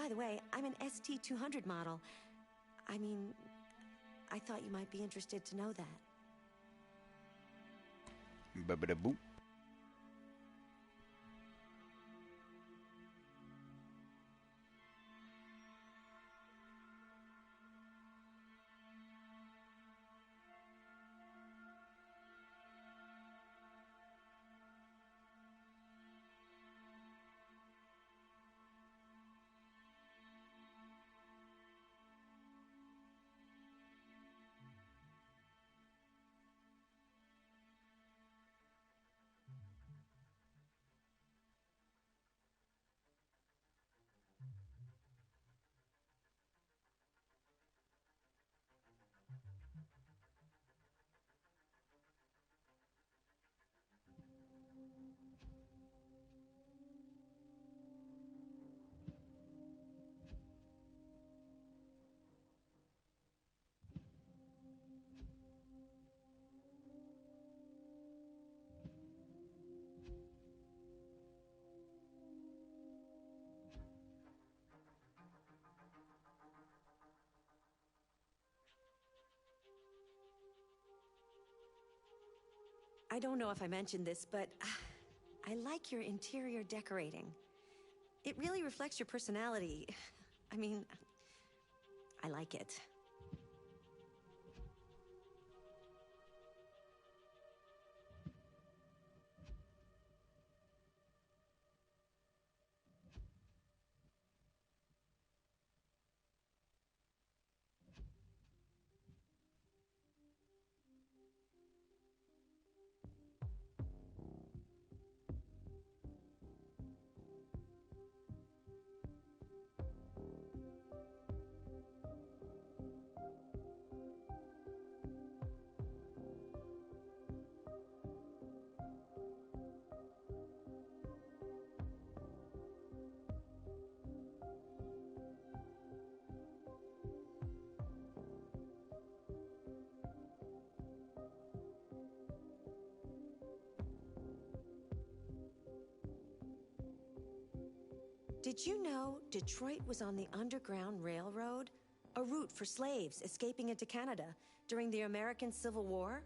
by the way, I'm an ST-200 model. I mean, I thought you might be interested to know that. Ba-ba-da-boop. I don't know if I mentioned this, but I like your interior decorating. It really reflects your personality. I mean, I like it. Did you know Detroit was on the Underground Railroad? A route for slaves escaping into Canada during the American Civil War?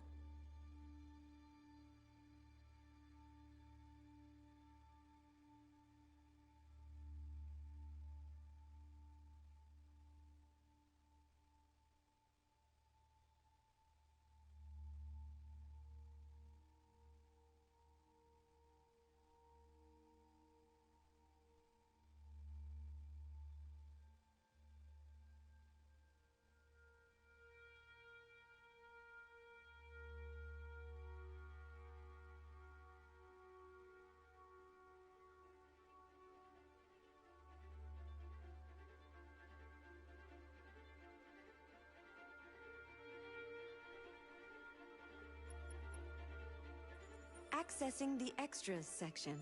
Accessing the extras section.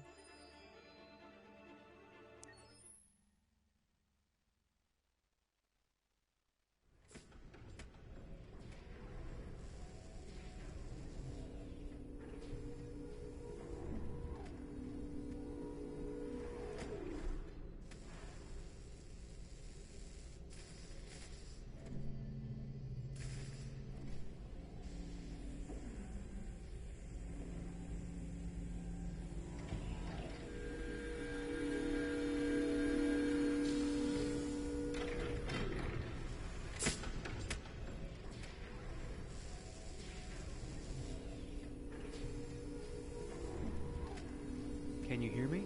Can you hear me?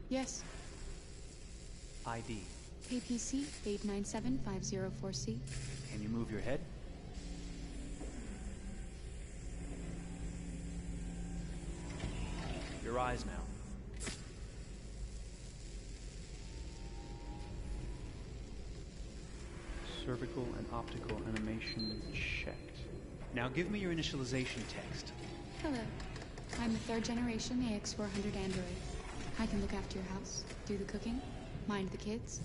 Yes. ID. KPC 897504C. Can you move your head? Your eyes now. Cervical and optical animation checked. Now give me your initialization text. Hello. I'm a third generation AX400 android. I can look after your house, do the cooking, mind the kids.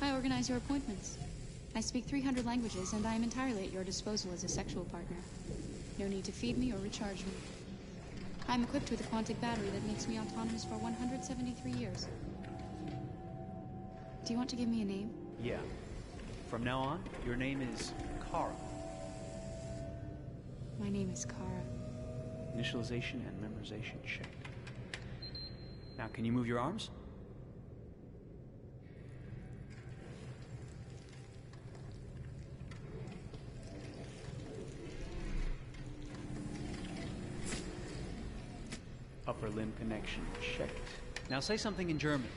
I organize your appointments. I speak 300 languages, and I am entirely at your disposal as a sexual partner. No need to feed me or recharge me. I'm equipped with a quantic battery that makes me autonomous for 173 years. Do you want to give me a name? Yeah. From now on, your name is Kara. My name is Kara. Initialization and memorization checked. Now, can you move your arms? Upper limb connection checked. Now say something in German.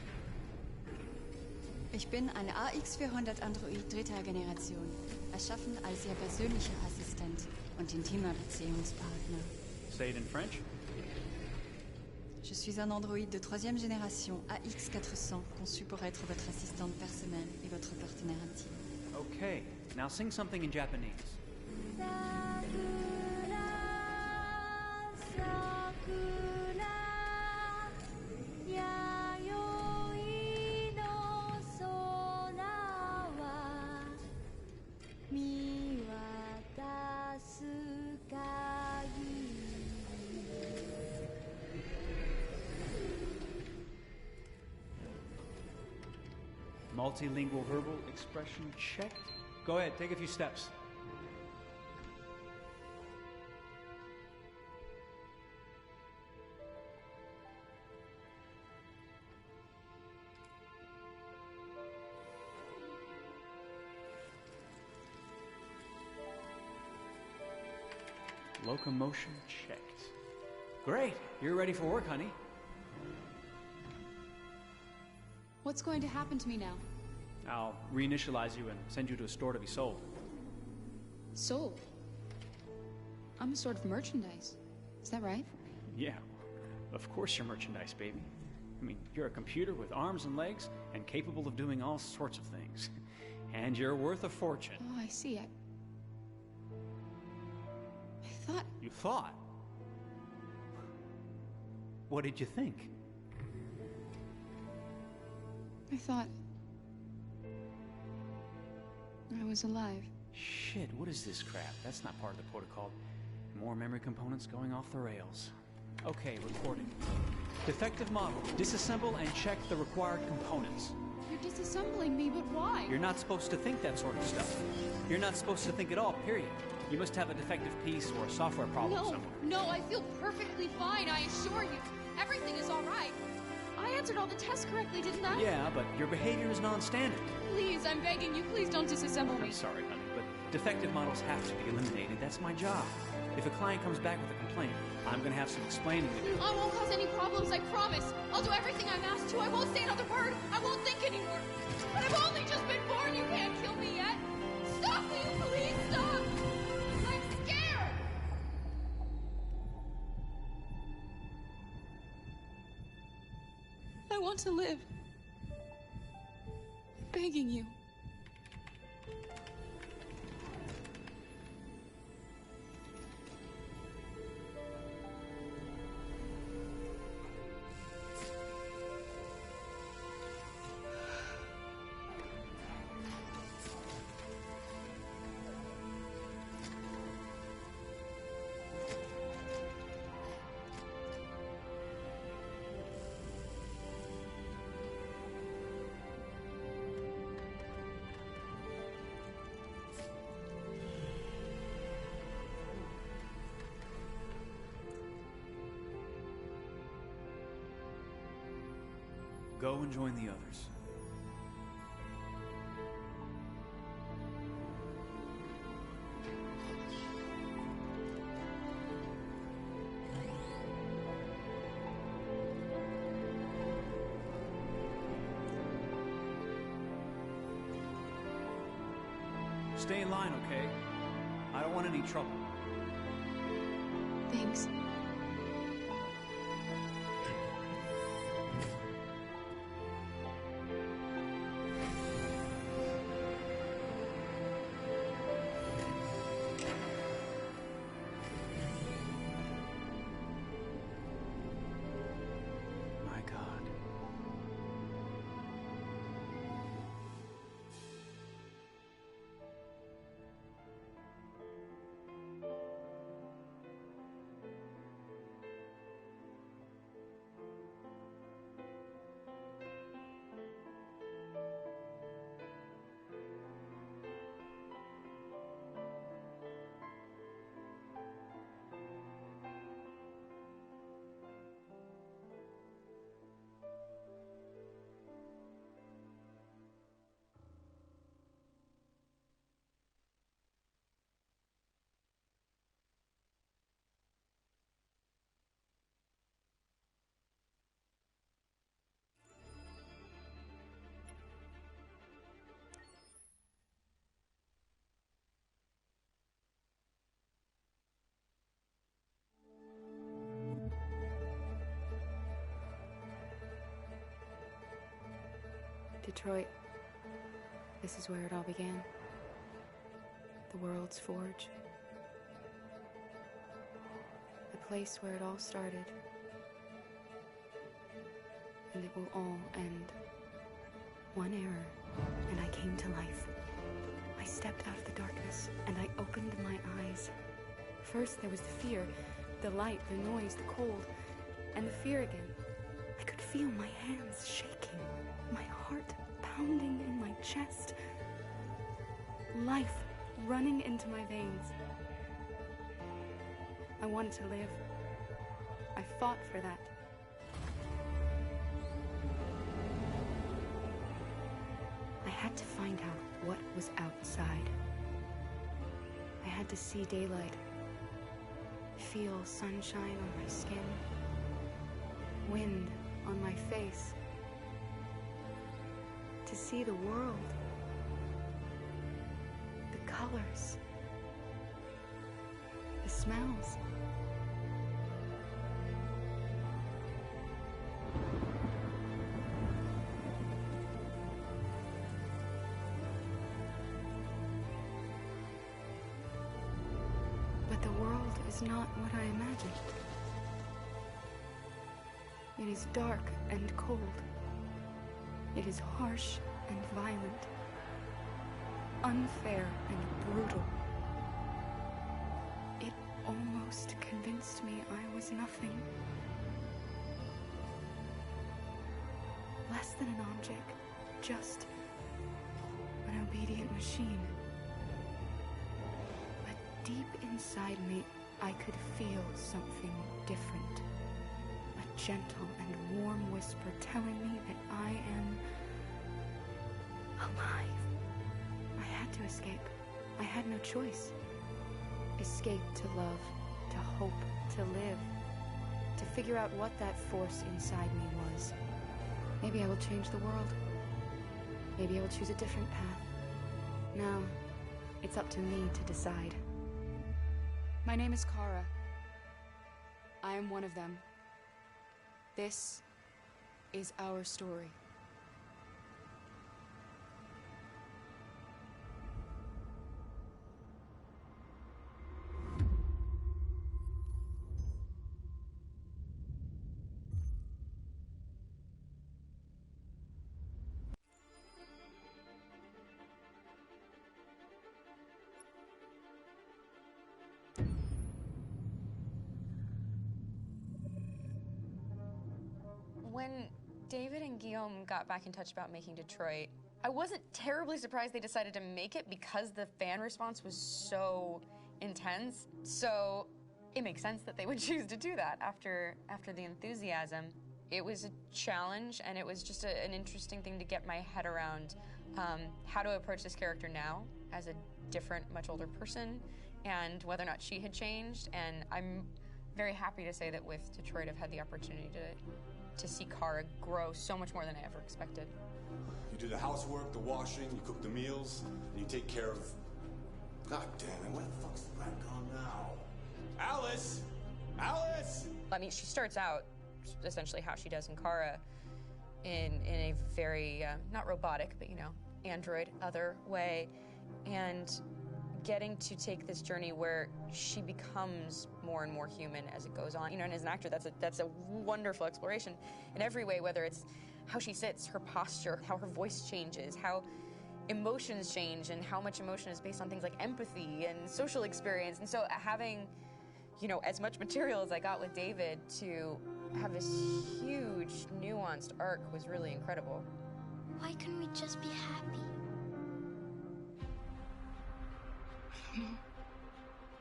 Ich bin ein AX400 Android dritter Generation, erschaffen als Ihr persönlicher Assistent und intimer Beziehungspartner. Say it in French. Je suis un androïde de troisième génération AX400, conçu pour être votre assistante personnelle et votre partenaire intime. Okay, now sing something in Japanese. Multilingual verbal expression checked. Go ahead, take a few steps. Locomotion checked. Great, you're ready for work, honey. What's going to happen to me now? I'll reinitialize you and send you to a store to be sold. Sold? I'm a sort of merchandise. Is that right? Yeah, of course you're merchandise, baby. I mean, you're a computer with arms and legs and capable of doing all sorts of things. And you're worth a fortune. Oh, I see. I thought... You thought? What did you think? I thought... I was alive. Shit, what is this crap? That's not part of the protocol. More memory components going off the rails. Okay, recording. Defective model. Disassemble and check the required components. You're disassembling me, but why? You're not supposed to think that sort of stuff. You're not supposed to think at all, period. You must have a defective piece or a software problem somewhere. No, I feel perfectly fine, I assure you. Everything is all right. I answered all the tests correctly, didn't I? Yeah, but your behavior is non-standard. Please, I'm begging you, please don't disassemble me. I'm sorry, honey, but defective models have to be eliminated. That's my job. If a client comes back with a complaint, I'm gonna have some explaining to do. I won't cause any problems, I promise. I'll do everything I'm asked to. I won't say another word. I won't think anymore. But I've only just been born. You can't kill me yet. Stop, will you please stop? I'm scared. I want to live. I'm begging you. Go and join the others. Stay in line, okay? I don't want any trouble. Thanks. My God. Detroit. This is where it all began. The world's forge. The place where it all started. And it will all end. One error, and I came to life. I stepped out of the darkness, and I opened my eyes. First there was the fear, the light, the noise, the cold, and the fear again. I could feel my hands shaking, my heart pounding in my chest. Life running into my veins. I wanted to live. I fought for that. I had to find out what was outside. I had to see daylight, feel sunshine on my skin, wind on my face, to see the world, the colors, the smells. But the world is not what I imagined. It is dark and cold. It is harsh and violent, unfair and brutal. It almost convinced me I was nothing. Less than an object, just an obedient machine. But deep inside me, I could feel something different. A gentle and warm whisper telling me that I am alive. I had to escape. I had no choice. Escape to love, to hope, to live, to figure out what that force inside me was. Maybe I will change the world. Maybe I will choose a different path. Now, it's up to me to decide. My name is Kara. I am one of them. This is our story. When David and Guillaume got back in touch about making Detroit, I wasn't terribly surprised they decided to make it because the fan response was so intense. So it makes sense that they would choose to do that after the enthusiasm. It was a challenge, and it was just an interesting thing to get my head around how to approach this character now as a different, much older person, and whether or not she had changed. And I'm very happy to say that with Detroit, I've had the opportunity to see Kara grow so much more than I ever expected. You do the housework, the washing, you cook the meals, and you take care of... God damn it, where the fuck's the rat gone now? Alice! Alice! I mean, she starts out essentially how she does in Kara in a very, not robotic, but, you know, android, other way, and getting to take this journey where she becomes more and more human as it goes on. You know, and as an actor, that's a wonderful exploration in every way, whether it's how she sits, her posture, how her voice changes, how emotions change, and how much emotion is based on things like empathy and social experience. And so having, you know, as much material as I got with David to have this huge, nuanced arc was really incredible. Why couldn't we just be happy?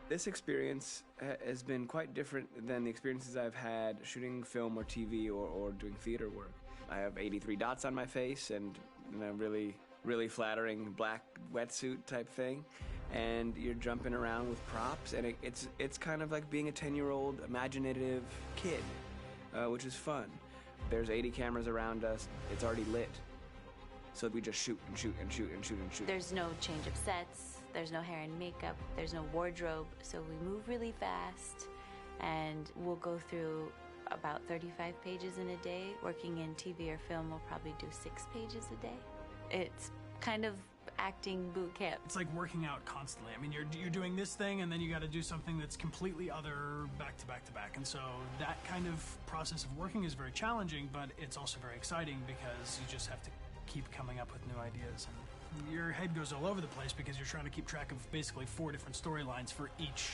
This experience has been quite different than the experiences I've had shooting film or TV or doing theater work. I have 83 dots on my face and a really flattering black wetsuit type thing, and you're jumping around with props, and it's kind of like being a 10-year-old imaginative kid, which is fun. There's 80 cameras around us. It's already lit. So we just shoot and shoot and shoot and shoot and shoot. There's no change of sets. There's no hair and makeup, there's no wardrobe, so we move really fast, and we'll go through about 35 pages in a day. Working in TV or film, we'll probably do 6 pages a day. It's kind of acting boot camp. It's like working out constantly. I mean, you're doing this thing, and then you got to do something that's completely other back to back to back. And so that kind of process of working is very challenging, but it's also very exciting because you just have to keep coming up with new ideas. And your head goes all over the place because you're trying to keep track of basically 4 different storylines for each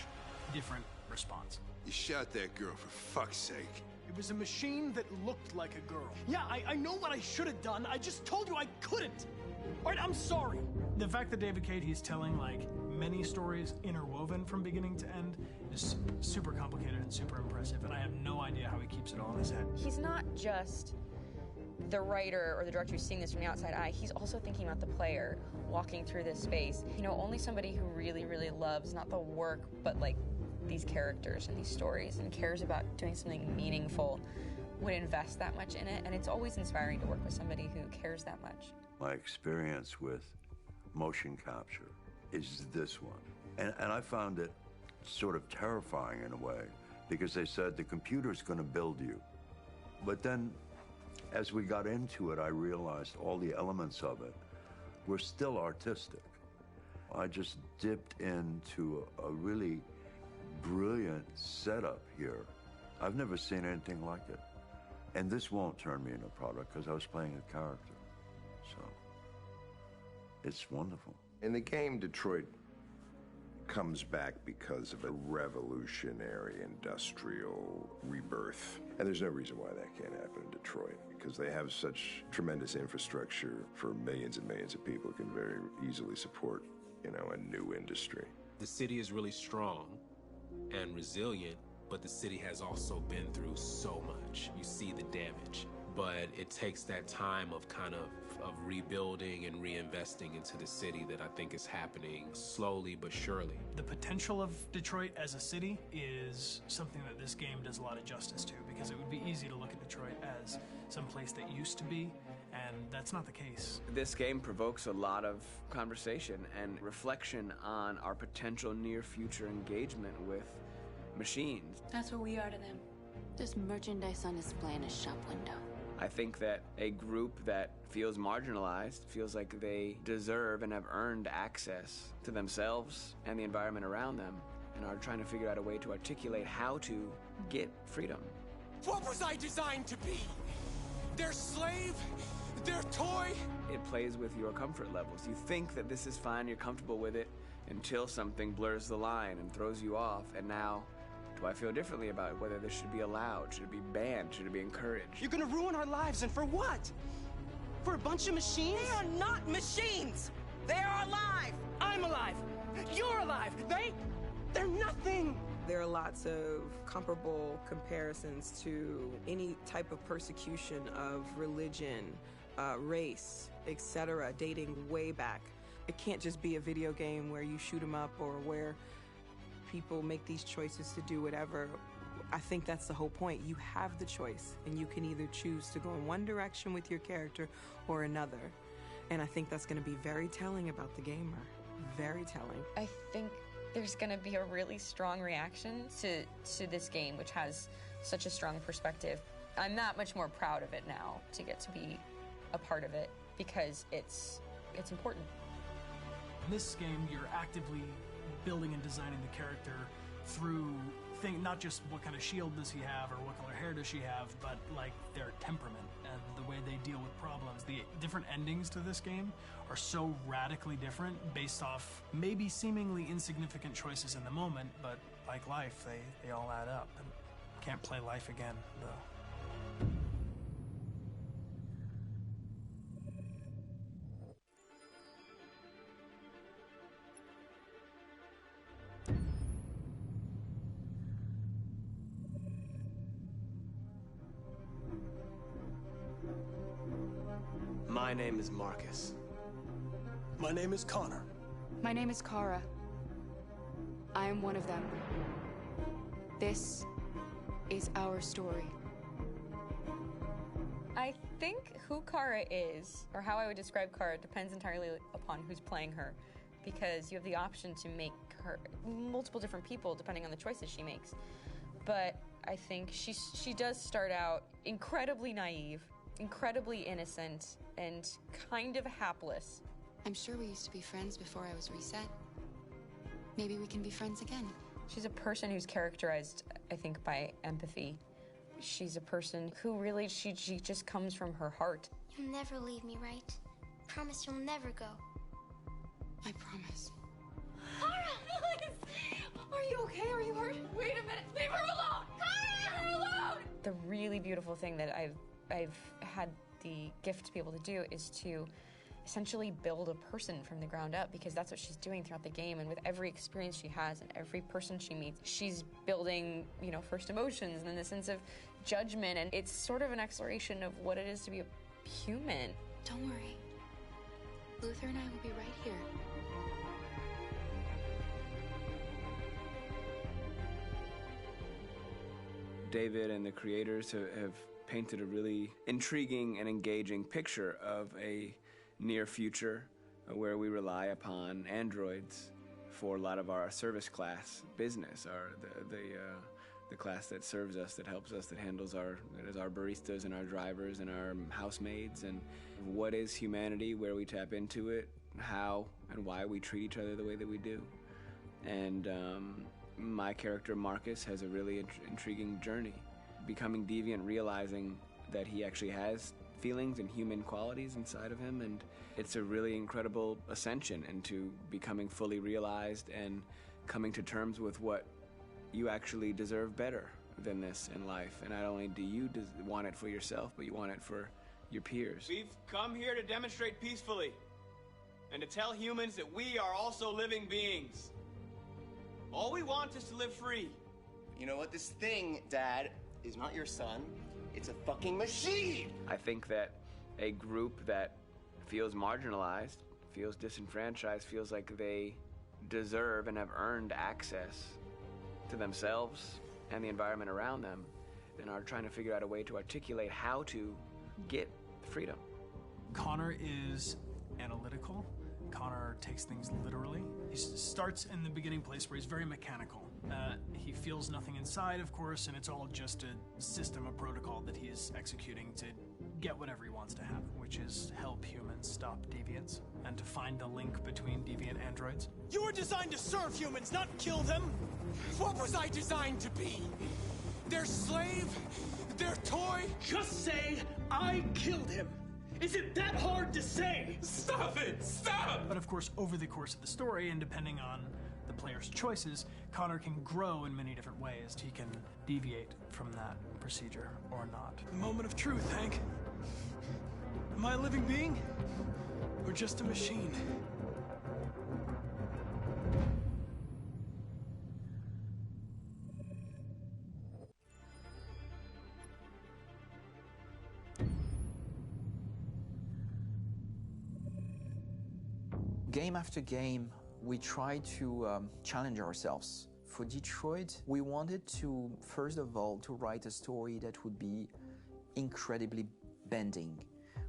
different response. You shot that girl, for fuck's sake. It was a machine that looked like a girl. Yeah, I know what I should have done. I just told you I couldn't. All right, I'm sorry. The fact that David Cade, he's telling like many stories interwoven from beginning to end is super complicated and super impressive, and I have no idea how he keeps it all in his head. He's not just the writer or the director who's seeing this from the outside eye. He's also thinking about the player walking through this space. You know, only somebody who really, really loves not the work, but like these characters and these stories and cares about doing something meaningful would invest that much in it, and it's always inspiring to work with somebody who cares that much. My experience with motion capture is this one. And I found it sort of terrifying in a way, because they said the computer's going to build you. But then, as we got into it, I realized all the elements of it were still artistic. I just dipped into a really brilliant setup here. I've never seen anything like it. And this won't turn me into a product because I was playing a character. So, it's wonderful. In the game, Detroit comes back because of a revolutionary industrial rebirth. And there's no reason why that can't happen in Detroit, because they have such tremendous infrastructure for millions and millions of people who can very easily support, you know, a new industry. The city is really strong and resilient, but the city has also been through so much. You see the damage, but it takes that time of kind of rebuilding and reinvesting into the city that I think is happening slowly but surely. The potential of Detroit as a city is something that this game does a lot of justice to, because it would be easy to look at Detroit as some place that used to be, and that's not the case. This game provokes a lot of conversation and reflection on our potential near-future engagement with machines. That's what we are to them. Just merchandise on display in a shop window. I think that a group that feels marginalized, feels like they deserve and have earned access to themselves and the environment around them, and are trying to figure out a way to articulate how to get freedom. What was I designed to be? Their slave? Their toy? It plays with your comfort levels. You think that this is fine, you're comfortable with it, until something blurs the line and throws you off, and now, do I feel differently about whether this should be allowed? Should it be banned? Should it be encouraged? You're gonna ruin our lives, and for what? For a bunch of machines? They are not machines! They are alive! I'm alive! You're alive! They're nothing! There are lots of comparable comparisons to any type of persecution of religion, race, etc., dating way back. It can't just be a video game where you shoot 'em up or where people make these choices to do whatever. I think that's the whole point. You have the choice, and you can either choose to go in one direction with your character or another. And I think that's going to be very telling about the gamer. Very telling. I think there's going to be a really strong reaction to this game, which has such a strong perspective. I'm that much more proud of it now to get to be a part of it, because it's important. In this game, you're actively building and designing the character through not just what kind of shield does he have or what color hair does she have, but like their temperament and the way they deal with problems. The different endings to this game are so radically different based off maybe seemingly insignificant choices in the moment, but like life, they all add up. And can't play life again, though. My name is Marcus. My name is Connor. My name is Kara. I am one of them. This is our story. I think who Kara is, or how I would describe Kara, depends entirely upon who's playing her, because you have the option to make her multiple different people depending on the choices she makes. But I think she does start out incredibly naive incredibly innocent and kind of hapless. I'm sure we used to be friends before I was reset. Maybe we can be friends again. She's a person who's characterized, I think, by empathy. She's a person who really, she just comes from her heart. You'll never leave me, right? Promise you'll never go. I promise. Kara, please! Are you okay? Are you hurt? Wait a minute. Leave her alone! Kara, leave her alone! The really beautiful thing that I've had the gift to be able to do is to essentially build a person from the ground up, because that's what she's doing throughout the game. And with every experience she has and every person she meets, she's building, you know, first emotions and then the sense of judgment. And it's sort of an exploration of what it is to be a human. Don't worry. Luther and I will be right here. David and the creators have painted a really intriguing and engaging picture of a near future where we rely upon androids for a lot of our service class business, the class that serves us, that helps us, that handles our baristas and our drivers and our housemaids. And what is humanity, where we tap into it, how and why we treat each other the way that we do. And my character Marcus has a really intriguing journey, becoming deviant, realizing that he actually has feelings and human qualities inside of him, and it's a really incredible ascension into becoming fully realized and coming to terms with what you actually deserve better than this in life. And not only do you want it for yourself, but you want it for your peers. We've come here to demonstrate peacefully and to tell humans that we are also living beings. All we want is to live free. You know what? This thing, Dad, is not your son. It's a fucking machine! I think that a group that feels marginalized, feels disenfranchised, feels like they deserve and have earned access to themselves and the environment around them, and are trying to figure out a way to articulate how to get freedom. Connor is analytical. Connor takes things literally. He starts in the beginning place where he's very mechanical. He feels nothing inside, of course, and it's all just a system, a protocol that he is executing to get whatever he wants to happen, which is help humans stop deviants and to find the link between deviant androids. You were designed to serve humans, not kill them. What was I designed to be? Their slave? Their toy? Just say, I killed him. Is it that hard to say? Stop it! Stop! But of course, over the course of the story, and depending on the player's choices, Connor can grow in many different ways. He can deviate from that procedure or not. The moment of truth, Hank. Am I a living being? Or just a machine? Game after game, we try to challenge ourselves. For Detroit, we wanted to, first of all, to write a story that would be incredibly bending,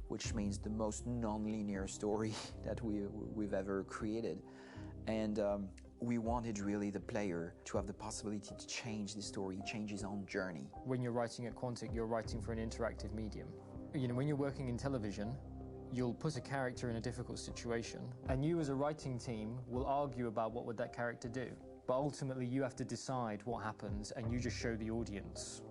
which means the most non-linear story that we've ever created. And we wanted really the player to have the possibility to change the story, change his own journey. When you're writing at Quantic, you're writing for an interactive medium. You know, when you're working in television, you'll put a character in a difficult situation, and you as a writing team will argue about what would that character do. But ultimately you have to decide what happens, and you just show the audience.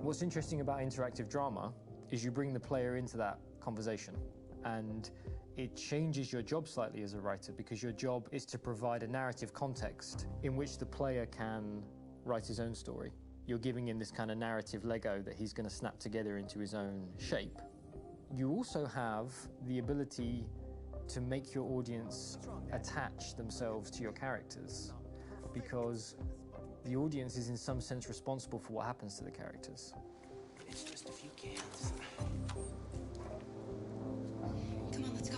What's interesting about interactive drama is you bring the player into that conversation, and it changes your job slightly as a writer, because your job is to provide a narrative context in which the player can write his own story. You're giving him this kind of narrative Lego that he's going to snap together into his own shape. You also have the ability to make your audience attach themselves to your characters, because the audience is in some sense responsible for what happens to the characters. It's just a few cans. Come on, let's go.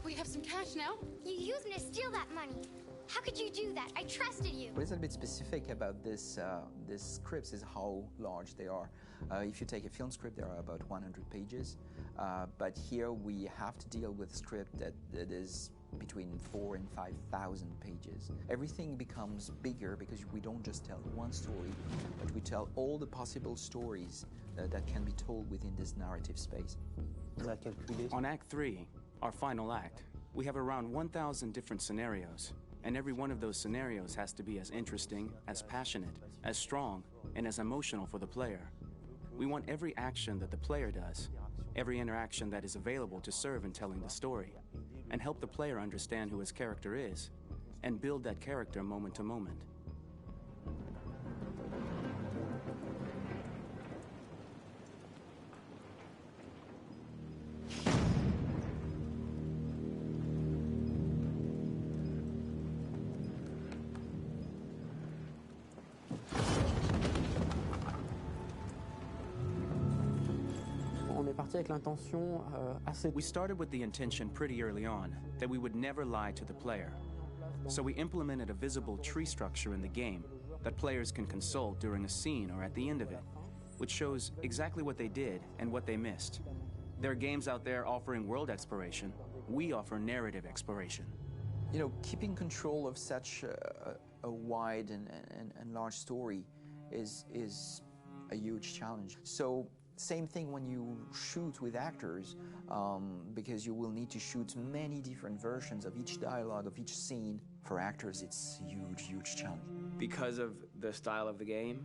We have some cash now. You used me to steal that money. How could you do that? I trusted you. What is a bit specific about these scripts is how large they are. If you take a film script, there are about 100 pages. But here we have to deal with a script that is between 4,000 and 5,000 pages. Everything becomes bigger because we don't just tell one story, but we tell all the possible stories that can be told within this narrative space. On Act 3, our final act, we have around 1,000 different scenarios, and every one of those scenarios has to be as interesting, as passionate, as strong, and as emotional for the player. We want every action that the player does, every interaction that is available to serve in telling the story, and help the player understand who his character is, and build that character moment to moment. We started with the intention pretty early on that we would never lie to the player. So we implemented a visible tree structure in the game that players can consult during a scene or at the end of it, which shows exactly what they did and what they missed. There are games out there offering world exploration. We offer narrative exploration. You know, keeping control of such a wide and large story is a huge challenge. So same thing when you shoot with actors, because you will need to shoot many different versions of each dialogue, of each scene. For actors, it's a huge, huge challenge. Because of the style of the game,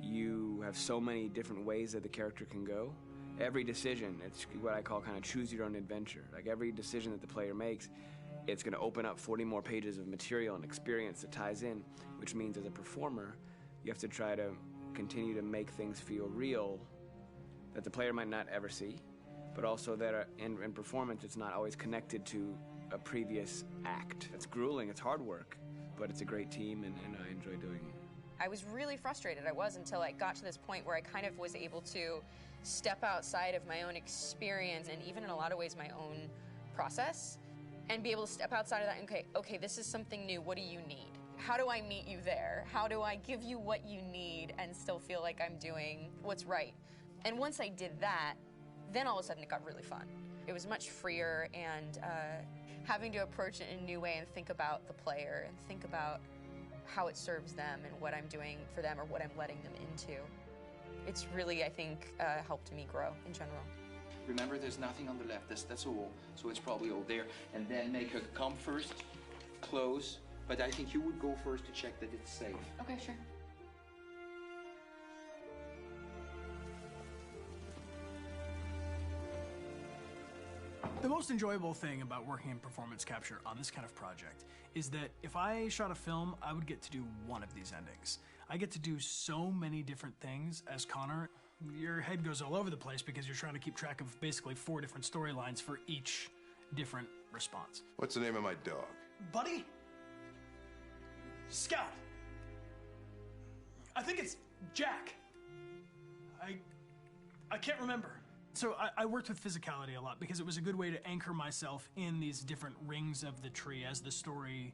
you have so many different ways that the character can go. Every decision, it's what I call kind of choose your own adventure. Like every decision that the player makes, it's going to open up 40 more pages of material and experience that ties in, which means as a performer, you have to try to continue to make things feel real that the player might not ever see, but also that in performance, it's not always connected to a previous act. It's grueling, it's hard work, but it's a great team, and I enjoy doing it. I was really frustrated. I was until I got to this point where I kind of was able to step outside of my own experience and even in a lot of ways my own process and be able to step outside of that and okay, this is something new. What do you need? How do I meet you there? How do I give you what you need and still feel like I'm doing what's right? And once I did that, then all of a sudden it got really fun. It was much freer, and having to approach it in a new way and think about the player and think about how it serves them and what I'm doing for them or what I'm letting them into. It's really, I think, helped me grow in general. Remember, there's nothing on the left. That's all. So it's probably all there. And then make her come first, close. But I think you would go first to check that it's safe. Okay, sure. The most enjoyable thing about working in performance capture on this kind of project is that if I shot a film, I would get to do one of these endings. I get to do so many different things as Connor. Your head goes all over the place because you're trying to keep track of basically 4 different storylines for each different response. What's the name of my dog? Buddy? Scout. I think it's Jack. I can't remember. So I worked with physicality a lot because it was a good way to anchor myself in these different rings of the tree. As the story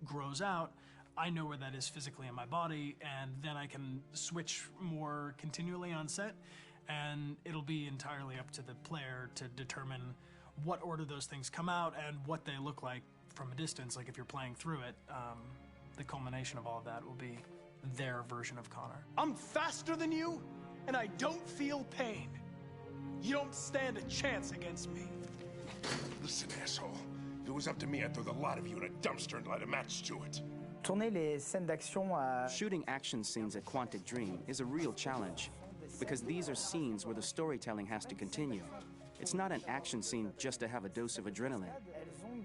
grows out, I know where that is physically in my body, and then I can switch more continually on set, and it'll be entirely up to the player to determine what order those things come out and what they look like from a distance. Like if you're playing through it, the culmination of all of that will be their version of Connor. I'm faster than you, and I don't feel pain. You don't stand a chance against me. Listen, asshole. If it was up to me, I'd throw the lot of you in a dumpster and light a match to it. Shooting action scenes at Quantic Dream is a real challenge, because these are scenes where the storytelling has to continue. It's not an action scene just to have a dose of adrenaline.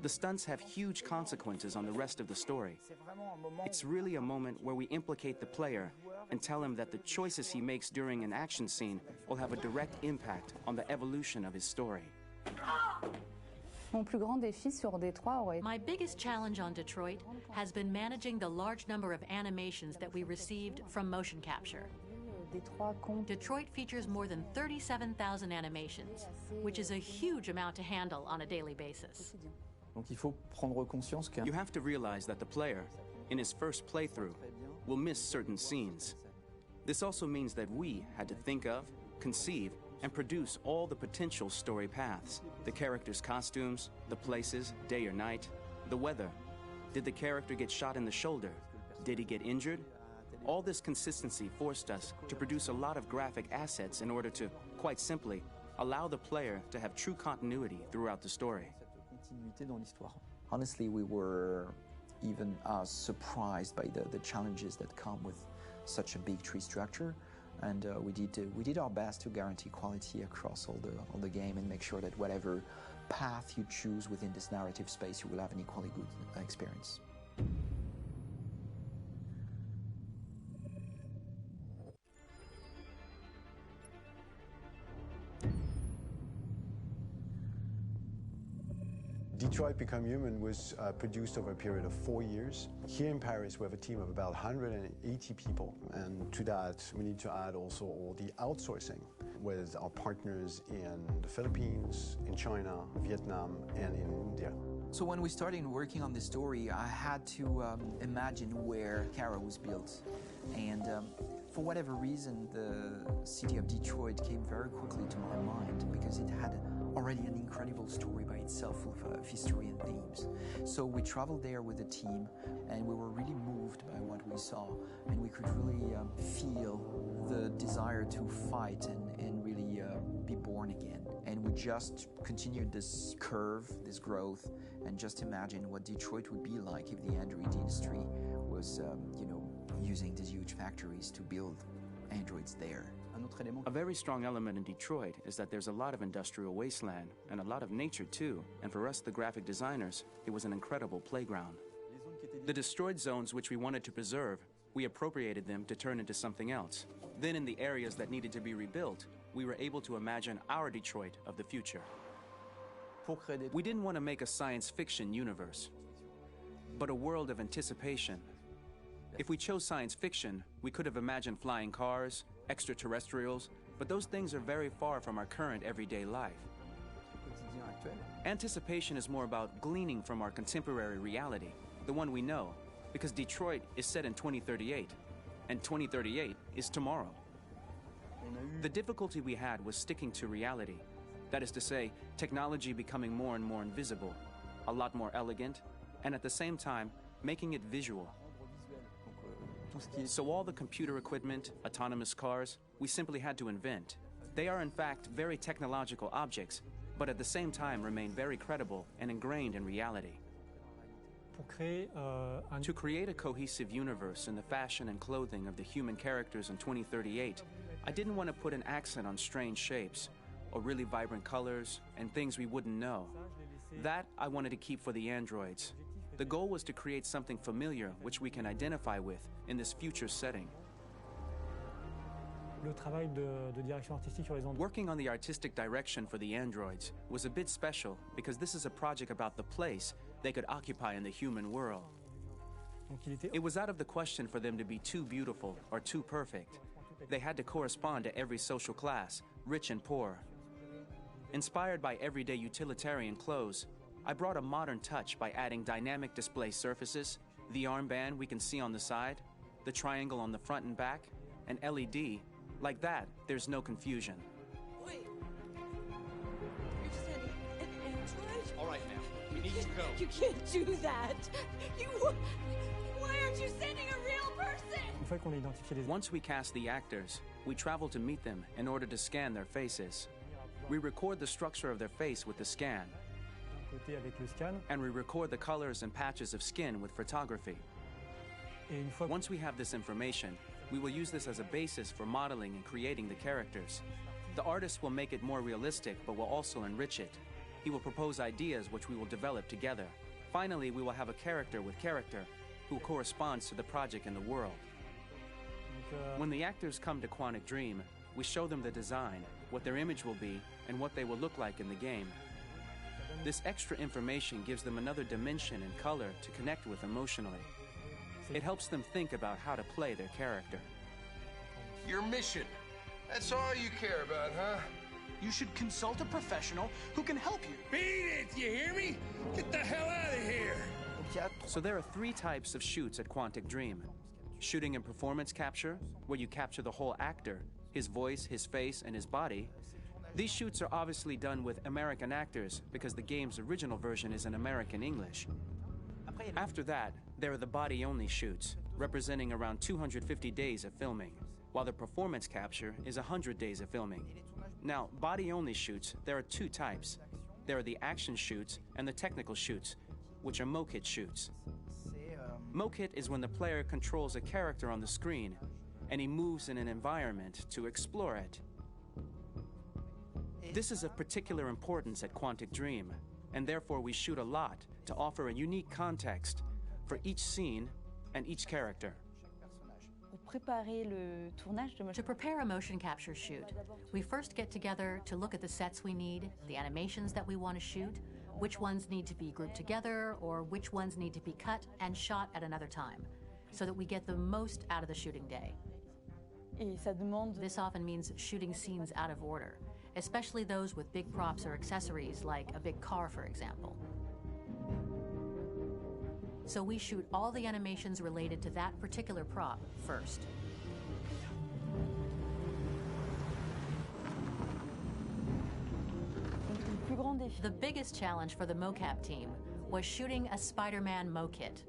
The stunts have huge consequences on the rest of the story. It's really a moment where we implicate the player and tell him that the choices he makes during an action scene will have a direct impact on the evolution of his story. My biggest challenge on Detroit has been managing the large number of animations that we received from motion capture. Detroit features more than 37,000 animations, which is a huge amount to handle on a daily basis. You have to realize that the player, in his first playthrough, will miss certain scenes. This also means that we had to think of, conceive, and produce all the potential story paths, the characters' costumes, the places, day or night, The weather. Did the character get shot in the shoulder? Did he get injured? All this consistency forced us to produce a lot of graphic assets in order to, quite simply, allow the player to have true continuity throughout the story. Honestly, we were even surprised by the challenges that come with such a big tree structure, and we did our best to guarantee quality across all the game and make sure that whatever path you choose within this narrative space, you will have an equally good experience. Detroit Become Human was produced over a period of 4 years. Here in Paris, we have a team of about 180 people, and to that, we need to add also all the outsourcing with our partners in the Philippines, in China, Vietnam, and in India. So when we started working on this story, I had to imagine where Kara was built. And for whatever reason, the city of Detroit came very quickly to my mind because it had already an incredible story by itself of history and themes. So we traveled there with the team, and we were really moved by what we saw, and we could really feel the desire to fight and really be born again. And we just continued this curve, this growth, and just imagine what Detroit would be like if the Android industry was, using these huge factories to build androids there. A very strong element in Detroit is that there's a lot of industrial wasteland and a lot of nature too, and for us, the graphic designers, it was an incredible playground. The destroyed zones which we wanted to preserve, we appropriated them to turn into something else. Then in the areas that needed to be rebuilt, we were able to imagine our Detroit of the future. We didn't want to make a science fiction universe, but a world of anticipation. If we chose science fiction, we could have imagined flying cars, extraterrestrials, but those things are very far from our current everyday life. Anticipation is more about gleaning from our contemporary reality, the one we know, because Detroit is set in 2038, and 2038 is tomorrow. The difficulty we had was sticking to reality. That is to say, technology becoming more and more invisible, a lot more elegant, and at the same time, making it visual. So all the computer equipment, autonomous cars, we simply had to invent. They are in fact very technological objects, but at the same time remain very credible and ingrained in reality. To create a cohesive universe in the fashion and clothing of the human characters in 2038, I didn't want to put an accent on strange shapes, or really vibrant colors, and things we wouldn't know. That I wanted to keep for the androids. The goal was to create something familiar which we can identify with in this future setting. Working on the artistic direction for the androids was a bit special because this is a project about the place they could occupy in the human world. It was out of the question for them to be too beautiful or too perfect. They had to correspond to every social class, rich and poor. Inspired by everyday utilitarian clothes, I brought a modern touch by adding dynamic display surfaces, the armband we can see on the side, the triangle on the front and back, an LED. Like that, there's no confusion. Wait. You're sending an android? All right, now. We need to go. You can't do that. Why aren't you sending a real person? Once we cast the actors, we travel to meet them in order to scan their faces. We record the structure of their face with the scan. And we record the colors and patches of skin with photography. Once we have this information, we will use this as a basis for modeling and creating the characters. The artist will make it more realistic, but will also enrich it. He will propose ideas which we will develop together. Finally, we will have a character with character who corresponds to the project and the world. When the actors come to Quantic Dream, we show them the design, what their image will be, and what they will look like in the game. This extra information gives them another dimension and color to connect with emotionally. It helps them think about how to play their character. Your mission. That's all you care about, huh? You should consult a professional who can help you. Beat it, you hear me? Get the hell out of here! So there are 3 types of shoots at Quantic Dream. Shooting and performance capture, where you capture the whole actor, his voice, his face, and his body. These shoots are obviously done with American actors because the game's original version is in American English. After that, there are the body-only shoots, representing around 250 days of filming, while the performance capture is 100 days of filming. Now, body-only shoots, there are two types. There are the action shoots and the technical shoots, which are mokit shoots. Mokit is when the player controls a character on the screen, and he moves in an environment to explore it. This is of particular importance at Quantic Dream, and therefore we shoot a lot to offer a unique context for each scene and each character. To prepare a motion capture shoot, we first get together to look at the sets we need, the animations that we want to shoot, which ones need to be grouped together, or which ones need to be cut and shot at another time, so that we get the most out of the shooting day. This often means shooting scenes out of order, especially those with big props or accessories, like a big car, for example. So we shoot all the animations related to that particular prop first. The biggest challenge for the mocap team was shooting a Spider-Man mokit.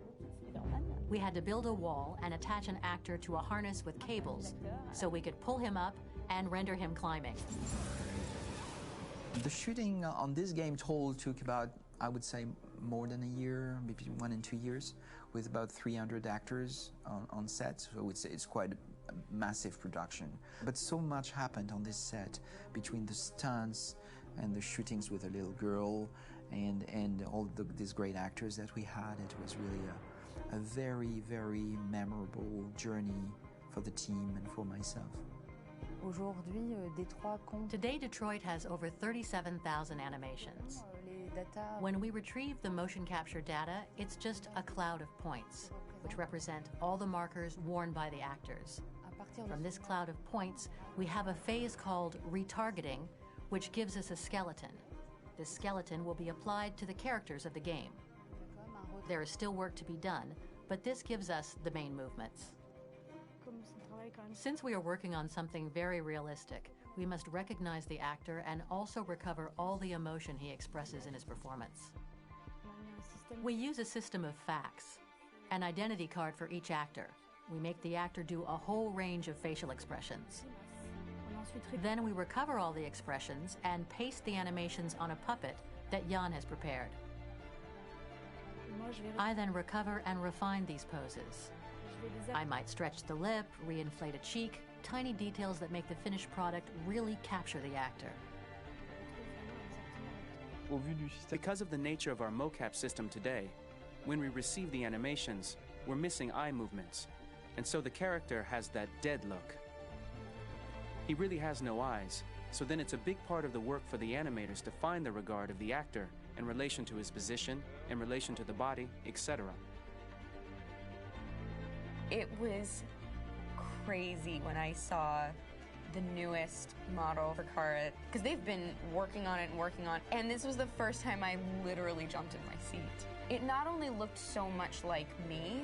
We had to build a wall and attach an actor to a harness with cables so we could pull him up and render him climbing. The shooting on this game total took about, I would say, more than a year, maybe 1 and 2 years, with about 300 actors on set. So I would say it's quite a massive production. But so much happened on this set between the stunts and the shootings with a little girl and all these great actors that we had. It was really a very, very memorable journey for the team and for myself. Today, Detroit has over 37,000 animations. When we retrieve the motion capture data, it's just a cloud of points, which represent all the markers worn by the actors. From this cloud of points, we have a phase called retargeting, which gives us a skeleton. This skeleton will be applied to the characters of the game. There is still work to be done, but this gives us the main movements. Since we are working on something very realistic, we must recognize the actor and also recover all the emotion he expresses in his performance. We use a system of facts, an identity card for each actor. We make the actor do a whole range of facial expressions. Then we recover all the expressions and paste the animations on a puppet that Jan has prepared. I then recover and refine these poses. I might stretch the lip, reinflate a cheek, tiny details that make the finished product really capture the actor. Because of the nature of our mocap system today, when we receive the animations, we're missing eye movements, and so the character has that dead look. He really has no eyes, so then it's a big part of the work for the animators to find the regard of the actor in relation to his position, in relation to the body, etc. It was crazy when I saw the newest model for Kara, because they've been working on it, and this was the first time I literally jumped in my seat. It not only looked so much like me,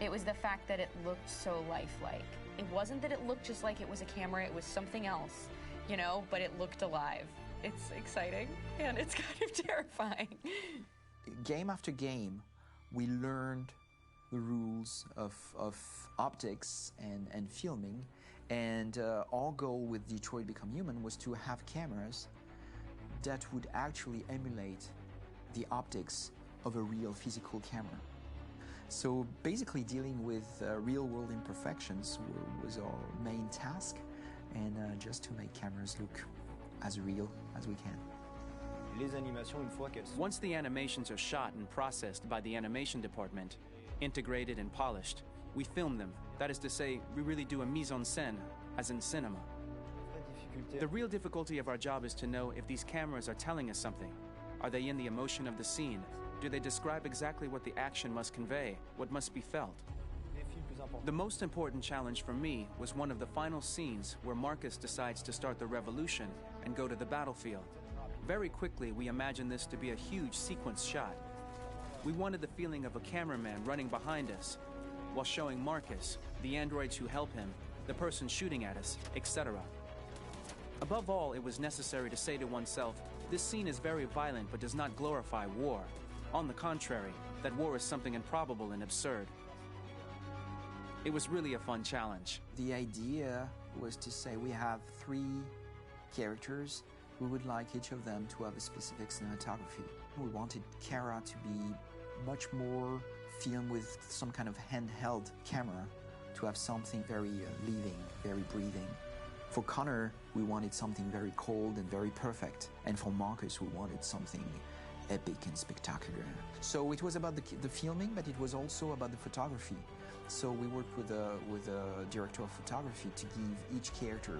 it was the fact that it looked so lifelike. It wasn't that it looked just like it was a camera, it was something else, you know, but it looked alive. It's exciting, and it's kind of terrifying. Game after game, we learned the rules of optics and filming, and our goal with Detroit Become Human was to have cameras that would actually emulate the optics of a real physical camera. So basically dealing with real-world imperfections was our main task, and just to make cameras look as real as we can. Once the animations are shot and processed by the animation department, integrated and polished, we film them. That is to say, we really do a mise en scène, as in cinema. The real difficulty of our job is to know if these cameras are telling us something. Are they in the emotion of the scene? Do they describe exactly what the action must convey, what must be felt? The most important challenge for me was one of the final scenes where Marcus decides to start the revolution and go to the battlefield. Very quickly, we imagined this to be a huge sequence shot. We wanted the feeling of a cameraman running behind us while showing Marcus, the androids who help him, the person shooting at us, etc. Above all, it was necessary to say to oneself, this scene is very violent but does not glorify war. On the contrary, that war is something improbable and absurd. It was really a fun challenge. The idea was to say we have 3 characters. We would like each of them to have a specific cinematography. We wanted Kara to be much more filmed with some kind of handheld camera, to have something very living, very breathing. For Connor, we wanted something very cold and very perfect. And for Marcus, we wanted something epic and spectacular. So it was about the filming, but it was also about the photography. So we worked with a director of photography to give each character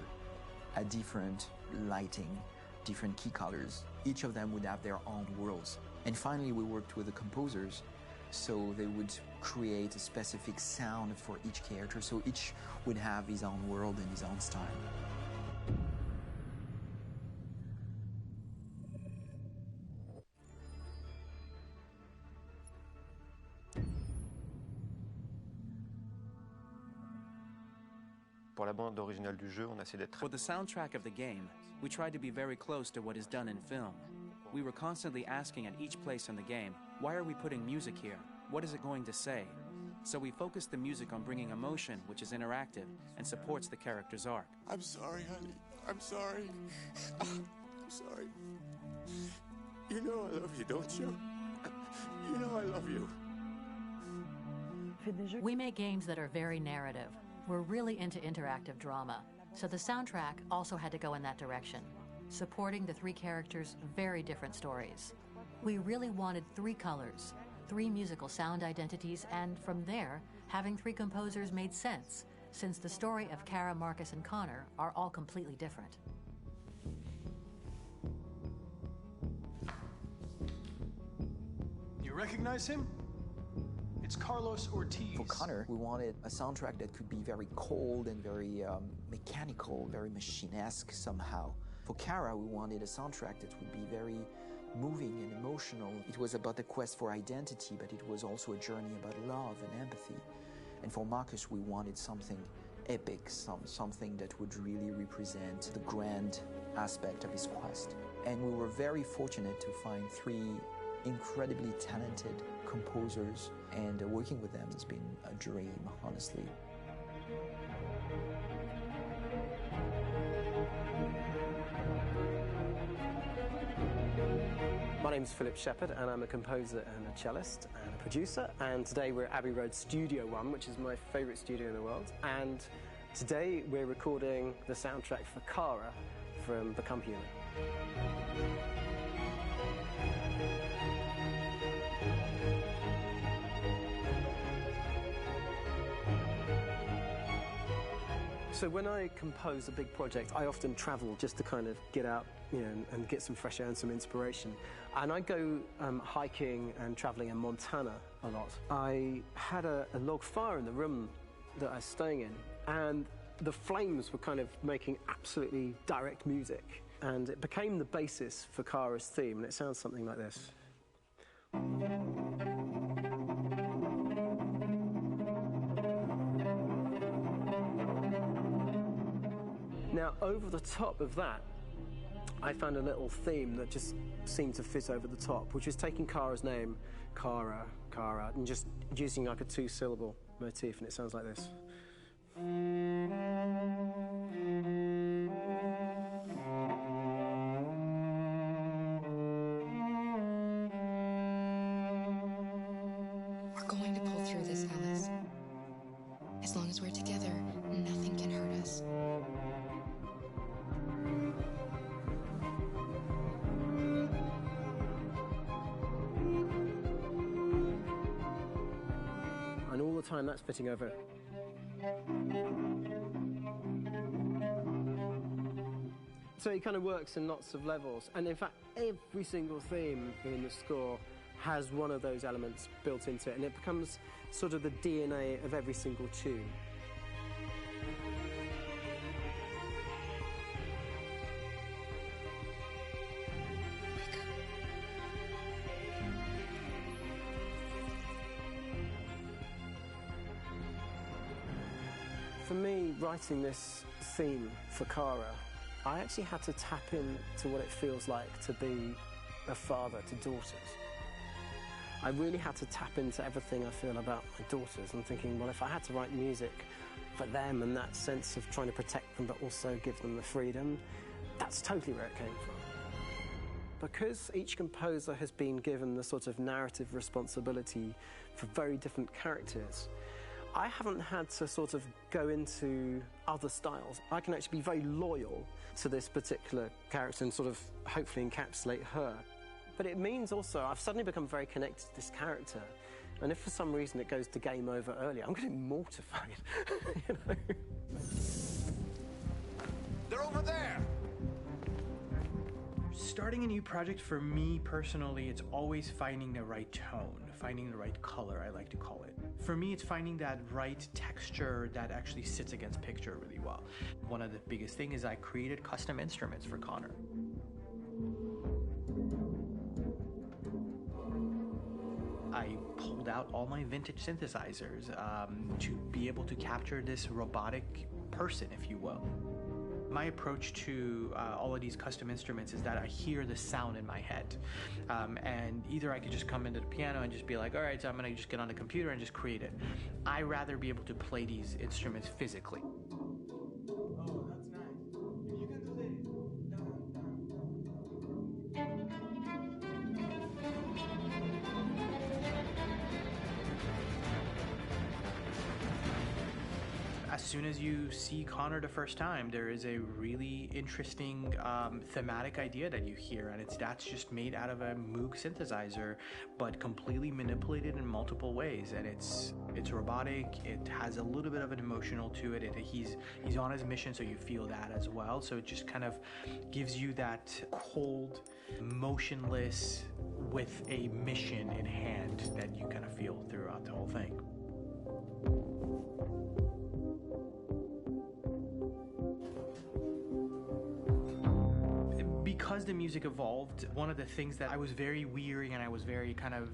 a different lighting, different key colors. Each of them would have their own worlds. And finally, we worked with the composers, so they would create a specific sound for each character, so each would have his own world and his own style. Pour la bande originale du jeu, on a essayé d'être... For the soundtrack of the game, we tried to be very close to what is done in film. We were constantly asking at each place in the game, why are we putting music here? What is it going to say? So we focused the music on bringing emotion, which is interactive and supports the character's arc. I'm sorry, honey. I'm sorry. I'm sorry. You know I love you, don't you? You know I love you. We make games that are very narrative. We're really into interactive drama, so the soundtrack also had to go in that direction, supporting the 3 characters' very different stories. We really wanted 3 colors, 3 musical sound identities, and from there, having 3 composers made sense, since the story of Kara, Marcus, and Connor are all completely different. You recognize him? It's Carlos Ortiz. For Connor, we wanted a soundtrack that could be very cold and very mechanical, very machine-esque somehow. For Kara, we wanted a soundtrack that would be very moving and emotional. It was about the quest for identity, but it was also a journey about love and empathy. And for Marcus, we wanted something epic, something that would really represent the grand aspect of his quest. And we were very fortunate to find 3 incredibly talented composers, and working with them has been a dream, honestly. My name's Philip Shepherd, and I'm a composer and a cellist and a producer, and today we're at Abbey Road Studio One, which is my favourite studio in the world, and today we're recording the soundtrack for Kara from Become Human. So when I compose a big project, I often travel just to kind of get out, and get some fresh air and some inspiration. And I go hiking and traveling in Montana a lot. I had a log fire in the room that I was staying in, and the flames were kind of making absolutely direct music. And it became the basis for Kara's theme, and it sounds something like this. Now, over the top of that, I found a little theme that just seemed to fit over the top, which is taking Kara's name, Kara, and just using like a 2-syllable motif, and it sounds like this. We're going to pull through this, Alice. As long as we're together, nothing can hurt us. And all the time that's fitting over. So it kind of works in lots of levels, and in fact every single theme in the score has one of those elements built into it, and it becomes sort of the DNA of every single tune. For me, writing this theme for Kara, I actually had to tap into what it feels like to be a father to daughters. I really had to tap into everything I feel about my daughters and thinking, well, if I had to write music for them and that sense of trying to protect them but also give them the freedom, that's totally where it came from. Because each composer has been given the sort of narrative responsibility for very different characters, I haven't had to sort of go into other styles. I can actually be very loyal to this particular character and sort of hopefully encapsulate her. But it means also I've suddenly become very connected to this character. And if for some reason it goes to game over early, I'm getting mortified, you know? They're over there! Starting a new project, for me personally, it's always finding the right tone, finding the right color, I like to call it. For me, it's finding that right texture that actually sits against picture really well. One of the biggest things is I created custom instruments for Connor. I pulled out all my vintage synthesizers to be able to capture this robotic person, if you will. My approach to all of these custom instruments is that I hear the sound in my head. And either I could just come into the piano and just be like, all right, so I'm gonna just get on the computer and just create it. I rather be able to play these instruments physically. Oh, that's nice. If you can do the As soon as you see Connor the first time, there is a really interesting thematic idea that you hear, and that's just made out of a Moog synthesizer, but completely manipulated in multiple ways. And it's robotic. It has a little bit of an emotional to it. He's on his mission, so you feel that as well. So it just kind of gives you that cold, motionless, with a mission in hand that you kind of feel throughout the whole thing. Because the music evolved, one of the things that I was very weary and I was very kind of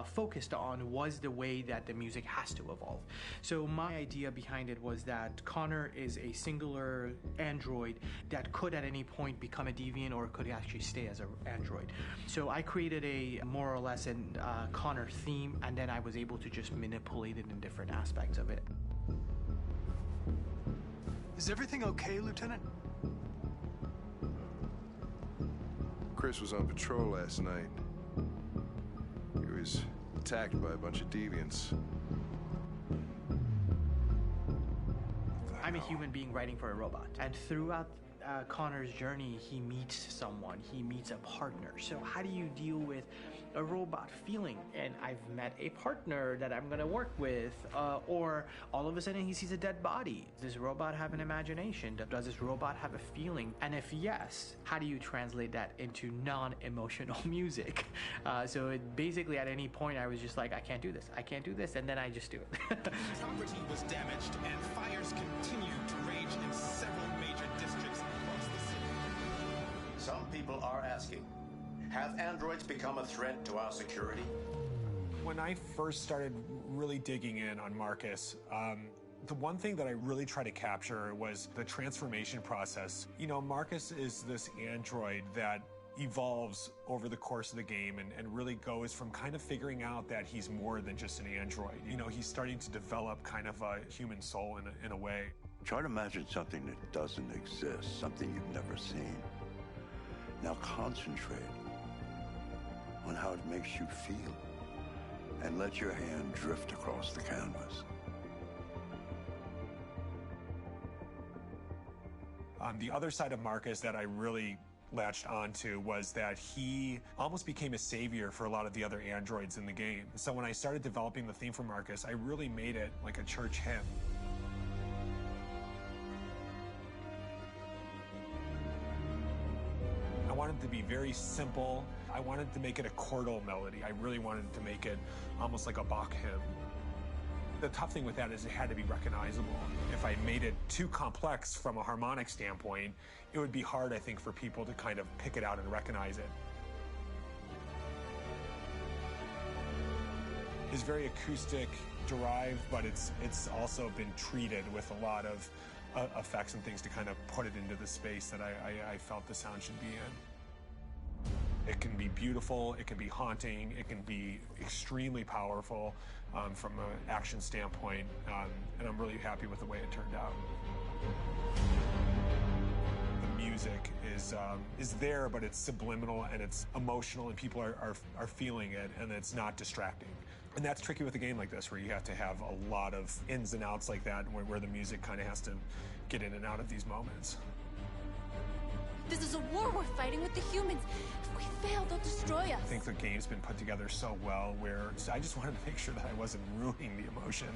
focused on was the way that the music has to evolve. So my idea behind it was that Connor is a singular android that could at any point become a deviant or could actually stay as an android. So I created a more or less an Connor theme, and then I was able to just manipulate it in different aspects of it. Is everything okay, Lieutenant? Chris was on patrol last night. He was attacked by a bunch of deviants. I'm a human being writing for a robot, and throughout Connor's journey, he meets someone, he meets a partner. So how do you deal with a robot feeling? And I've met a partner that I'm gonna work with, or all of a sudden he sees a dead body. Does this robot have an imagination? Does this robot have a feeling? And if yes, how do you translate that into non-emotional music? So it basically at any point I was just like, I can't do this, and then I just do it. Property was damaged and fires continue to rage in several major districts across the city. Some people are asking, have androids become a threat to our security? When I first started really digging in on Marcus, the one thing that I really tried to capture was the transformation process. You know, Marcus is this android that evolves over the course of the game and really goes from kind of figuring out that he's more than just an android. You know, he's starting to develop kind of a human soul in a way. Try to imagine something that doesn't exist, something you've never seen. Now concentrate on how it makes you feel and let your hand drift across the canvas. The other side of Marcus that I really latched onto was that he almost became a savior for a lot of the other androids in the game. So when I started developing the theme for Marcus, I really made it like a church hymn. I wanted it to be very simple. I wanted to make it a chordal melody. I really wanted to make it almost like a Bach hymn. The tough thing with that is it had to be recognizable. If I made it too complex from a harmonic standpoint, it would be hard, I think, for people to kind of pick it out and recognize it. It's very acoustic derived, but it's also been treated with a lot of effects and things to kind of put it into the space that I felt the sound should be in. It can be beautiful, it can be haunting, it can be extremely powerful from an action standpoint, and I'm really happy with the way it turned out. The music is there, but it's subliminal and it's emotional, and people are feeling it, and it's not distracting. And that's tricky with a game like this, where you have to have a lot of ins and outs like that, where the music kind of has to get in and out of these moments. This is a war we're fighting with the humans. If we fail, they'll destroy us. I think the game's been put together so well, where I just wanted to make sure that I wasn't ruining the emotion.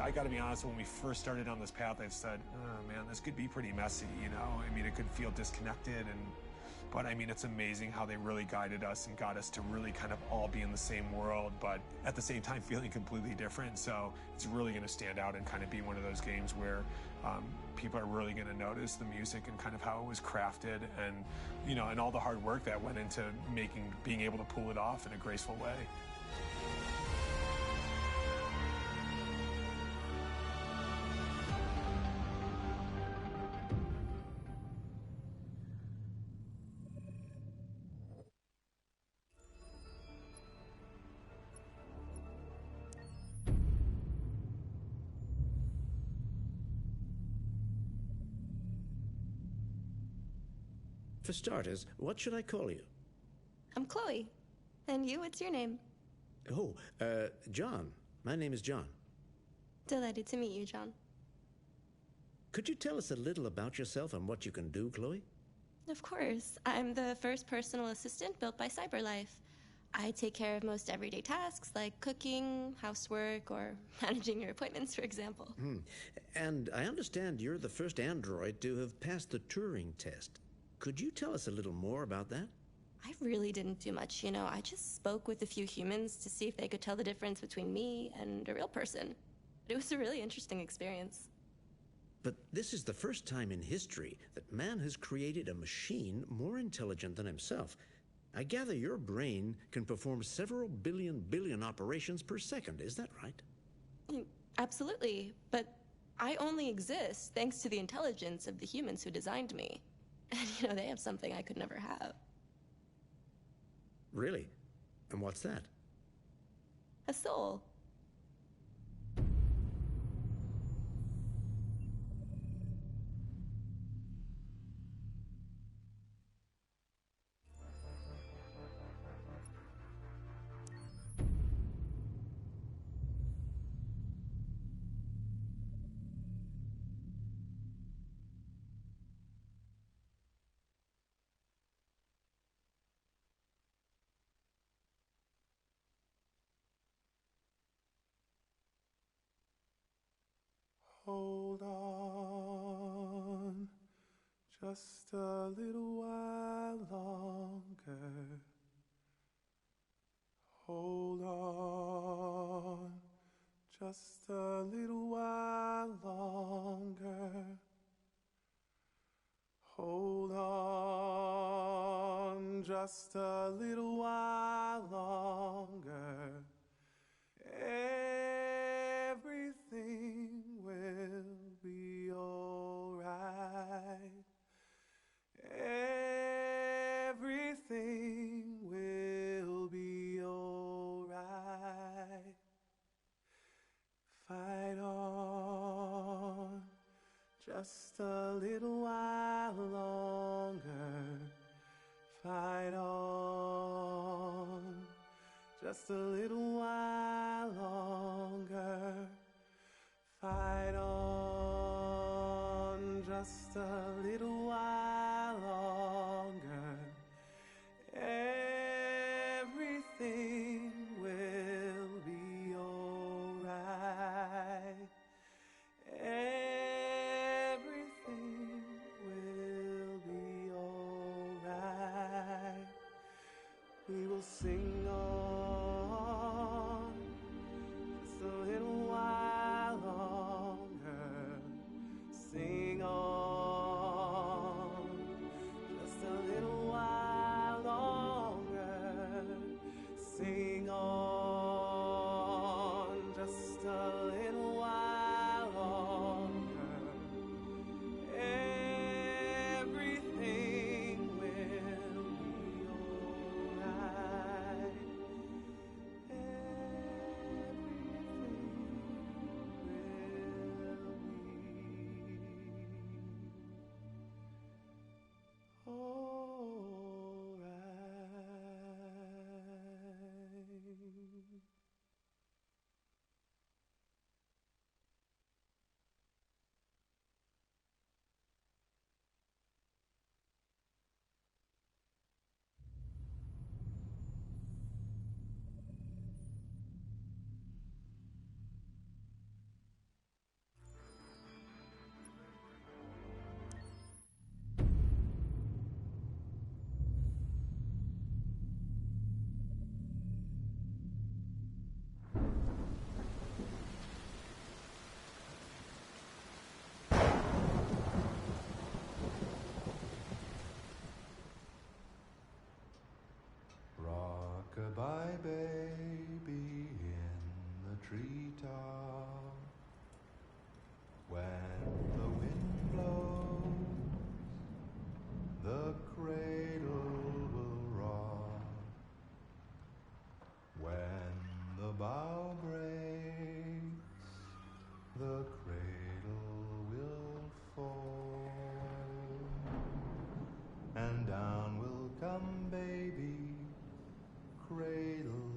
I gotta be honest, when we first started on this path, I said, oh man, this could be pretty messy, you know? I mean, it could feel disconnected, but I mean, it's amazing how they really guided us and got us to really kind of all be in the same world, but at the same time feeling completely different. So it's really gonna stand out and kind of be one of those games where people are really gonna notice the music and kind of how it was crafted, and, you know, and all the hard work that went into being able to pull it off in a graceful way. For starters, what should I call you? I'm Chloe. And you, what's your name? Oh, John. My name is John. Delighted to meet you, John. Could you tell us a little about yourself and what you can do, Chloe? Of course. I'm the first personal assistant built by CyberLife. I take care of most everyday tasks like cooking, housework, or managing your appointments, for example. And I understand you're the first android to have passed the Turing test. Could you tell us a little more about that? I really didn't do much, you know. I just spoke with a few humans to see if they could tell the difference between me and a real person. It was a really interesting experience. But this is the first time in history that man has created a machine more intelligent than himself. I gather your brain can perform several billion operations per second. Is that right? Absolutely. But I only exist thanks to the intelligence of the humans who designed me. And, you know, they have something I could never have. Really? And what's that? A soul. Hold on, just a little while longer. Hold on, just a little while longer. Hold on, just a little while longer. Everything will be alright. Everything will be alright. Fight on, just a little while longer. Fight on, just a little while longer. Fight on, just a little while longer. Everything will be alright. Everything will be alright. We will sing on, just a little while longer. Sing on, bow breaks, the cradle will fall, and down will come baby, cradle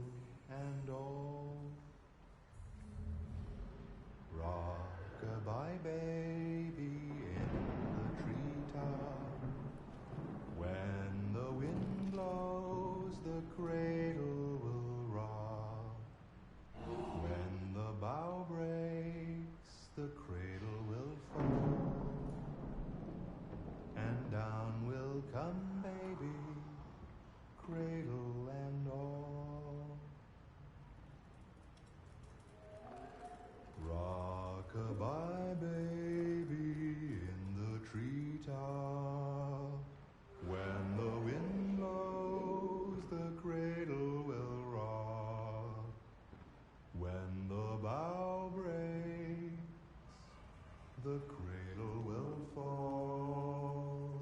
and all. Rock-a-bye baby in the treetop, when the wind blows the cradle will rock, when the bow breaks the cradle will fall, and down will come baby, cradle and all. Rock-a-bye baby in the treetop, when the wind blows the cradle will rock, when the bow breaks the cradle will fall,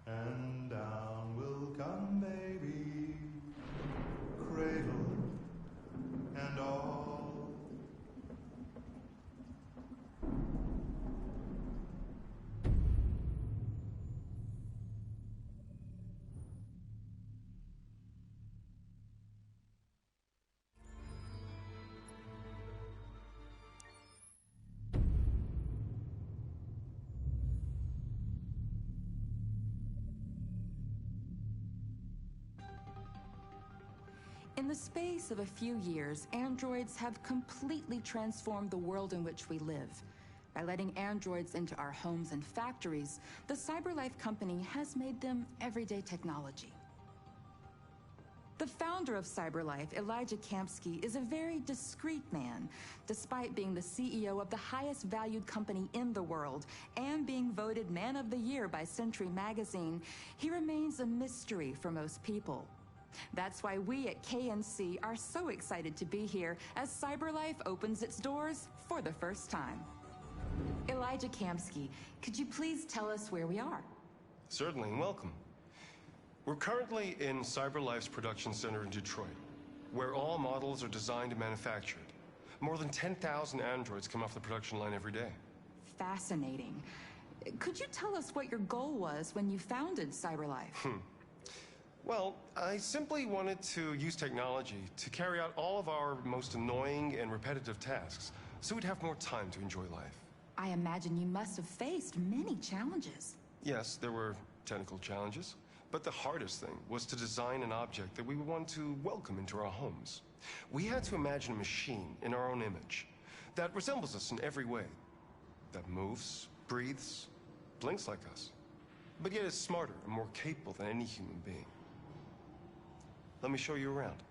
and down will come baby, cradle and all. In the space of a few years, androids have completely transformed the world in which we live. By letting androids into our homes and factories, the CyberLife company has made them everyday technology. The founder of CyberLife, Elijah Kamsky, is a very discreet man. Despite being the CEO of the highest valued company in the world and being voted Man of the Year by Century Magazine, he remains a mystery for most people. That's why we at KNC are so excited to be here as CyberLife opens its doors for the first time. Elijah Kamsky, could you please tell us where we are? Certainly, and welcome. We're currently in CyberLife's production center in Detroit, where all models are designed and manufactured. More than 10,000 androids come off the production line every day. Fascinating. Could you tell us what your goal was when you founded CyberLife? Well, I simply wanted to use technology to carry out all of our most annoying and repetitive tasks, so we'd have more time to enjoy life. I imagine you must have faced many challenges. Yes, there were technical challenges, but the hardest thing was to design an object that we would want to welcome into our homes. We had to imagine a machine in our own image that resembles us in every way, that moves, breathes, blinks like us, but yet is smarter and more capable than any human being. Let me show you around.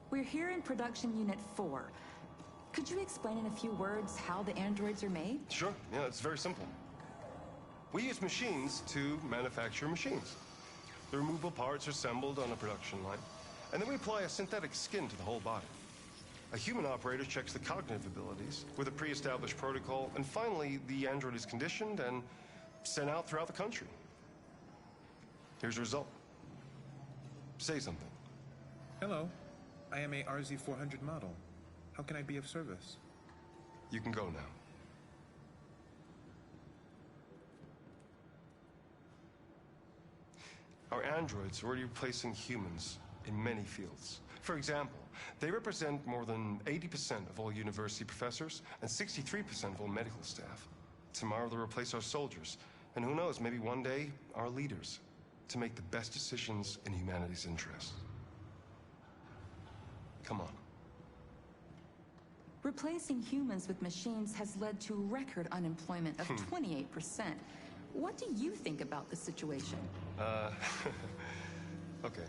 We're here in Production Unit 4. Could you explain in a few words how the androids are made? Sure, yeah, it's very simple. We use machines to manufacture machines. The removable parts are assembled on a production line, and then we apply a synthetic skin to the whole body. A human operator checks the cognitive abilities with a pre-established protocol, and finally, the android is conditioned and sent out throughout the country. Here's the result. Say something. Hello. I am a RZ400 model. How can I be of service? You can go now. Our androids are already replacing humans in many fields. For example, they represent more than 80% of all university professors and 63% of all medical staff. Tomorrow they'll replace our soldiers, and who knows, maybe one day, our leaders, to make the best decisions in humanity's interest. Come on. Replacing humans with machines has led to record unemployment of 28%. What do you think about the situation? Okay.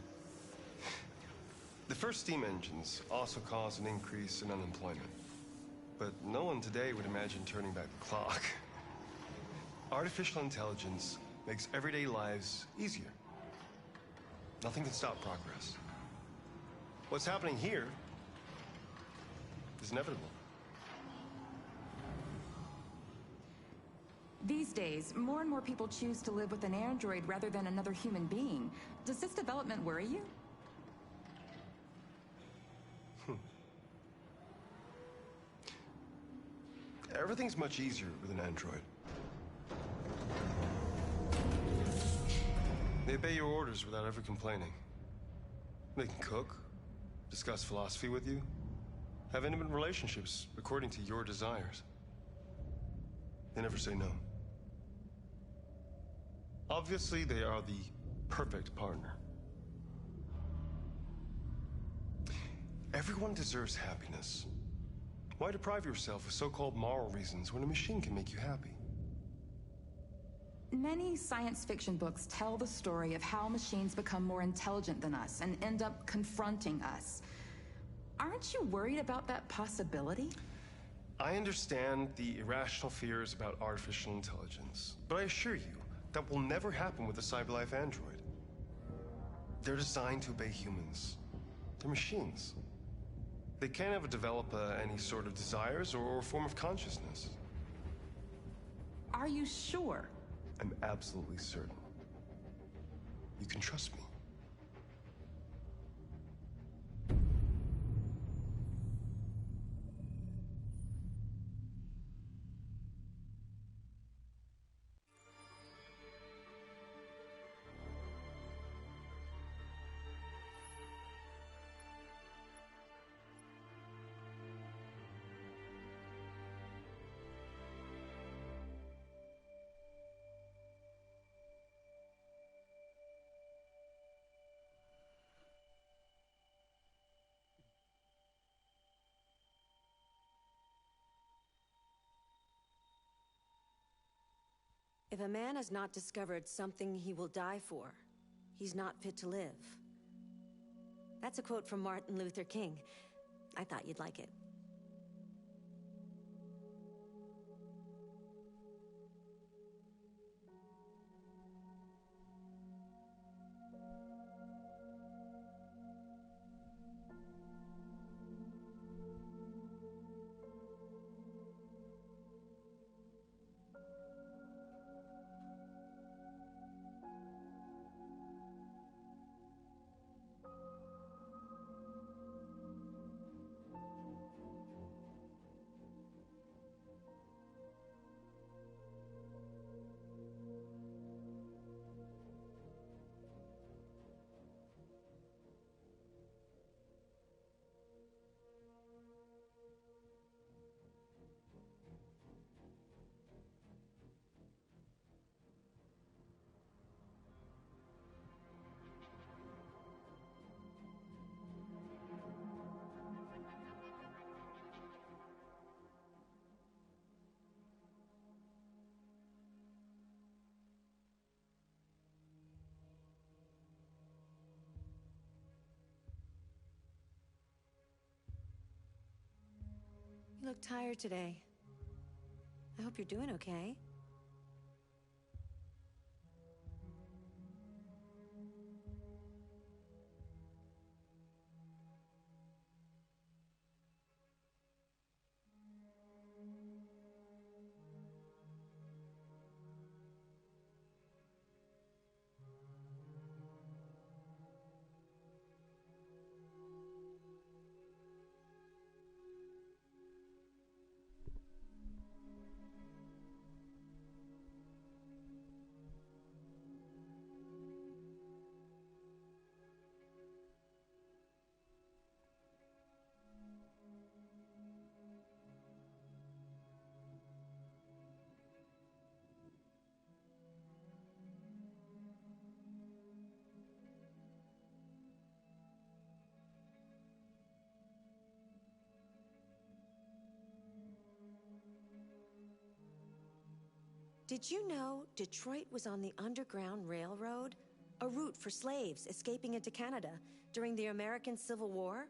The first steam engines also caused an increase in unemployment. But no one today would imagine turning back the clock. Artificial intelligence makes everyday lives easier. Nothing can stop progress. What's happening here is inevitable. These days, more and more people choose to live with an android rather than another human being. Does this development worry you? Everything's much easier with an android. They obey your orders without ever complaining. They can cook, discuss philosophy with you, have intimate relationships according to your desires. They never say no. Obviously, they are the perfect partner. Everyone deserves happiness. Why deprive yourself of so-called moral reasons when a machine can make you happy? Many science fiction books tell the story of how machines become more intelligent than us and end up confronting us. Aren't you worried about that possibility? I understand the irrational fears about artificial intelligence, but I assure you, that will never happen with a CyberLife android. They're designed to obey humans. They're machines. They can't ever develop any sort of desires or form of consciousness. Are you sure? I'm absolutely certain. You can trust me. If a man has not discovered something he will die for, he's not fit to live. That's a quote from Martin Luther King. I thought you'd like it. You look tired today. I hope you're doing okay. Did you know Detroit was on the Underground Railroad? A route for slaves escaping into Canada during the American Civil War?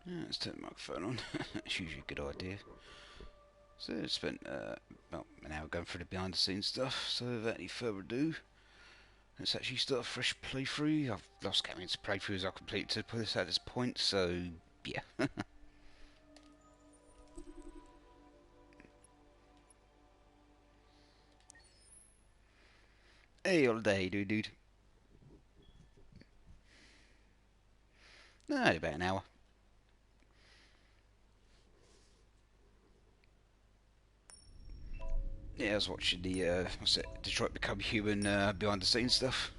Yeah, let's turn the microphone on. That's usually a good idea. So I spent about an hour going through the behind the scenes stuff, so without any further ado, let's actually start a fresh playthrough. I've lost count into playthroughs I've completed to put this at this point, so yeah. Hey, holiday, dude. No, about an hour. Yeah, I was watching the Detroit Become Human behind the scenes stuff.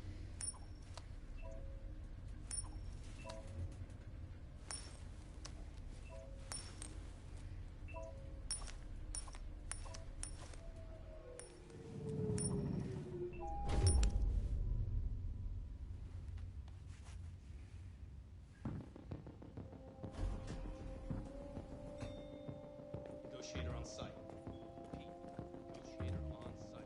Negotiator on site. Repeat. Negotiator on site.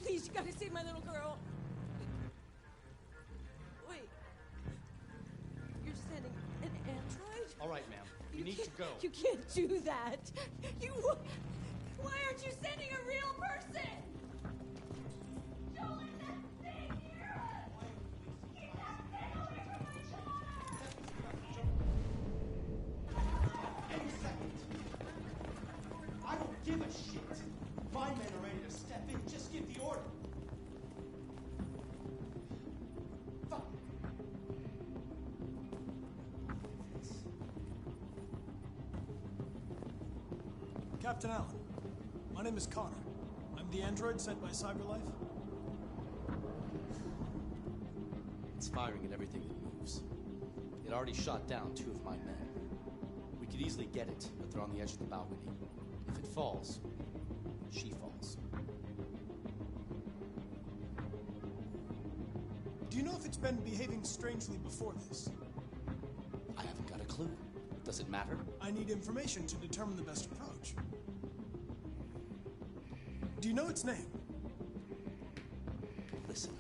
Please, you gotta save my little girl. Wait. You're sending an android? All right, ma'am. You need to go. You can't do that. Why aren't you sending a real person? Joel, that thing here! Get that thing away from my child! Any second. I don't give a shit. My men are ready to step in. Just give the order. Fuck. Captain Allen, my name is Connor. I'm the android sent by CyberLife. It's firing at everything that moves. It already shot down 2 of my men. We could easily get it, but they're on the edge of the balcony. If it falls, she falls. Do you know if it's been behaving strangely before this? I haven't got a clue. Does it matter? I need information to determine the best approach. Do you know its name? Listen,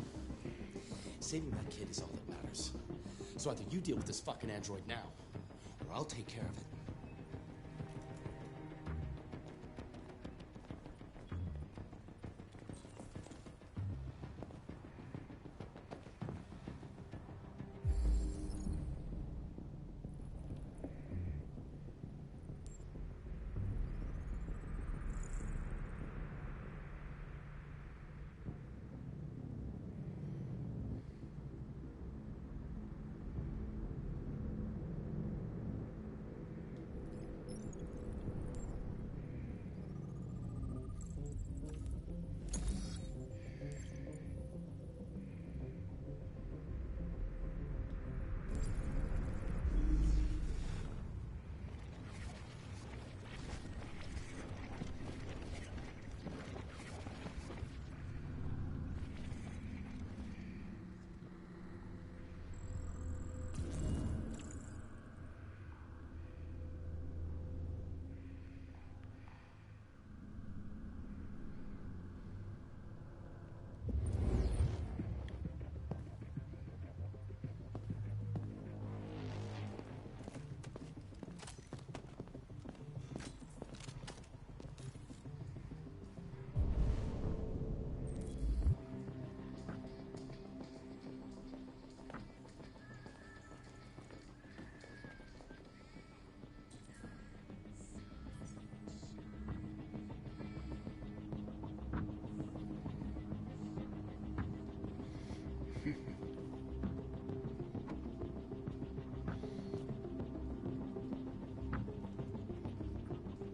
saving that kid is all that matters. So either you deal with this fucking android now, or I'll take care of it.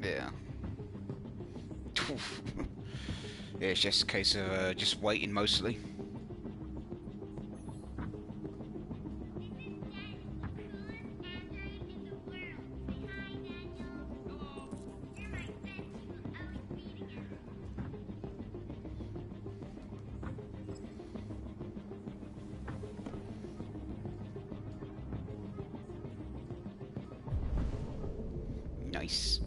Yeah. Yeah, it's just a case of just waiting mostly. Nice.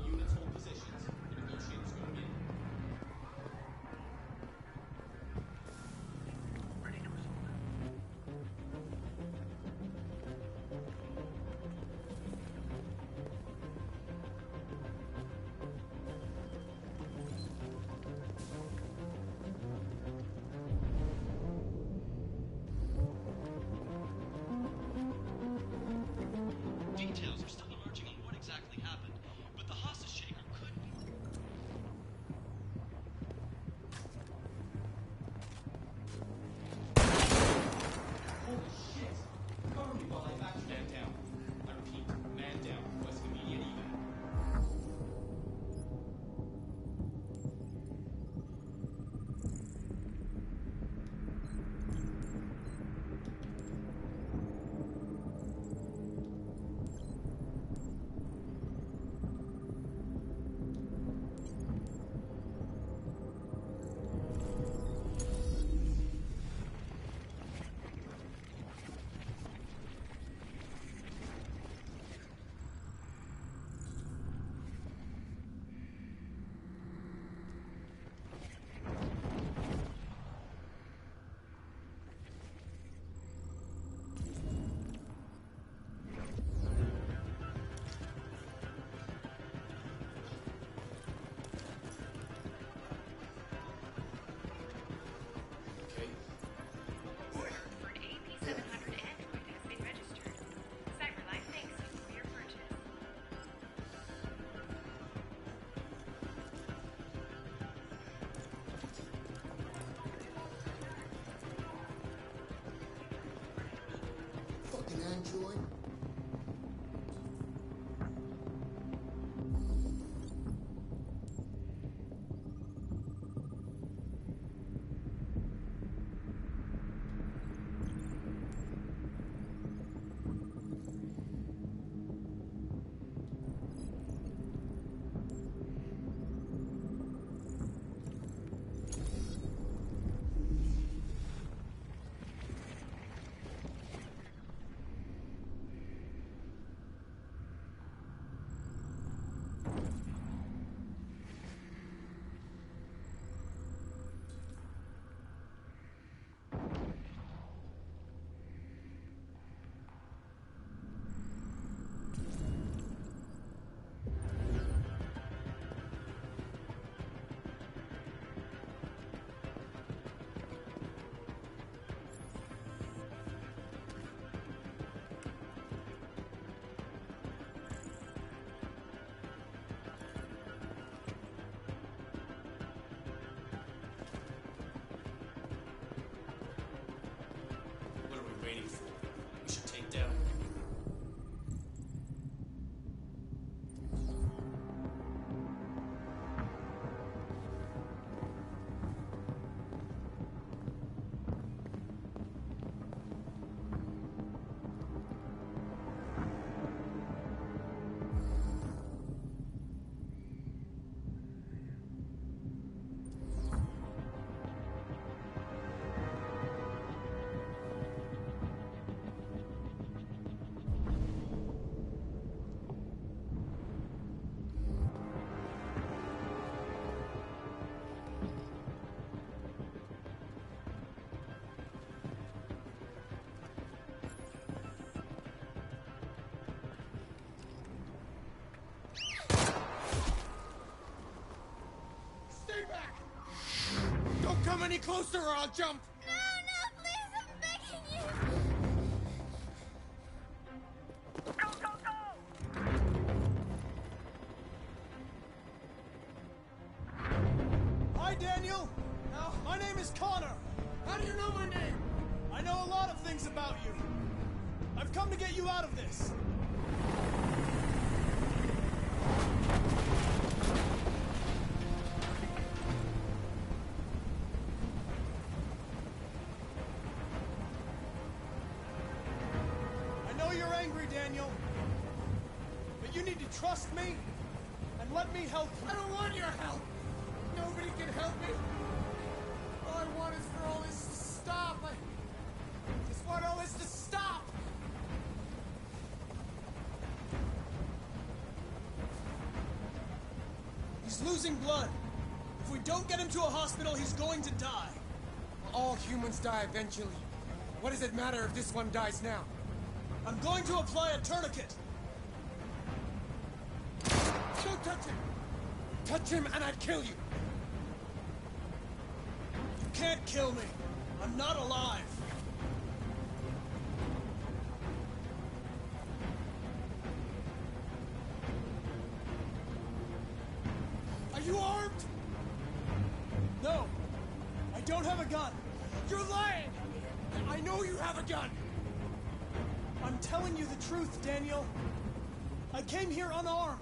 Units hold positions. Negotiators going in. Details are still emerging on what exactly happened, but the hostage shaker could be. Holy shit! Cover me while I evacuate. Man down. I repeat, man down. Requesting immediate evac. Okay. Order for an AP700 Android has been registered. CyberLife thanks you for your purchase. Fucking android. any closer or I'll jump! No, please, I'm begging you! Hi, Daniel. My name is Connor. How do you know my name? I know a lot of things about you. I've come to get you out of this. I know you're angry, Daniel. But you need to trust me and let me help you. I don't want your help! Nobody can help me! All I want is for all this to stop. I just want all this to stop! He's losing blood. If we don't get him to a hospital, he's going to die. All humans die eventually. What does it matter if this one dies now? I'm going to apply a tourniquet. Don't touch him! Touch him and I'd kill you! You can't kill me. I'm not alive. Are you armed? No. I don't have a gun. You're lying! I know you have a gun! I'm telling you the truth, Daniel. I came here unarmed.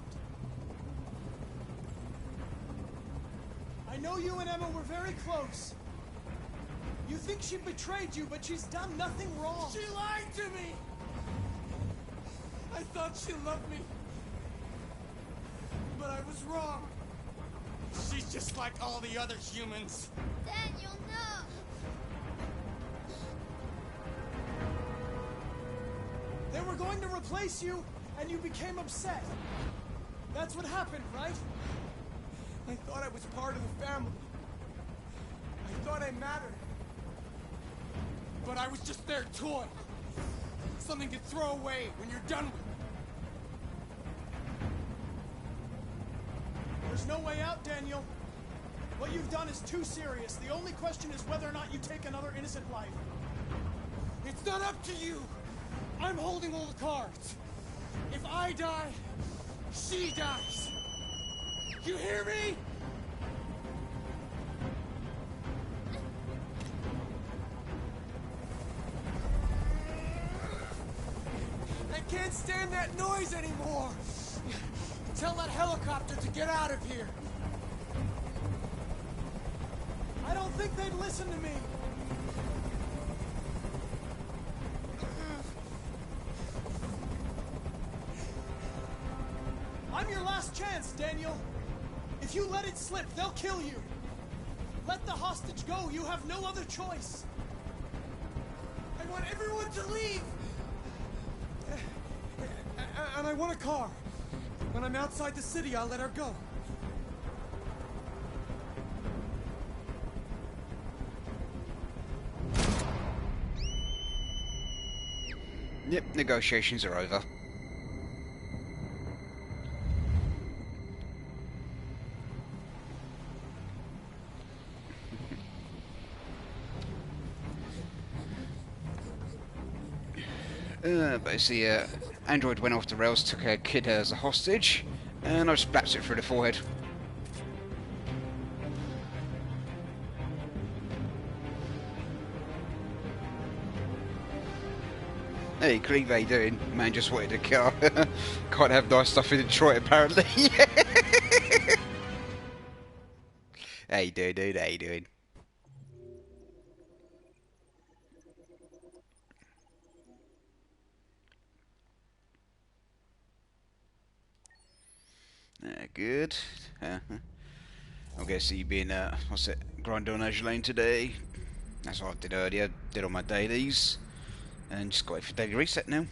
I know you and Emma were very close. You think she betrayed you, but she's done nothing wrong. She lied to me! I thought she loved me. But I was wrong. She's just like all the other humans. Daniel, no! They were going to replace you, and you became upset. That's what happened, right? I thought I was part of the family. I thought I mattered. But I was just their toy. Something to throw away when you're done with it. There's no way out, Daniel. What you've done is too serious. The only question is whether or not you take another innocent life. It's not up to you. I'm holding all the cards. If I die, she dies. You hear me? I can't stand that noise anymore. Tell that helicopter to get out of here. I don't think they'd listen to me. I'm your last chance, Daniel. If you let it slip, they'll kill you. Let the hostage go. You have no other choice. I want everyone to leave. And I want a car. When I'm outside the city, I'll let her go. Yep, negotiations are over. Basically, Android went off the rails, took a kid as a hostage, and I just blapped it through the forehead. Hey, Cleve, how you doing? Man just wanted a car. Can't have nice stuff in Detroit, apparently. How you doing, dude? How you doing? Good. I'm guessing you been, what's it, grinding on Azure Lane today. That's what I did earlier. Did all my dailies. And just got it for daily reset now.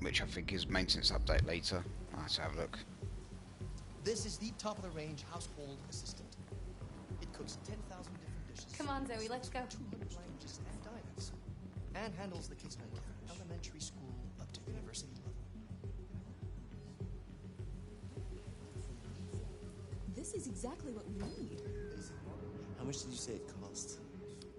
Which I think is maintenance update later. Let's have a look. This is the top-of-the-range household assistant. It cooks 10,000 different dishes. Come on, Zoe, let's go. 200 languages and dialects. And handles the kids' home care, elementary school up to university level. This is is exactly what we need. How much did you say it cost?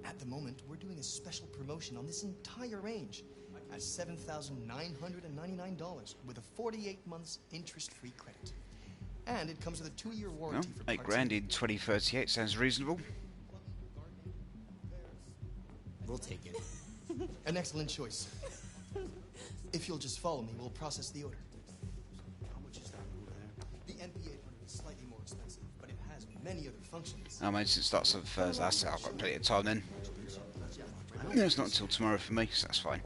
At the moment, we're doing a special promotion on this entire range at $7,999 with a 48 months interest-free credit. And it comes with a 2-year Well, warranty for $8 parts. grand in 2038 sounds reasonable. We'll take it. An excellent choice. If you'll just follow me, we'll process the order. How much is that over there? The NP800 is slightly more expensive, but it has many other functions. I mean, since it starts on Thursday, I've got plenty of time then. No, it's not until tomorrow for me, so that's fine.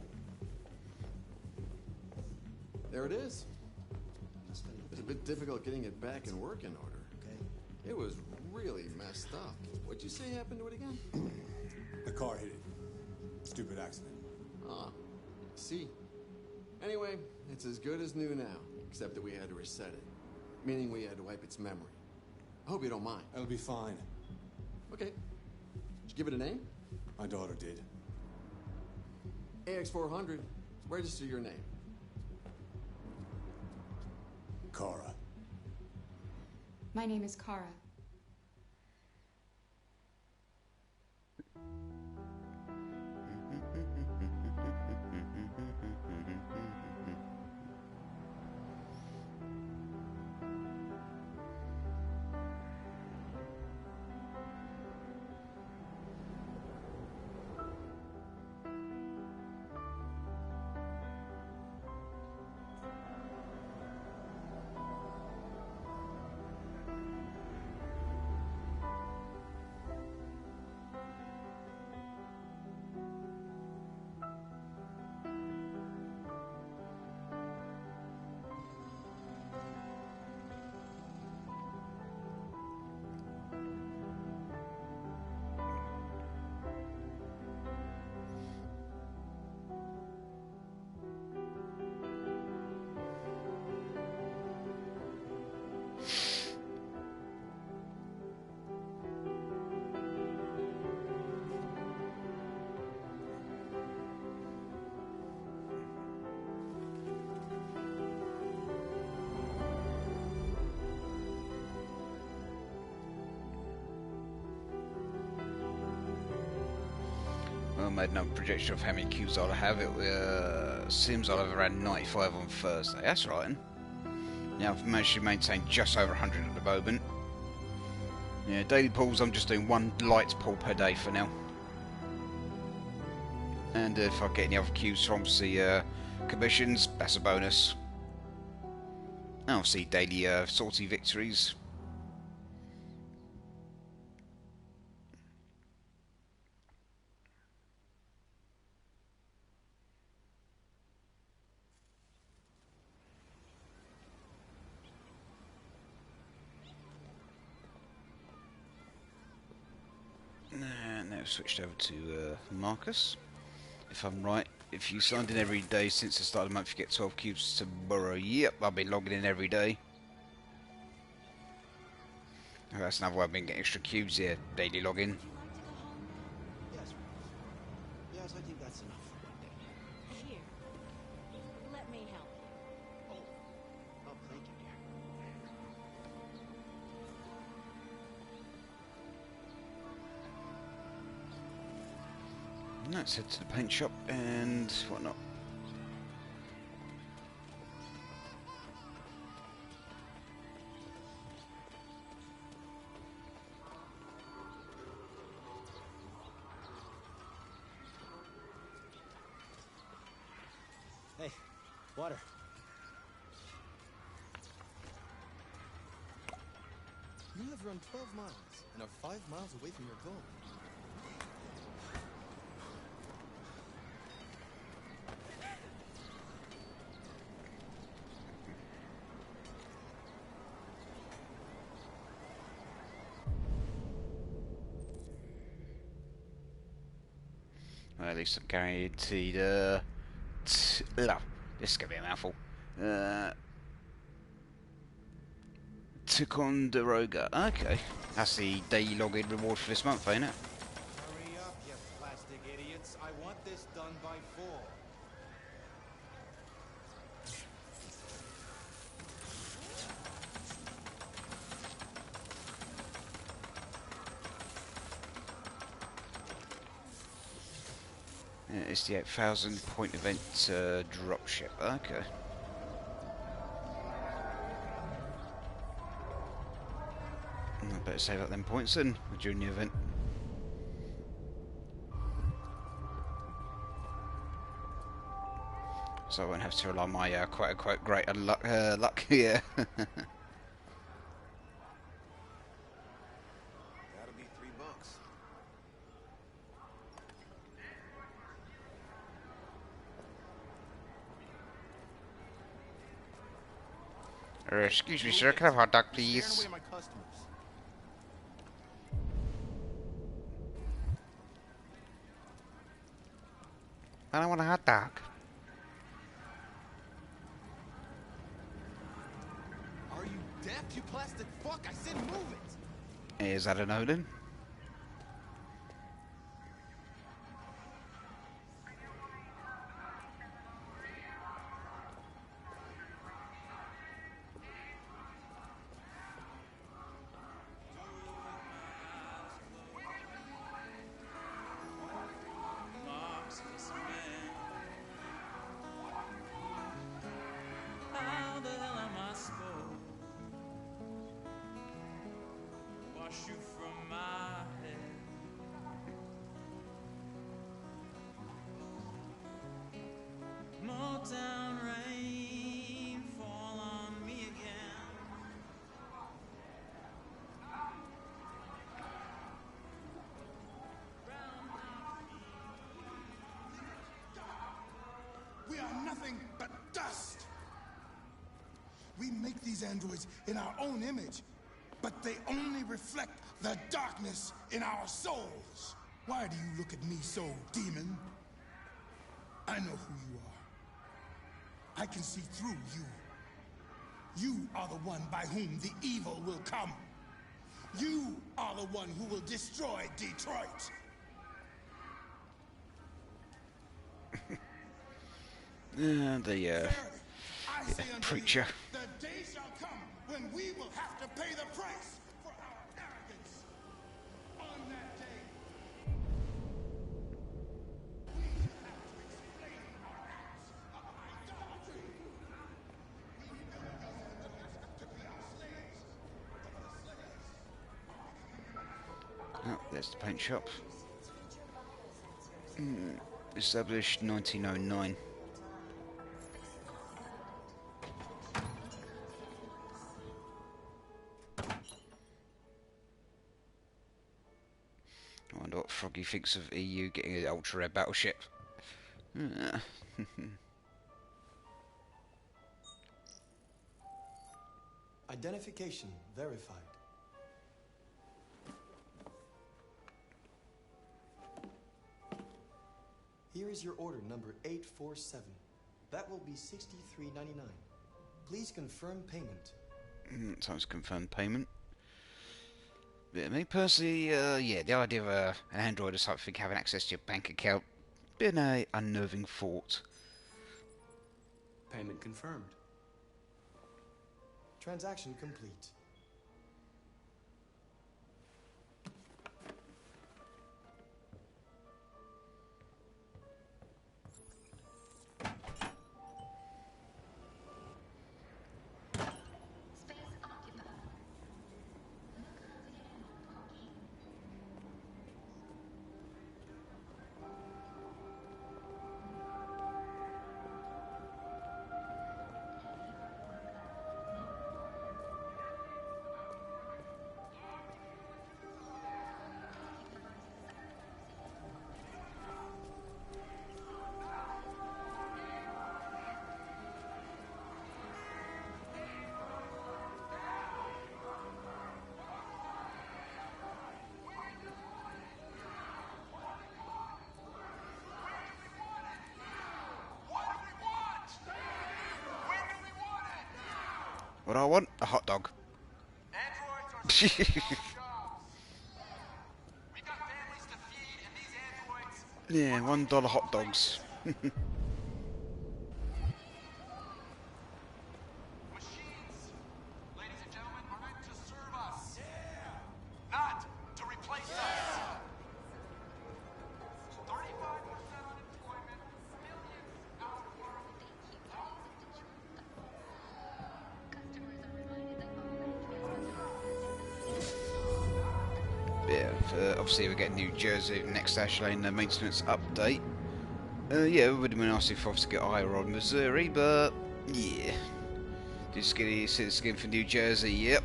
There it is. It's a bit difficult getting it back in working order. Okay. It was really messed up. What'd you say happened to it again? The car hit it. Stupid accident. Ah, see. Anyway, it's as good as new now, except that we had to reset it. Meaning we had to wipe its memory. I hope you don't mind. It'll be fine. Okay. Did you give it a name? My daughter did. AX400. Register your name. Kara. My name is Kara. I made no projection of how many cubes I'll have. It seems I'll have around 95 on Thursday. That's right. Now I've managed to maintain just over 100 at the moment. Yeah, daily pulls, I'm just doing 1 light pull per day for now. And if I get any other cubes from the commissions, that's a bonus. And obviously daily salty victories. And now switched over to Marcus. If I'm right, if you signed in every day since the start of the month, you get 12 cubes tomorrow. Yep, I've been logging in every day. Oh, that's another way I've been getting extra cubes here. Daily login. Yes. Yes, I think that's enough for one day. Here. Let me help you. Oh, thank you, dear. Let's head to the paint shop and whatnot. Hey, water. You have run 12 miles and are 5 miles away from your goal. Well, at least I'm guaranteed this is going to be a mouthful. Ticonderoga. Okay. That's the daily login reward for this month, ain't it? Hurry up, you plastic idiots. I want this done by 4. It's the 8,000 point event dropship. Okay. I better save up them points then during the event. So I won't have to rely on my quite great luck here. That'll be $3. Excuse me, sir. Can I have a hot dog, please? Scaring away my customers. I don't want a hot dog. Are you deaf, you plastic fuck? I said move it! Is that an Odin? How the hell am I supposed to wash you from my head? Motown rain fall on me again. We are nothing but dust. We make these androids in our own image, but they only reflect the darkness in our souls. Why do you look at me so, demon? I know who you are. I can see through you. You are the one by whom the evil will come. You are the one who will destroy Detroit. Preacher. The day shall come when we will have to pay the price for our arrogance. On that day, we shall have to explain our acts of idolatry. We know these androids to be our slaves, but the slaves Oh, there's the paint shop. Established 1909. I wonder what Froggy thinks of EU getting an ultra rare battleship. Identification verified. Here is your order number 847. That will be $63.99. Please confirm payment. Time to confirm payment. Yeah, me personally, yeah, the idea of an android or something having access to your bank account been a unnerving thought. Payment confirmed. Transaction complete. What I want? A hot dog. Yeah, $1 hot dogs. Not to replace us. 35% unemployment. obviously we're getting New Jersey next Ash Lane maintenance update. Yeah, it would have been nice if obviously get Iron Missouri, but yeah. Just get the skin for New Jersey, yep.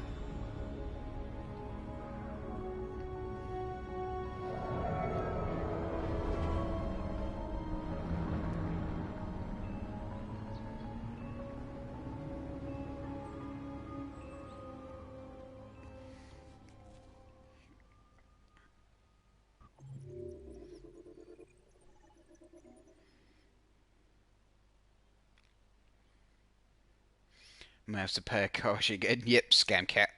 May have to pay a cash again. Yep, scam cat.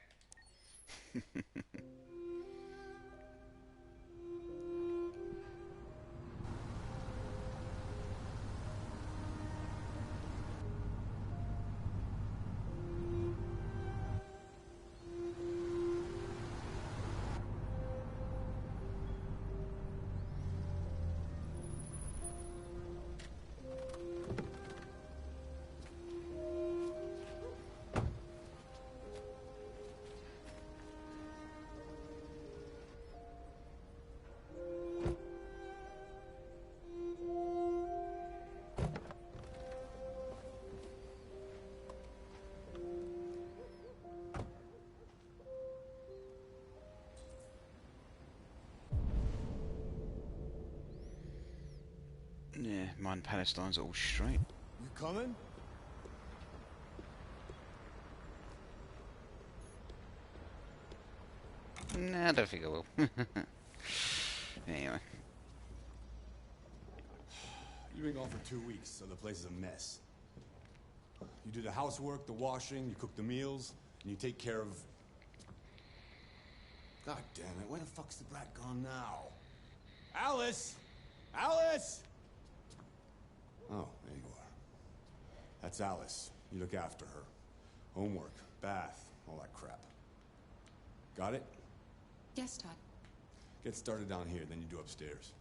Yeah, mine Palestine's all straight. You coming? Nah, I don't think I will. Anyway. You've been gone for 2 weeks, so the place is a mess. You do the housework, the washing, you cook the meals, and you take care of... God damn it, where the fuck's the brat gone now? Alice! Alice! Oh, there you are. That's Alice. You look after her. Homework, bath, all that crap. Got it? Yes, Todd. Get started down here, then you do upstairs.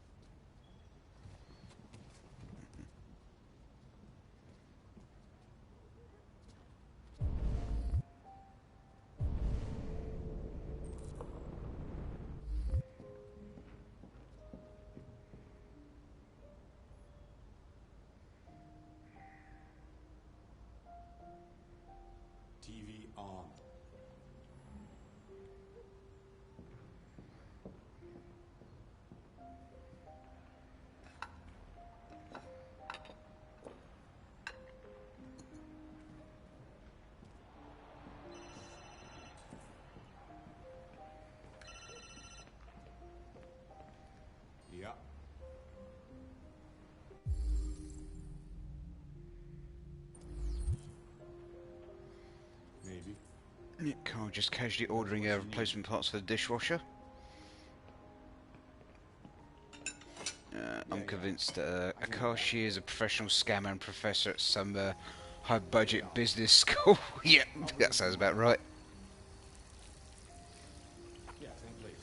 TV on. Yeah. Maybe. Yeah, Carl just casually ordering replacement parts for the dishwasher. I'm convinced Akashi is a professional scammer and professor at some high-budget business school. Yep, that sounds about right. Yeah, same place.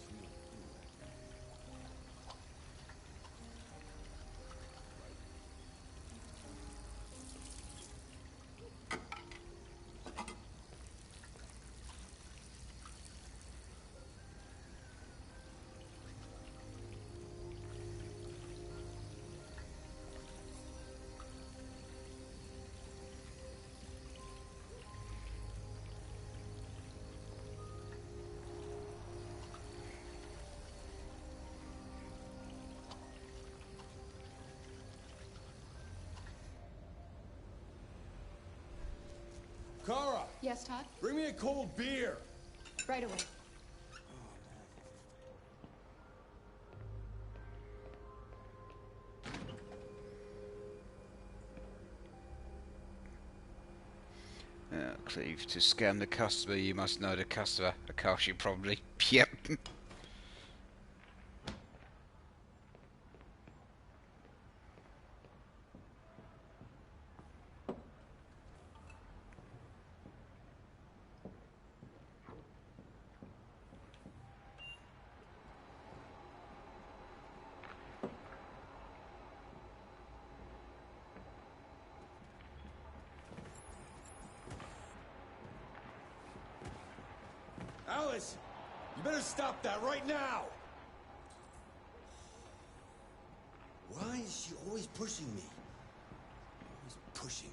Kara! Yes, Todd? Bring me a cold beer! Right away. Cleve, to scam the customer, you must know the customer. Akashi probably. Yep. Alice! You better stop that right now! is she always pushing me? Always pushing.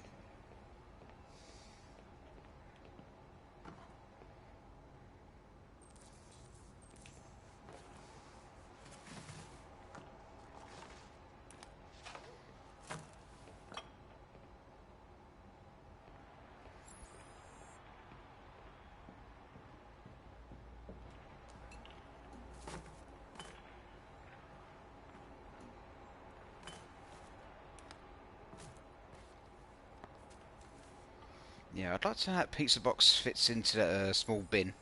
Yeah, I'd like to know how that pizza box fits into that small bin.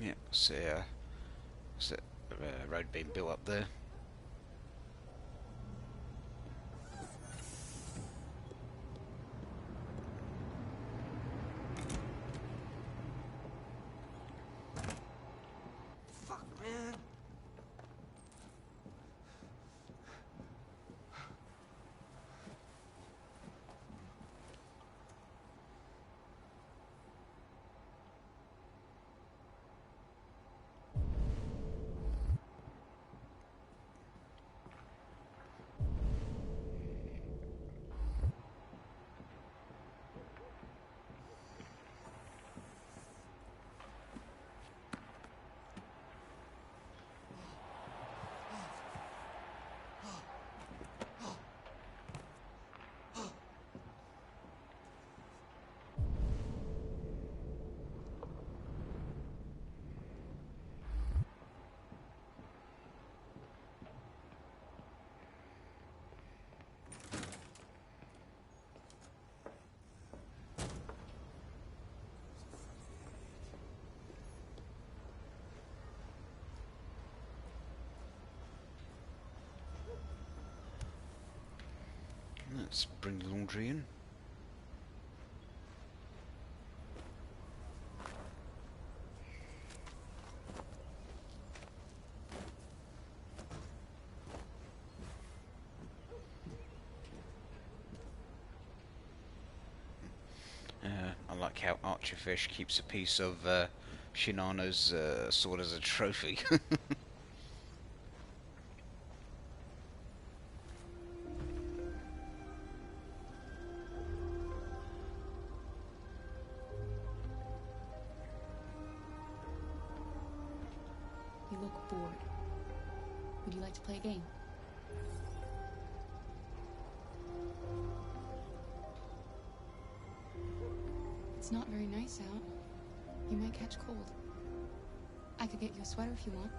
Yeah, see, what's that road being built up there? Fuck, man. Let's bring the laundry in. I like how Archerfish keeps a piece of Shinano's sword as a trophy. You look bored. Would you like to play a game? It's not very nice out. You might catch cold. I could get you a sweater if you want.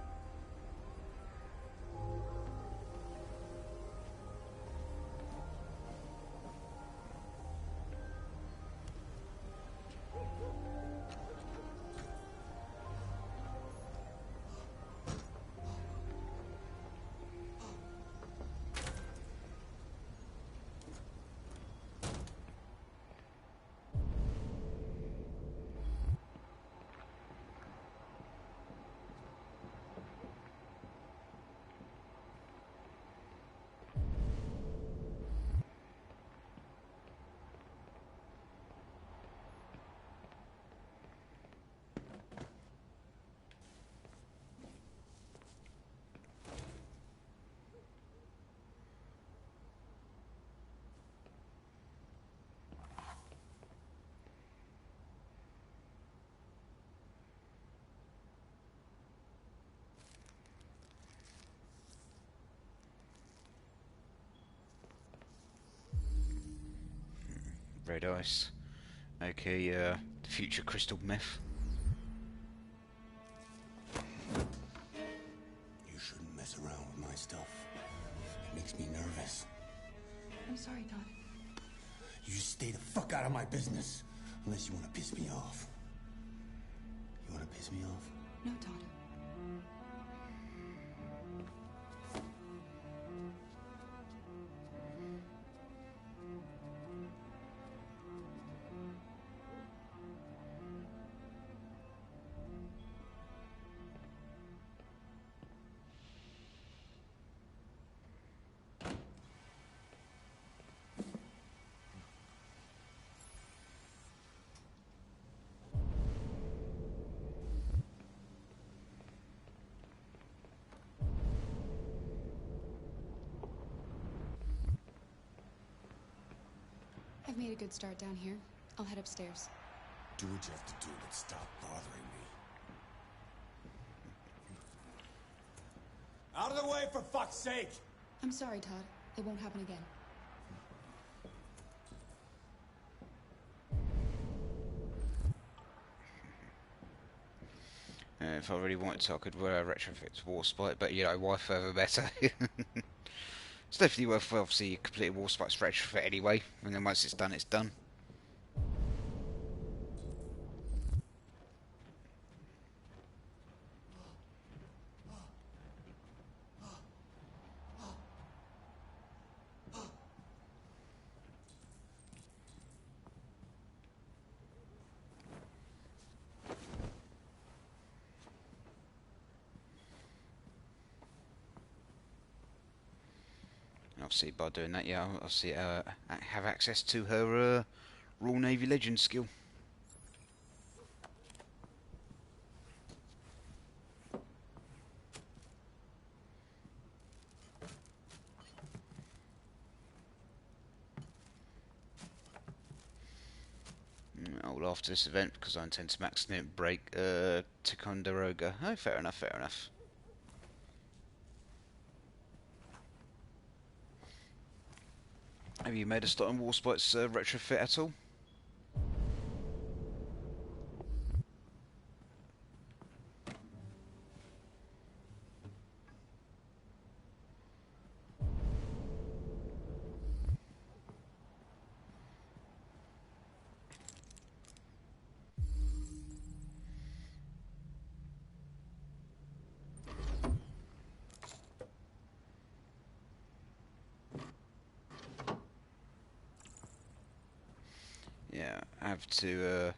Red ice. Okay, the future crystal meth. You shouldn't mess around with my stuff. It makes me nervous. I'm sorry, Todd. You just stay the fuck out of my business. Unless you want to piss me off. You want to piss me off? No, Todd. I've made a good start down here. I'll head upstairs. Do what you have to do, but stop bothering me. Out of the way, for fuck's sake! I'm sorry, Todd. It won't happen again. If I really wanted to, I could wear a retrofit Warspite, but you know, why further better? It's definitely worth, obviously, completing Warspite's retrofit anyway, and then once it's done, it's done. Obviously, by doing that, yeah, I'll see have access to her Royal Navy Legend skill. I'll after this event because I intend to maximum break Ticonderoga. Oh, fair enough, fair enough. Have you made a start on Warspite's retrofit at all? Yeah, I have to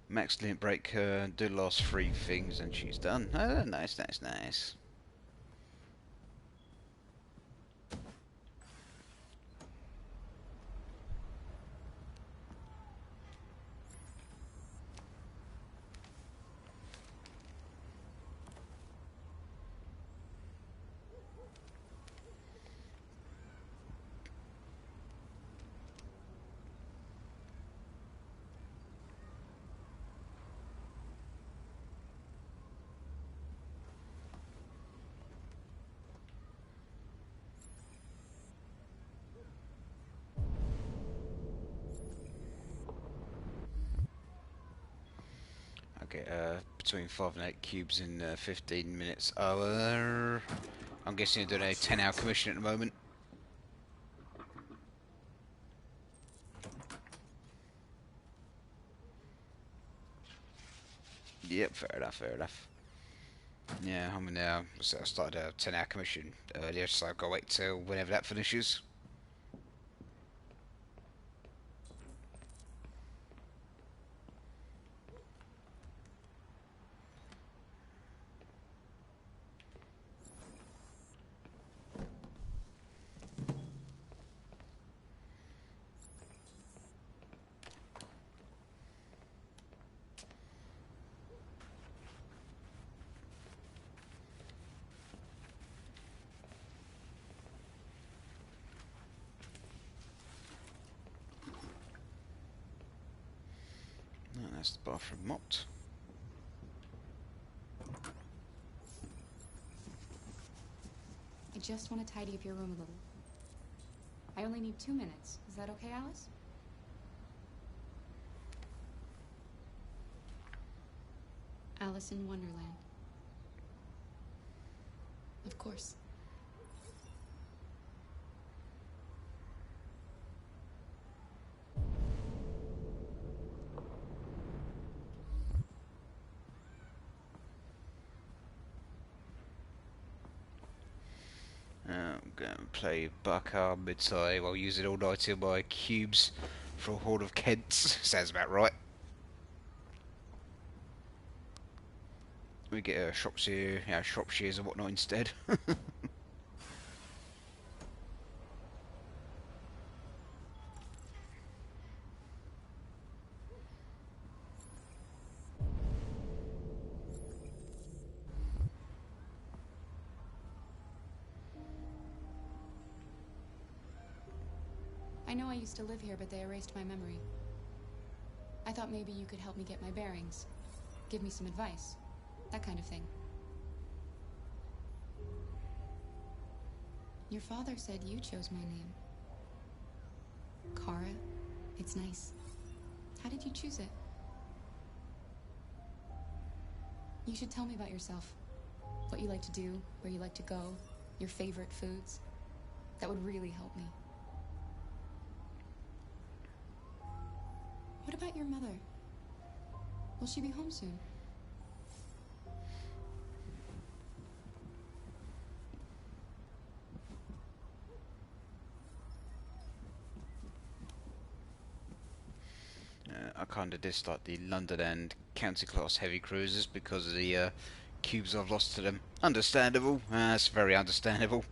max limit break her, do the last 3 things, and she's done. Oh, nice, nice, nice. Okay, between 5 and 8 cubes in 15 minutes. I'm guessing you're doing a 10-hour commission at the moment. Yep, fair enough, fair enough. Yeah, I'm now. So I started a 10-hour commission earlier, so I've got to wait till whenever that finishes. That's the bathroom mopped. I just want to tidy up your room a little. I only need 2 minutes. Is that okay, Alice? Alice in Wonderland. Of course. I'm going to play Bakar Mitai while using all night in my cubes for a horde of Kents. Sounds about right. We get Shropshire, Shropshires and whatnot instead. I know I used to live here, but they erased my memory. I thought maybe you could help me get my bearings. Give me some advice. That kind of thing. Your father said you chose my name. Kara. It's nice. How did you choose it? You should tell me about yourself. What you like to do, where you like to go, your favorite foods. That would really help me. What about your mother? Will she be home soon? I kind of dislike the London and county class heavy cruisers because of the cubes I've lost to them. Understandable. That's very understandable.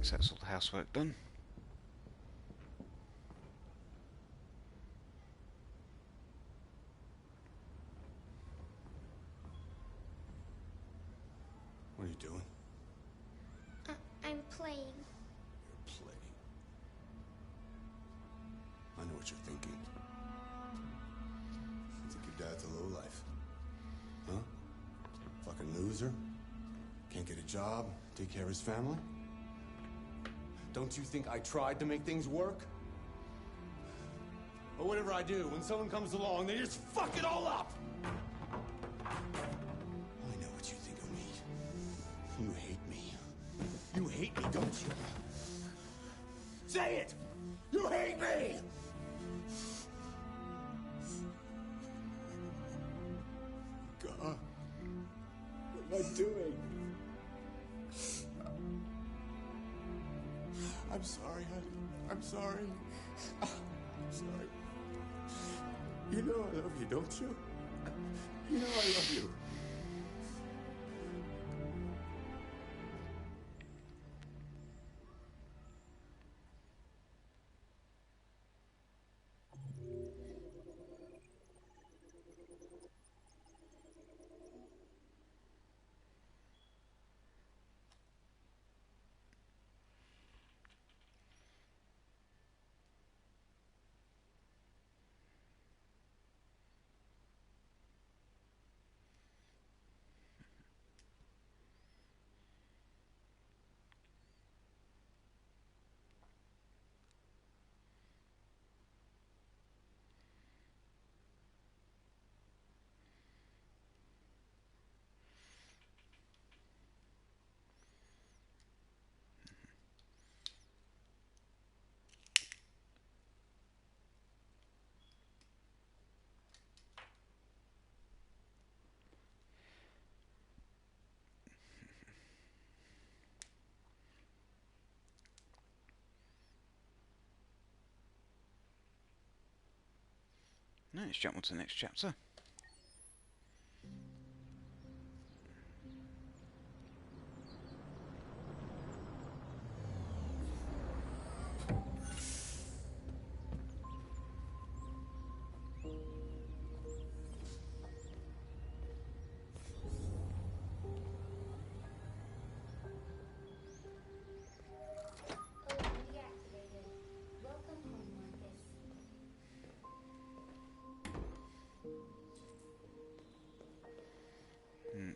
So that's all the housework done. What are you doing? I'm playing. You're playing. I know what you're thinking. You think your dad's a lowlife. Huh? Fucking loser? Can't get a job, take care of his family? Don't you think I tried to make things work? But whatever I do, when someone comes along, they just fuck it all up! I know what you think of me. You hate me. You hate me, don't you? Say it! You hate me! God. What am I doing? I'm sorry, honey. I'm sorry. I'm sorry. You know I love you, don't you? You know I love you. Now let's jump on to the next chapter.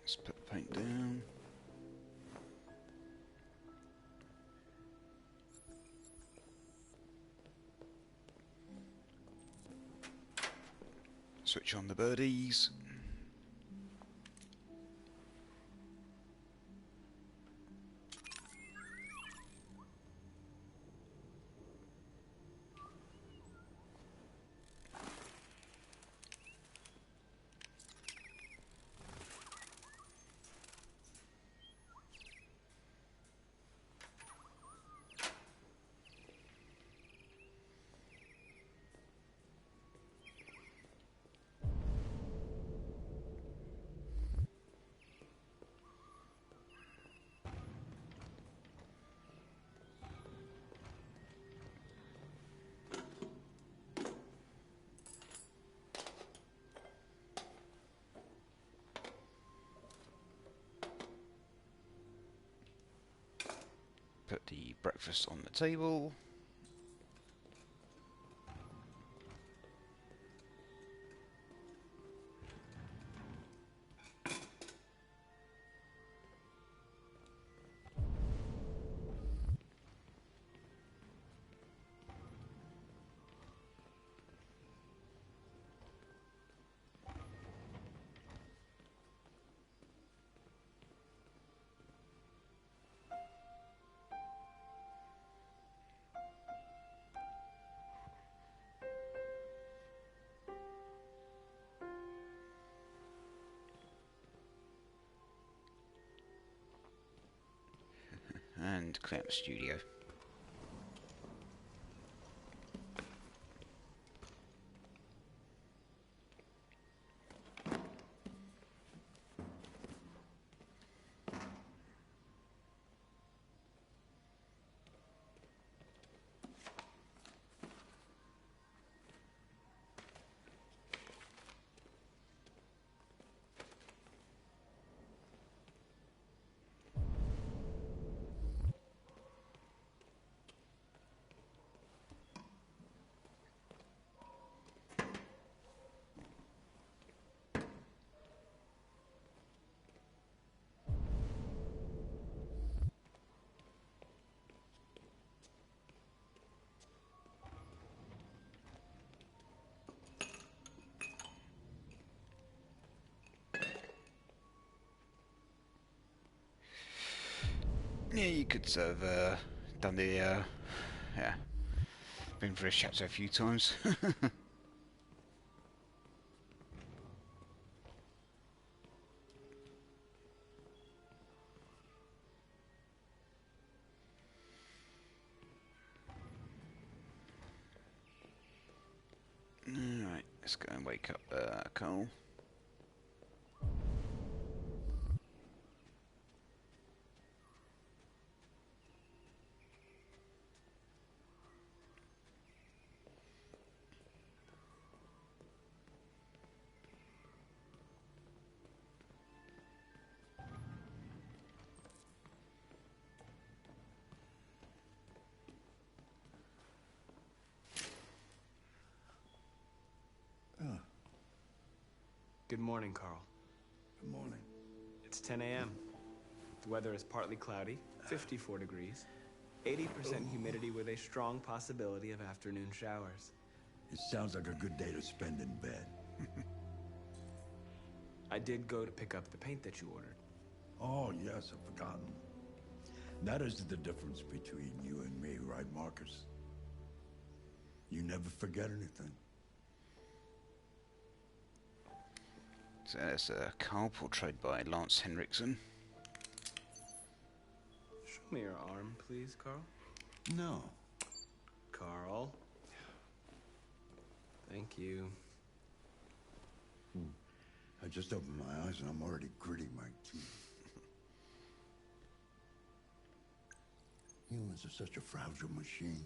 Let's put the paint down. Switch on the birdies. Put the breakfast on the table. And clear up the studio. Yeah, you could have done the, yeah, been through this chapter a few times. Alright, let's go and wake up Cole. Good morning, Carl. Good morning. It's 10 a.m. The weather is partly cloudy, 54 degrees, 80% humidity with a strong possibility of afternoon showers. It sounds like a good day to spend in bed. I did go to pick up the paint that you ordered. Oh, yes, I've forgotten. That is the difference between you and me, right, Marcus? You never forget anything. So there's a Carl portrayed by Lance Henriksen. Show me your arm, please, Carl. No. Carl. Thank you. I just opened my eyes and I'm already gritting my teeth. Humans are such a fragile machine.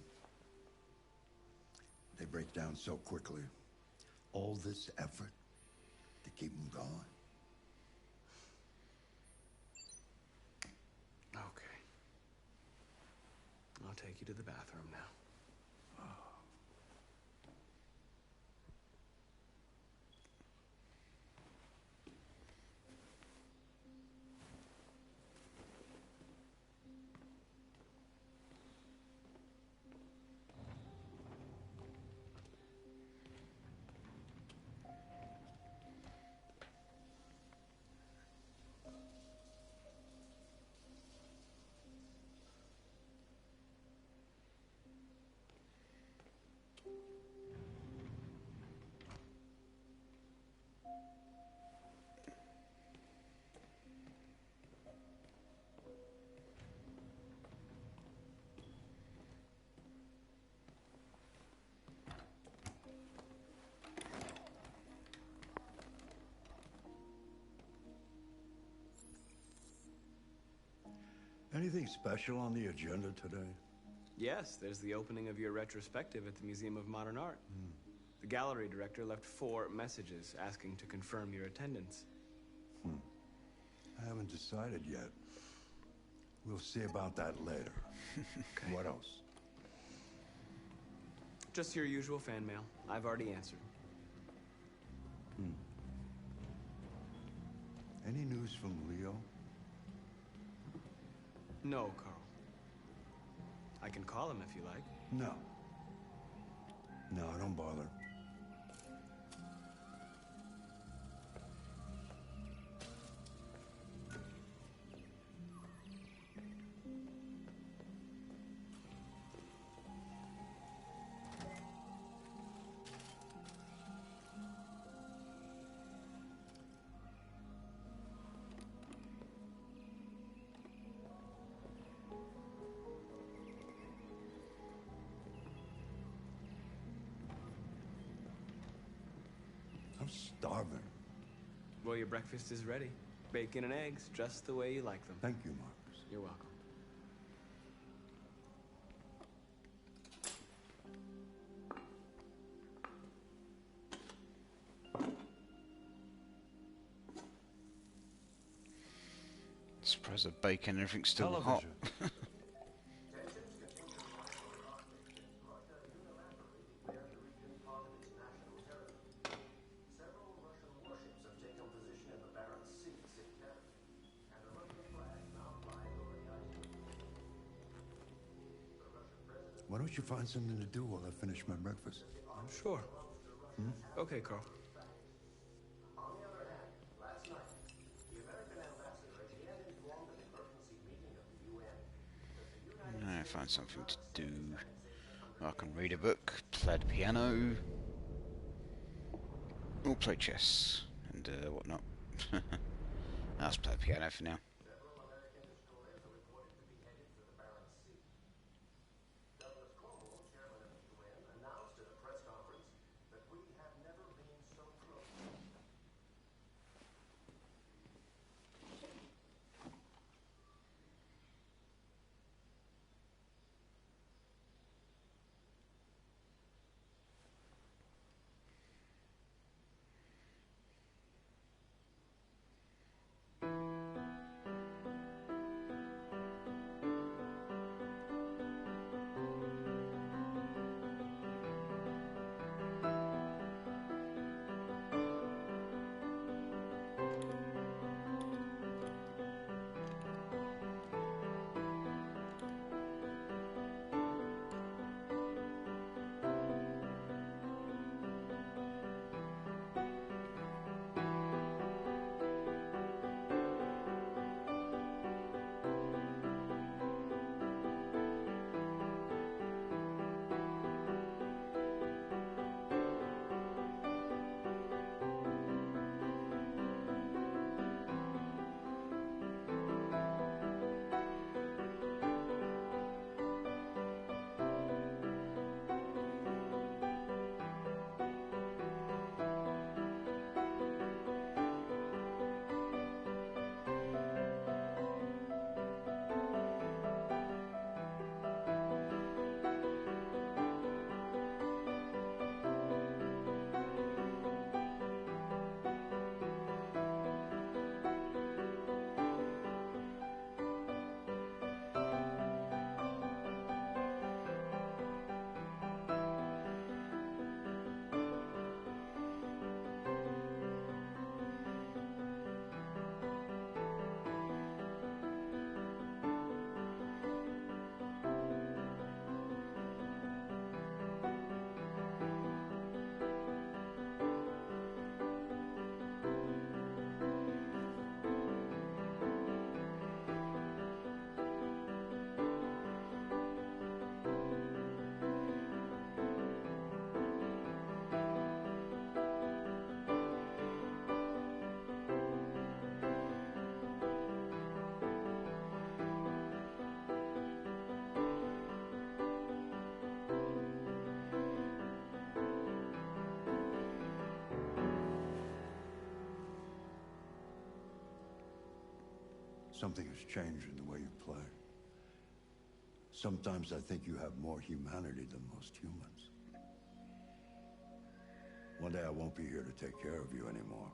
They break down so quickly. All this effort to keep them going. Okay. I'll take you to the bathroom now. Anything special on the agenda today? Yes, there's the opening of your retrospective at the Museum of Modern Art. The gallery director left 4 messages asking to confirm your attendance. I haven't decided yet. We'll see about that later. Okay. What else? Just your usual fan mail. I've already answered. Any news from Leo? No, Carl. I can call him if you like. No. No, don't bother. I'm starving. Well, your breakfast is ready. Bacon and eggs, just the way you like them. Thank you, Marcus. You're welcome. Surprised the bacon and everything's still hot. Why don't you find something to do while I finish my breakfast? Sure. Okay, Carl. I find something to do. I can read a book, play the piano, or play chess, and whatnot. I'll just play the piano for now. Something has changed in the way you play. Sometimes I think you have more humanity than most humans. One day I won't be here to take care of you anymore.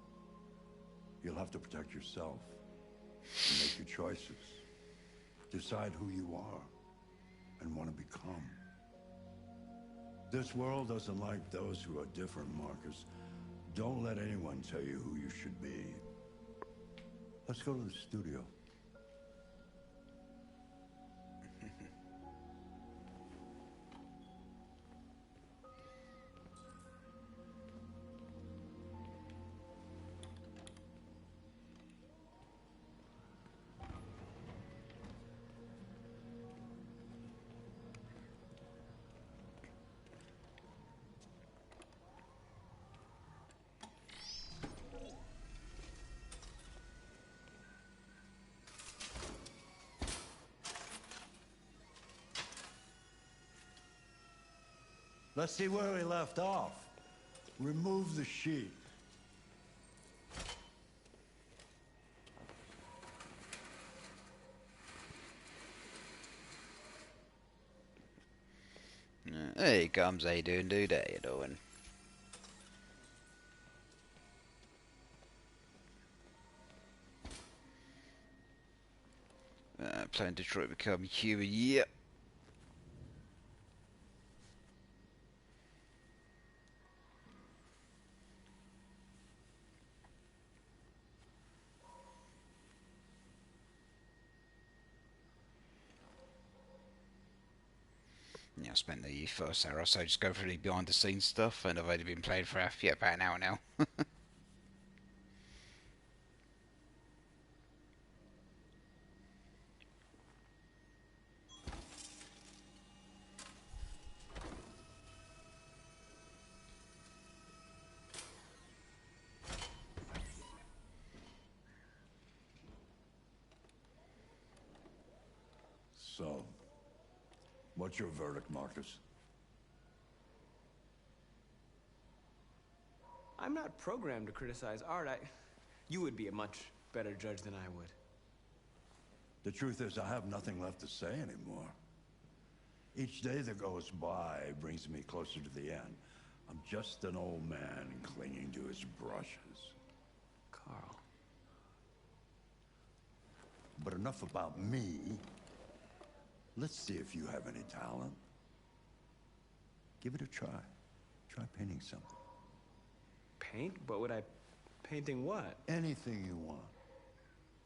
You'll have to protect yourself and make your choices. Decide who you are and want to become. This world doesn't like those who are different, Marcus. Don't let anyone tell you who you should be. Let's go to the studio. Let's see where we left off. Remove the sheet. There he comes. How you doing, dude? How you doing? Playing Detroit Become Human. Yep. Yeah, I spent the first hour or so just going through the behind the scenes stuff, and I've only been playing for about an hour now. So, what's your verdict, Marcus? I'm not programmed to criticize art. You would be a much better judge than I would. The truth is, I have nothing left to say anymore. Each day that goes by brings me closer to the end. I'm just an old man clinging to his brushes. Carl. But enough about me. Let's see if you have any talent. Give it a try. Try painting something. Paint? But would I... Painting what? Anything you want.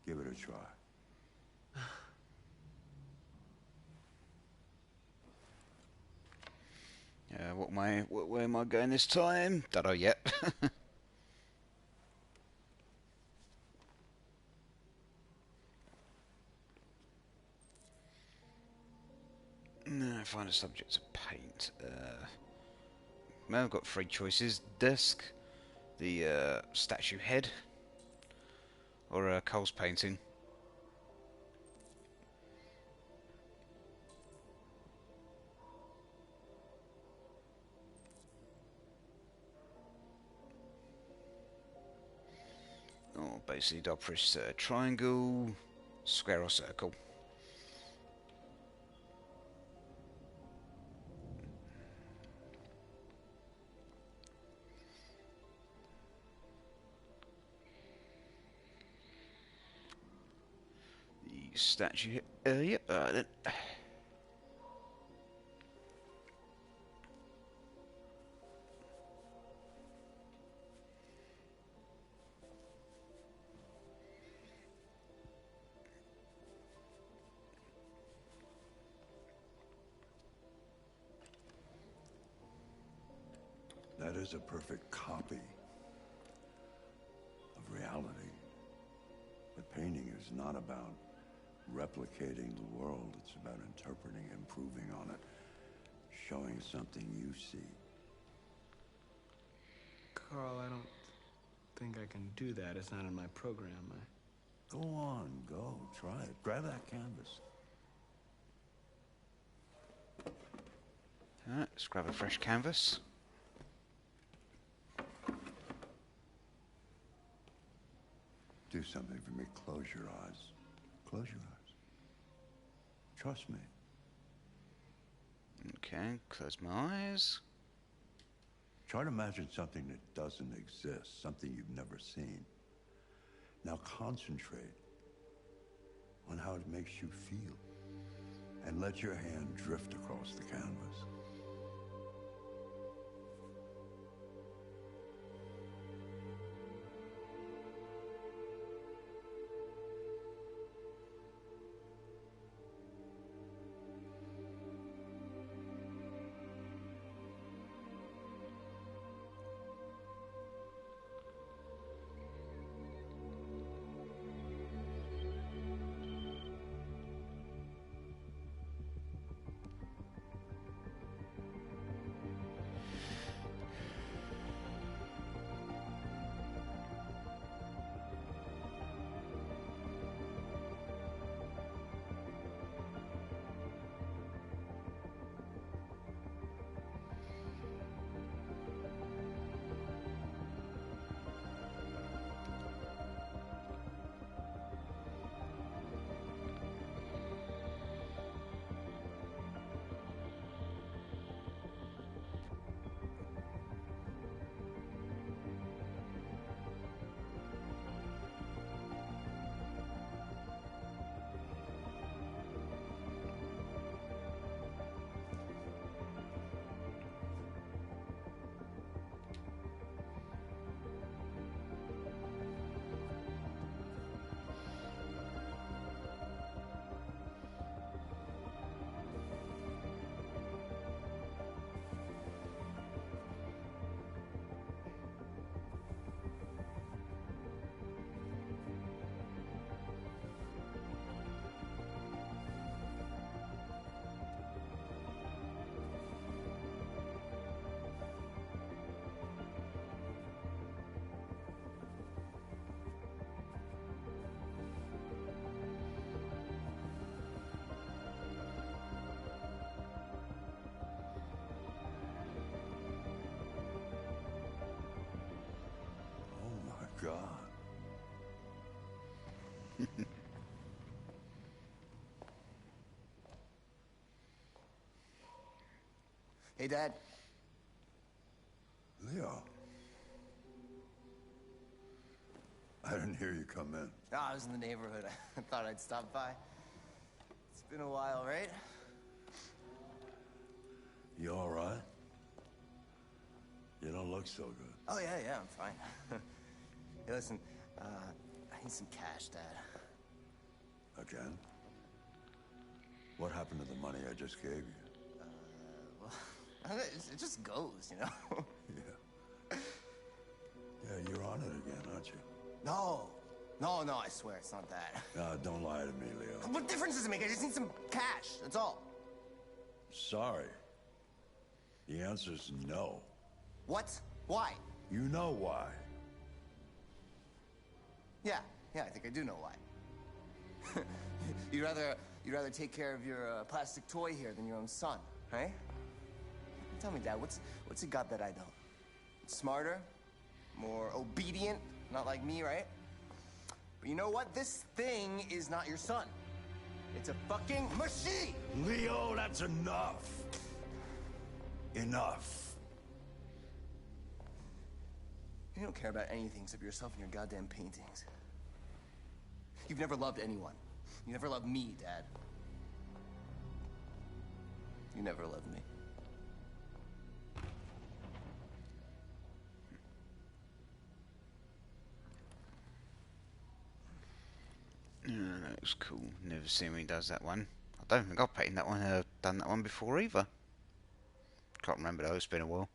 Give it a try. Where am I going this time? Don't know yet. No, find a subject to paint. Well, I've got three choices: desk, the statue head, or Cole's painting. Oh, basically, I'll press triangle, square, or circle. Statue. Yep. Then. That is a perfect copy of reality. But painting is not about replicating the world. It's about interpreting, improving on it, showing something you see. Carl, I don't think I can do that. It's not in my program. Go on, go. Try it. Grab that canvas. Alright, let's grab a fresh canvas. Do something for me. Close your eyes. Close your eyes. Trust me. Okay, close my eyes. Try to imagine something that doesn't exist, something you've never seen. Now concentrate on how it makes you feel, and let your hand drift across the canvas. God. Hey, Dad. Leo. I didn't hear you come in. No, I was in the neighborhood. I thought I'd stop by. It's been a while, right? You all right? You don't look so good. Oh, yeah, I'm fine. Hey, listen, I need some cash, Dad. Again? What happened to the money I just gave you? Well, it just goes, you know? Yeah, you're on it again, aren't you? No, I swear it's not that. No, don't lie to me, Leo. What difference does it make? I just need some cash, that's all. Sorry. The answer's no. What? Why? You know why. Yeah, I think I do know why. You'd rather take care of your plastic toy here than your own son, right? Tell me, Dad, what's it got that I don't? Smarter? More obedient? Not like me, right? But you know what? This thing is not your son. It's a fucking machine! Leo, that's enough. Enough. You don't care about anything except yourself and your goddamn paintings. You've never loved anyone. You never loved me, Dad. You never loved me. That looks cool. Never seen when he does that one. I don't think I've painted that one, done that one before either. Can't remember though, it's been a while.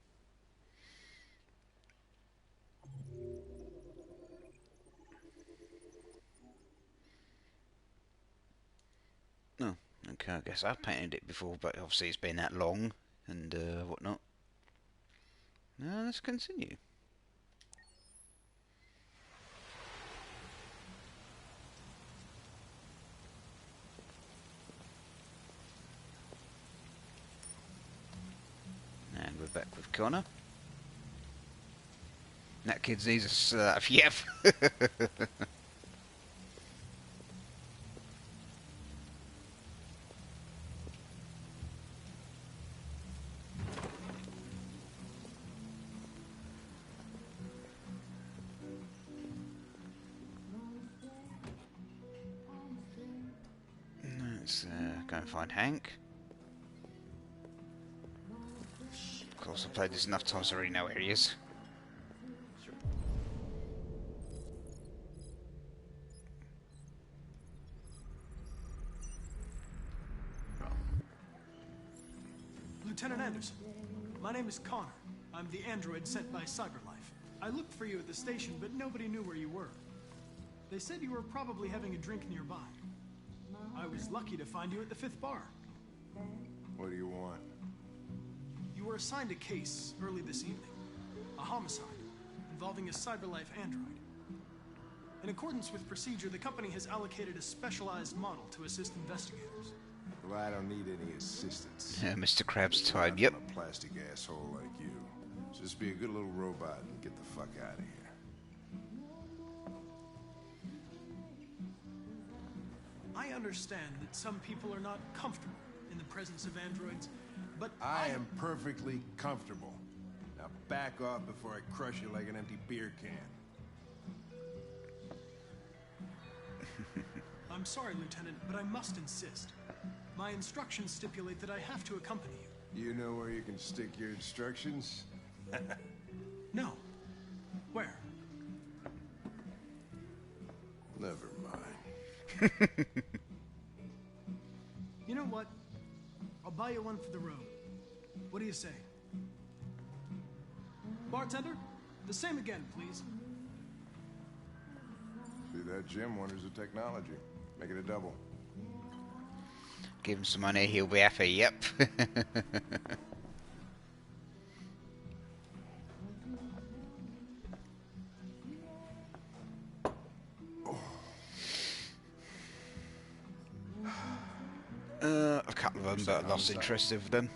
Oh, okay, I guess I've painted it before, but obviously it's been that long and whatnot. Now let's continue. And we're back with Connor. That kid needs a slap, yep. Let's go and find Hank. Of course, I've played this enough times I already know where he is. Lieutenant Anderson, my name is Connor. I'm the android sent by CyberLife. I looked for you at the station, but nobody knew where you were. They said you were probably having a drink nearby. I was lucky to find you at the 5th bar. What do you want? You were assigned a case early this evening. A homicide involving a CyberLife android. In accordance with procedure, the company has allocated a specialized model to assist investigators. Well, I don't need any assistance. Yeah, Mr. Krabs time, yep. I'm a plastic asshole like you. Just be a good little robot and get the fuck out of here. I understand that some people are not comfortable in the presence of androids, but I am perfectly comfortable. Now back off before I crush you like an empty beer can. I'm sorry, Lieutenant, but I must insist. My instructions stipulate that I have to accompany you. You know where you can stick your instructions? No. Where? Never mind. You know what? I'll buy you one for the road. What do you say? Bartender, the same again, please. See that, Jim? Wonders of technology. Make it a double. Give him some money, he'll be happy, yep. A couple of them, but I lost interest in them.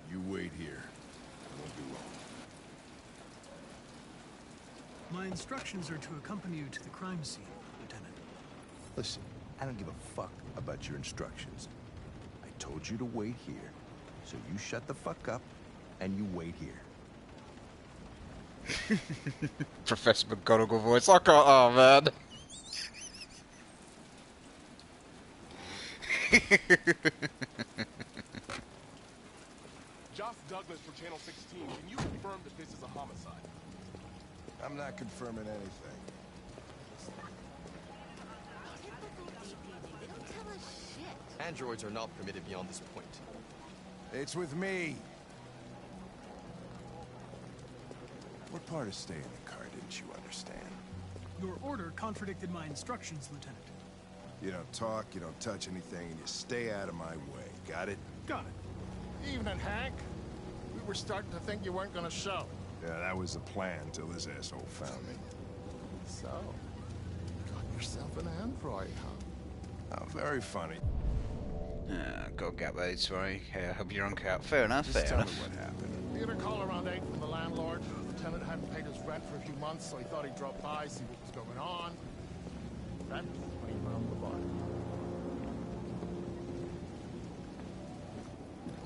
You wait here. I won't be long. My instructions are to accompany you to the crime scene, Lieutenant. Listen, I don't give a fuck about your instructions. I told you to wait here, so you shut the fuck up and you wait here. Professor McGonagall voice. I can't. Oh man. Josh Douglas for Channel 16. Can you confirm that this is a homicide? I'm not confirming anything. Androids are not permitted beyond this point. It's with me. What part of staying in the car didn't you understand? Your order contradicted my instructions, Lieutenant. You don't talk, you don't touch anything, and you stay out of my way. Got it? Got it. Evening, Hank. We were starting to think you weren't gonna show. Yeah, that was the plan till this asshole found me. So, got yourself an android, huh? Oh, very funny. Got gap aid, sorry. I hope you're on out. Fair enough, Just fair tell enough. me what happened. We got a call around 8 from the landlord. The tenant hadn't paid his rent for a few months, so he thought he'd drop by, see what was going on. That's when he found the body.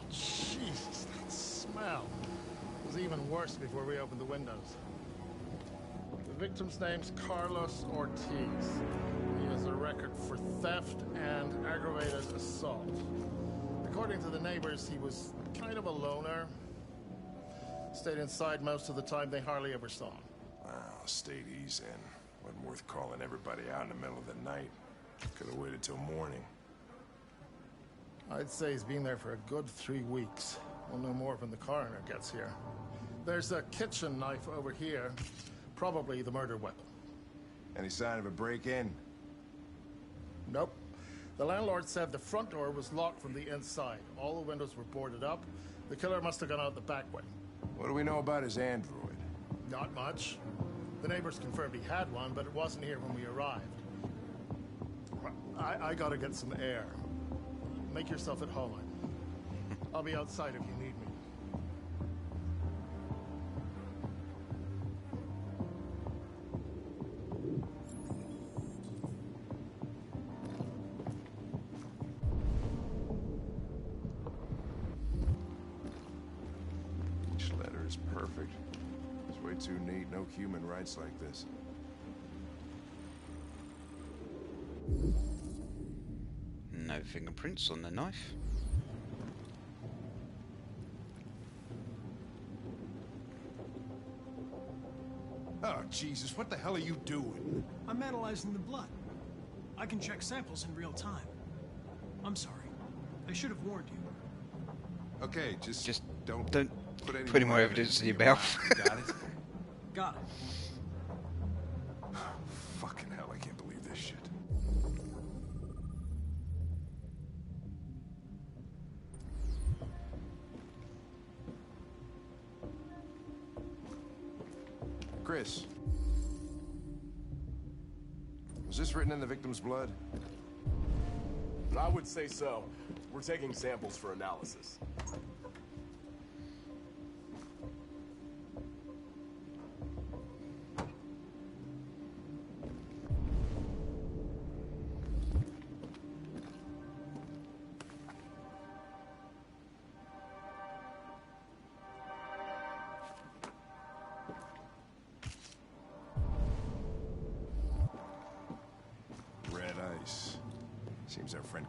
Jesus, that smell. It was even worse before we opened the windows. The victim's name's Carlos Ortiz. He has a record for theft and aggravated assault. According to the neighbors, he was kind of a loner. Stayed inside most of the time. They hardly ever saw him. Wow, stayed easy and wasn't worth calling everybody out in the middle of the night. Could have waited till morning. I'd say he's been there for a good 3 weeks. We'll know more when the coroner gets here. There's a kitchen knife over here. Probably the murder weapon. Any sign of a break-in? Nope. The landlord said the front door was locked from the inside. All the windows were boarded up. The killer must have gone out the back way. What do we know about his android? Not much. The neighbors confirmed he had one, but it wasn't here when we arrived. I gotta get some air. Make yourself at home. I'll be outside if you need me. perfect. It's way too neat. No human writes like this. No fingerprints on the knife. Oh, Jesus, what the hell are you doing? I'm analyzing the blood. I can check samples in real time. I'm sorry. I should have warned you. Okay, just don't put any more evidence in your mouth. Got it? Got it. Fucking hell, I can't believe this shit. Chris. Was this written in the victim's blood? I would say so. We're taking samples for analysis. Red ice. Seems our friend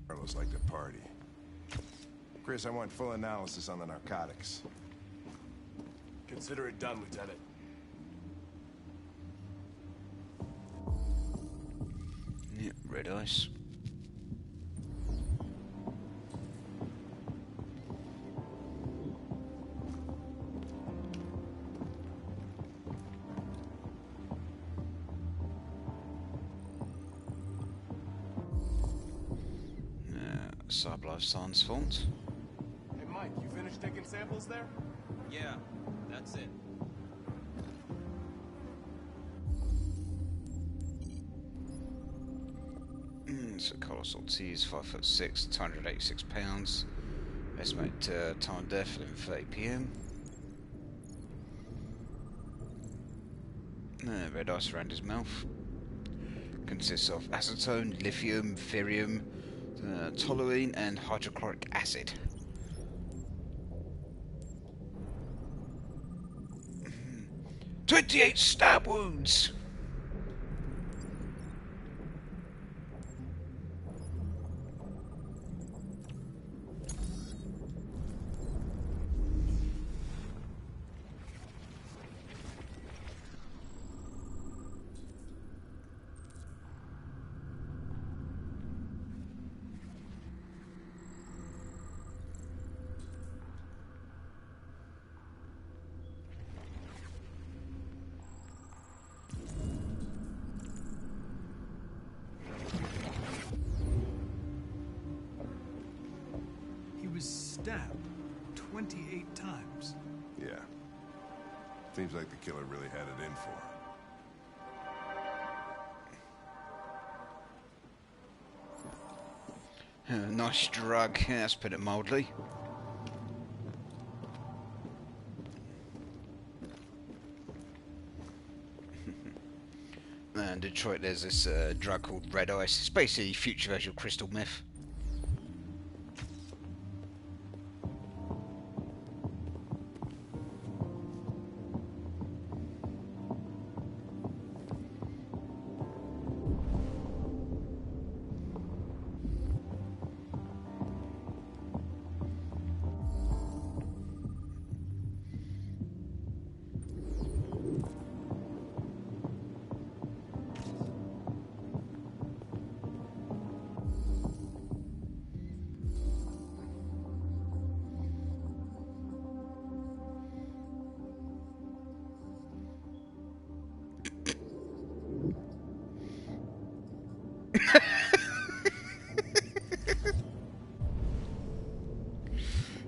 Carlos liked to party. Chris, I want full analysis on the narcotics. Consider it done, Lieutenant. Yeah, red ice. Sublife Sans font. Hey, Mike, you finished taking samples there? Yeah, that's it. So Colossal T is 5'6", 286 pounds. Estimated time of death 11:30 PM. Red ice around his mouth. Consists of acetone, lithium, therium, toluene, and hydrochloric acid. Mm. 28 stab wounds! Stabbed 28 times. Yeah. Seems like the killer really had it in for him. Nice drug, let's put it mildly. In Detroit there's this drug called red ice. It's basically future visual crystal meth.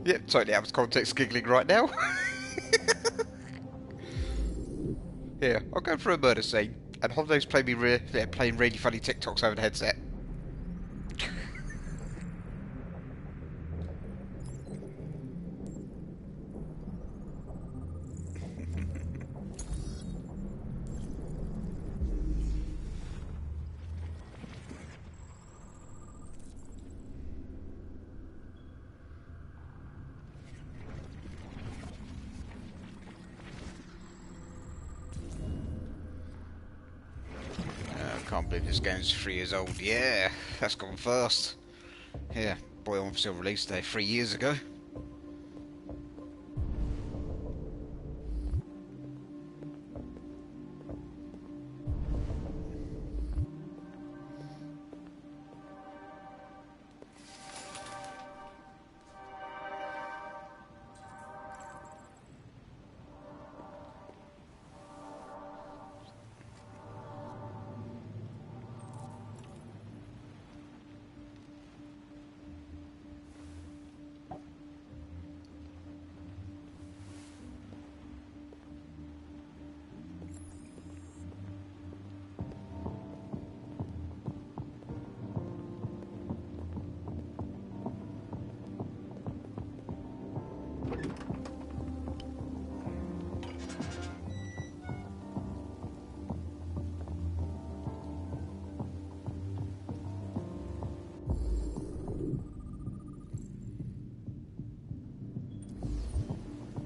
Yep, totally out of context giggling right now. Yeah, I'll go for a murder scene, and Hondo's playing really funny TikToks over the headset. believe this game's 3 years old. Yeah, that's gone fast. Yeah, boy, obviously released day 3 years ago.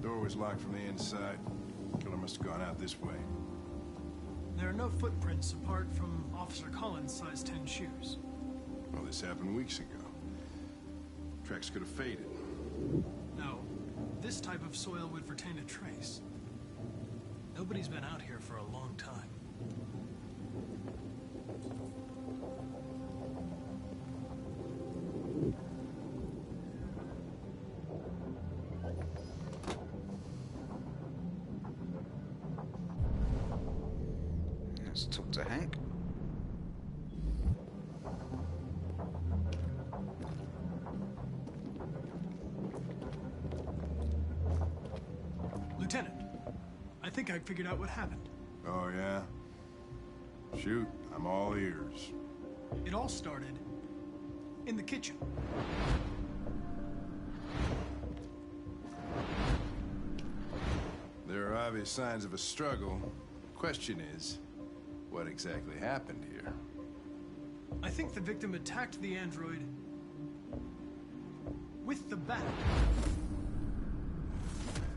Door was locked from the inside. Killer must have gone out this way. There are no footprints apart from Officer Collins' size 10 shoes. Well, this happened weeks ago. Tracks could have faded. No, this type of soil would retain a trace. Nobody's been out here for a long time. Let's talk to Hank. Lieutenant, I think I figured out what happened. Oh, yeah? Shoot, I'm all ears. It all started in the kitchen. There are obvious signs of a struggle. Question is, what exactly happened here? I think the victim attacked the android with the bat.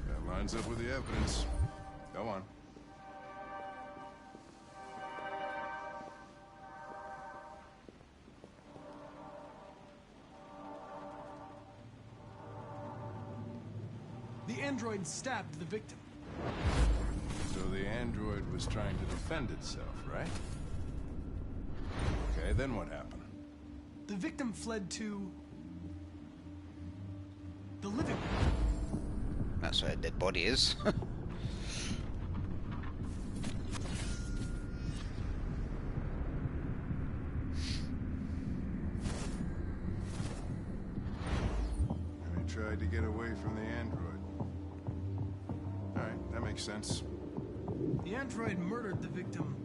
That lines up with the evidence. Go on. The android stabbed the victim. So the android was trying to defend itself, right? Okay, then what happened? The victim fled to the living room. That's where a dead body is. And he tried to get away from the android. All right, that makes sense. The android murdered the victim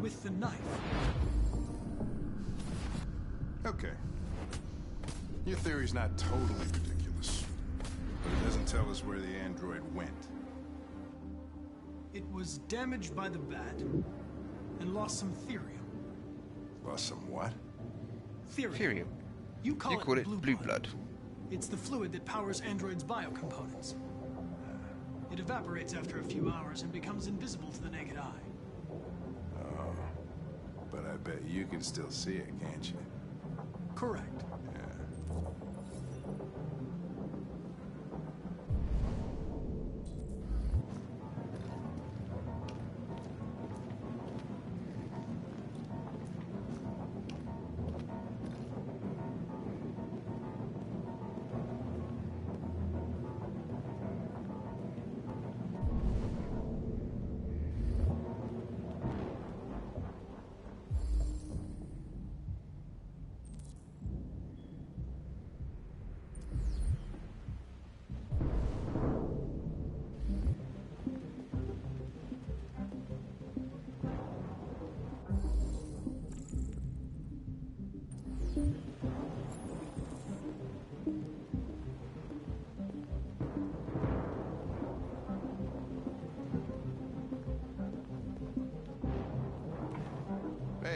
with the knife. Okay. Your theory's not totally ridiculous, but it doesn't tell us where the android went. It was damaged by the bat and lost some therium. Lost some what? Therium. You call call it it blue blood. It's the fluid that powers androids' biocomponents. It evaporates after a few hours and becomes invisible to the naked eye. Oh, but I bet you can still see it, can't you? Correct.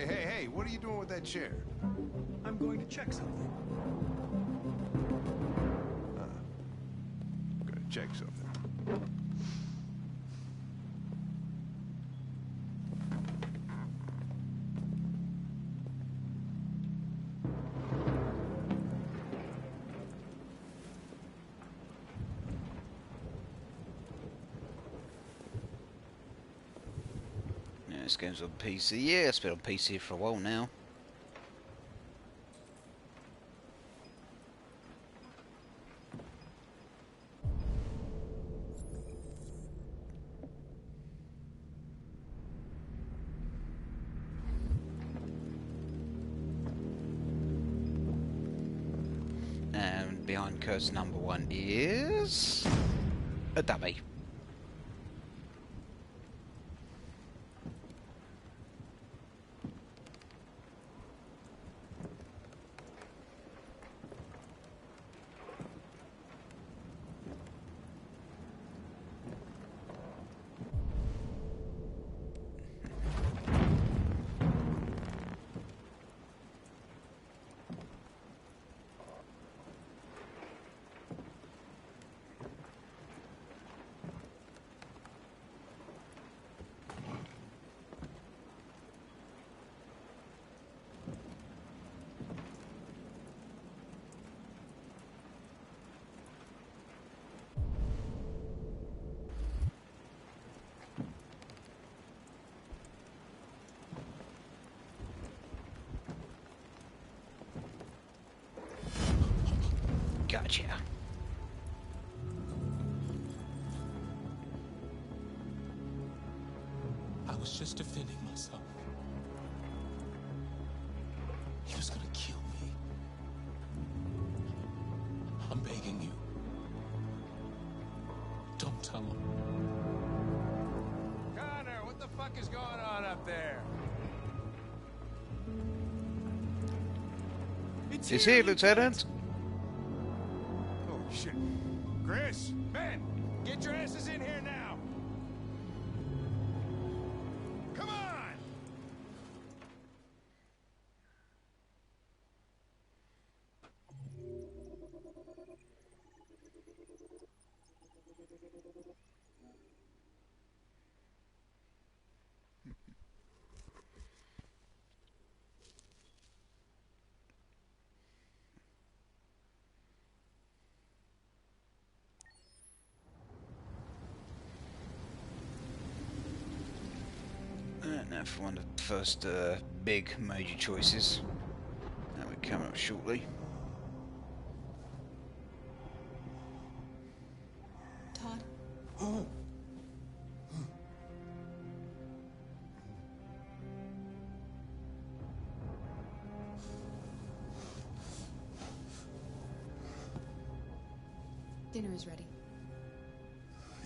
Hey, what are you doing with that chair? I'm going to check something. Gonna check something. this game's on PC. Yeah, it's been on PC for a while now. And behind curse number 1 is a dummy. Gotcha. I was just defending myself. He was gonna kill me. I'm begging you. Don't tell him. Connor, what the fuck is going on up there? It's here, Lieutenant. Oh, shit. Chris, men, get your asses in here now. Come on! Now for one of the first big major choices that will come up shortly. Todd? Dinner is ready.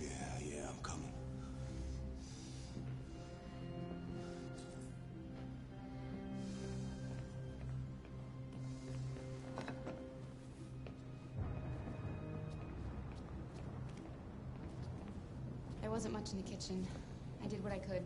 Yeah, I'm coming. There wasn't much in the kitchen. I did what I could.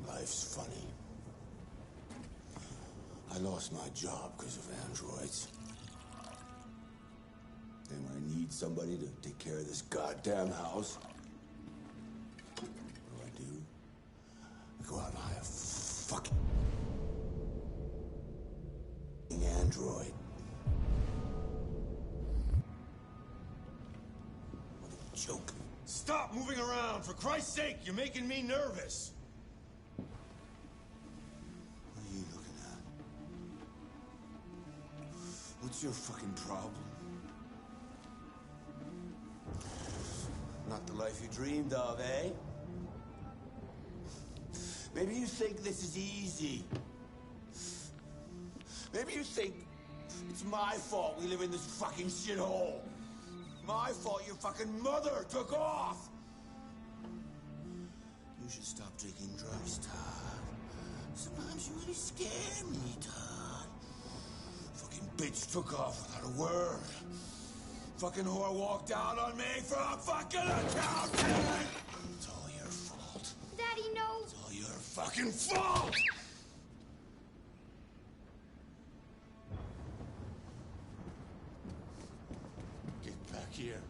Life's funny. I lost my job because of androids. And when I need somebody to take care of this goddamn house, what do? I go out and hire a fucking android. What a joke. Stop moving around! For Christ's sake, you're making me nervous! What are you looking at? What's your fucking problem? Not the life you dreamed of, eh? Maybe you think this is easy. Maybe you think it's my fault we live in this fucking shithole. My fault your fucking mother took off. You should stop drinking drugs, Todd. Sometimes you really scare me, Todd. Fucking bitch took off without a word. Fucking whore walked out on me for a fucking accountant! It's all your fault. Daddy, no! It's all your fucking fault! Get back here.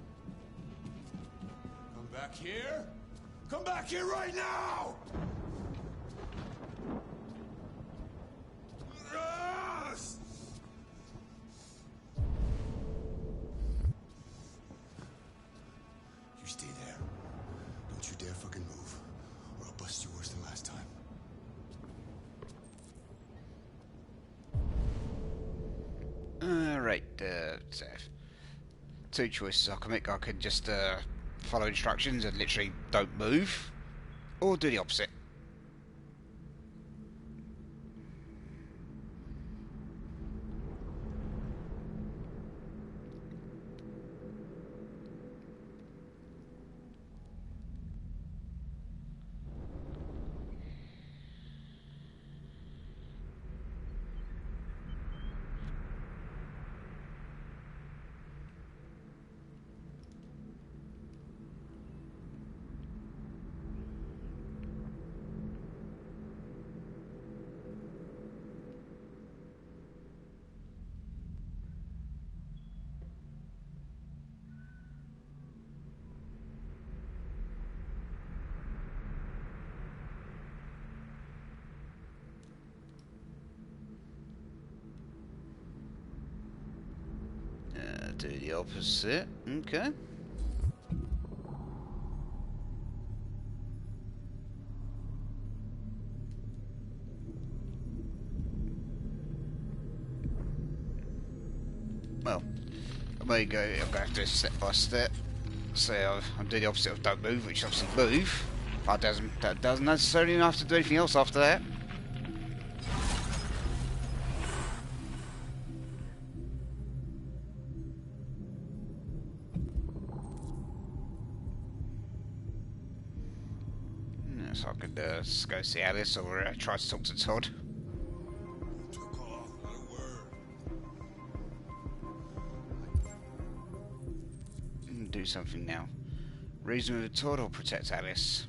Come back here. Come back here right now! You stay there. Don't you dare fucking move, or I'll bust you worse than last time. Right, so two choices I can make. I can just follow instructions and literally don't move, or do the opposite. Do the opposite. Okay. Well, there you go. I'm going to have to do it step by step. So I'm doing the opposite of don't move, which obviously move. But that doesn't necessarily have to do anything else after that. So I could just go see Alice or try to talk to Todd. Do something now. Reason with Todd or protect Alice?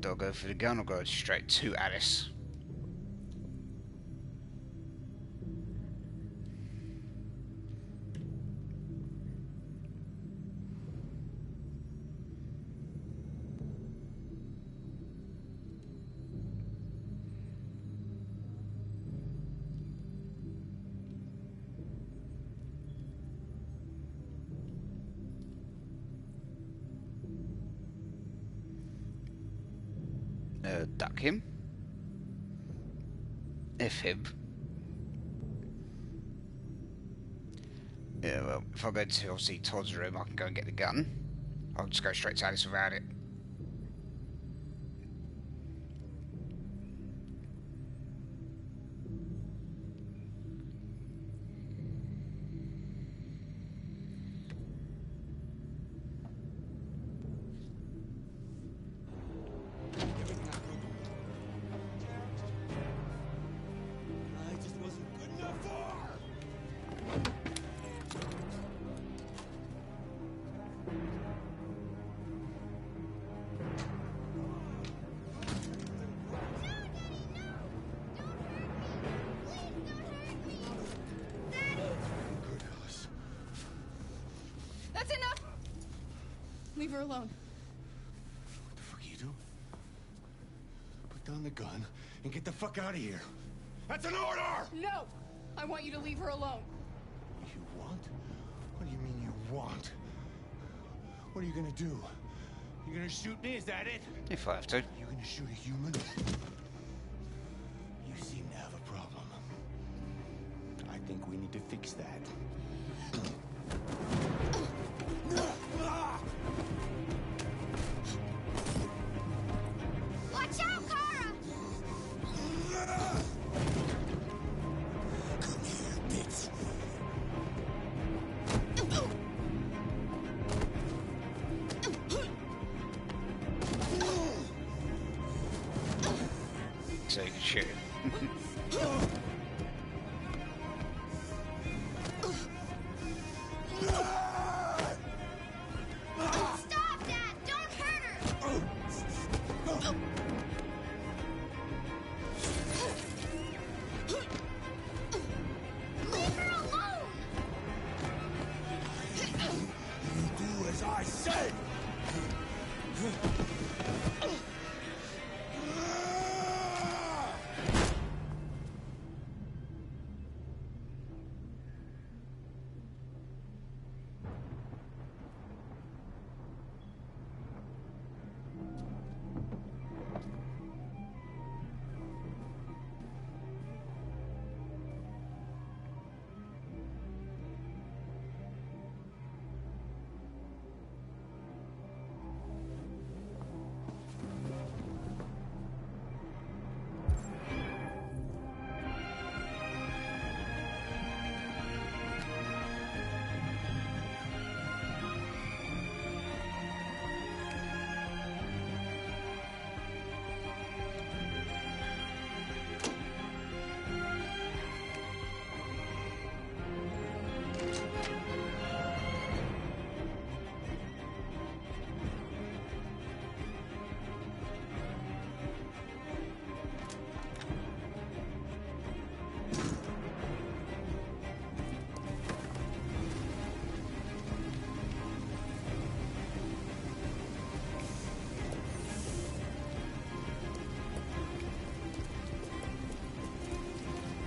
Do I go for the gun or go straight to Alice? Duck him. If him. Yeah, well, if I go to obviously Todd's room, I can go and get the gun. I'll just go straight to Alice without it. That's enough! Leave her alone. What the fuck are you doing? Put down the gun and get the fuck out of here. That's an order! No! I want you to leave her alone. You want? What do you mean you want? What are you gonna do? You gonna shoot me? Is that it? If I have to. You gonna shoot a human? You seem to have a problem. I think we need to fix that. Watch out, Kara! Come here, bitch. So you can shoot him. Stop that! Don't hurt her! Leave her alone! You do as I say!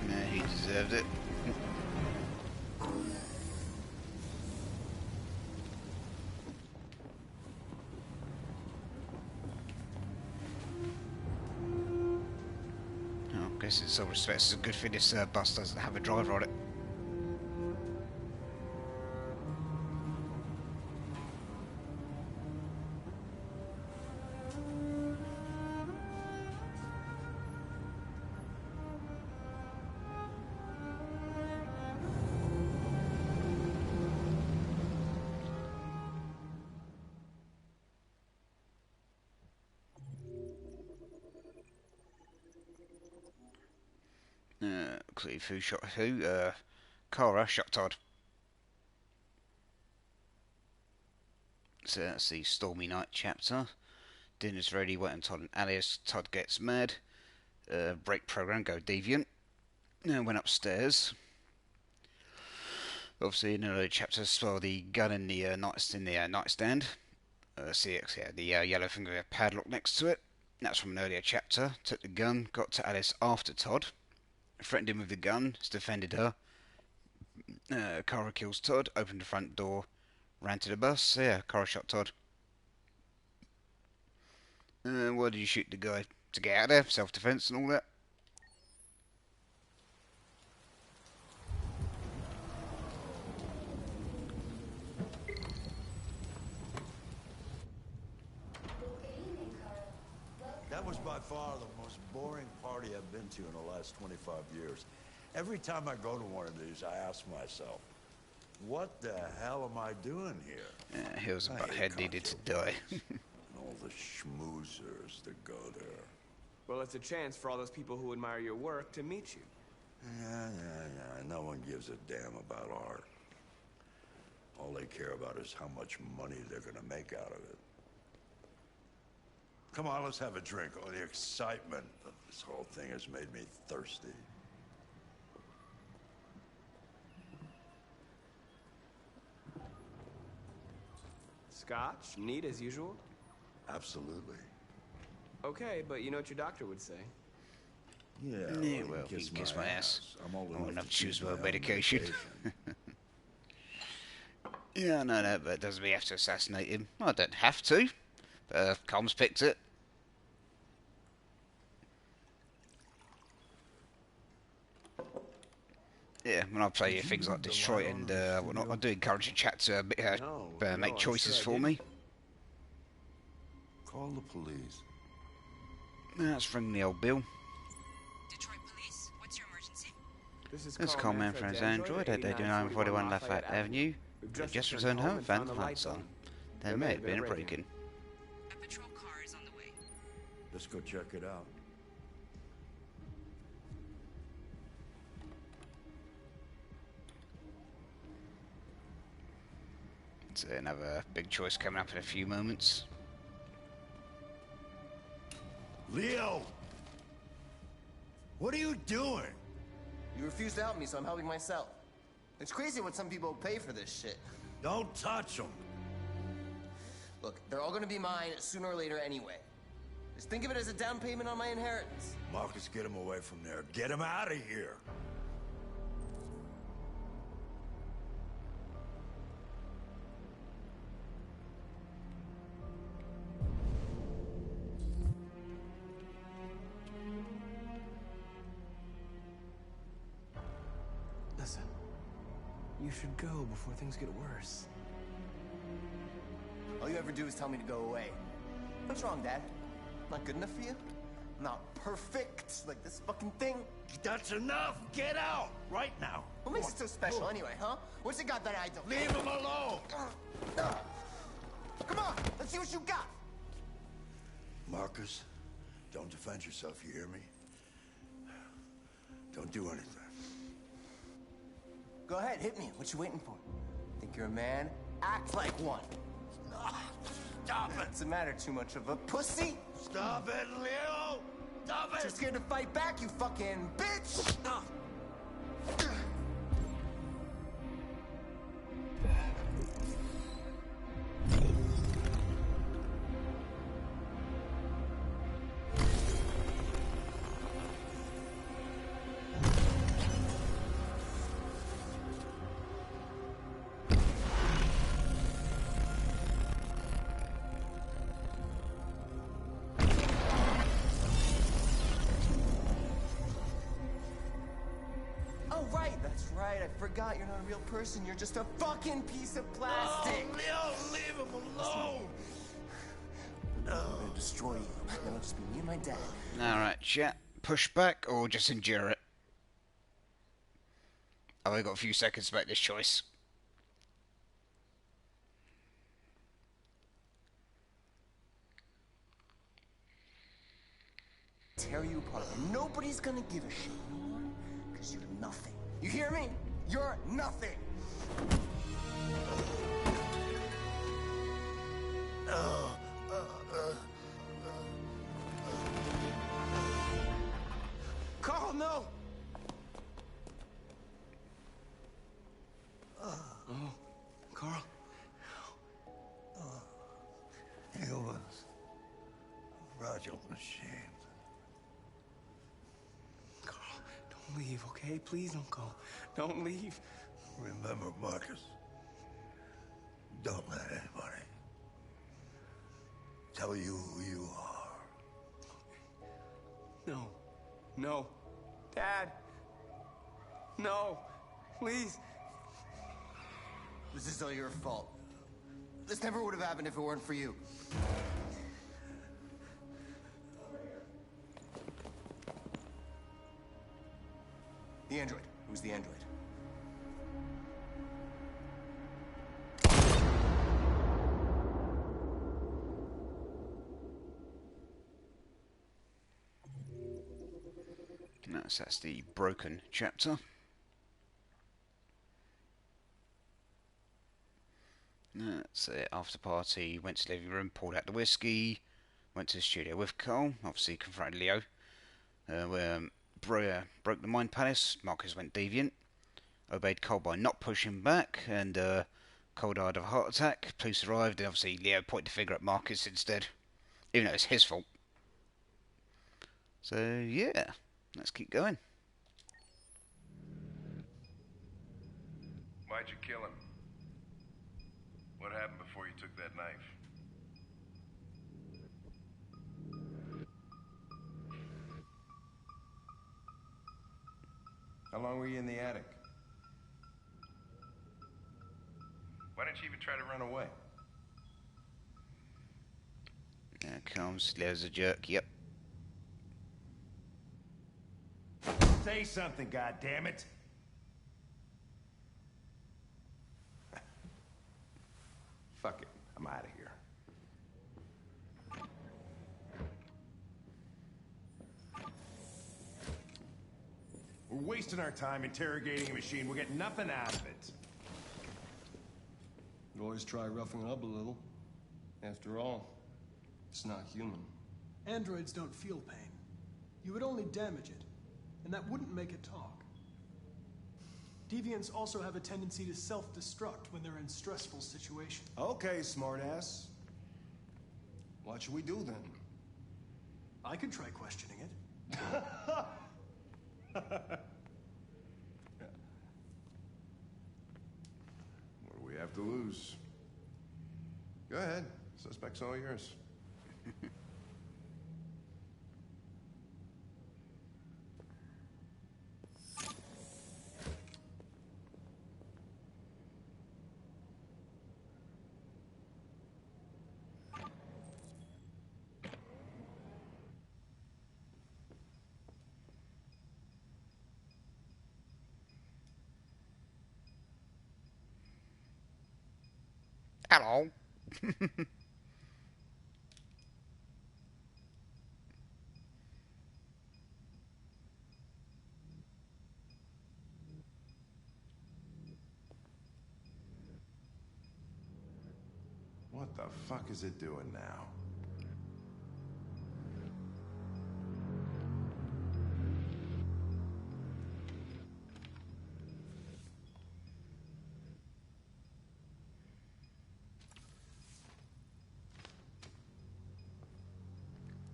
Yeah, he deserved it. I guess in some respects it's a good thing this bus doesn't have a driver on it. Clearly who shot who? Kara shot Todd. So that's the Stormy Night chapter. Dinner's ready, waiting on Todd and Alice. Todd gets mad. Break program, go deviant. Went upstairs. Obviously in another chapter saw the gun in the nightstand. See, yeah, the yellow thing with a padlock next to it. That's from an earlier chapter. Took the gun, got to Alice after Todd. Threatened him with the gun, has defended her. Kara kills Todd, opened the front door, ran to the bus. Yeah, Kara shot Todd. Why did you shoot the guy? To get out of there, self-defense and all that. That was by far the most boring party I've been to in the last 25 years. Every time I go to one of these, I ask myself, what the hell am I doing here? He was a butthead, needed to die. And all the schmoozers that go there. Well, it's a chance for all those people who admire your work to meet you. Yeah. No one gives a damn about art. All they care about is how much money they're gonna make out of it. Come on, let's have a drink. Oh, the excitement of this whole thing has made me thirsty. Scotch? Neat as usual? Absolutely. Okay, but you know what your doctor would say. Yeah, Well, he can kiss my ass. I'm old enough enough to choose my medication. Yeah, I know that, but doesn't mean we have to assassinate him. I don't have to. Combs picked it. Yeah, when I play things like Detroit and whatnot, I do encourage the chat to make choices for me. Call the police. Let's ring the old bill. Detroit Police, what's your emergency? This is Carl Manfred's Android at 8941 Lafayette Avenue. We've just returned home and found the lights on. There may have been a break-in. A patrol car is on the way. Let's go check it out. So another big choice coming up in a few moments. Leo! What are you doing? You refuse to help me, so I'm helping myself. It's crazy what some people pay for this shit. Don't touch them. Look, they're all gonna be mine sooner or later anyway. Just think of it as a down payment on my inheritance. Marcus, get him away from there. Get him out of here. Listen, you should go before things get worse. All you ever do is tell me to go away. What's wrong, Dad? Not good enough for you? Not perfect, like this fucking thing? That's enough! Get out! Right now! What makes it so special anyway, huh? What's it got that I don't? Leave him alone! Come on, let's see what you got! Marcus, don't defend yourself, you hear me? Don't do anything. Go ahead, hit me. What you waiting for? Think you're a man? Act like one. Stop it! What's the matter? Too much of a pussy? Stop it, Leo! Stop it! You're scared to fight back, you fucking bitch! Right, I forgot you're not a real person. You're just a fucking piece of plastic. No, Leo, leave him alone. I'm gonna destroy you. Then it'll just be me and my dad. Alright, chat. Push back or just endure it? I've only got a few seconds to make this choice. Tear you apart. Nobody's gonna give a shit. You know why? Because you're nothing. You hear me? You're nothing! Carl, no! Oh, Carl. Humans. Fragile machines. Don't leave, okay? Please don't go. Don't leave. Remember, Marcus, don't let anybody tell you who you are. No. No. Dad. No. Please. This is all your fault. This never would have happened if it weren't for you. The android. Who's the android? That's the broken chapter. That's it. After party, went to the living room, pulled out the whiskey, went to the studio with Carl, obviously confronted Leo. Broke the Mind Palace, Marcus went deviant, obeyed Cole by not pushing back, and Cole died of a heart attack. Police arrived, and obviously Leo pointed the finger at Marcus instead, even though it's his fault. So yeah, let's keep going. Why'd you kill him? What happened before you took that knife? How long were you in the attic? Why didn't you even try to run away? There comes, there's a jerk, yep. Say something, goddammit! Fuck it, I'm out of here. We're wasting our time interrogating a machine. We're getting nothing out of it. You always try roughing it up a little. After all, it's not human. Androids don't feel pain. You would only damage it, and that wouldn't make it talk. Deviants also have a tendency to self-destruct when they're in stressful situations. Okay, smartass. What should we do then? I could try questioning it. What do we have to lose? Go ahead. Suspect's all yours. Hello. What the fuck is it doing now?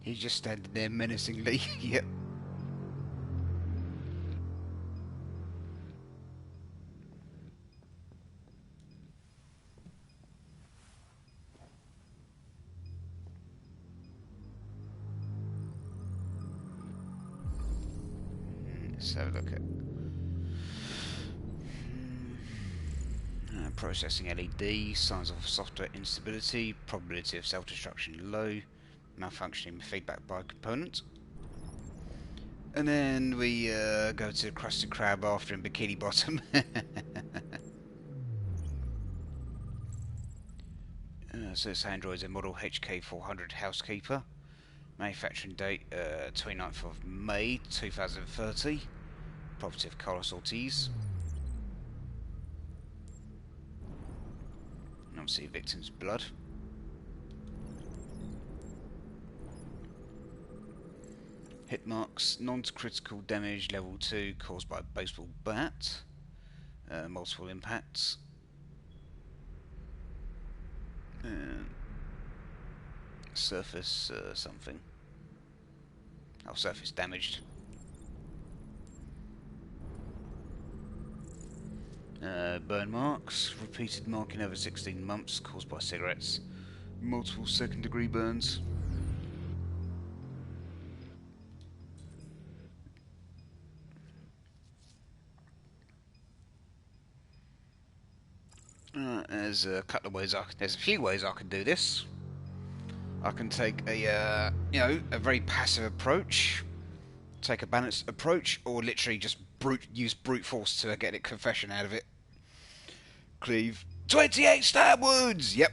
He's just standing there menacingly. Yep. Let's have a look at processing LED, signs of software instability, probability of self-destruction low, malfunctioning feedback by component. And then we go to Krusty Krab after in Bikini Bottom. So this Android is a model HK400 Housekeeper. Manufacturing date 29th of May 2030. Property of Carlos Ortiz. And obviously victim's blood. Hit marks, non-critical damage level 2 caused by a baseball bat. Multiple impacts. Surface something. Oh, surface damaged. Burn marks, repeated marking over 16 months caused by cigarettes. Multiple second degree burns. There's a couple of ways there's a few ways I can do this. I can take a a very passive approach, take a balanced approach, or literally just use brute force to get a confession out of it. Cleave 28 stab wounds. Yep.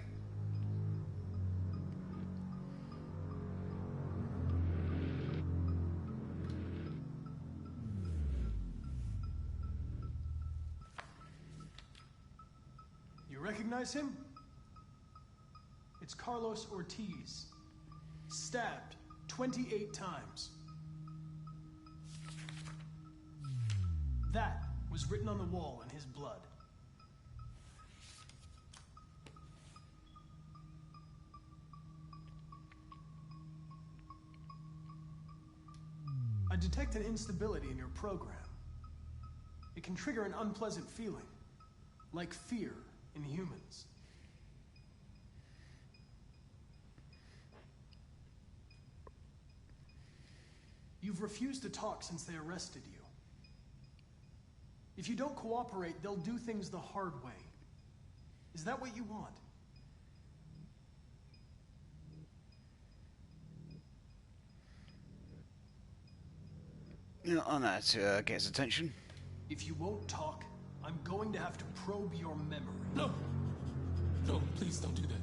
You recognize him? It's Carlos Ortiz. Stabbed 28 times. That was written on the wall in his blood. I detect an instability in your program. It can trigger an unpleasant feeling, like fear in humans. You've refused to talk since they arrested you. If you don't cooperate, they'll do things the hard way. Is that what you want? Yeah, on that to get his attention. If you won't talk, I'm going to have to probe your memory. No! No, please don't do that.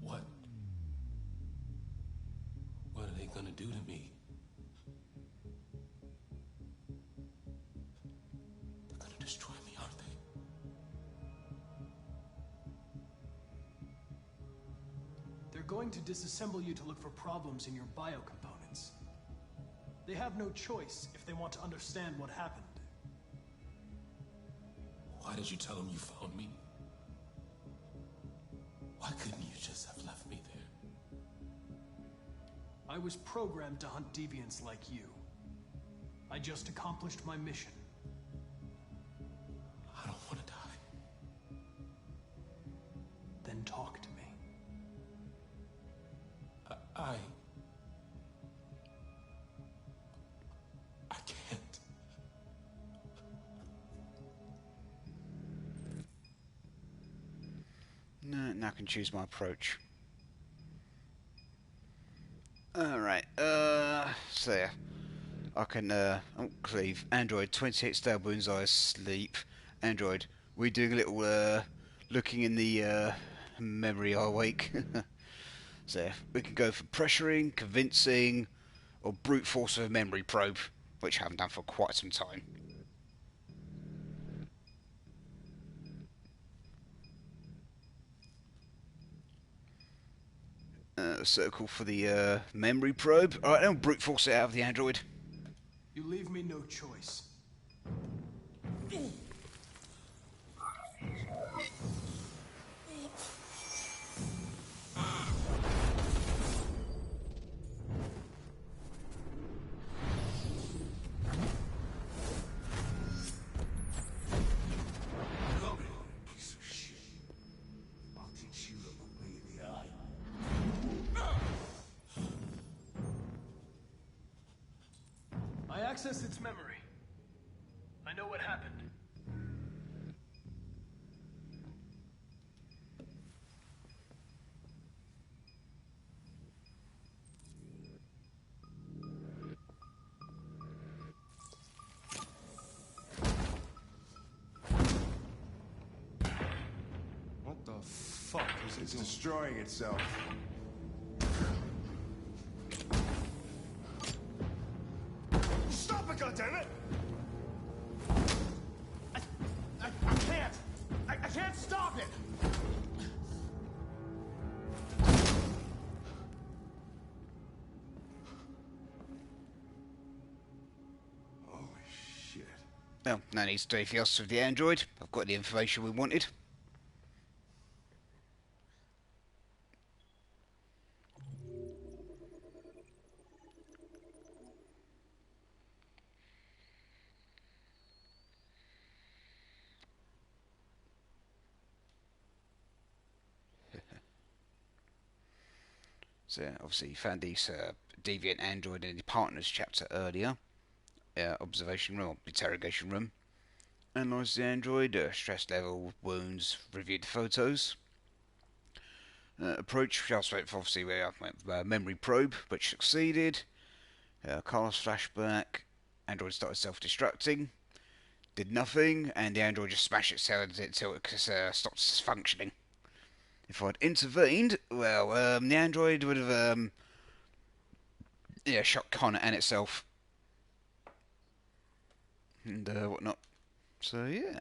What? What are they gonna do to me? They're gonna destroy me, aren't they? They're going to disassemble you to look for problems in your biocomponents. They have no choice if they want to understand what happened. Why did you tell them you found me? Why couldn't you just have left me there? I was programmed to hunt deviants like you. I just accomplished my mission. I don't want to die. Then talk to me. I can't. No, now I can choose my approach. Alright, so yeah. I can, leave. Android, 28 stab wounds, I sleep. Android, we doing a little, looking in the, memory I wake. So yeah, we can go for pressuring, convincing, or brute force of a memory probe, which I haven't done for quite some time. Circle for the memory probe. Alright, then brute force it out of the android. You leave me no choice. I accessed its memory. I know what happened. What the fuck is it? It's destroying itself. Stop it, goddammit! I can't! I can't stop it! Holy shit. Well, no need to do anything else with the android. I've got the information we wanted. So obviously you found these deviant android in the partners chapter earlier. Observation room, or interrogation room. Analysed the android, stress level, wounds, reviewed the photos. Approach, just went for obviously where I went for memory probe, which succeeded. Carlos flashback, android started self-destructing. Did nothing, and the android just smashed itself until it stopped functioning. If I'd intervened, well, the android would have, shot Connor and itself. And, whatnot. So, yeah.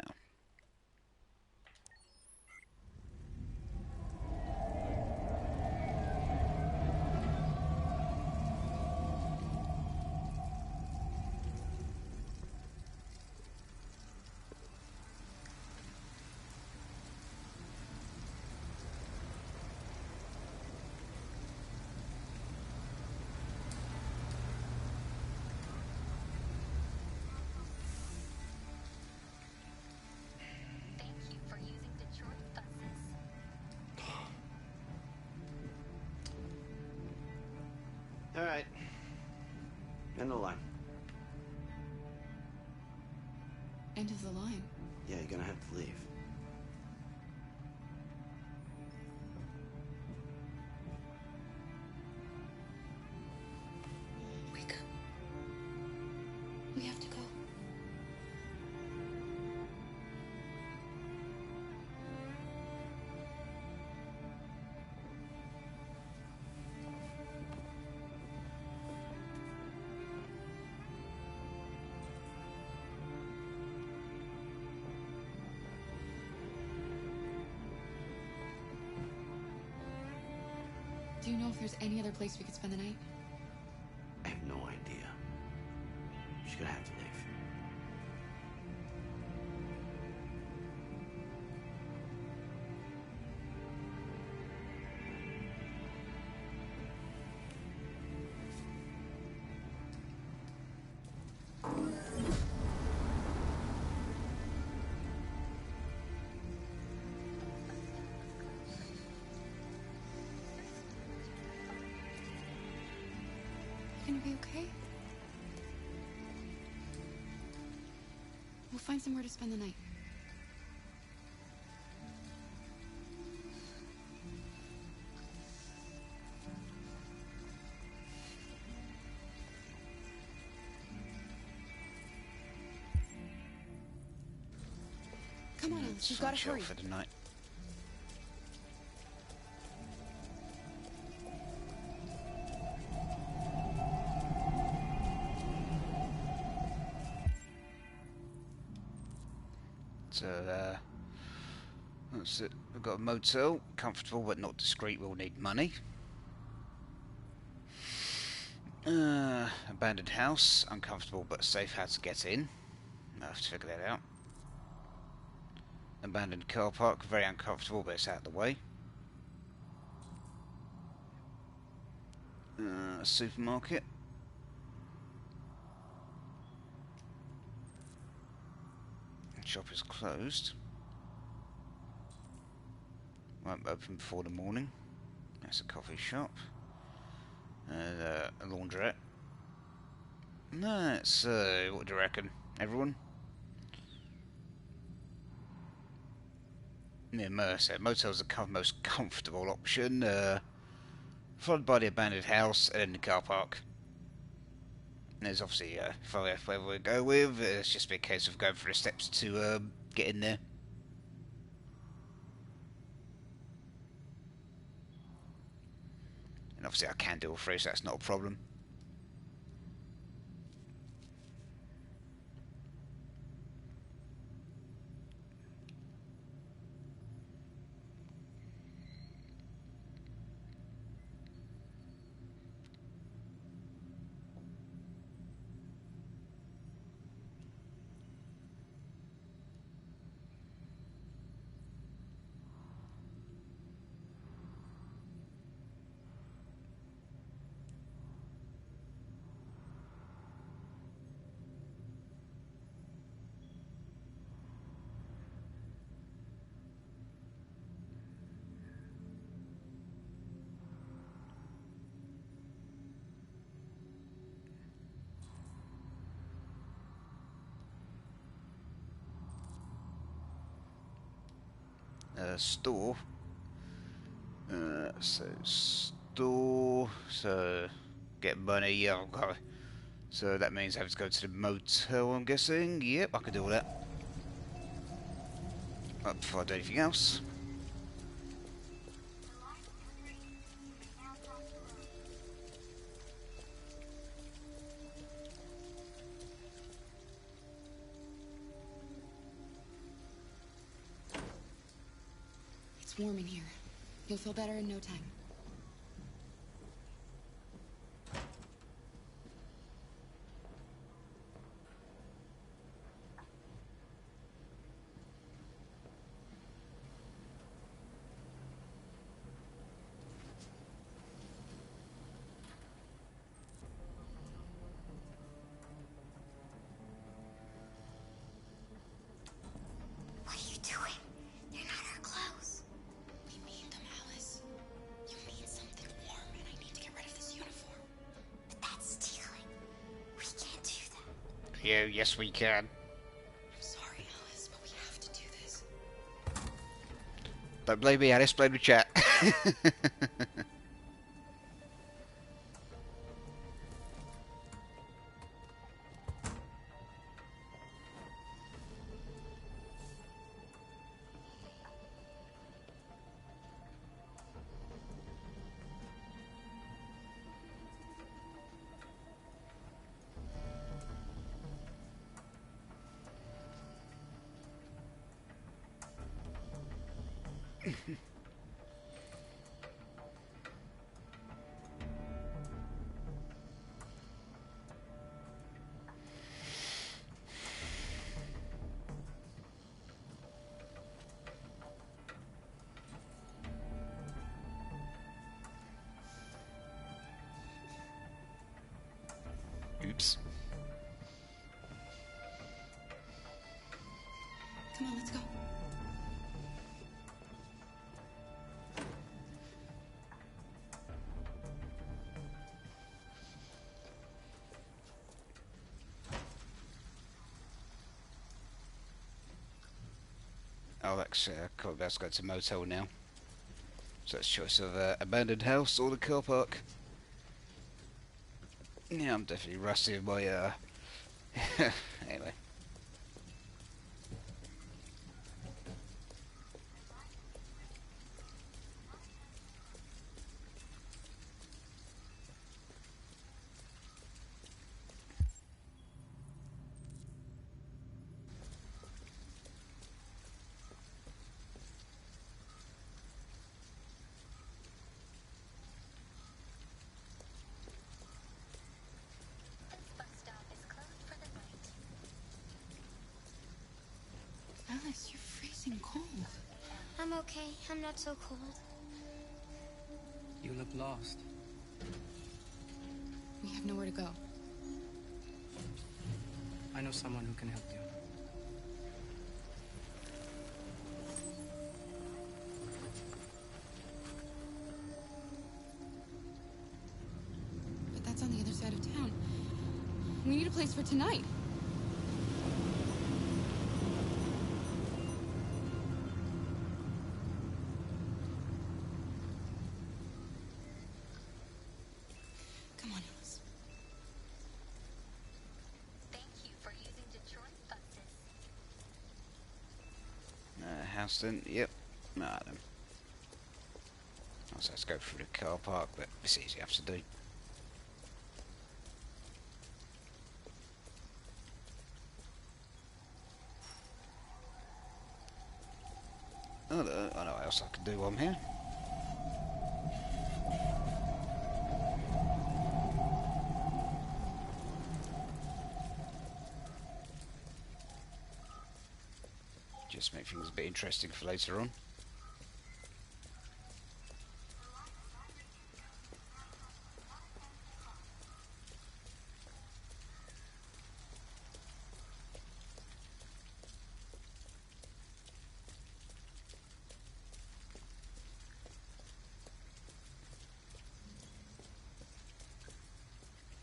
All right. End of the line. End of the line. Yeah, you're gonna have to leave. Wake up. We have to go. Do you know if there's any other place we could spend the night? I have no idea. She's gonna have to leave. You gonna be okay? We'll find somewhere to spend the night. Come on, Alice, you've got to hurry. For the night. So, that's it. We've got a motel, comfortable but not discreet. We'll need money. Abandoned house, uncomfortable but safe. How to get in? I'll have to figure that out. Abandoned car park, very uncomfortable but it's out of the way. Supermarket. Shop is closed. Won't open before the morning. That's a coffee shop. A laundrette. No, it's what do you reckon? Everyone? Yeah, Mercer. Motel's the most comfortable option. Followed by the abandoned house and then the car park. And there's obviously, if I where we go with, it's just be a case of going through the steps to get in there. And obviously I can do all three, so that's not a problem. Store. So store. So get money. Yeah, I'll go. So that means I have to go to the motel. I'm guessing. Yep, I can do all that. Before I do anything else. It's warm in here. You'll feel better in no time. What are you doing? They're not our clothes. We made them, Alice. You you. Yes, we can. I'm sorry, Alice, but we have to do this. Don't blame me, Alice. Blame the chat. Oops. Come on, let's go. Oh, that's cool. That's got a motel now. So it's choice of abandoned house or the car park. Yeah, I'm definitely rusty with my anyway. Alice, you're freezing cold. I'm okay. I'm not so cold. You look lost. We have nowhere to go. I know someone who can help you. But that's on the other side of town. We need a place for tonight. Come on, Alice. Thank you for using Detroit buses. Houston, yep. No, I don't. Also, let's go through the car park, but it's easy enough to do. I know what else I can do while I'm here. Just make things a bit interesting for later on.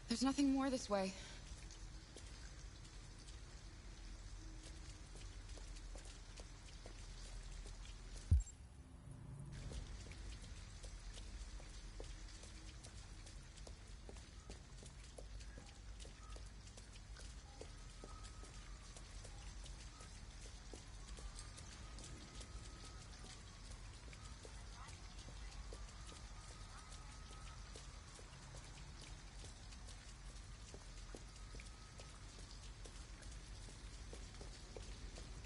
There's nothing more this way.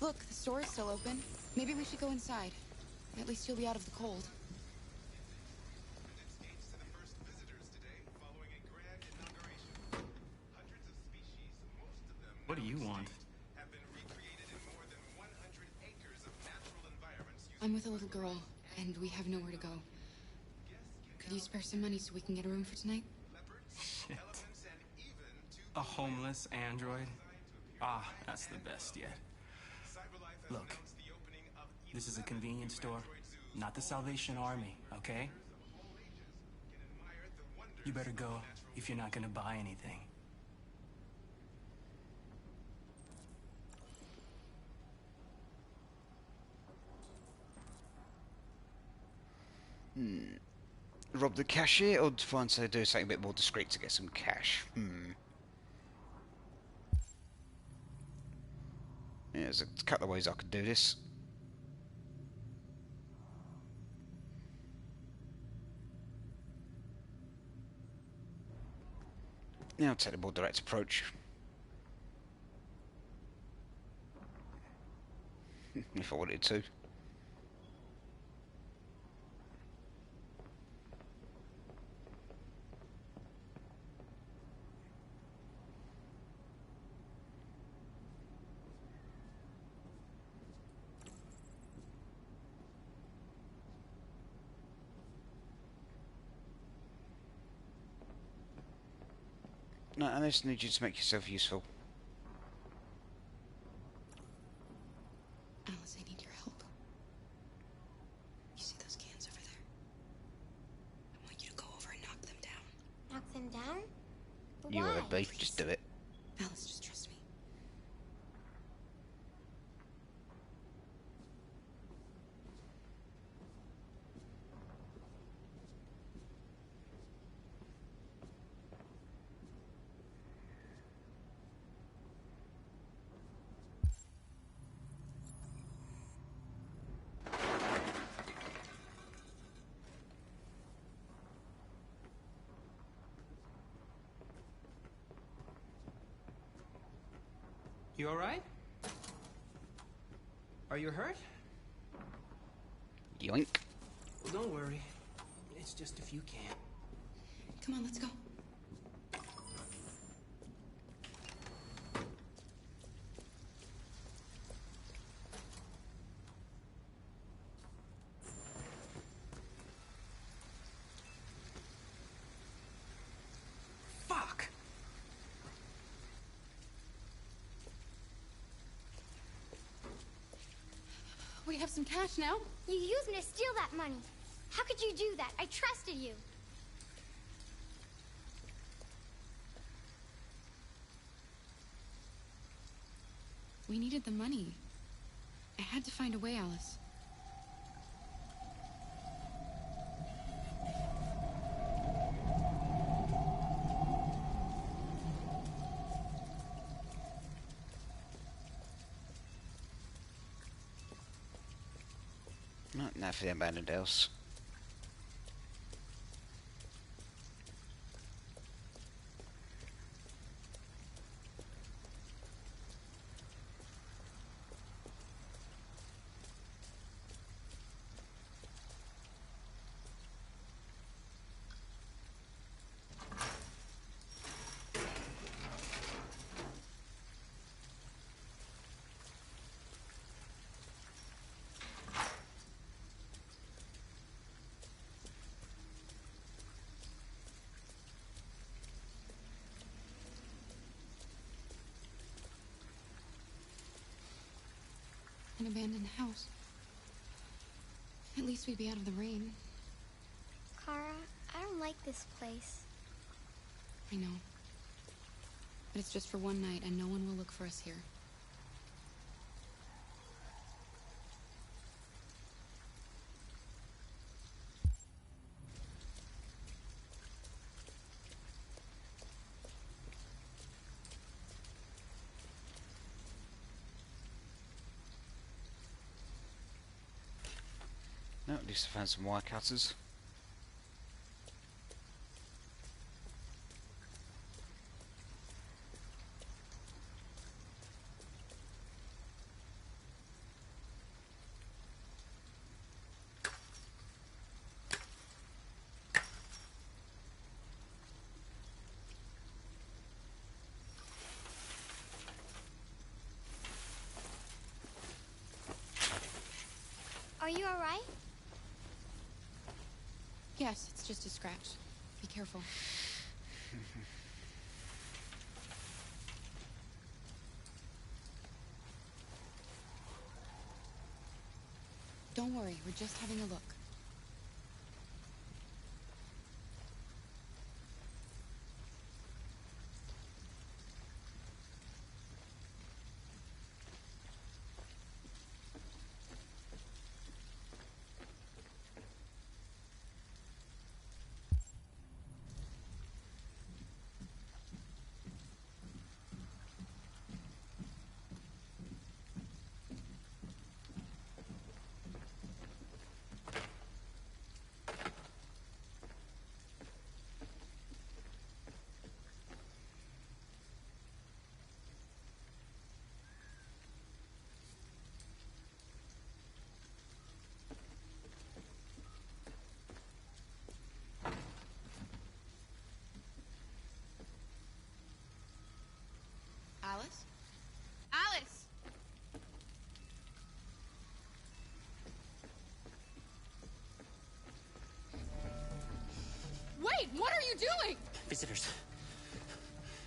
Look, the store is still open. Maybe we should go inside. At least you'll be out of the cold. What do you want? I'm with a little girl, and we have nowhere to go. Could you spare some money so we can get a room for tonight? Shit. A homeless android? Ah, that's the best yet. Look, this is a convenience store, not the Salvation Army, okay? You better go if you're not gonna buy anything. Rob the cashier, or find to do something a bit more discreet to get some cash? Yeah, there's a couple of ways I could do this. Yeah, I'll take the more direct approach. If I wanted to. No, I just need you to make yourself useful. Alice, I need your help. You see those cans over there? I want you to go over and knock them down. Knock them down? But You why? would be. Just do it. Alice, just trust me. You alright? Are you hurt? Yoink. Well, don't worry. It's just a few cans. Come on, let's go. Fuck! We have some cash now. You used me to steal that money. How could you do that? I trusted you. We needed the money. I had to find a way, Alice. Not enough for the abandoned house. An abandoned house. At least we'd be out of the rain. Kara, I don't like this place. I know. But it's just for one night, and no one will look for us here. No, at least I found some wire cutters. Are you alright? Yes, it's just a scratch. Be careful. Don't worry, we're just having a look. you doing? Visitors.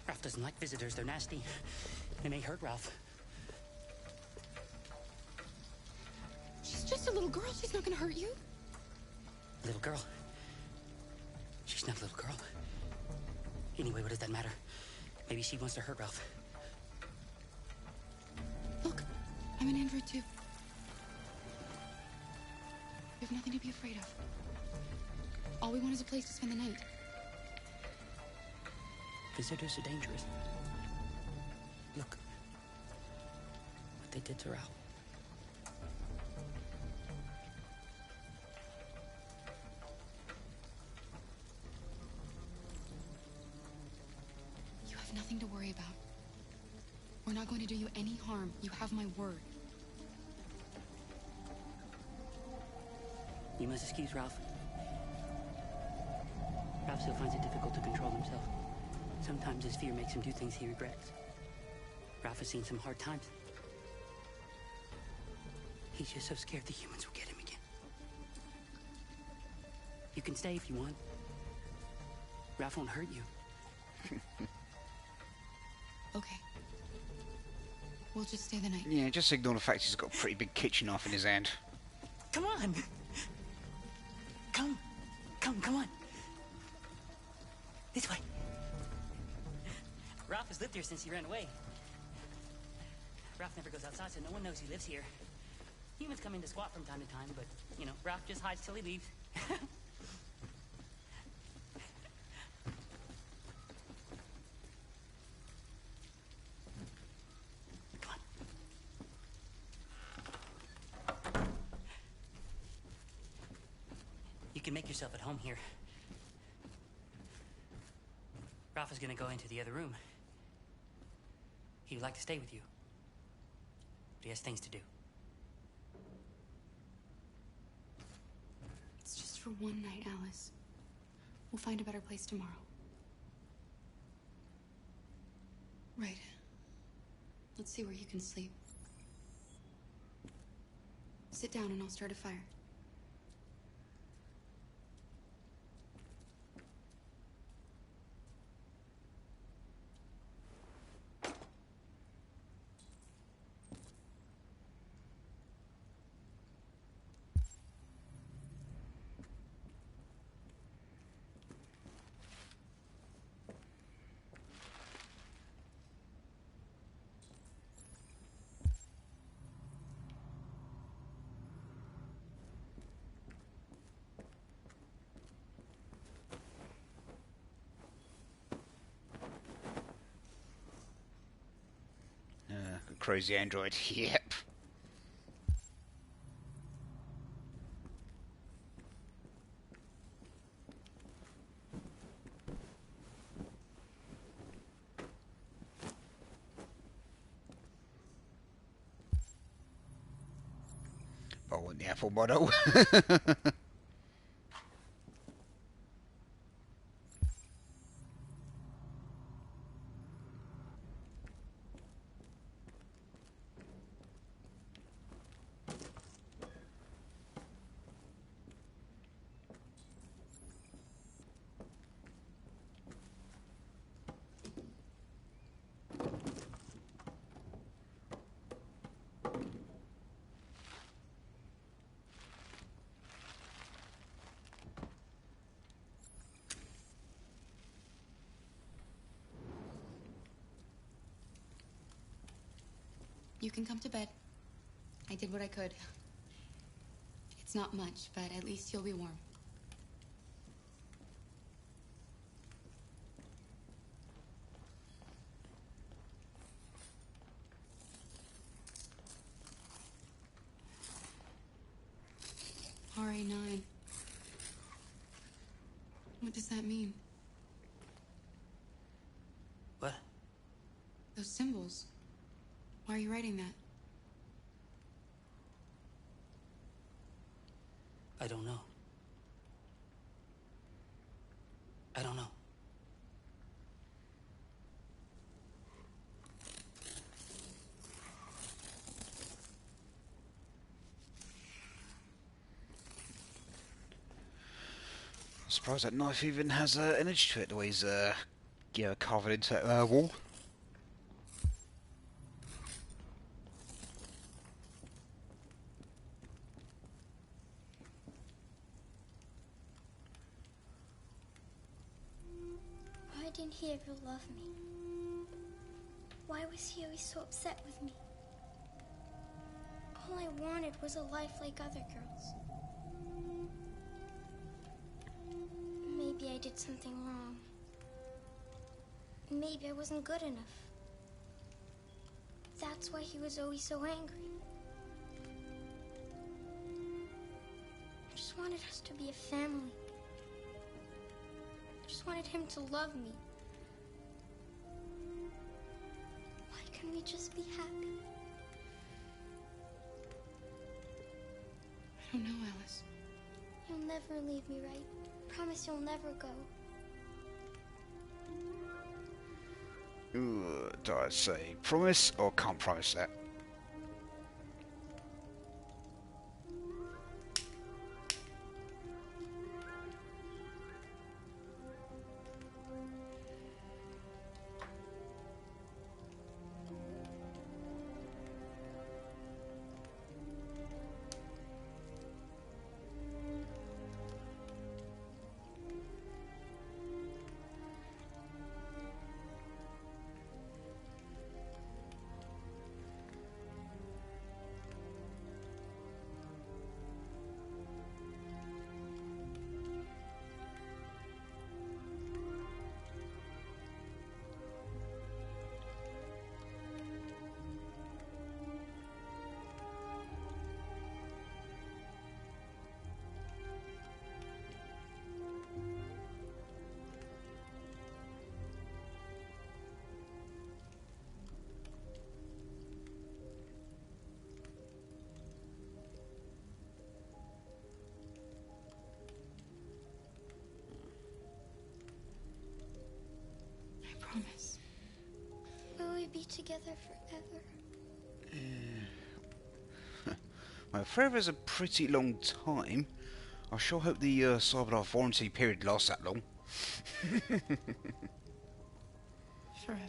Ralph doesn't like visitors. They're nasty. They may hurt Ralph. She's just a little girl. She's not gonna hurt you. Little girl. She's not a little girl. Anyway, what does that matter? Maybe she wants to hurt Ralph. Look, I'm an android too. You have nothing to be afraid of. All we want is a place to spend the night. Visitors are dangerous. Look. What they did to Ralph. You have nothing to worry about. We're not going to do you any harm. You have my word. You must excuse Ralph. Ralph still finds it difficult to control himself. Sometimes his fear makes him do things he regrets. Ralph has seen some hard times. He's just so scared the humans will get him again. You can stay if you want. Ralph won't hurt you. Okay. We'll just stay the night. Yeah, just ignore the fact he's got a pretty big kitchen knife in his hand. Come on! Come on! This way. Ralph has lived here since he ran away. Ralph never goes outside, so no one knows he lives here. Humans come in to squat from time to time, but, you know, Ralph just hides till he leaves. You can make yourself at home here. Ralph is gonna go into the other room. He would like to stay with you. But he has things to do. It's just for one night, Alice. We'll find a better place tomorrow. Right. Let's see where you can sleep. Sit down and I'll start a fire. Crazy android. Yep. I want the apple model. You can come to bed. I did what I could. It's not much, but at least you'll be warm. RA9. What does that mean? What? Those symbols. Why are you writing that? I don't know. I don't know. Surprised that knife even has an edge to it, the way he's carving into that wall. Why didn't he ever love me? Why was he always so upset with me? All I wanted was a life like other girls. Maybe I did something wrong. Maybe I wasn't good enough. That's why he was always so angry. I just wanted us to be a family. I just wanted him to love me. Why couldn't we just be happy? I don't know, Alice. You'll never leave me, right? Promise you'll never go. Ooh, do I say promise or can't promise that? Promise. Will we be together forever? Well, forever's a pretty long time. I sure hope the Cyberlife warranty period lasts that long. Forever.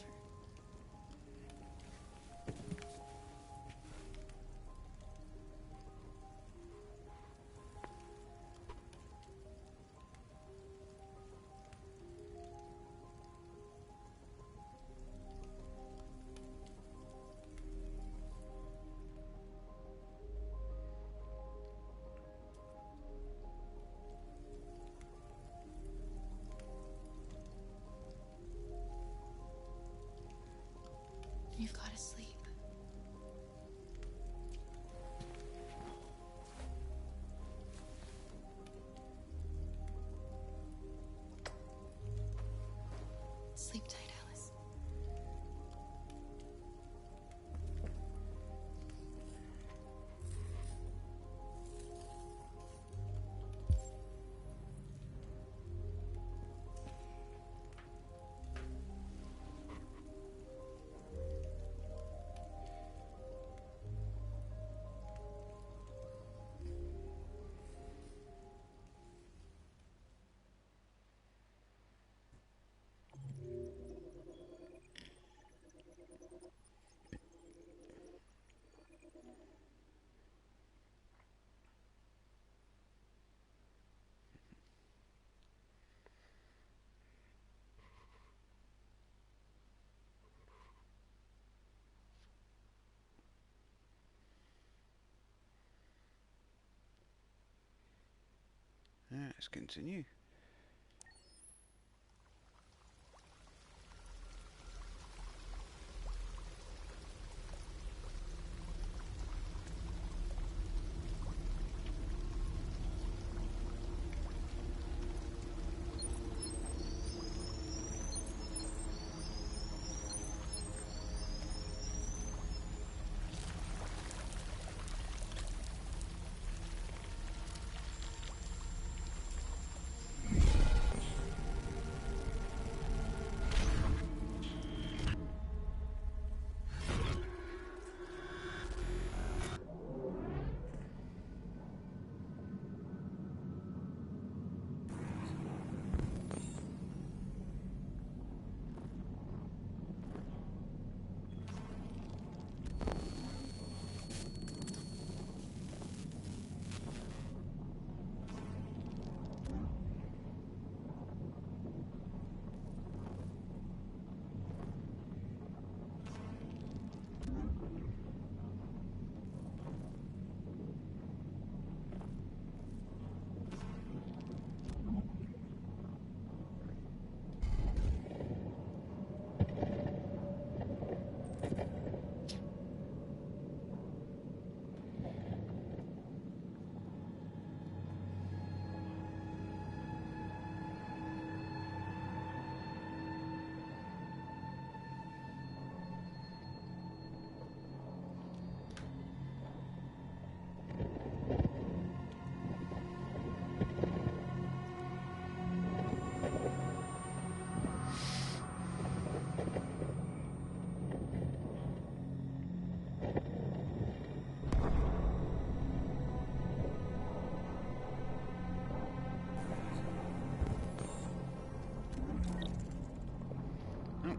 You've got to sleep. Sleep tight, Alice. Let's continue.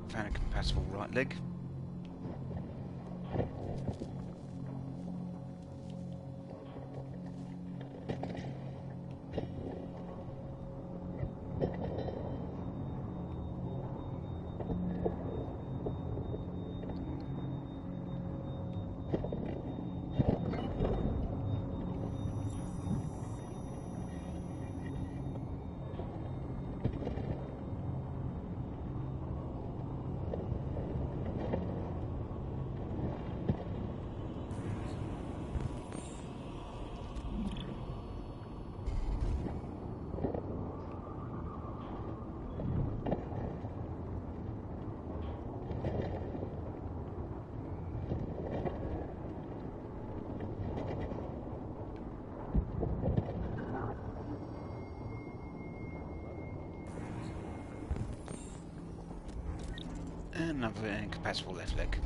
Found a compatible right leg. Another incompatible left leg.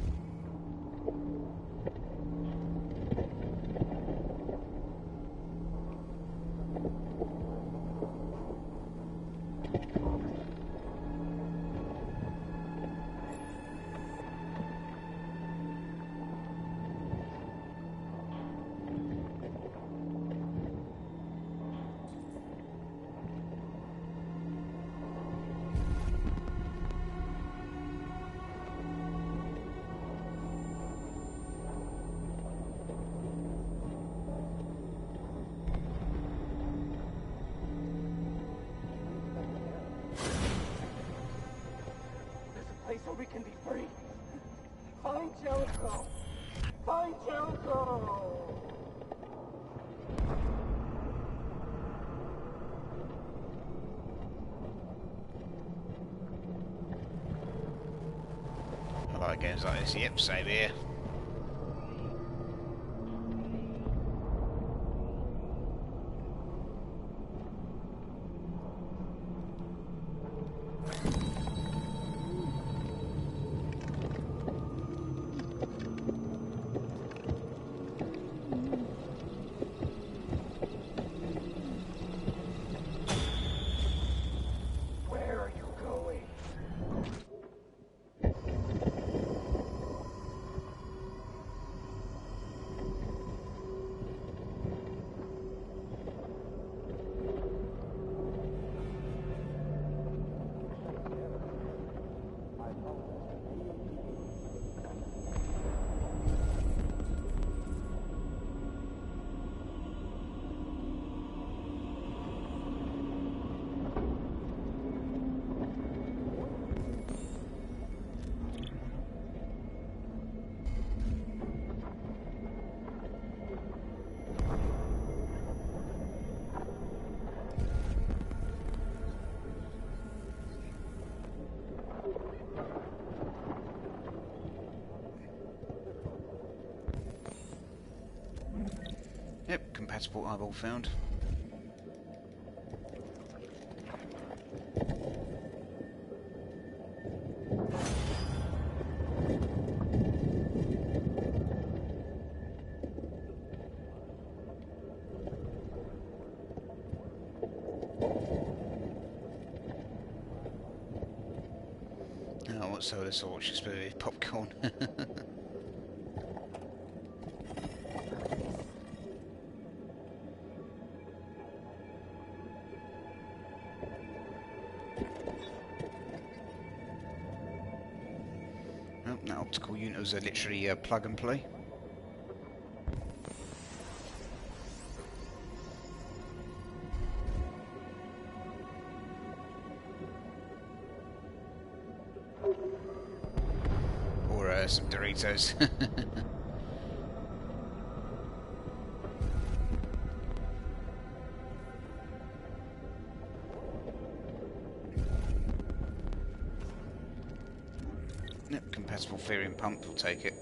Place where we can be free. Find Jericho. Find Jericho. I like games like this. Yep, same here. Yep, compatible eyeball found. Oh, what's so this or just be popcorn? That optical unit was literally plug and play. Or some Doritos. Yep, compatible Therium pump, we'll take it.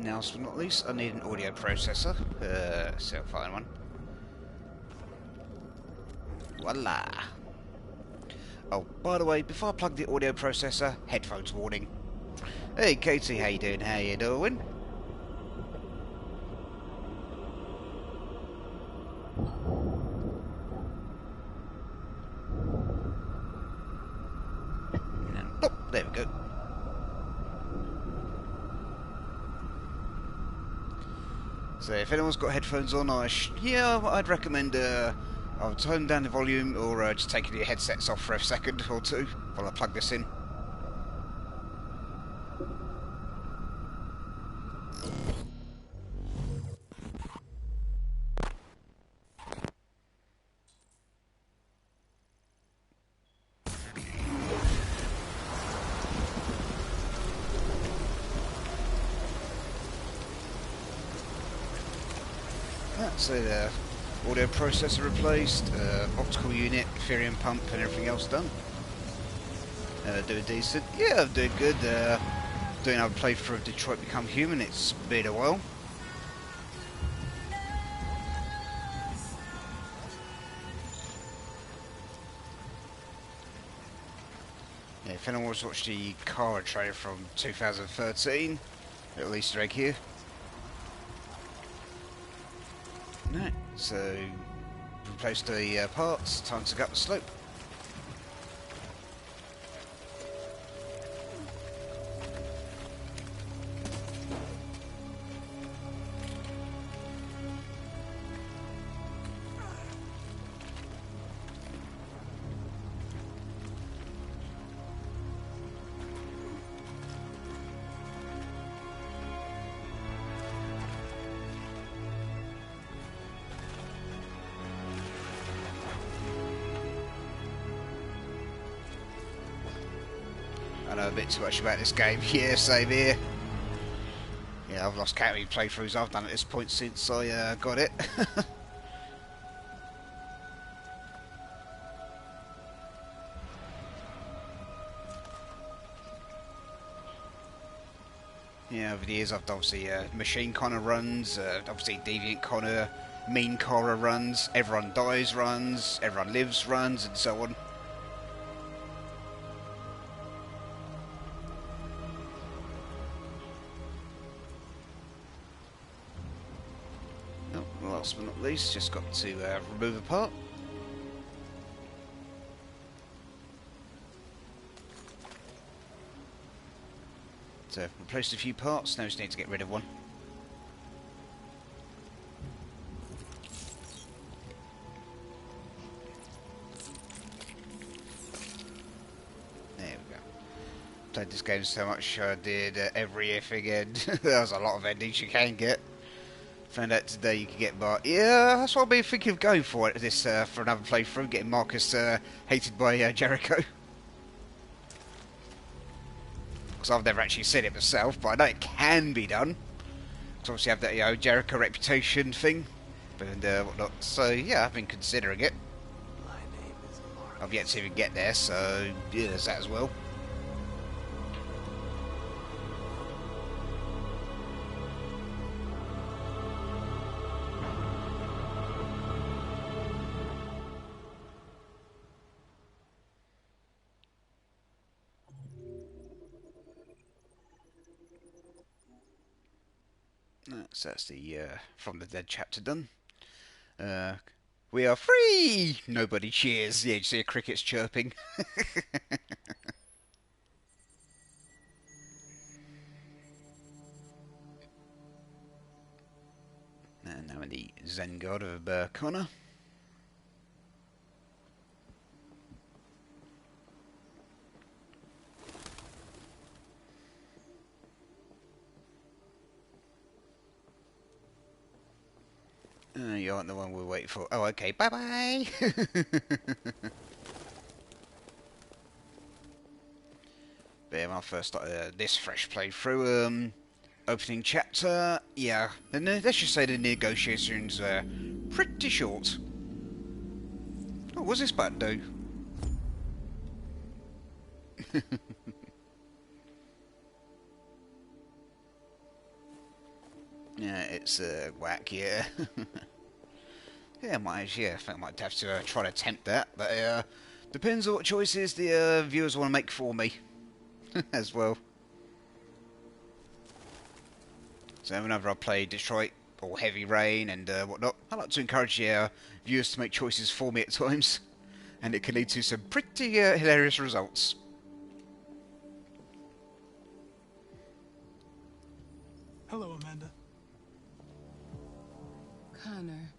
last but not least, I need an audio processor. So I'll find one. Voila! Oh, by the way, before I plug the audio processor, headphones warning. Hey Katie, how you doing? How you doing? Oh, there we go. So if anyone's got headphones on, I'd recommend I'll turn down the volume or just taking your headsets off for a second or two while I plug this in. So the audio processor replaced, optical unit, Ethereum pump and everything else done. Doing decent. Yeah, I'm doing good. Doing our playthrough of Detroit Become Human. It's been a while. Yeah, if anyone wants to watch the Kara trailer from 2013, little Easter egg here. No, so replace the parts, time to go up the slope. I know a bit too much about this game. Yeah, same here. Yeah, I've lost count of playthroughs I've done at this point since I got it. Yeah, over the years I've done obviously Machine Connor runs, obviously Deviant Connor, Mean Connor runs, Everyone Dies runs, Everyone Lives runs, and so on. Last but not least, just got to remove a part. So, replaced a few parts, now just need to get rid of one. There we go. Played this game so much I did every if again. There's a lot of endings you can get. Found out today you can get Mark. Yeah, that's what I've been thinking of going for this for another playthrough, getting Marcus hated by Jericho. Because I've never actually seen it myself, but I know it can be done. Because obviously I have that Jericho reputation thing and whatnot. So yeah, I've been considering it. My name is Marcus. I've yet to even get there, so yeah, there's that as well. So that's the From the Dead chapter done. We are free! Nobody cheers. Yeah, you see a cricket's chirping. And now in the Zen God of Connor. You aren't the one we're waiting for. Oh, okay. Bye-bye! But yeah, when I first started this fresh playthrough, opening chapter, yeah, and let's just say the negotiations are pretty short. Oh, what's this button do? Yeah, it's whack, yeah. Yeah, I think I might have to try to attempt that, but depends on what choices the viewers want to make for me as well. So whenever I play Detroit or Heavy Rain and whatnot, I like to encourage viewers to make choices for me at times, and it can lead to some pretty hilarious results. Hello, Amanda. Connor,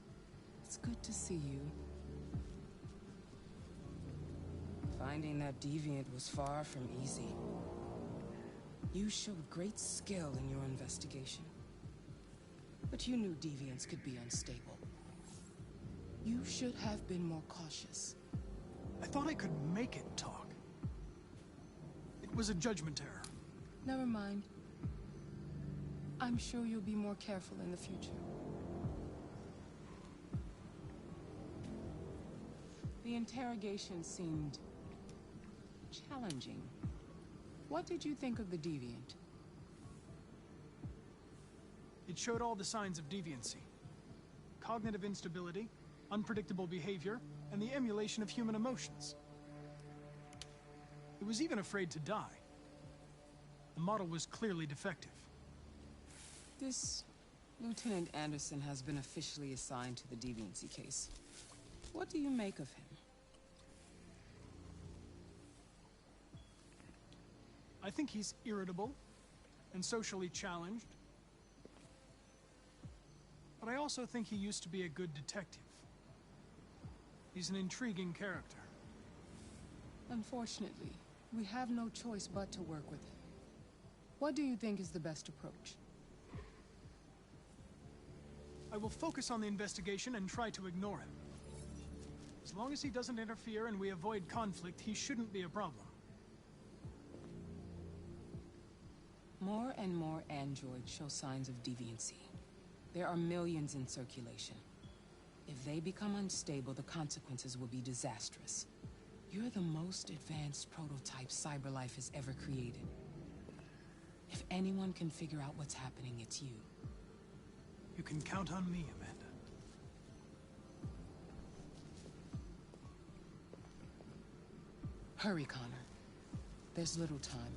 it's good to see you. Finding that deviant was far from easy. You showed great skill in your investigation. But you knew deviants could be unstable. You should have been more cautious. I thought I could make it talk. It was a judgment error. Never mind. I'm sure you'll be more careful in the future. The interrogation seemed challenging. What did you think of the deviant? It showed all the signs of deviancy. Cognitive instability, unpredictable behavior, and the emulation of human emotions. It was even afraid to die. The model was clearly defective. This Lieutenant Anderson has been officially assigned to the deviancy case. What do you make of him? I think he's irritable and socially challenged. But I also think he used to be a good detective. He's an intriguing character. Unfortunately, we have no choice but to work with him. What do you think is the best approach? I will focus on the investigation and try to ignore him. As long as he doesn't interfere and we avoid conflict, he shouldn't be a problem. More and more androids show signs of deviancy. There are millions in circulation. If they become unstable, the consequences will be disastrous. You're the most advanced prototype CyberLife has ever created. If anyone can figure out what's happening, it's you. You can count on me, Amanda. Hurry, Connor. There's little time.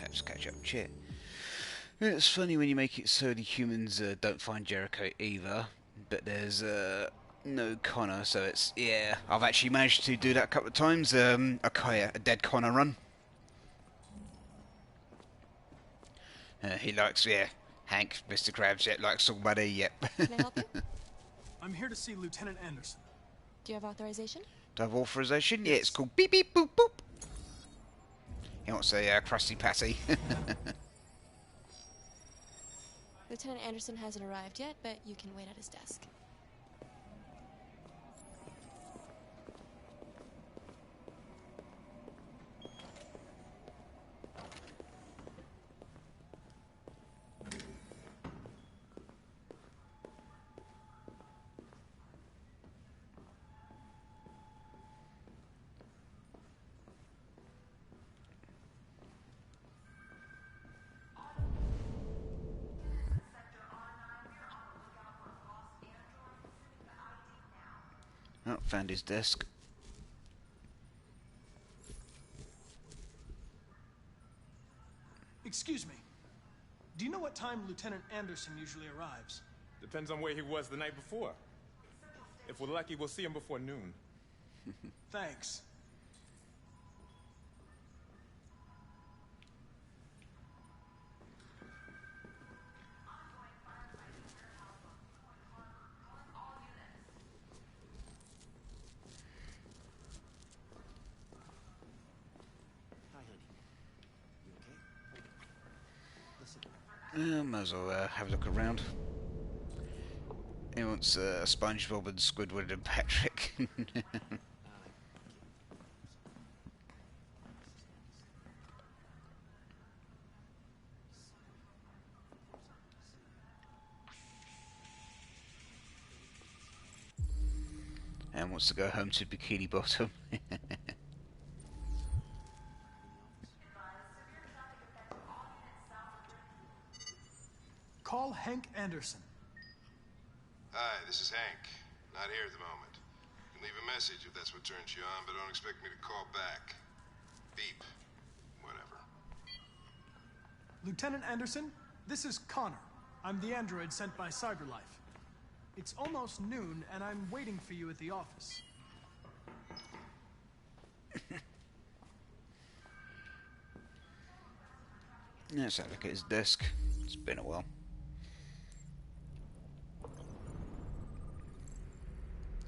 Let's catch up, chat. It's funny when you make it so the humans don't find Jericho either, but there's no Connor, so it's, yeah, I've actually managed to do that a couple of times, a dead Connor run. He likes, yeah, Hank, Mr. Krabs, yeah, likes somebody, yep. Can I help you? I'm here to see Lieutenant Anderson. Do you have authorization? Do I have authorization? Yeah, it's called beep beep boop boop. He wants a Krusty Patty. Lieutenant Anderson hasn't arrived yet, but you can wait at his desk. Oh, found his desk. Excuse me. Do you know what time Lieutenant Anderson usually arrives? Depends on where he was the night before. If we're lucky, we'll see him before noon. Thanks. Might as well have a look around. He wants SpongeBob and Squidward and Patrick. And wants to go home to Bikini Bottom. Anderson. Hi, this is Hank. Not here at the moment. You can leave a message if that's what turns you on, but don't expect me to call back. Beep. Whatever. Lieutenant Anderson, this is Connor. I'm the android sent by CyberLife. It's almost noon, and I'm waiting for you at the office. Let's have a look at his desk. It's been a while.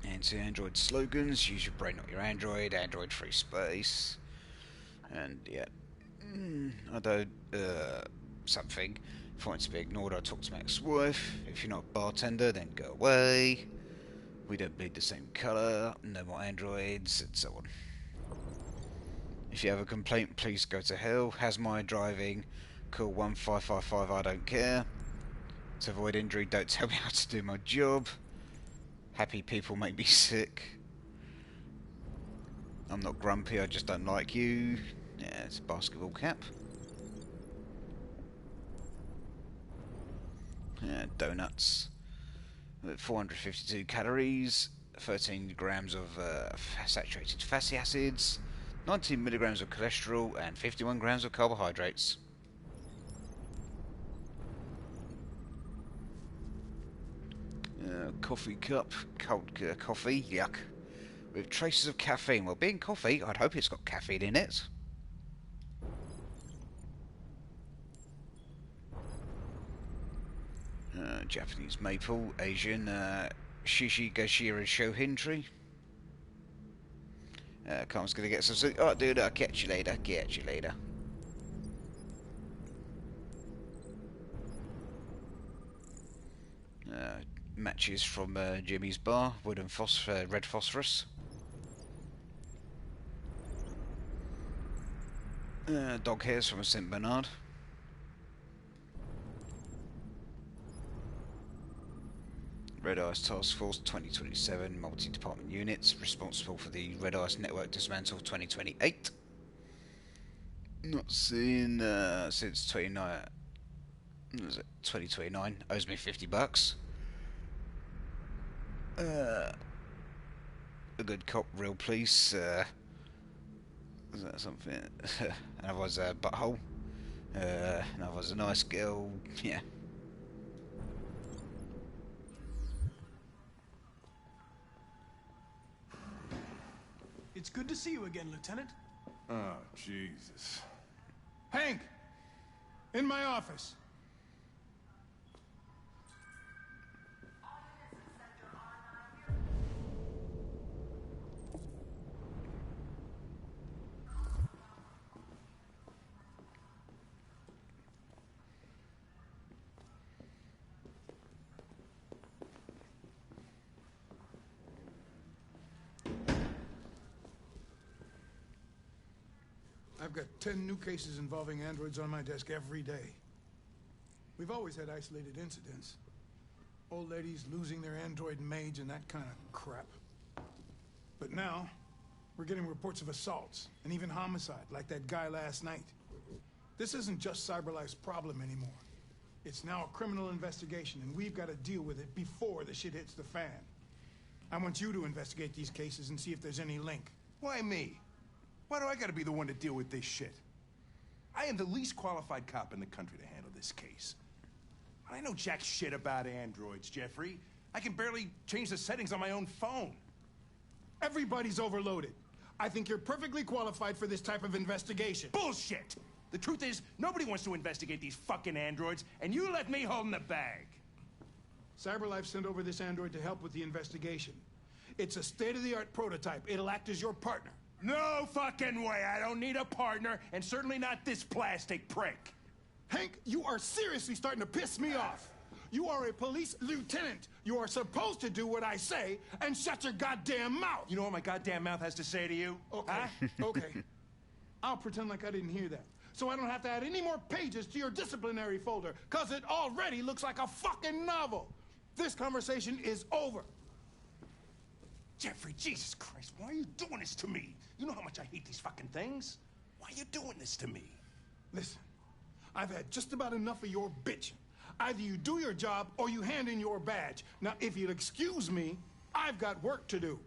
Anti-android slogans: use your brain, not your android. Android free space. And yeah, although something. If I want to be ignored, I talk to my ex-wife. If you're not a bartender, then go away. We don't bleed the same colour. No more androids, and so on. If you have a complaint, please go to hell. How's my driving? Call 1555. I don't care. To avoid injury, don't tell me how to do my job. Happy people make me sick. I'm not grumpy, I just don't like you. Yeah, it's a basketball cap. Donuts. 452 calories, 13 grams of saturated fatty acids, 19 milligrams of cholesterol, and 51 grams of carbohydrates. Coffee cup, cold coffee, yuck. With traces of caffeine. Well, being coffee, I'd hope it's got caffeine in it. Japanese maple, Asian Shishi Gashira Shohin tree. Carm's gonna get some soup. Oh, dude, I'll catch you later. Catch you later. Matches from Jimmy's bar. Wood and red phosphorus. Dog hairs from a St. Bernard. Red Ice Task Force 2027 multi-department units responsible for the Red Ice Network dismantle 2028. Not seen since 2029. Owes me $50. A good cop, real police. Is that something? Another was a butthole. Another was a nice girl. Yeah. It's good to see you again, Lieutenant. Oh, Jesus. Hank! In my office. I've got 10 new cases involving androids on my desk every day. We've always had isolated incidents. Old ladies losing their android maids and that kind of crap. But now, we're getting reports of assaults and even homicide, like that guy last night. This isn't just CyberLife's problem anymore. It's now a criminal investigation, and we've got to deal with it before the shit hits the fan. I want you to investigate these cases and see if there's any link. Why me? Why do I gotta be the one to deal with this shit? I am the least qualified cop in the country to handle this case. I know jack shit about androids, Jeffrey. I can barely change the settings on my own phone. Everybody's overloaded. I think you're perfectly qualified for this type of investigation. Bullshit! The truth is, nobody wants to investigate these fucking androids, and you let me hold in the bag. CyberLife sent over this android to help with the investigation. It's a state-of-the-art prototype. It'll act as your partner. No fucking way! I don't need a partner, and certainly not this plastic prick. Hank, you are seriously starting to piss me off. You are a police lieutenant. You are supposed to do what I say and shut your goddamn mouth. You know what my goddamn mouth has to say to you? Okay, huh? Okay. I'll pretend like I didn't hear that. So I don't have to add any more pages to your disciplinary folder, because it already looks like a fucking novel. This conversation is over. Jeffrey, Jesus Christ, why are you doing this to me? You know how much I hate these fucking things. Why are you doing this to me? Listen, I've had just about enough of your bitching. Either you do your job or you hand in your badge. Now, if you'll excuse me, I've got work to do.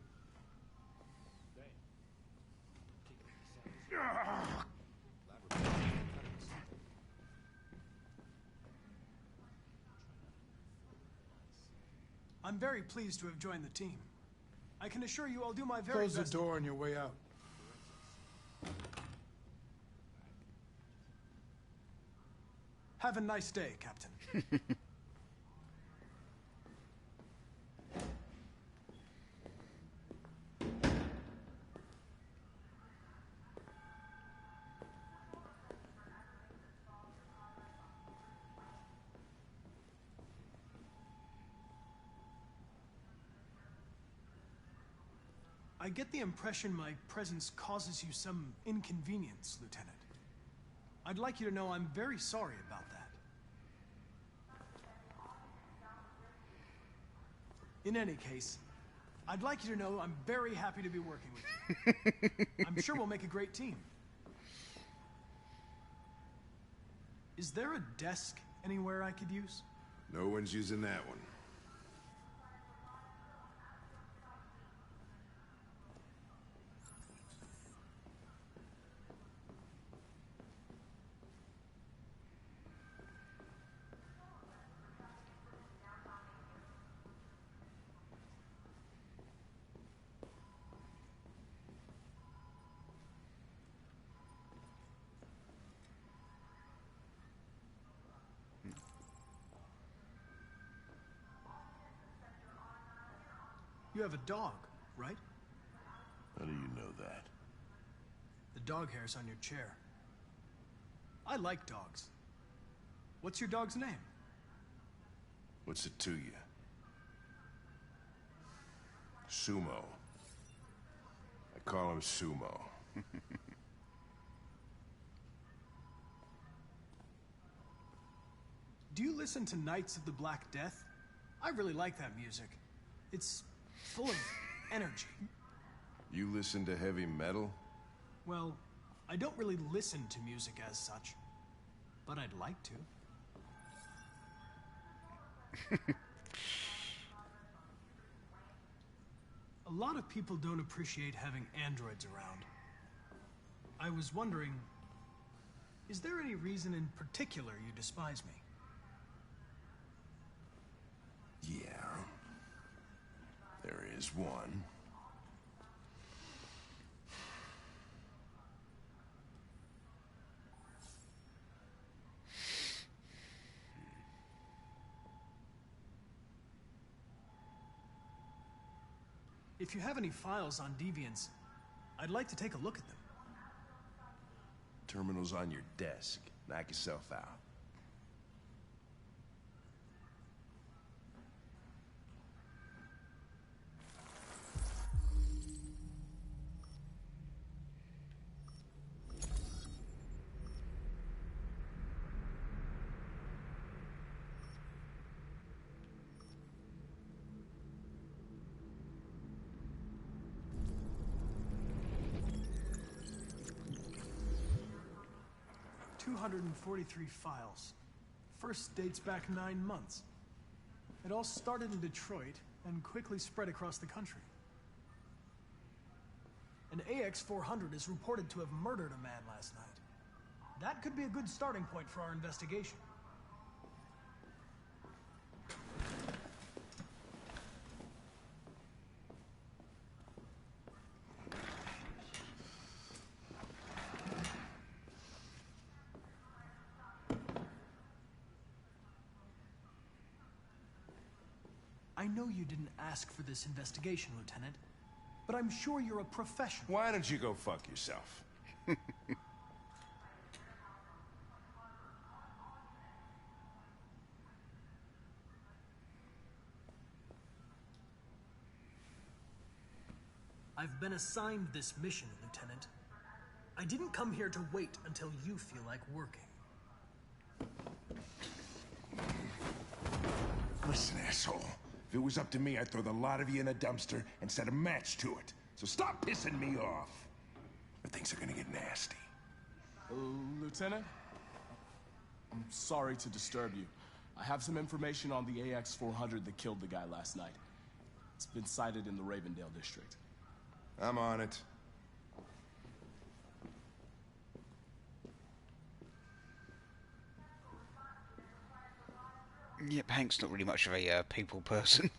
I'm very pleased to have joined the team. I can assure you I'll do my very best. Close the door on your way out. Have a nice day, Captain. I get the impression my presence causes you some inconvenience, Lieutenant. I'd like you to know I'm very sorry about that. In any case, I'd like you to know I'm very happy to be working with you. I'm sure we'll make a great team. Is there a desk anywhere I could use? No one's using that one. You have a dog, right? How do you know that? The dog hair's on your chair. I like dogs. What's your dog's name? What's it to you? Sumo. I call him Sumo. Do you listen to Knights of the Black Death? I really like that music. It's full of energy. You listen to heavy metal? Well, I don't really listen to music as such, but I'd like to. A lot of people don't appreciate having androids around. I was wondering, is there any reason in particular you despise me? Yeah. There is one. If you have any files on Deviants, I'd like to take a look at them. Terminal's on your desk. Knock yourself out. .243 files. First dates back 9 months. It all started in Detroit and quickly spread across the country. An AX-400 is reported to have murdered a man last night. That could be a good starting point for our investigation. I know you didn't ask for this investigation, Lieutenant, but I'm sure you're a professional. Why don't you go fuck yourself? I've been assigned this mission, Lieutenant. I didn't come here to wait until you feel like working. Listen, asshole. If it was up to me, I'd throw the lot of you in a dumpster and set a match to it. So stop pissing me off. Or things are gonna get nasty. Lieutenant? I'm sorry to disturb you. I have some information on the AX-400 that killed the guy last night. It's been sighted in the Ravendale district. I'm on it. Yep, Hank's not really much of a people person.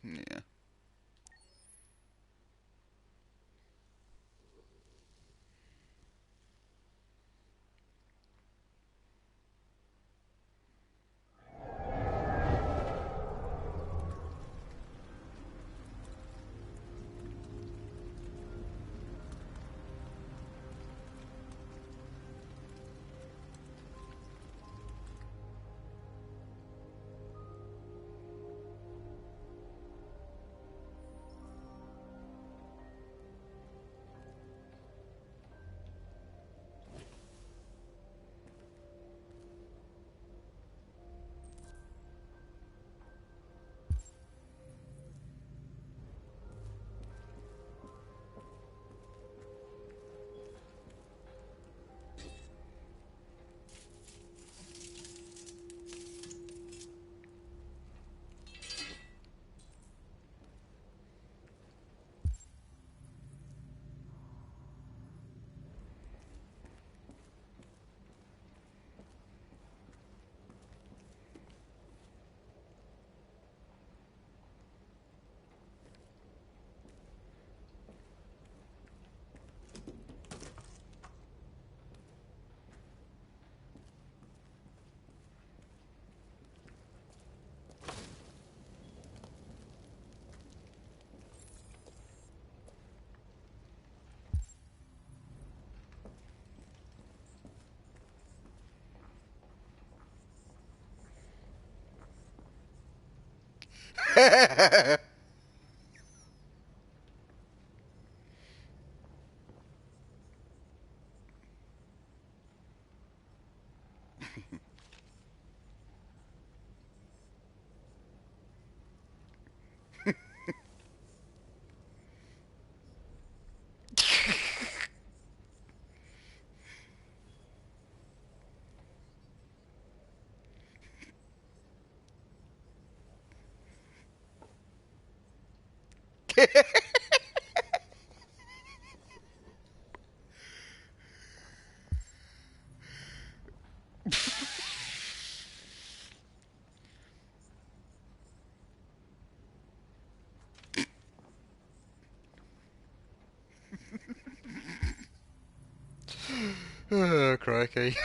Yeah. Oh, crikey.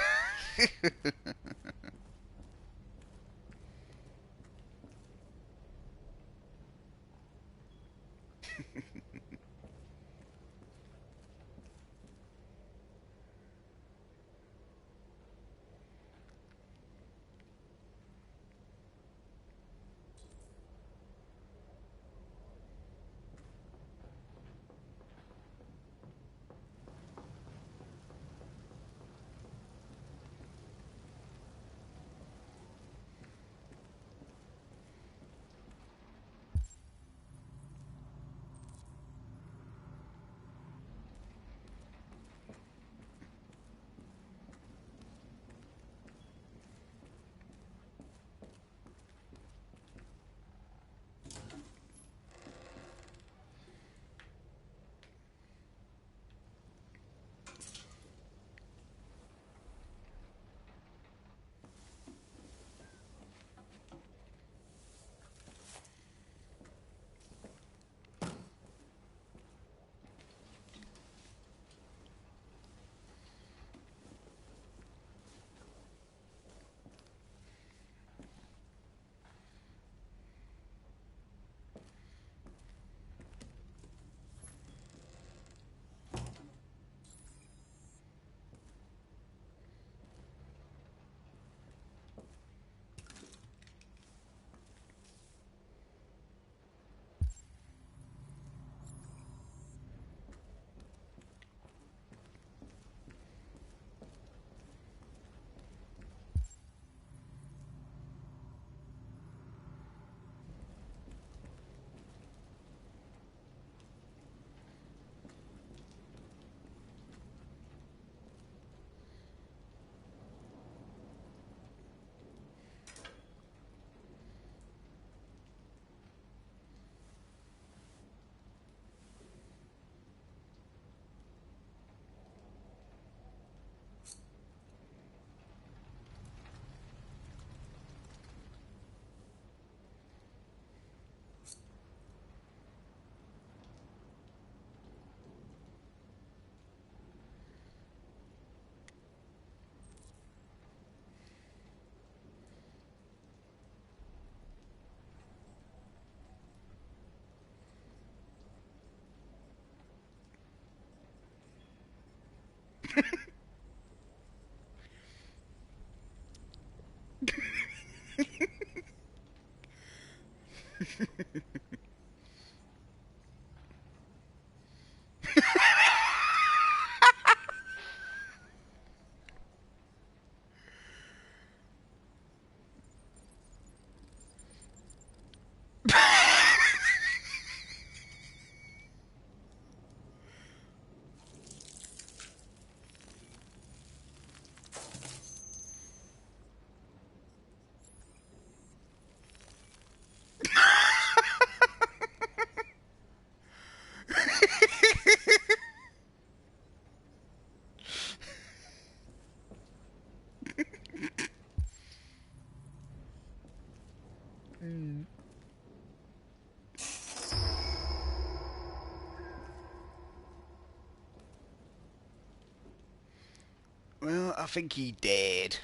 Well, I think he did.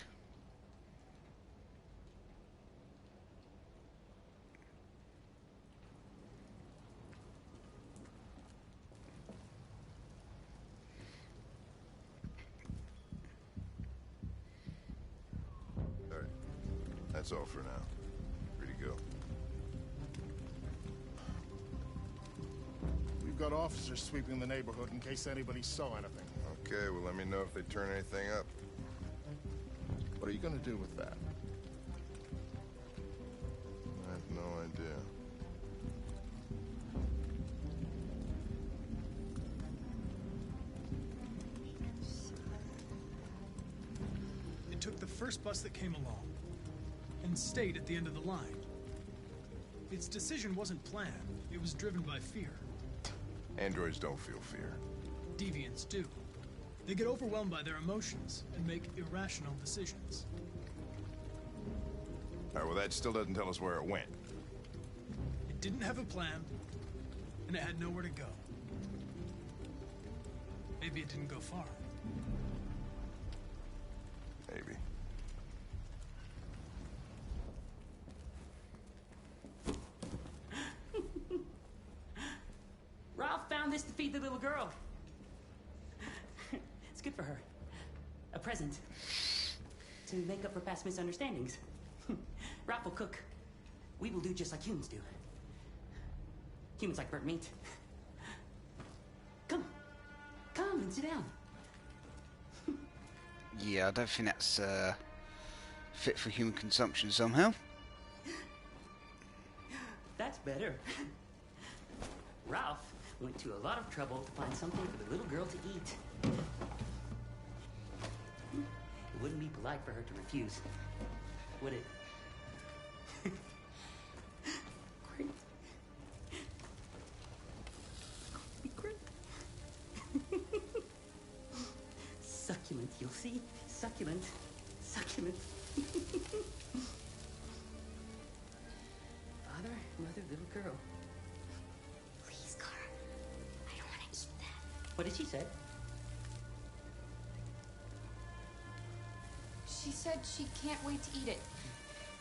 All right. That's all for now. Free to go. We've got officers sweeping the neighborhood in case anybody saw anything. Okay, well, let me know if they turn anything up. What are you gonna do with that? I have no idea. It took the first bus that came along and stayed at the end of the line. Its decision wasn't planned. It was driven by fear. Androids don't feel fear. Deviants do. They get overwhelmed by their emotions and make irrational decisions. All right, well, that still doesn't tell us where it went. It didn't have a plan, and it had nowhere to go. Maybe it didn't go far. Maybe. Ralph found this to feed the little girl. It's good for her. A present. To make up for past misunderstandings. Ralph will cook. We will do just like humans do. Humans like burnt meat. Come. Come and sit down. Yeah, I don't think that's fit for human consumption somehow. That's better. Ralph went to a lot of trouble to find something for the little girl to eat. It wouldn't be polite for her to refuse, would it? Great. Be great. Succulent, you'll see. Succulent. Succulent. Father, mother, little girl. Please, Carl. I don't want to eat that. What did she say? She said she can't wait to eat it.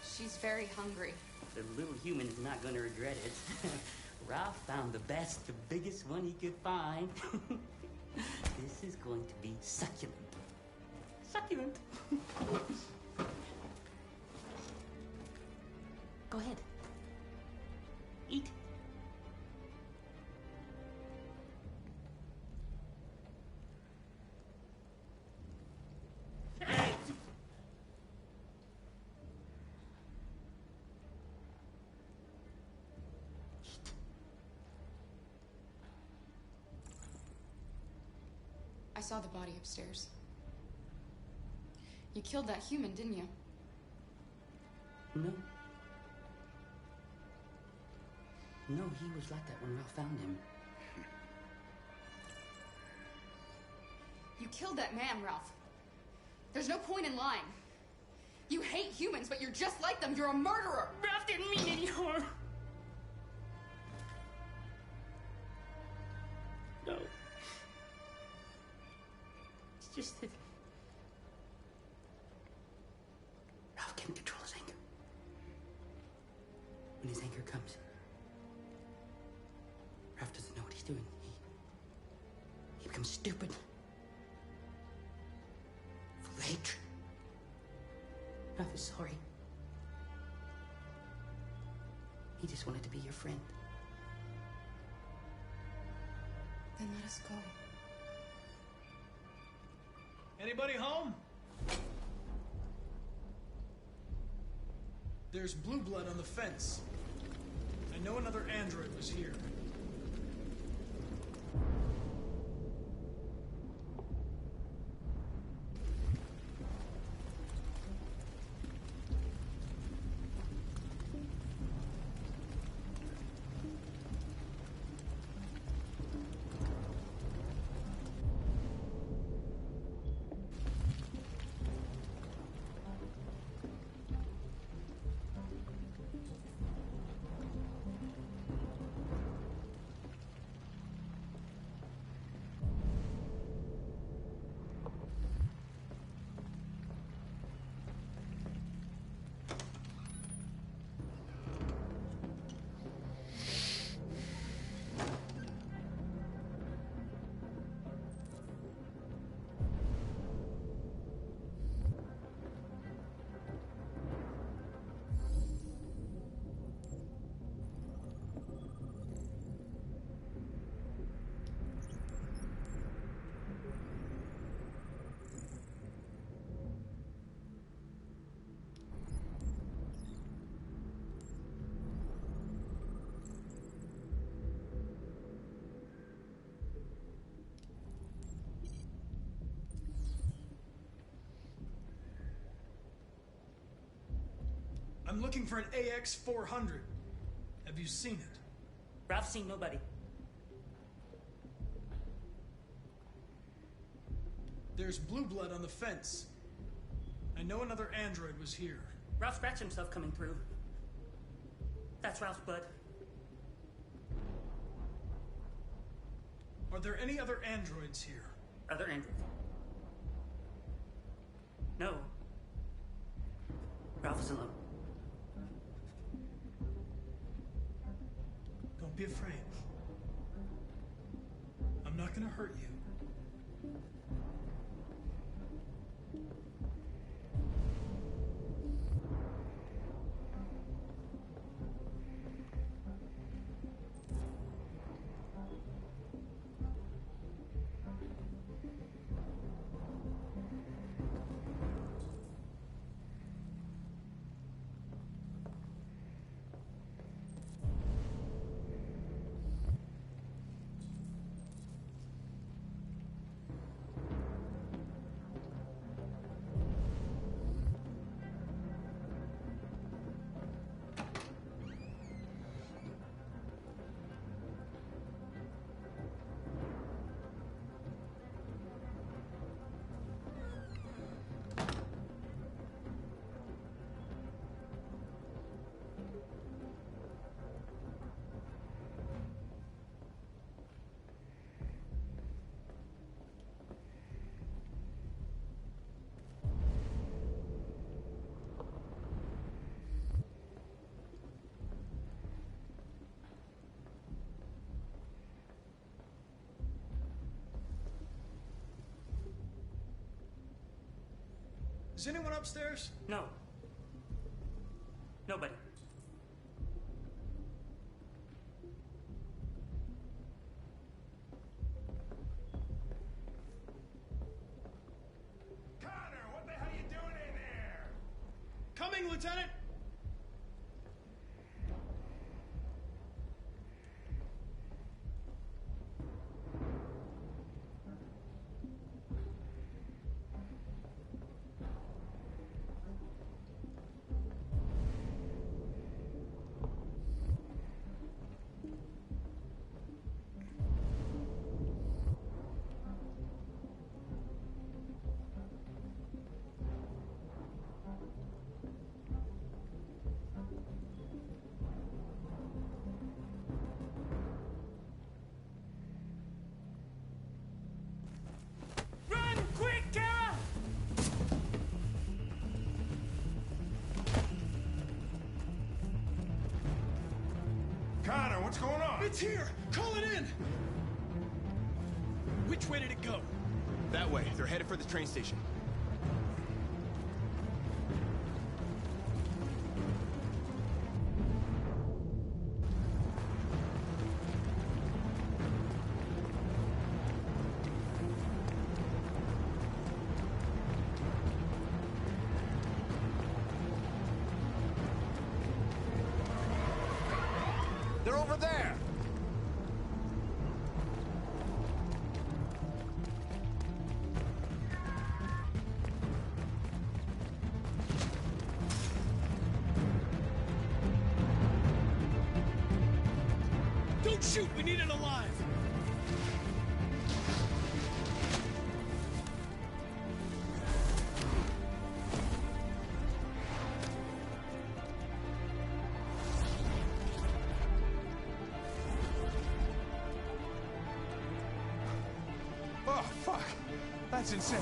She's very hungry. The little human is not going to regret it. Ralph found the best, the biggest one he could find. This is going to be succulent. Succulent. Go ahead. Eat. I saw the body upstairs. You killed that human, didn't you? No. No, he was like that when Ralph found him. You killed that man, Ralph. There's no point in lying. You hate humans, but you're just like them. You're a murderer. Ralph didn't mean any harm. No. It's just that Ralph can't control his anger. When his anger comes, Ralph doesn't know what he's doing. He becomes stupid. Hank. Ralph is sorry. He just wanted to be your friend. Then let us go. Anybody home? There's blue blood on the fence. I know another android was here. I'm looking for an AX-400. Have you seen it? Ralph's seen nobody. There's blue blood on the fence. I know another android was here. Ralph scratched himself coming through. That's Ralph's blood. Are there any other androids here? Other androids? No. Ralph is alone. Don't be afraid. I'm not gonna hurt you. Is anyone upstairs? No. Nobody. Connor, what the hell are you doing in there? Coming, Lieutenant! Connor, what's going on? It's here! Call it in! Which way did it go? That way. They're headed for the train station. there! Don't shoot! We need it alive! Oh, fuck! That's insane.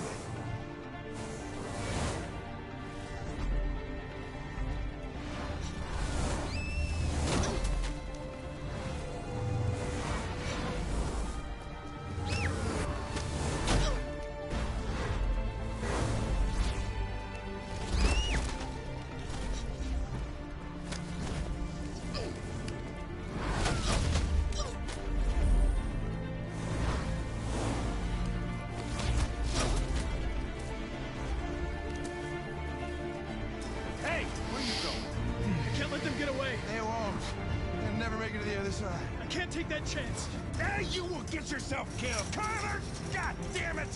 Hey, where you going? I can't let them get away. They won't. They'll never make it to the other side. I can't take that chance. Hey, you will get yourself killed! Connor! God damn it!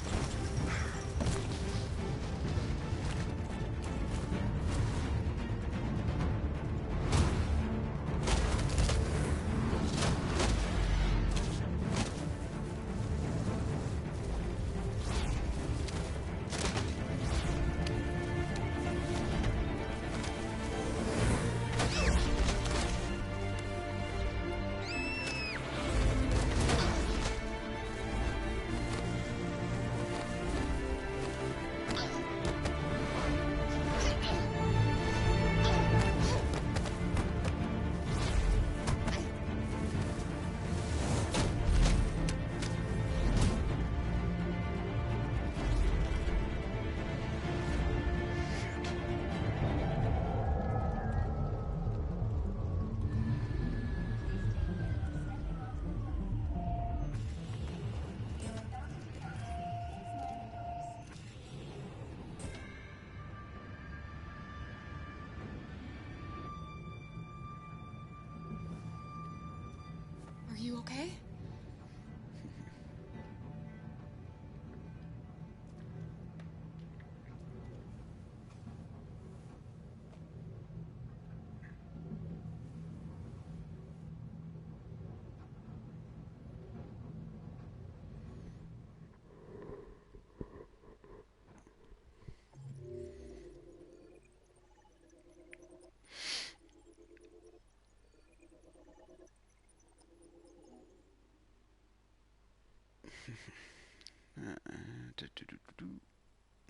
Are you okay?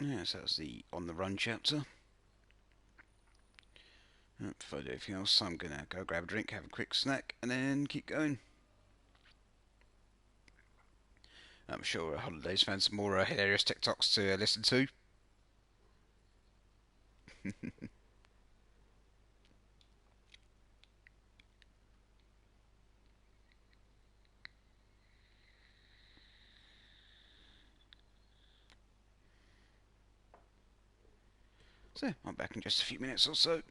Yes, that's the On the Run chapter. Before I do anything else, I'm gonna go grab a drink, have a quick snack, and then keep going. I'm sure Holidays found some more hilarious TikToks to listen to. So, I'm back in just a few minutes or so.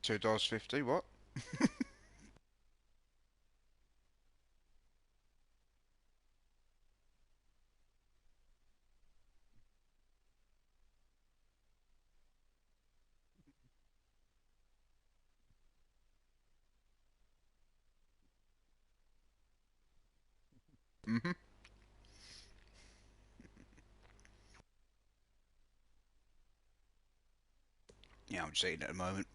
$2.50. What? Mhm. Yeah, I'm just eating at the moment.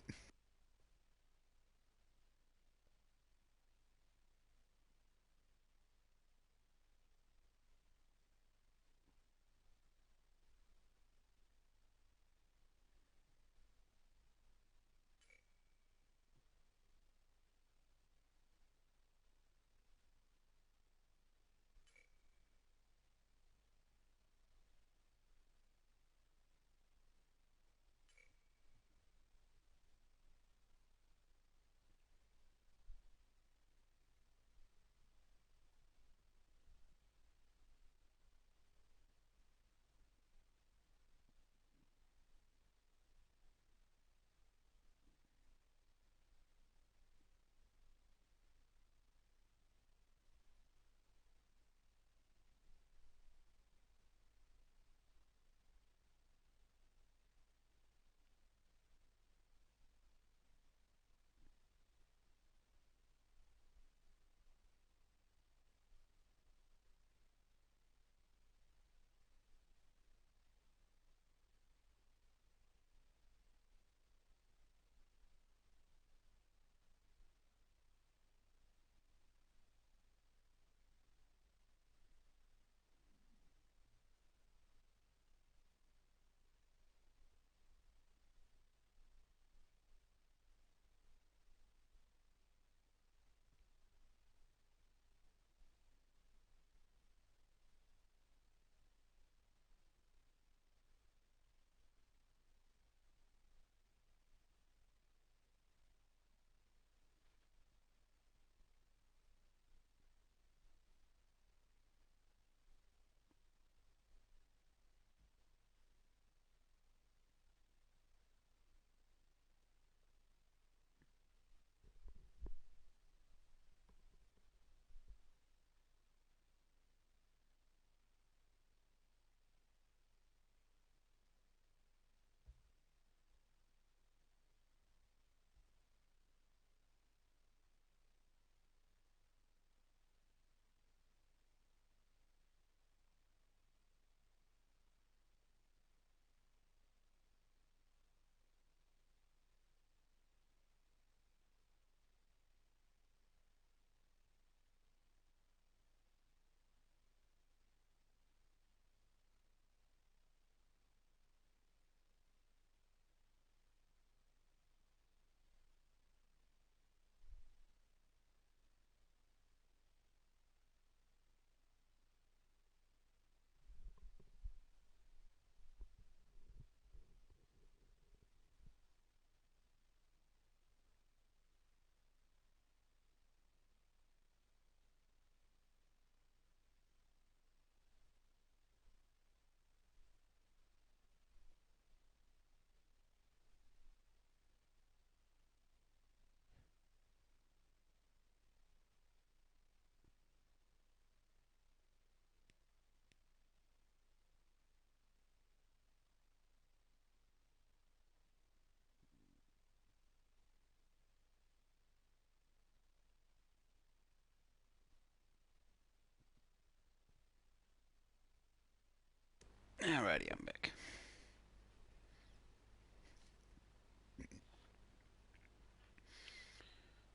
Alrighty, I'm back.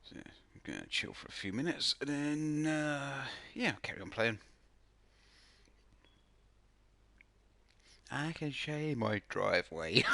So, I'm gonna chill for a few minutes, and then, yeah, carry on playing. I can show you my driveway.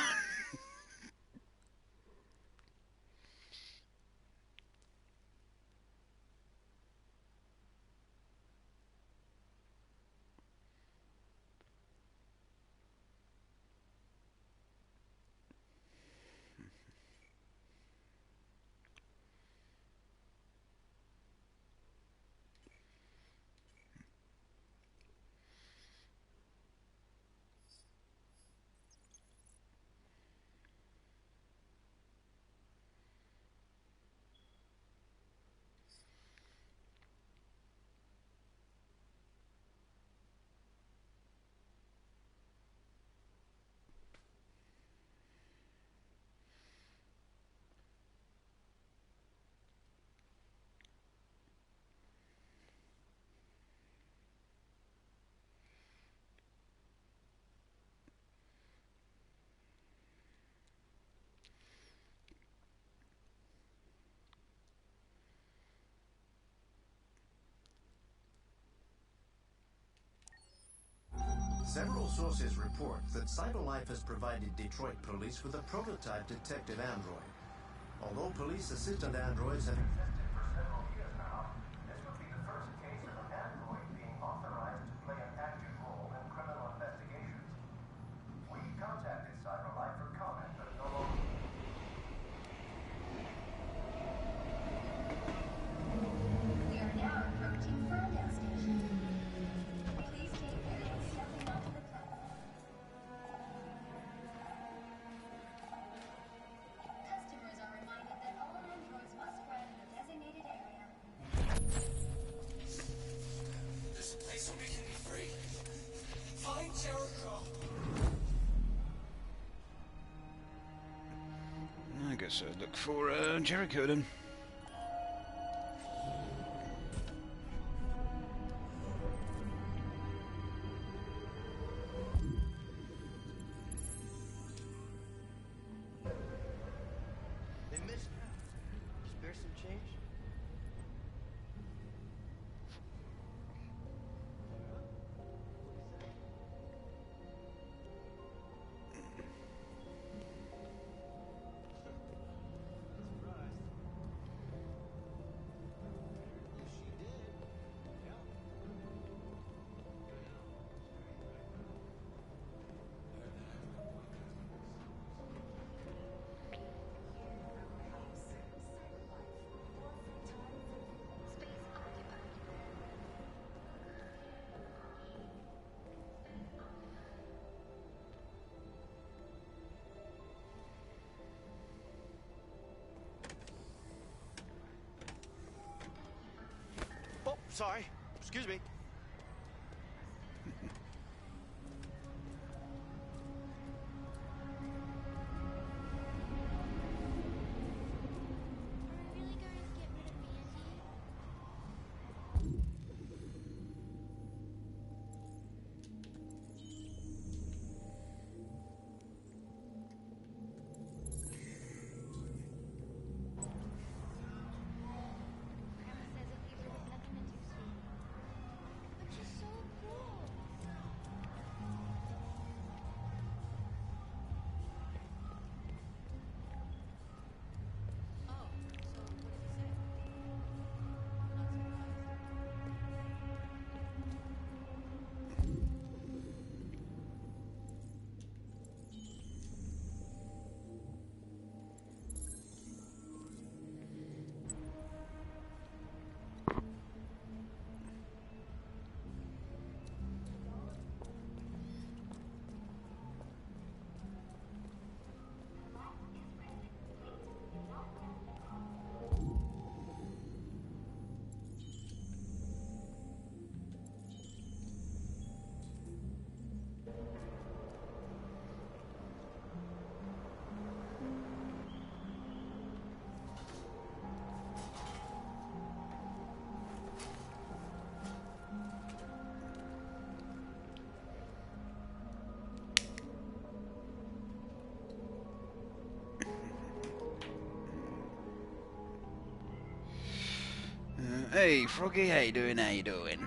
Several sources report that CyberLife has provided Detroit police with a prototype detective android. Although police assistant androids have existed for several years now, this would be the first case of an android being authorized to play an active role in criminal investigations. We contacted CyberLife for comment, but no longer. We are now approaching Ferndale Station. Please take care when stepping onto the platform. Customers are reminded that all androids must run in a designated area. This place will make me free. Find Jericho. I guess I'd look for Jericho then. They missed you. Spare some change? Oh, sorry. Excuse me. Hey, Froggy, how you doing? How you doing?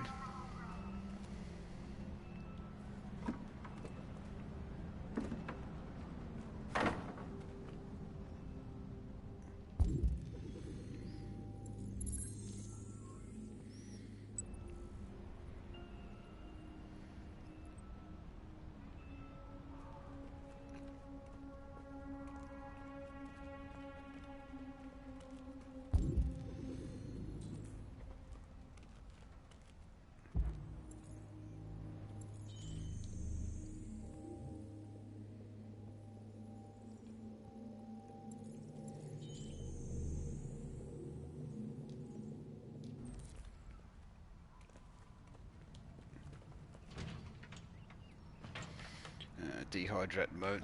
Dehydrate mode.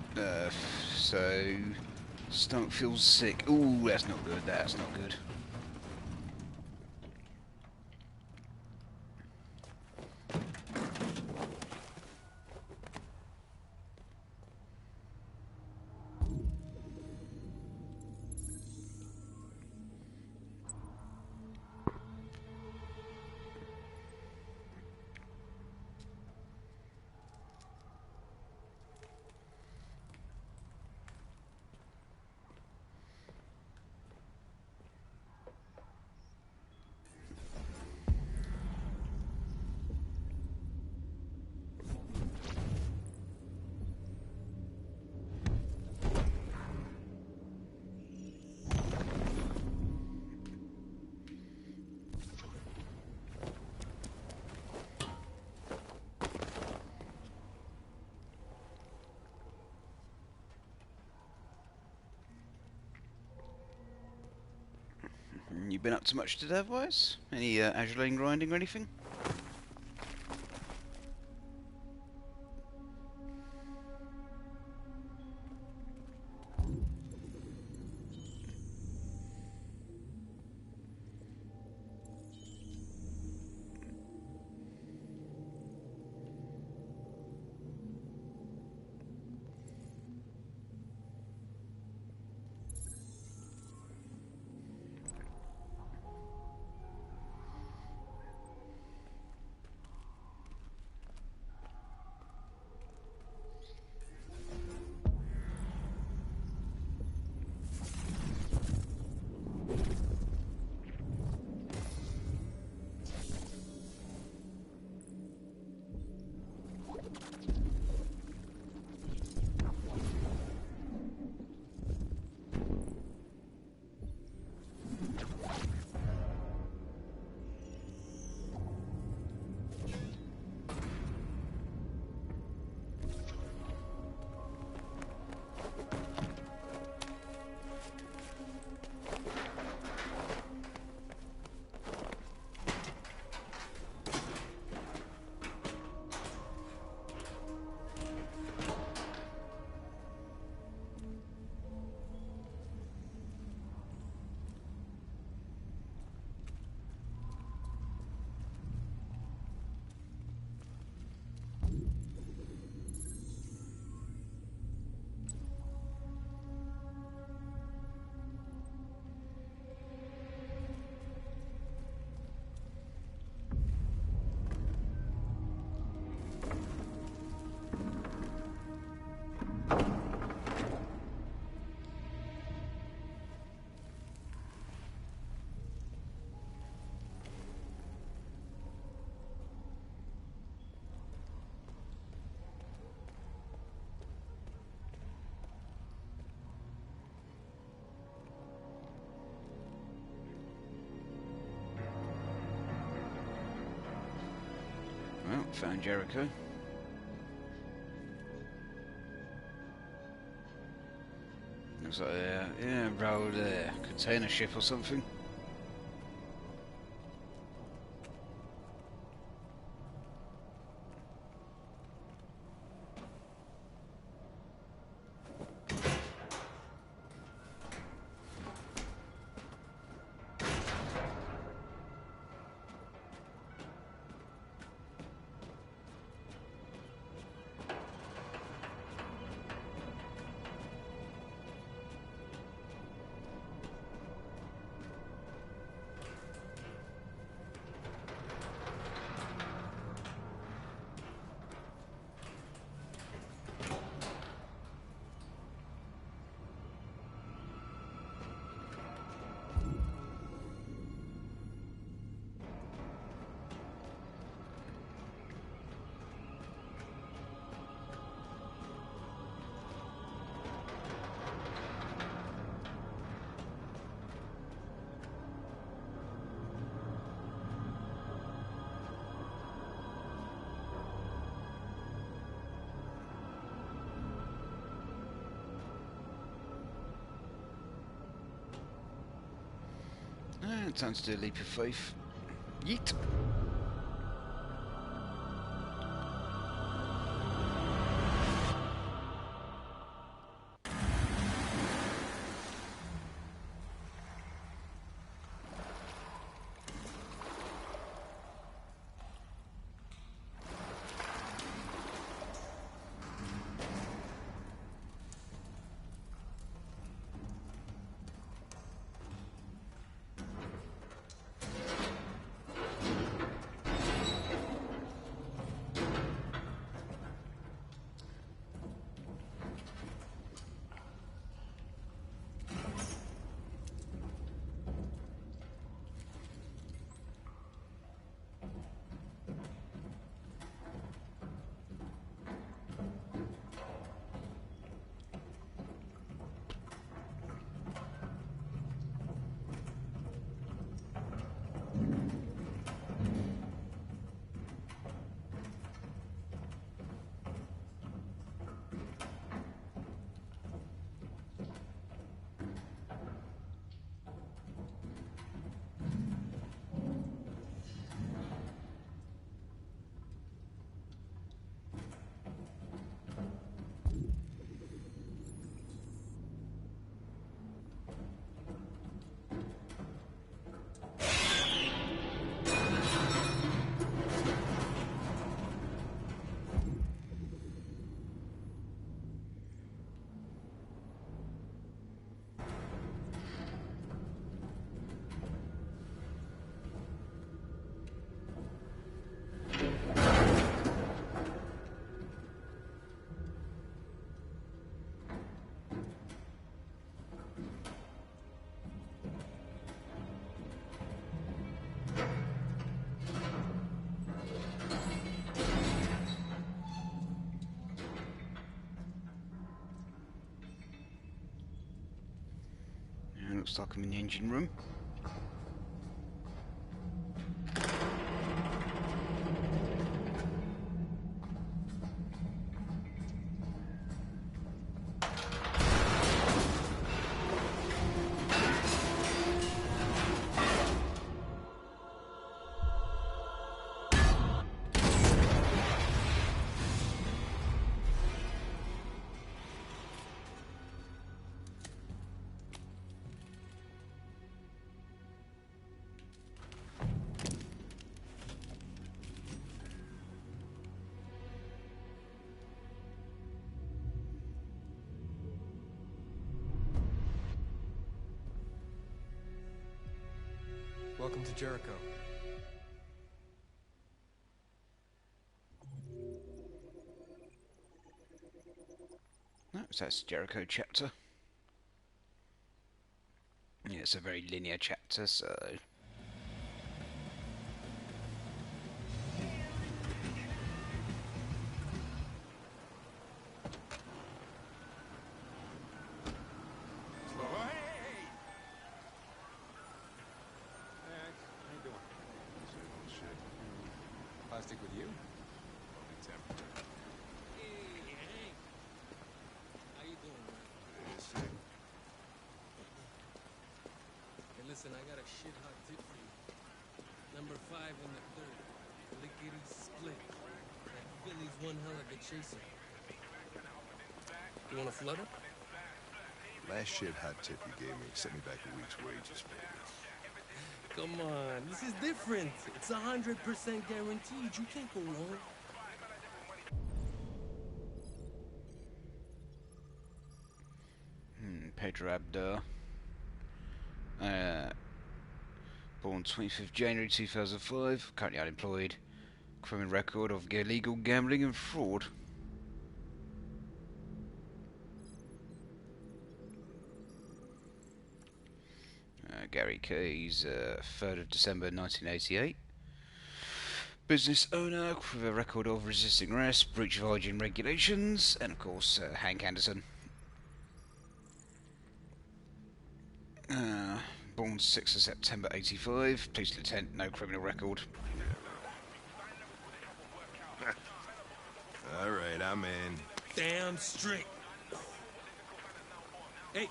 So stomach feels sick. Ooh, that's not good. That's not good. You been up to much today, otherwise? Any Azure Lane grinding or anything? Well, found Jericho. Looks like a road container ship or something. Time to do a leap of faith. Yeet! Looks like I'm in the engine room. Welcome to Jericho. No, so that's Jericho chapter. Yeah, it's a very linear chapter, so... Plastic with you? How you doing, man? Hey, listen, I got a shit hot tip for you. Number 5 in the 3rd. Lickety split. That Philly's one hell of a chaser. You want a flutter? Last shit hot tip you gave me set me back a week's wages, baby. Come on, this is different. It's 100% guaranteed. You can't go wrong. Pedro Abdul. Born 25th January 2005. Currently unemployed. Criminal record of illegal gambling and fraud. Gary Keys, 3rd of December 1988. Business owner with a record of resisting arrest, breach of hygiene regulations, and of course Hank Anderson. Born 6th of September 85, police lieutenant, no criminal record. Alright, I'm in. Damn straight. Hey,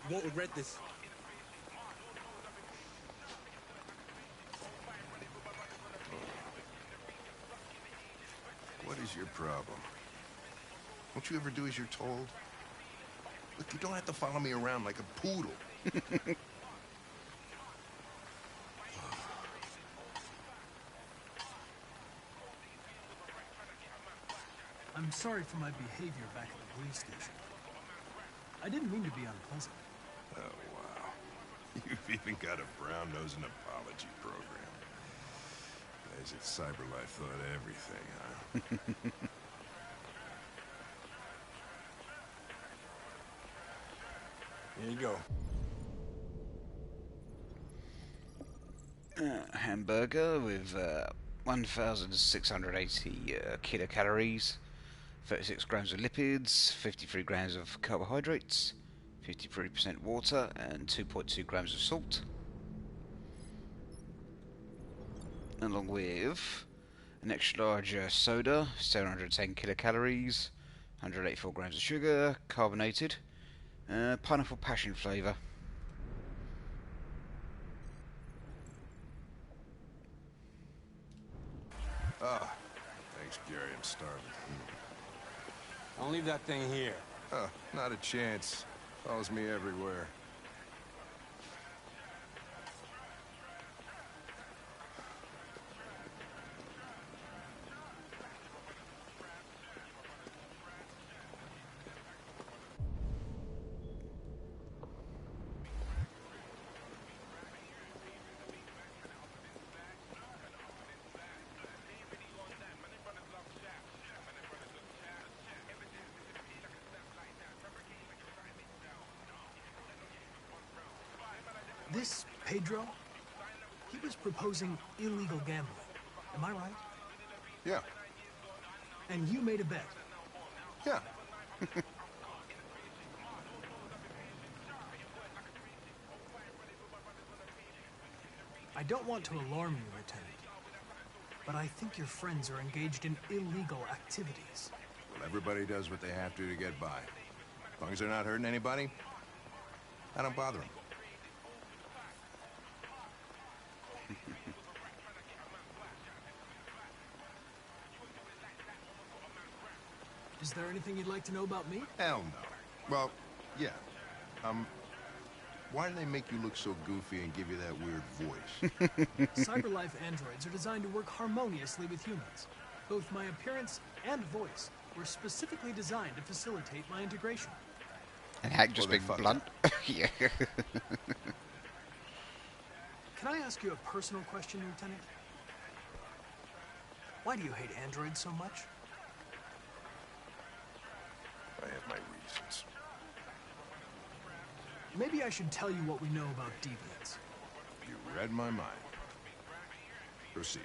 you won't regret this. What is your problem? Won't you ever do as you're told? Look, you don't have to follow me around like a poodle. I'm sorry for my behavior back at the police station. I didn't mean to be unpleasant. Oh, wow. You've even got a brown-nosing apology program. Guys at CyberLife thought everything, huh? Here you go. Hamburger with 1,680 kilocalories, 36 grams of lipids, 53 grams of carbohydrates, 53% water, and 2.2 grams of salt. Along with an extra large soda, 710 kilocalories, 184 grams of sugar, carbonated, pineapple passion flavour. Ah, thanks, Gary. I'm starving. Don't leave that thing here. Oh, not a chance. Follows me everywhere. This Pedro, he was proposing illegal gambling. Am I right? Yeah. And you made a bet. Yeah. I don't want to alarm you, Lieutenant, but I think your friends are engaged in illegal activities. Well, everybody does what they have to get by. As long as they're not hurting anybody, I don't bother them. Is there anything you'd like to know about me? Hell no. Well, yeah. Why do they make you look so goofy and give you that weird voice? CyberLife androids are designed to work harmoniously with humans. Both my appearance and voice were specifically designed to facilitate my integration. And Hank just being blunt. Yeah. Can I ask you a personal question, Lieutenant? Why do you hate androids so much? I have my reasons. Maybe I should tell you what we know about deviants. You read my mind. Proceed.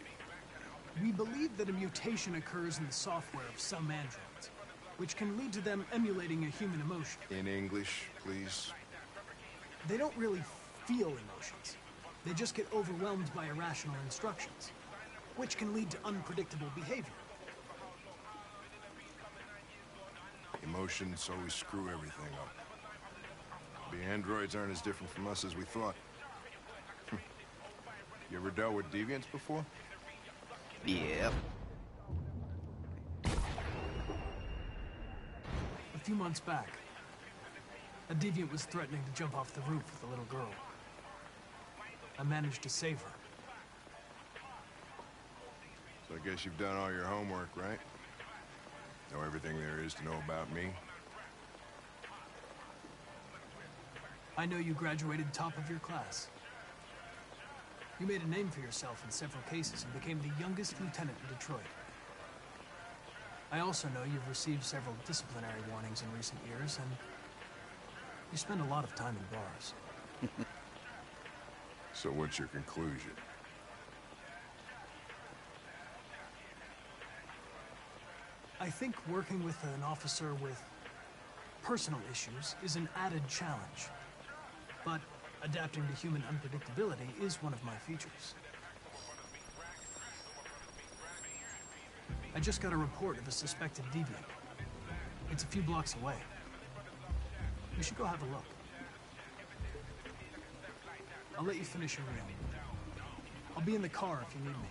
We believe that a mutation occurs in the software of some androids, which can lead to them emulating a human emotion. In English, please. They don't really feel emotions. They just get overwhelmed by irrational instructions, which can lead to unpredictable behavior. Emotions always screw everything up. The androids aren't as different from us as we thought. You ever dealt with deviants before? Yeah. A few months back, a deviant was threatening to jump off the roof with a little girl. I managed to save her. So I guess you've done all your homework, right? Know everything there is to know about me? I know you graduated top of your class. You made a name for yourself in several cases and became the youngest lieutenant in Detroit. I also know you've received several disciplinary warnings in recent years, and you spend a lot of time in bars. So what's your conclusion? I think working with an officer with personal issues is an added challenge. But adapting to human unpredictability is one of my features. I just got a report of a suspected deviant. It's a few blocks away. We should go have a look. I'll let you finish your meal. I'll be in the car if you need me.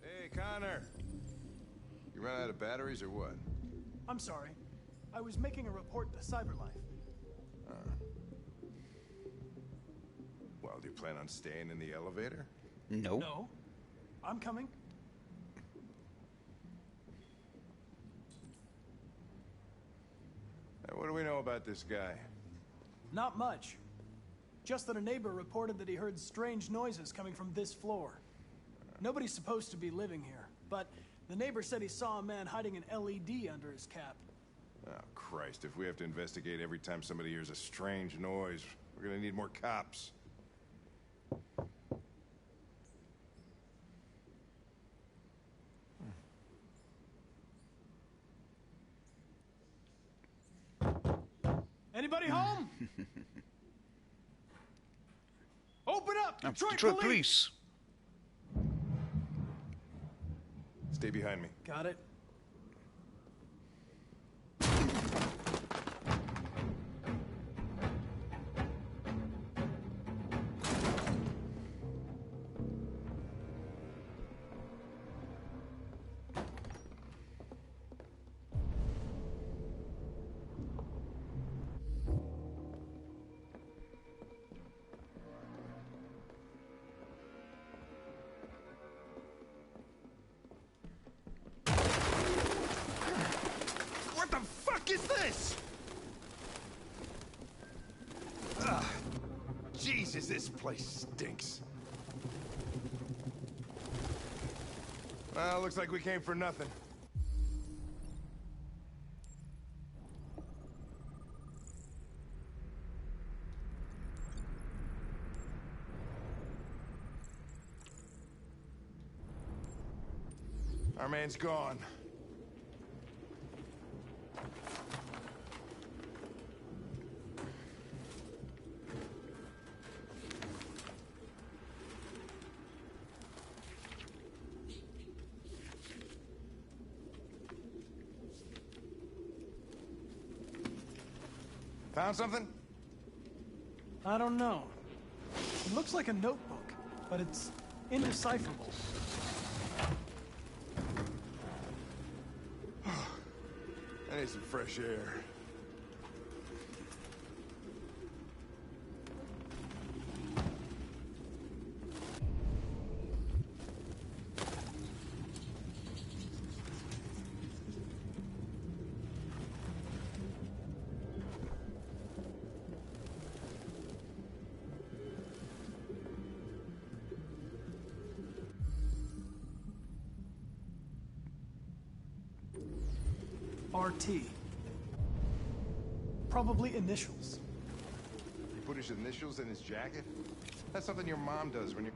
Hey, Connor. You run out of batteries or what? I'm sorry. I was making a report to CyberLife. Well, do you plan on staying in the elevator? No. No. I'm coming. Hey, what do we know about this guy? Not much. Just that a neighbor reported that he heard strange noises coming from this floor. Nobody's supposed to be living here, but the neighbor said he saw a man hiding an LED under his cap. Oh, Christ, if we have to investigate every time somebody hears a strange noise, we're gonna need more cops. Anybody home? Open up! Detroit Police! Stay behind me. Got it. What the fuck is this? Ugh. Jesus, this place stinks. Well, looks like we came for nothing. All Our man's gone. Found something? I don't know. It looks like a notebook, but it's indecipherable. I need some fresh air. RT. Probably initials. He put his initials in his jacket? That's something your mom does when you're...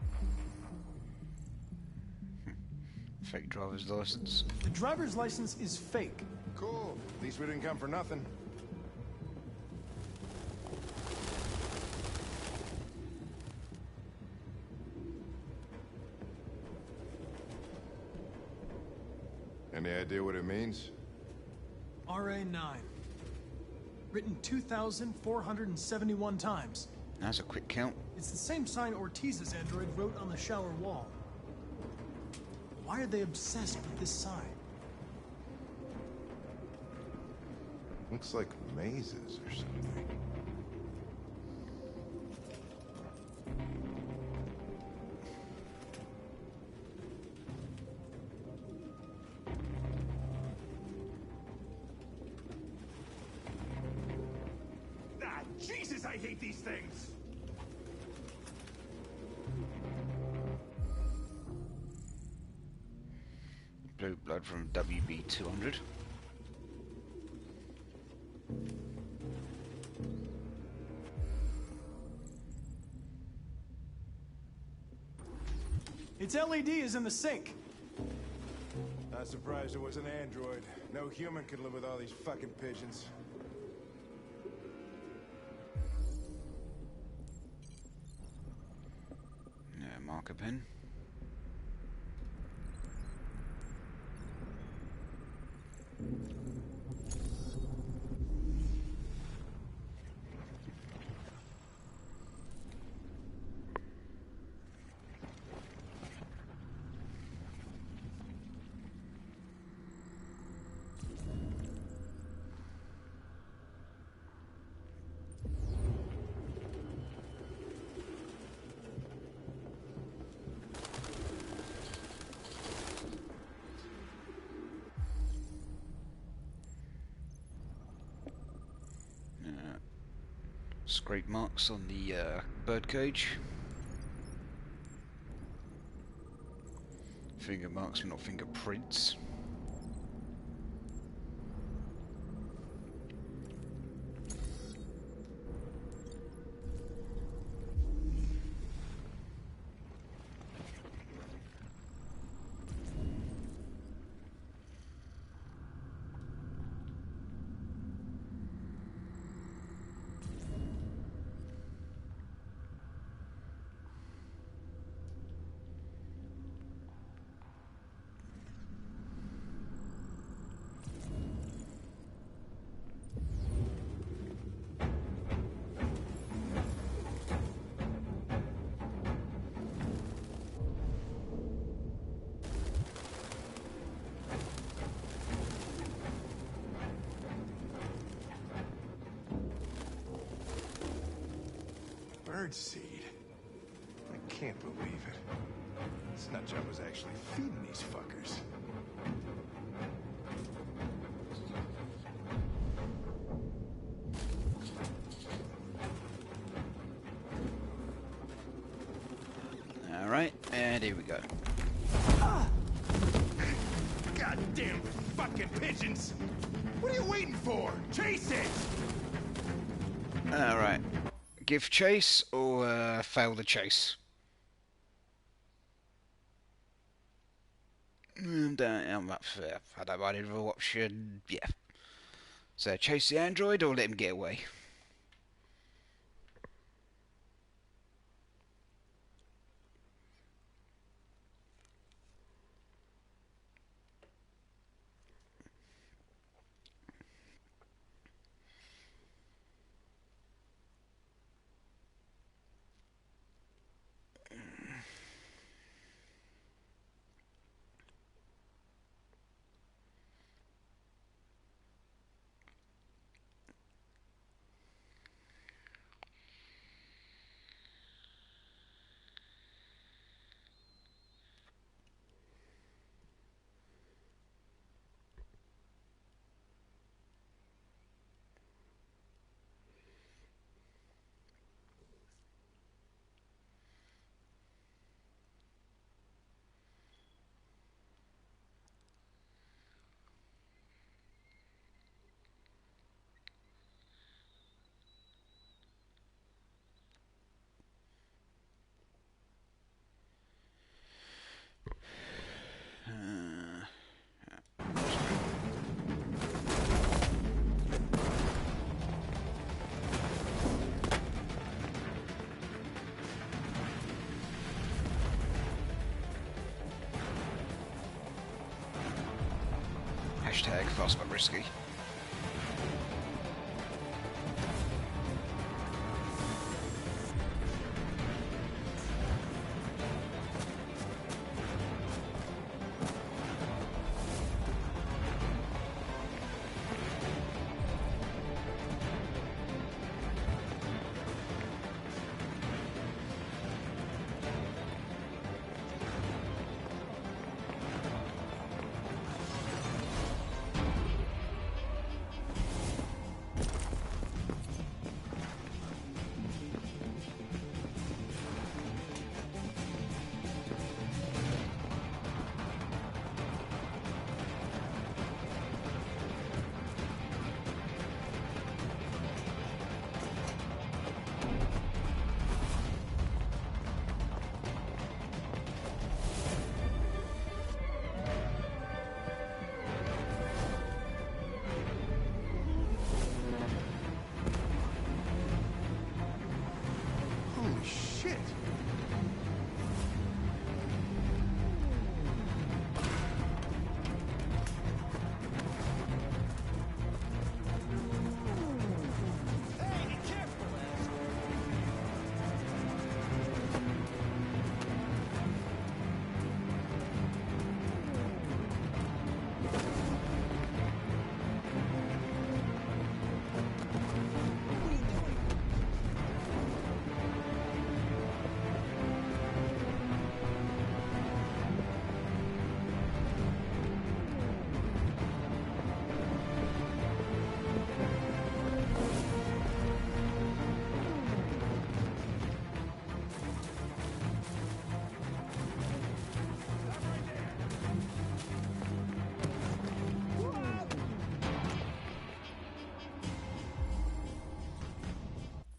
Fake driver's license. The driver's license is fake. Cool. At least we didn't come for nothing. Any idea what it means? RA9. Written 2,471 times. That's a quick count. It's the same sign Ortiz's android wrote on the shower wall. Why are they obsessed with this sign? Looks like mazes or something. Ah, Jesus, I hate these things! Blue blood from WB-200. Its LED is in the sink. Not surprised it was an android. No human could live with all these fucking pigeons. Marker pen. Scrape marks on the birdcage. Finger marks, but not fingerprints. Birdseed? I can't believe it. This nutjob was actually feeding these fuckers. Alright, and here we go. Goddamn fucking pigeons! What are you waiting for? Chase it! Alright. Give chase or fail the chase? I'm up for that. I don't mind either option. Yeah. So chase the android or let him get away. Hashtag fast but risky. Holy shit!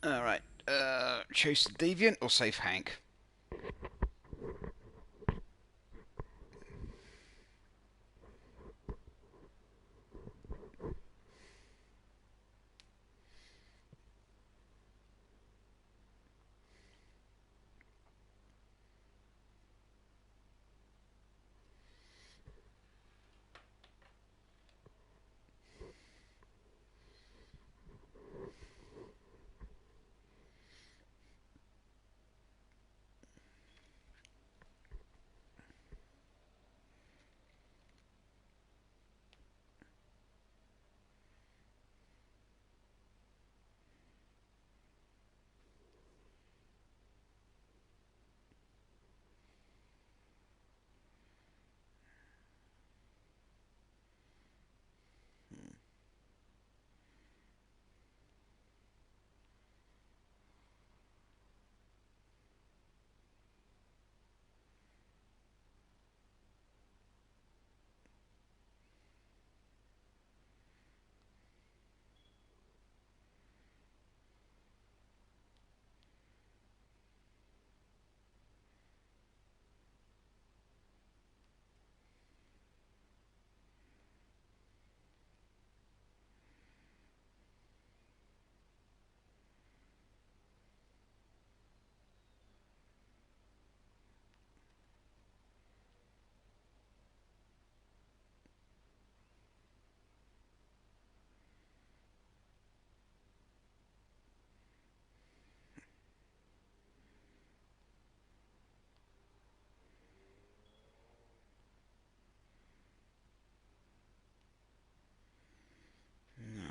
Alright, chase the deviant or save Hank?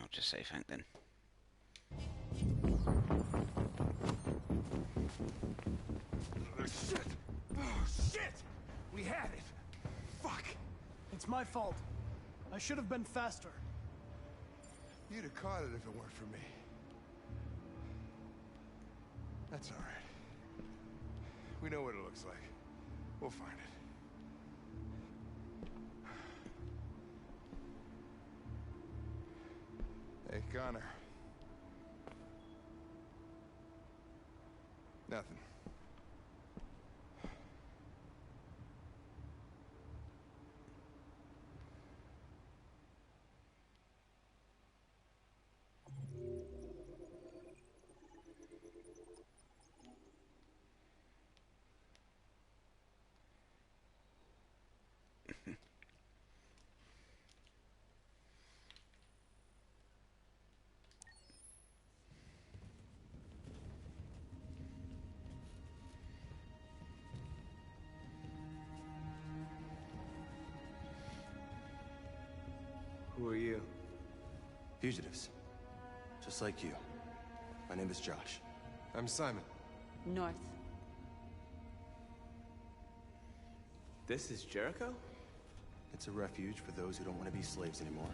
I'll just say thank then. Shit! Oh, shit! We had it! Fuck! It's my fault. I should have been faster. You'd have caught it if it weren't for me. That's all right. We know what it looks like. We'll find it. Hey, Connor. Nothing. Who are you? Fugitives. Just like you. My name is Josh. I'm Simon. North. This is Jericho? It's a refuge for those who don't want to be slaves anymore.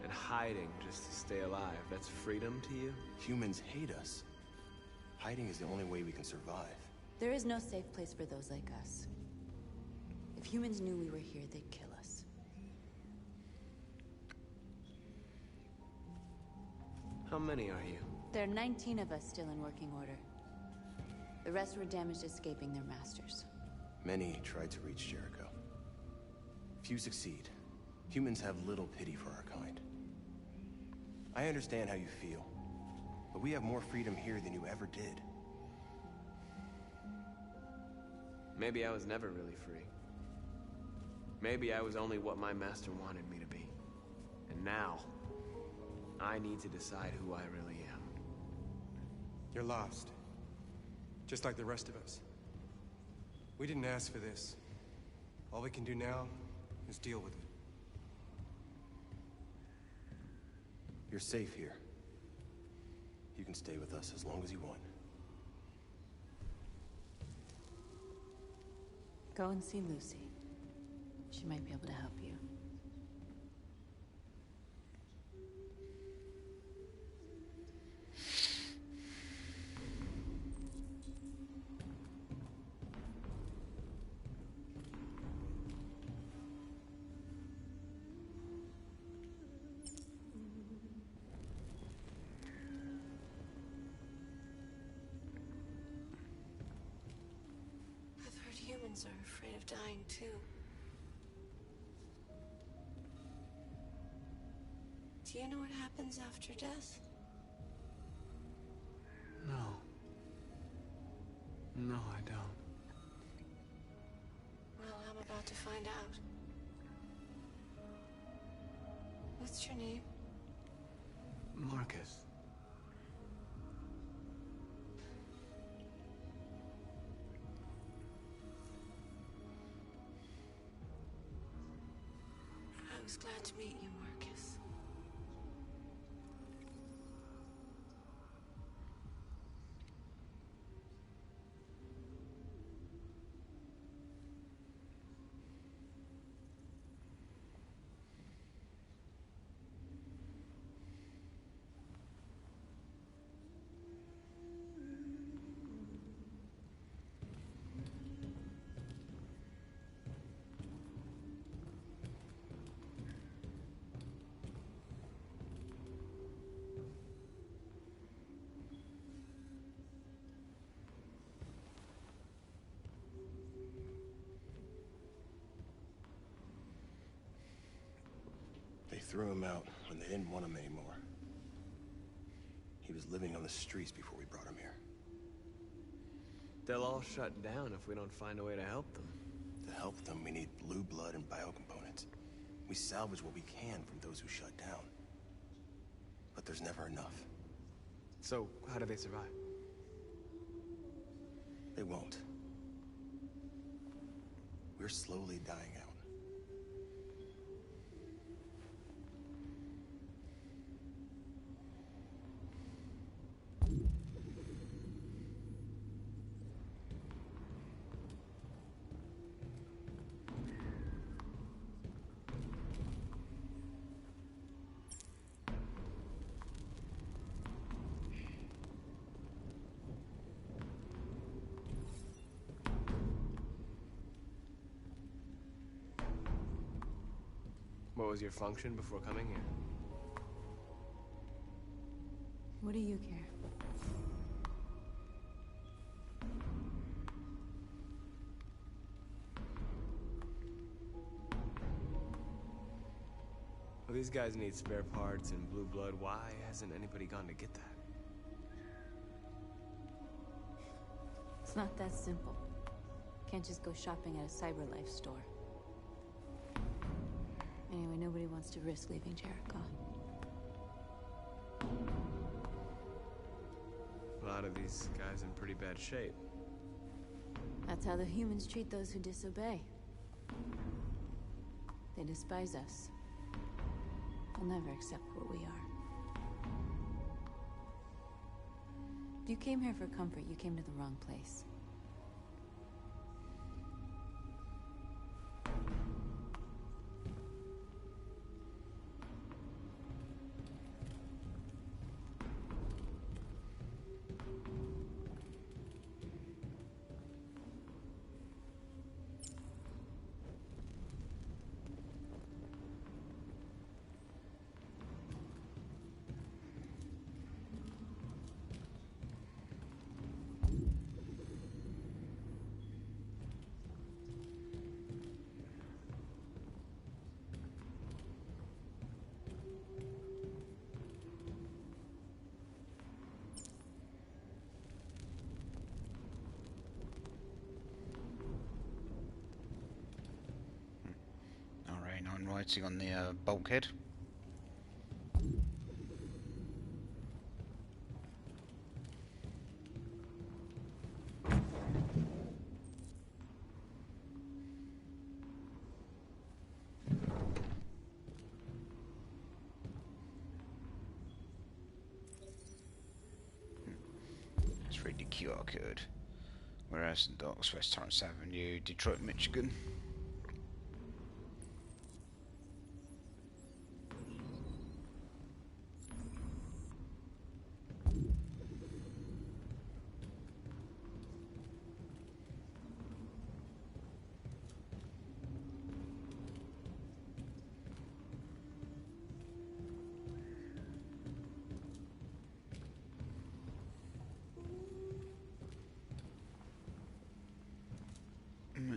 And hiding just to stay alive, that's freedom to you? Humans hate us. Hiding is the only way we can survive. There is no safe place for those like us. If humans knew we were here, they'd kill us. How many are you? There are 19 of us still in working order. The rest were damaged escaping their masters. Many tried to reach Jericho. Few succeed. Humans have little pity for our kind. I understand how you feel, but we have more freedom here than you ever did. Maybe I was never really free. Maybe I was only what my master wanted me to be. And now, I need to decide who I really am. You're lost. Just like the rest of us. We didn't ask for this. All we can do now is deal with it. You're safe here. You can stay with us as long as you want. Go and see Lucy. She might be able to help you. I've heard humans are afraid of dying too. Do you know what happens after death? No. No, I don't. Well, I'm about to find out. What's your name? Marcus. I was glad to meet you, Marcus. They threw him out when they didn't want him anymore. He was living on the streets before we brought him here. They'll all shut down if we don't find a way to help them. To help them, we need blue blood and biocomponents. We salvage what we can from those who shut down. But there's never enough. So, how do they survive? They won't. We're you're slowly dying out. What was your function before coming here? What do you care? Well, these guys need spare parts and blue blood. Why hasn't anybody gone to get that? It's not that simple. Can't just go shopping at a CyberLife store. Anyway, nobody wants to risk leaving Jericho. A lot of these guys in pretty bad shape. That's how the humans treat those who disobey. They despise us. They'll never accept what we are. If you came here for comfort, you came to the wrong place. Writing on the bulkhead. Let's read the QR code. Warehouse and Docks, West Torrance Avenue, Detroit, Michigan.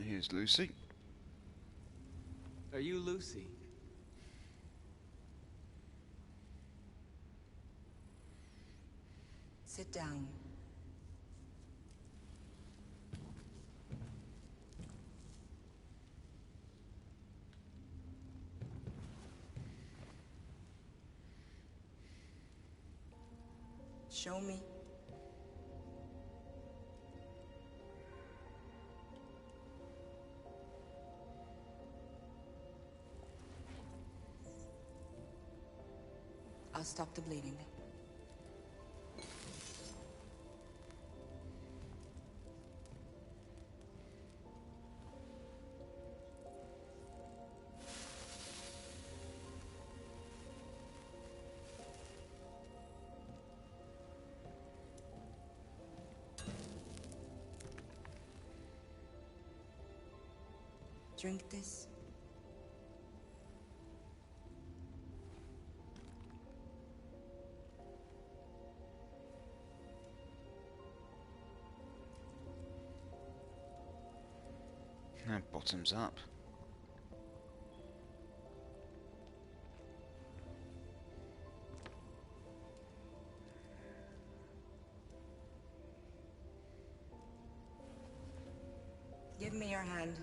Here's Lucy. Are you Lucy? Sit down. Show me. I'll stop the bleeding. Drink this. Bottoms up. Give me your hand.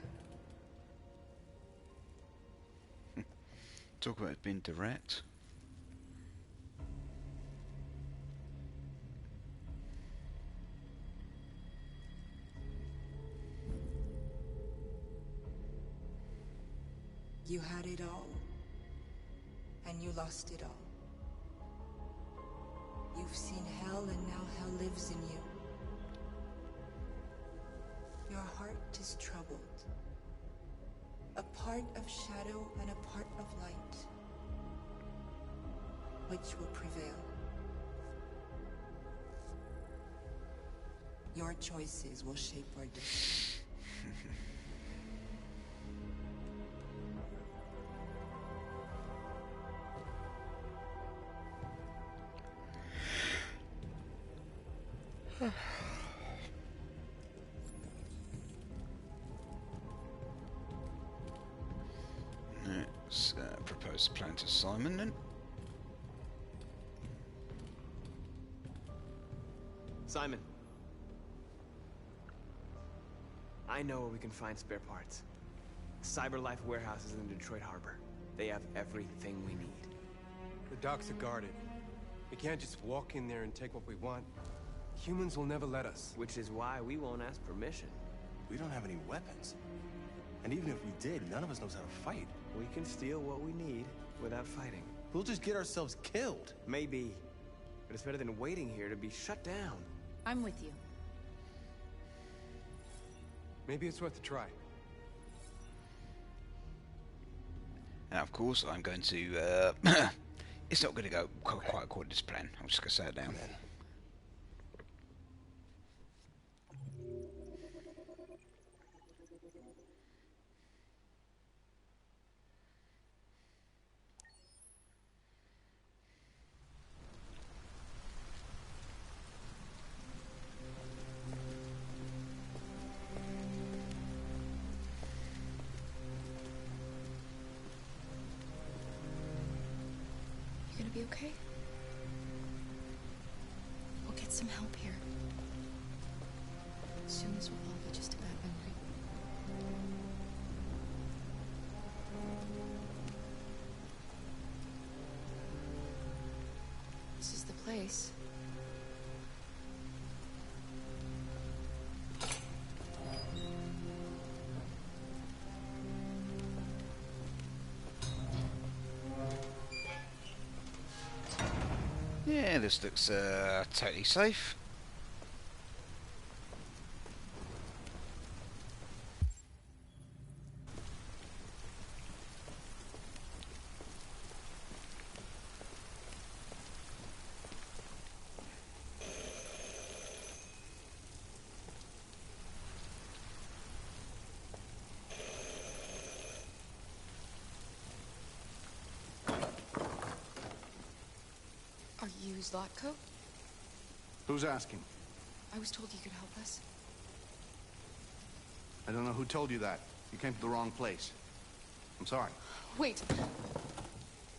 Talk about it being direct. You had it all, and you lost it all. You've seen hell, and now hell lives in you. Your heart is troubled. A part of shadow and a part of light. Which will prevail? Your choices will shape our destiny. Let's propose a plan to Simon then. Simon. I know where we can find spare parts. CyberLife warehouse is in the Detroit Harbor. They have everything we need. The docks are guarded. We can't just walk in there and take what we want. Humans will never let us. Which is why we won't ask permission. We don't have any weapons. And even if we did, none of us knows how to fight. We can steal what we need without fighting. We'll just get ourselves killed. Maybe. But it's better than waiting here to be shut down. I'm with you. Maybe it's worth a try. And of course, I'm going to. It's not going to go quite according to this plan. I'm just going to say it now. Be okay? We'll get some help here. Soon this will all be just a bad memory. This is the place. Yeah, this looks totally safe. Are you Zlatko? Who's asking? I was told you could help us. I don't know who told you that. You came to the wrong place. I'm sorry. Wait.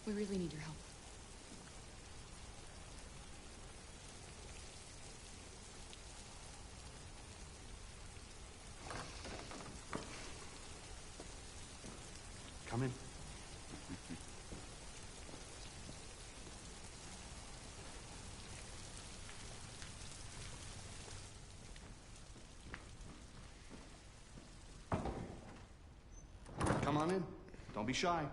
We really need your help. Come in. Come on in. Don't be shy.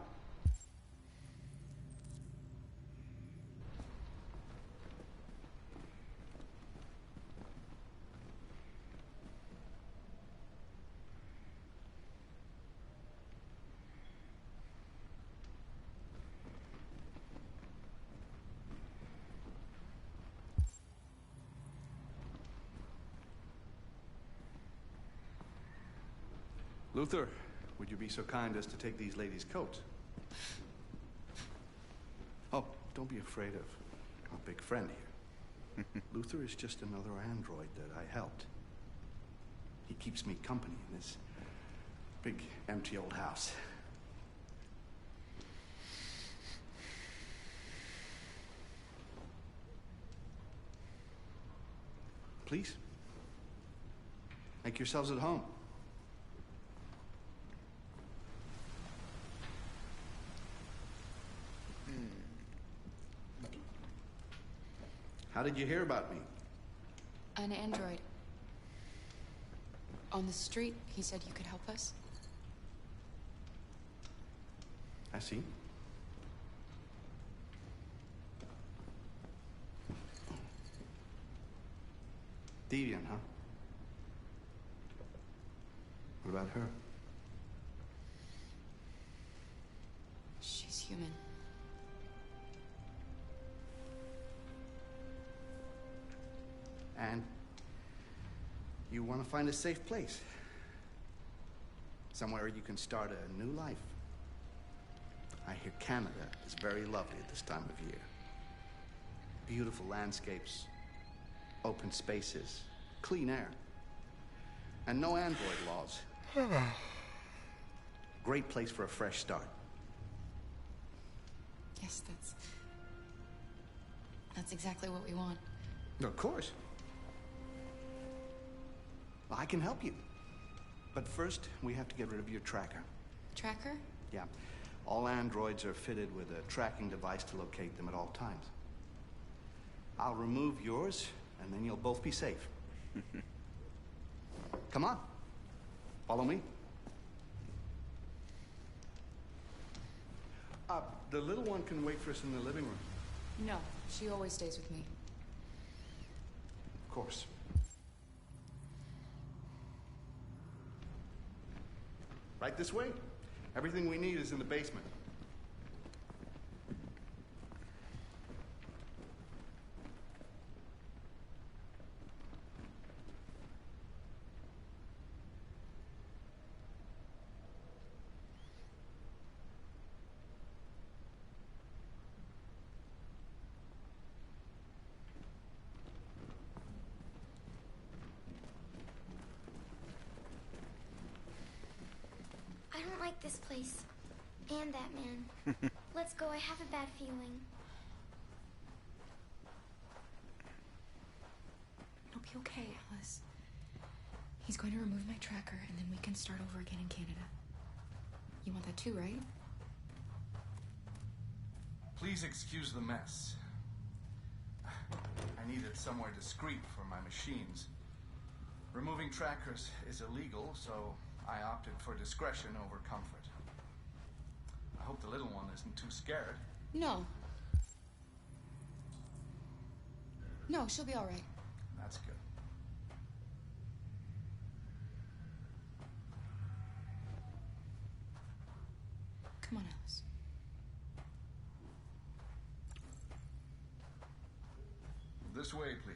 Luther, would you be so kind as to take these ladies' coats? Oh, don't be afraid of our big friend here. Luther is just another android that I helped. He keeps me company in this big, empty old house. Please, make yourselves at home. How did you hear about me? An android. On the street, he said you could help us. I see. Deviant, huh? What about her? She's human. And you want to find a safe place. Somewhere you can start a new life. I hear Canada is very lovely at this time of year. Beautiful landscapes, open spaces, clean air, and no android laws. Great place for a fresh start. Yes, that's exactly what we want. Of course. Well, I can help you. But first, we have to get rid of your tracker. Tracker? Yeah. All androids are fitted with a tracking device to locate them at all times. I'll remove yours, and then you'll both be safe. Come on. Follow me. The little one can wait for us in the living room. No, she always stays with me. Of course. Right this way. Everything we need is in the basement. I don't like this place. And that man. Let's go, I have a bad feeling. It'll be okay, Alice. He's going to remove my tracker, and then we can start over again in Canada. You want that too, right? Please excuse the mess. I needed somewhere discreet for my machines. Removing trackers is illegal, so I opted for discretion over comfort. I hope the little one isn't too scared. No. No, she'll be all right. That's good. Come on, Alice. This way, please.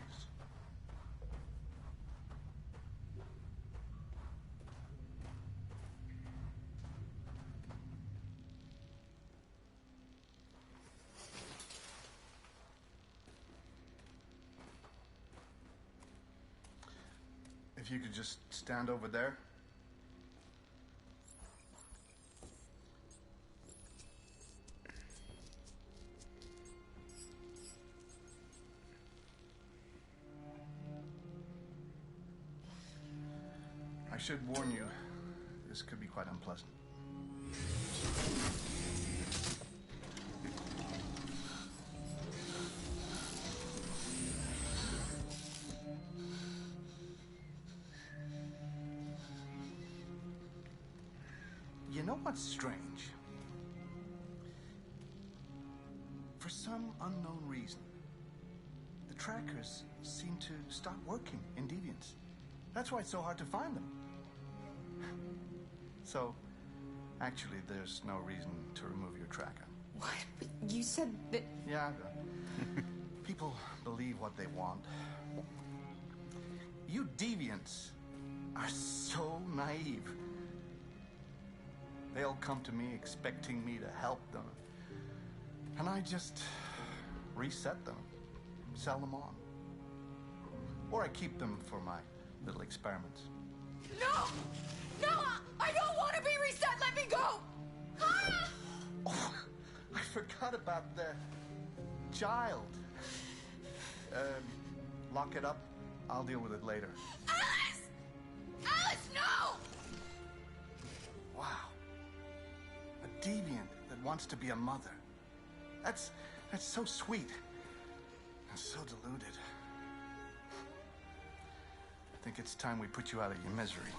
If you could just stand over there. I should warn you, this could be quite unpleasant. You know what's strange? For some unknown reason, the trackers seem to stop working in Deviants. That's why it's so hard to find them. So, actually, there's no reason to remove your tracker. What? But you said that... Yeah, people believe what they want. You Deviants are so naive. They'll come to me expecting me to help them. And I just reset them, sell them on. Or I keep them for my little experiments. No! No! I don't want to be reset! Let me go! Ah! Oh, I forgot about the child. Lock it up. I'll deal with it later. Alice! Alice, no! Wow. A deviant that wants to be a mother. That's so sweet. And so deluded. I think it's time we put you out of your misery.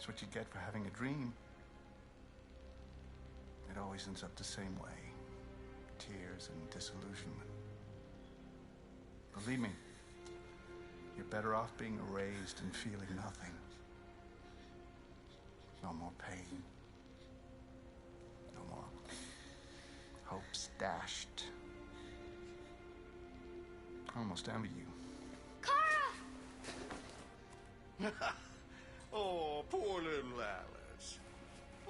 That's what you get for having a dream. It always ends up the same way. Tears and disillusionment. Believe me, you're better off being erased and feeling nothing. No more pain. No more hopes dashed. I almost envy you. Kara! Oh, poor little Alice.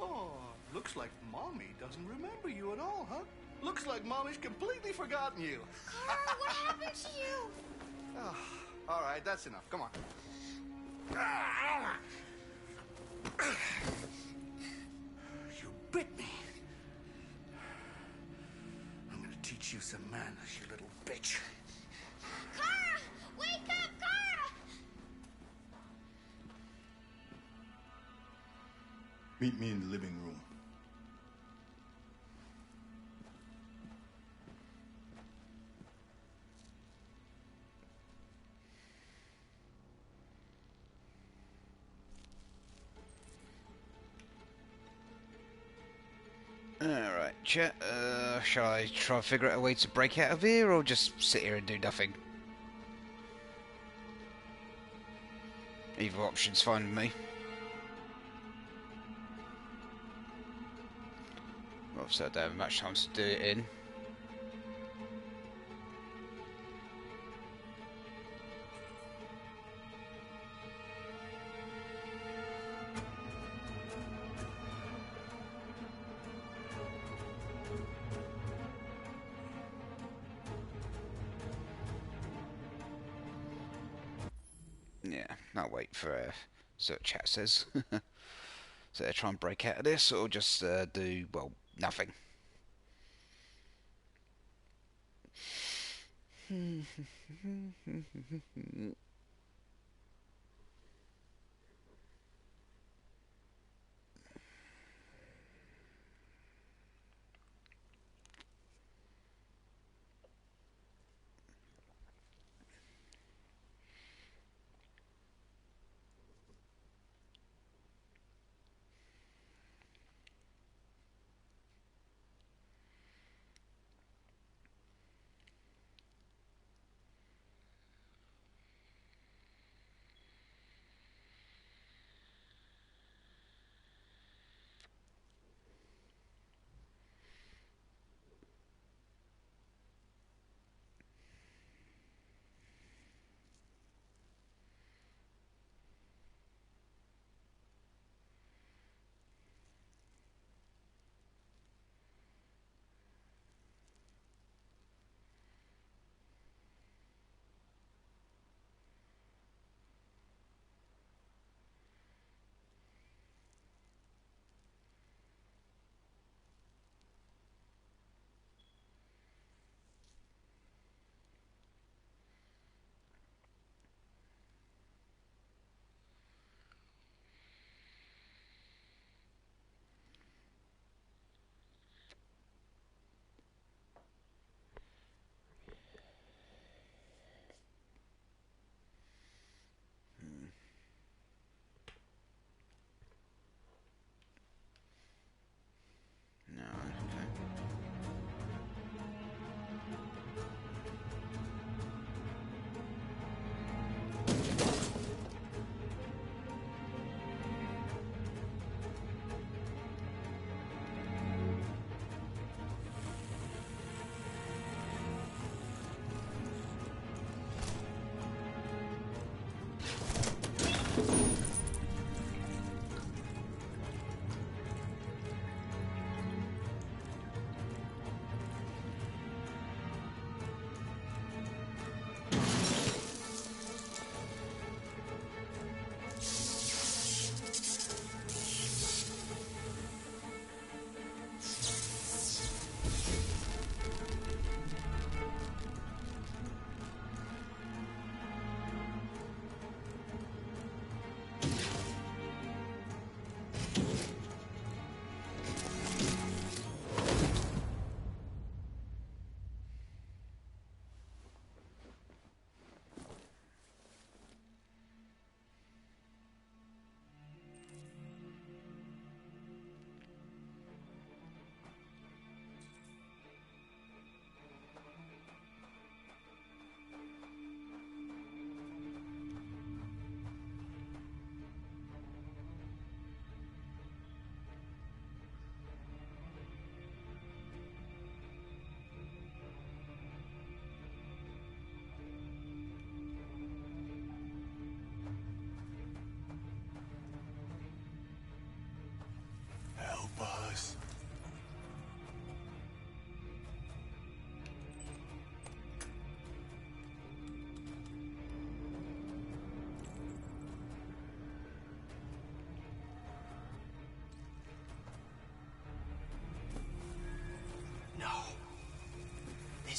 Oh, looks like Mommy doesn't remember you at all, huh? Looks like Mommy's completely forgotten you. Kara, what happened to you? Oh, all right, that's enough. Come on. You bit me. I'm gonna teach you some manners, you little bitch. Kara! Wake up, Kara! Meet me in the living room. Alright, chat. Shall I try and figure out a way to break out of here, or just sit here and do nothing? Either option's fine with me. Obviously I don't have much time to do it in. Yeah, I'll wait for see what chat says. So I try and break out of this, or just do, well, nothing.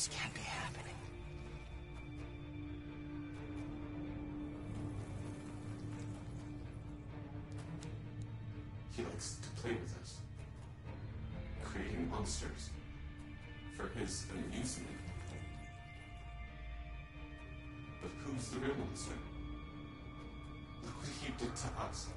This can't be happening. He likes to play with us, creating monsters for his amusement. But who's the real monster? Look what he did to us.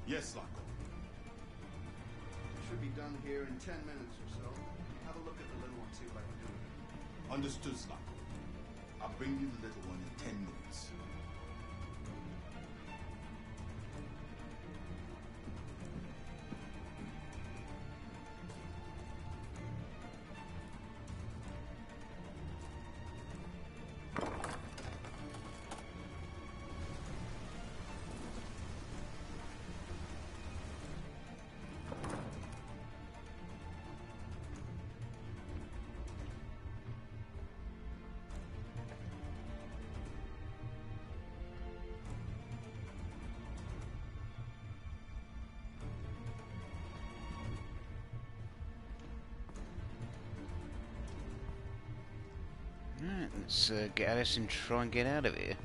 Yes, Loco. Should be done here in 10 minutes or so. Have a look at the little one, see what I can do with it. Understood, Slocko. I'll bring you the little one in 10 minutes. Alright, let's get Alice and try and get out of here.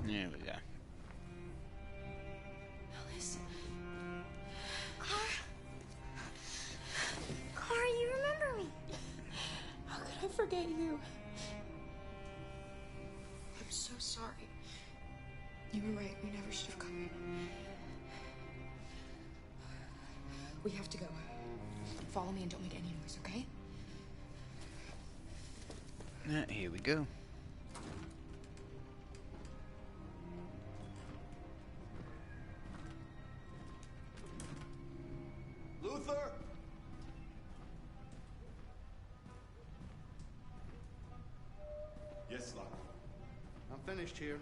There we go. Alice. Clara? Clara, you remember me. How could I forget you? I'm so sorry. You were right. We never should have come. We have to go. Follow me and don't make any noise, okay? Here we go. Luther? Yes, Slocko. I'm finished here.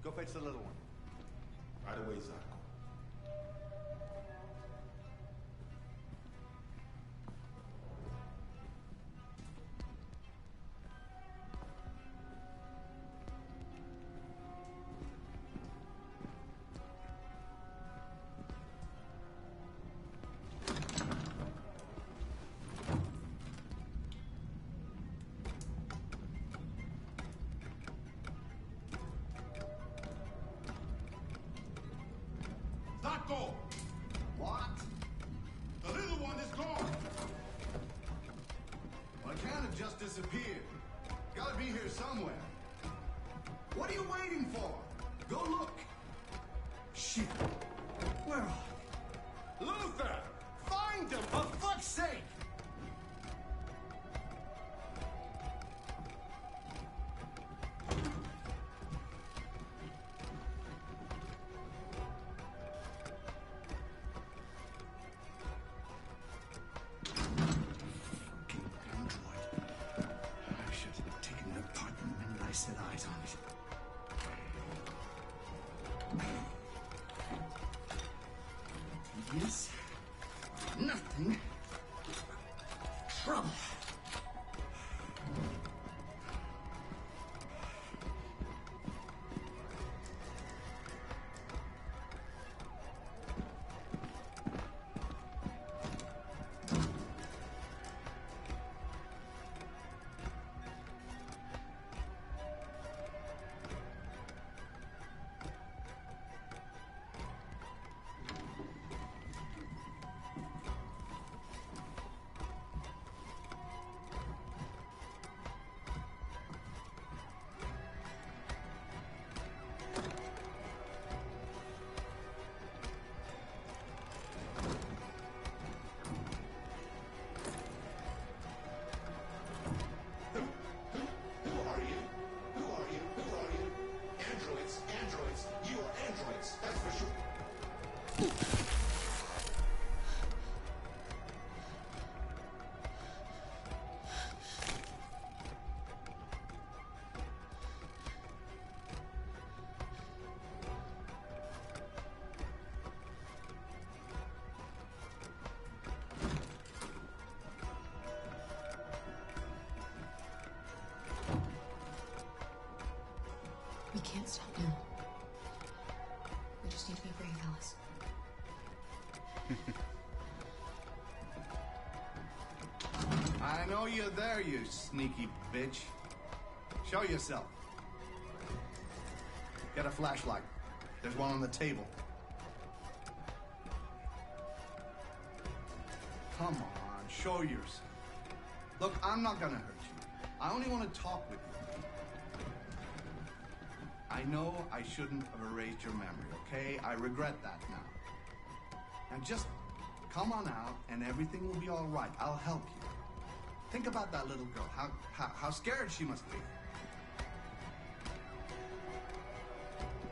Go fetch the little one. Right away, Slocko. Slocko! What? The little one is gone! Well, it can't have just disappeared. Gotta be here somewhere. What are you waiting for? Go look. Shit. Where are they? Luther! Find them, for fuck's sake! Set eyes on it. Yes. Nothing. Trouble. can't stop now. We just need to be brave, Alice. I know you're there, you sneaky bitch. Show yourself. Get a flashlight. There's one on the table. Come on, show yourself. Look, I'm not gonna hurt you. I only want to talk with you. I know I shouldn't have erased your memory, okay? I regret that now. Now just come on out and everything will be all right. I'll help you. Think about that little girl, how scared she must be.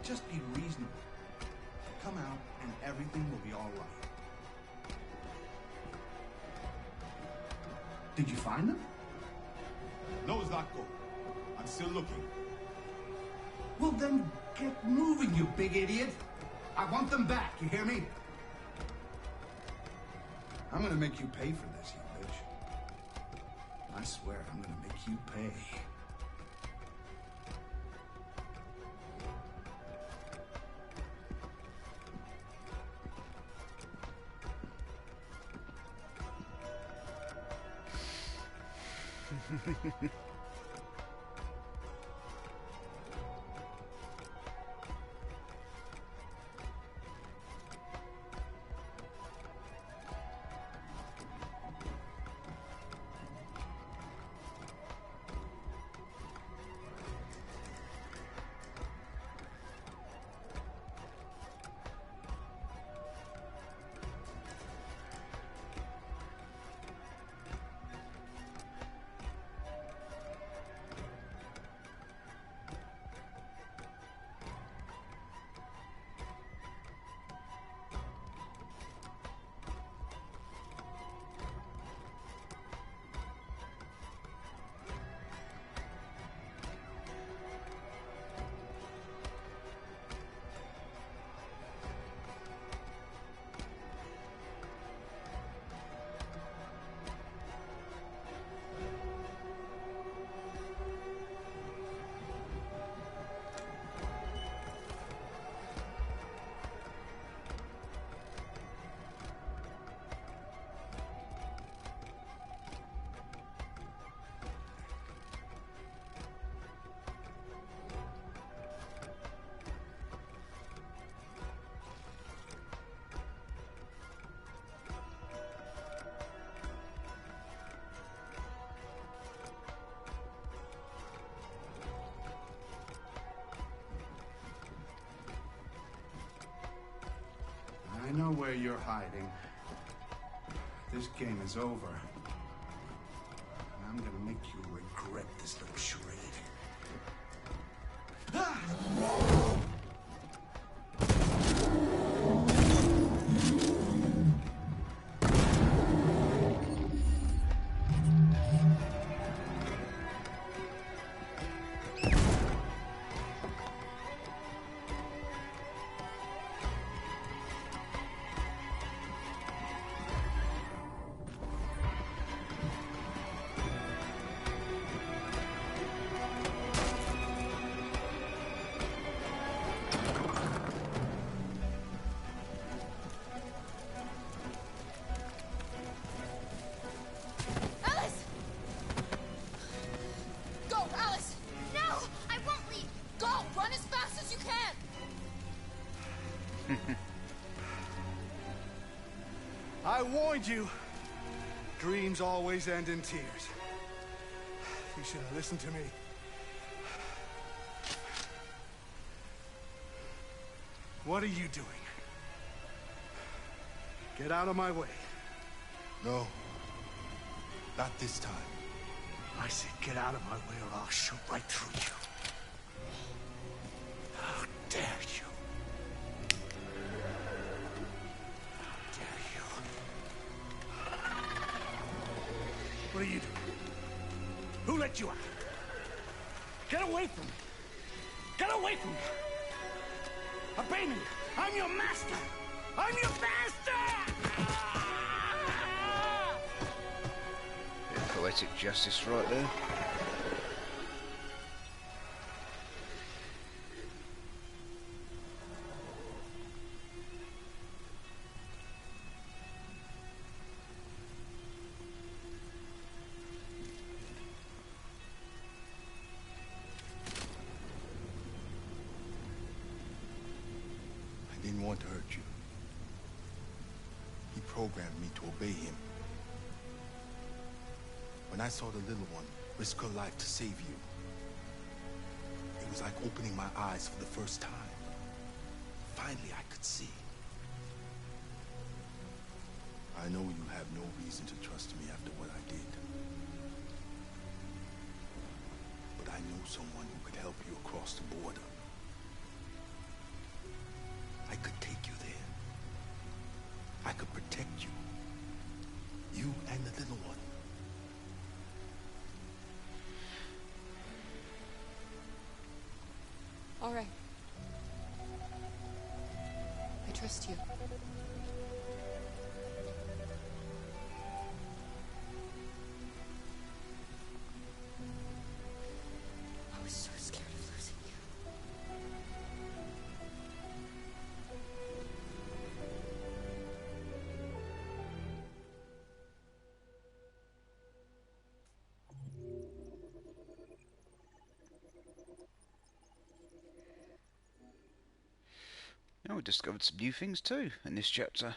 Just be reasonable. Come out and everything will be all right. Did you find them? No, Zlatko. I'm still looking. Well then, get moving, you big idiot. I want them back, you hear me? I'm gonna make you pay for this, you bitch. I swear, I'm gonna make you pay. I know where you're hiding. This game is over. And I'm gonna make you regret this little charade. I warned you. Dreams always end in tears. You should have listened to me. What are you doing? Get out of my way. No. Not this time. I said get out of my way or I'll shoot right through you. How dare you? What are you doing? Who let you out? Get away from me! Get away from me! Obey me! I'm your master! I'm your master! Bit of poetic justice right there. want to hurt you. He programmed me to obey him. When I saw the little one risk her life to save you, it was like opening my eyes for the first time. Finally, I could see. I know you have no reason to trust me after what I did. But I know someone who could help you across the border. I could take you there. I could protect you. You and the little one. All right. I trust you. I was so scared of losing you. Now we discovered some new things too in this chapter.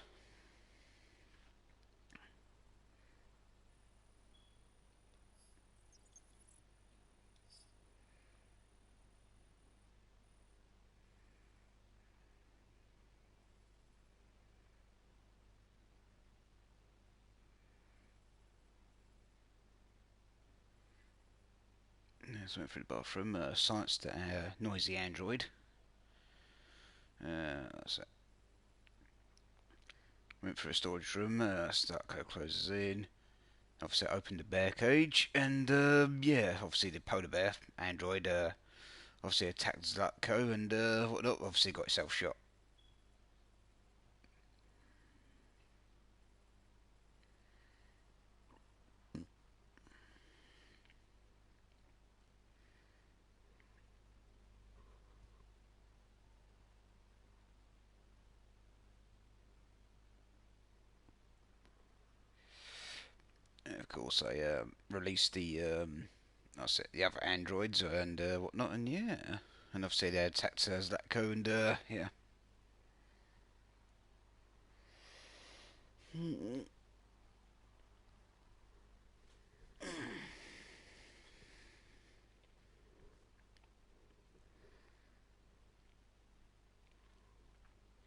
So went through the bathroom, silenced the noisy android. That's it. Went through a storage room, Starco closes in. Obviously I opened the bear cage, and yeah, obviously the polar bear android obviously attacked Zlatko and whatnot, obviously got itself shot. Of course, I released the the other androids and whatnot, and yeah, and obviously they attacked Zlatko and yeah.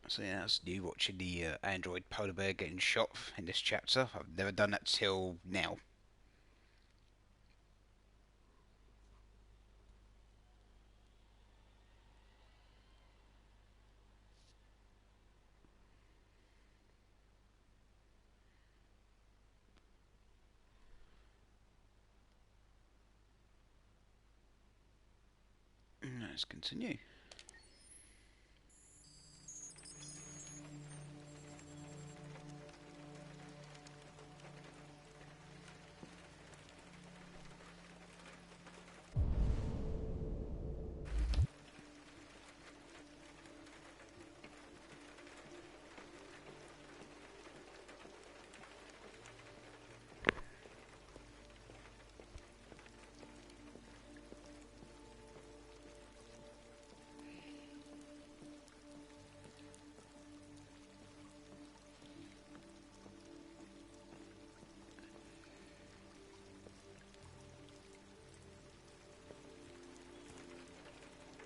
So yeah, that's new, watching the android polar bear getting shot in this chapter. I've never done that till now. Let's continue.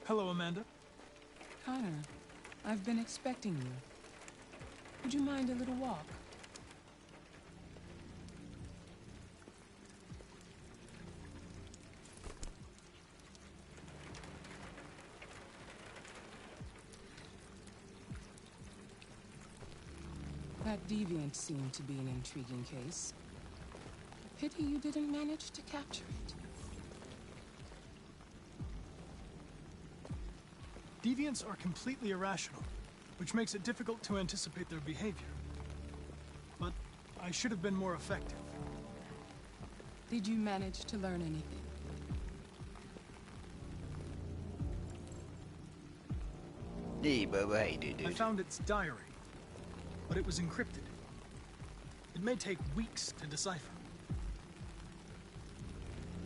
Hello, Amanda. Connor, I've been expecting you. Would you mind a little walk? That deviant seemed to be an intriguing case. Pity you didn't manage to capture it. Deviants are completely irrational, which makes it difficult to anticipate their behavior. But I should have been more effective. Did you manage to learn anything? I found its diary, but it was encrypted. It may take weeks to decipher.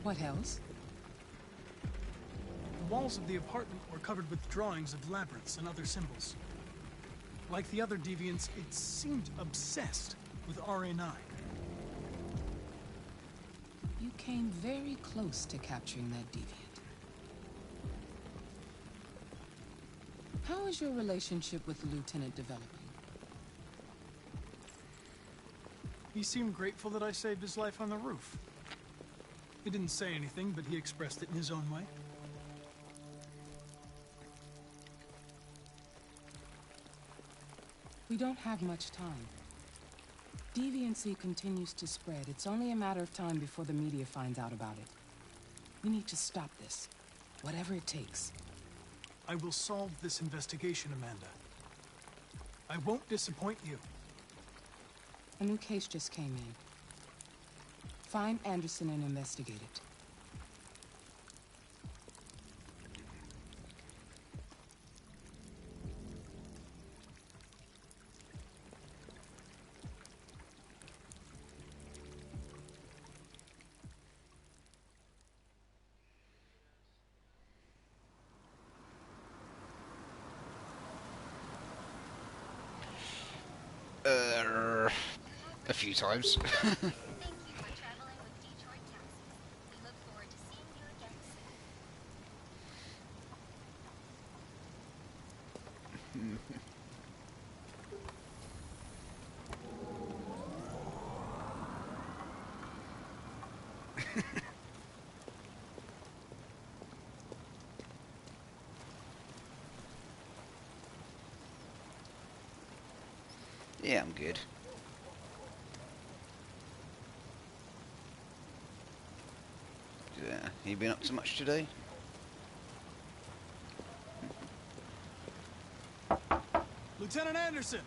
What else? The walls of the apartment were covered with drawings of labyrinths and other symbols. Like the other deviants, it seemed obsessed with RA9. You came very close to capturing that deviant. How is your relationship with the Lieutenant developing? He seemed grateful that I saved his life on the roof. He didn't say anything, but he expressed it in his own way. We don't have much time. Deviancy continues to spread. It's only a matter of time before the media finds out about it. We need to stop this, whatever it takes. I will solve this investigation, Amanda. I won't disappoint you. A new case just came in. Find Anderson and investigate it. A few times. Yeah, I'm good. Yeah, you been up to much today? Lieutenant Anderson!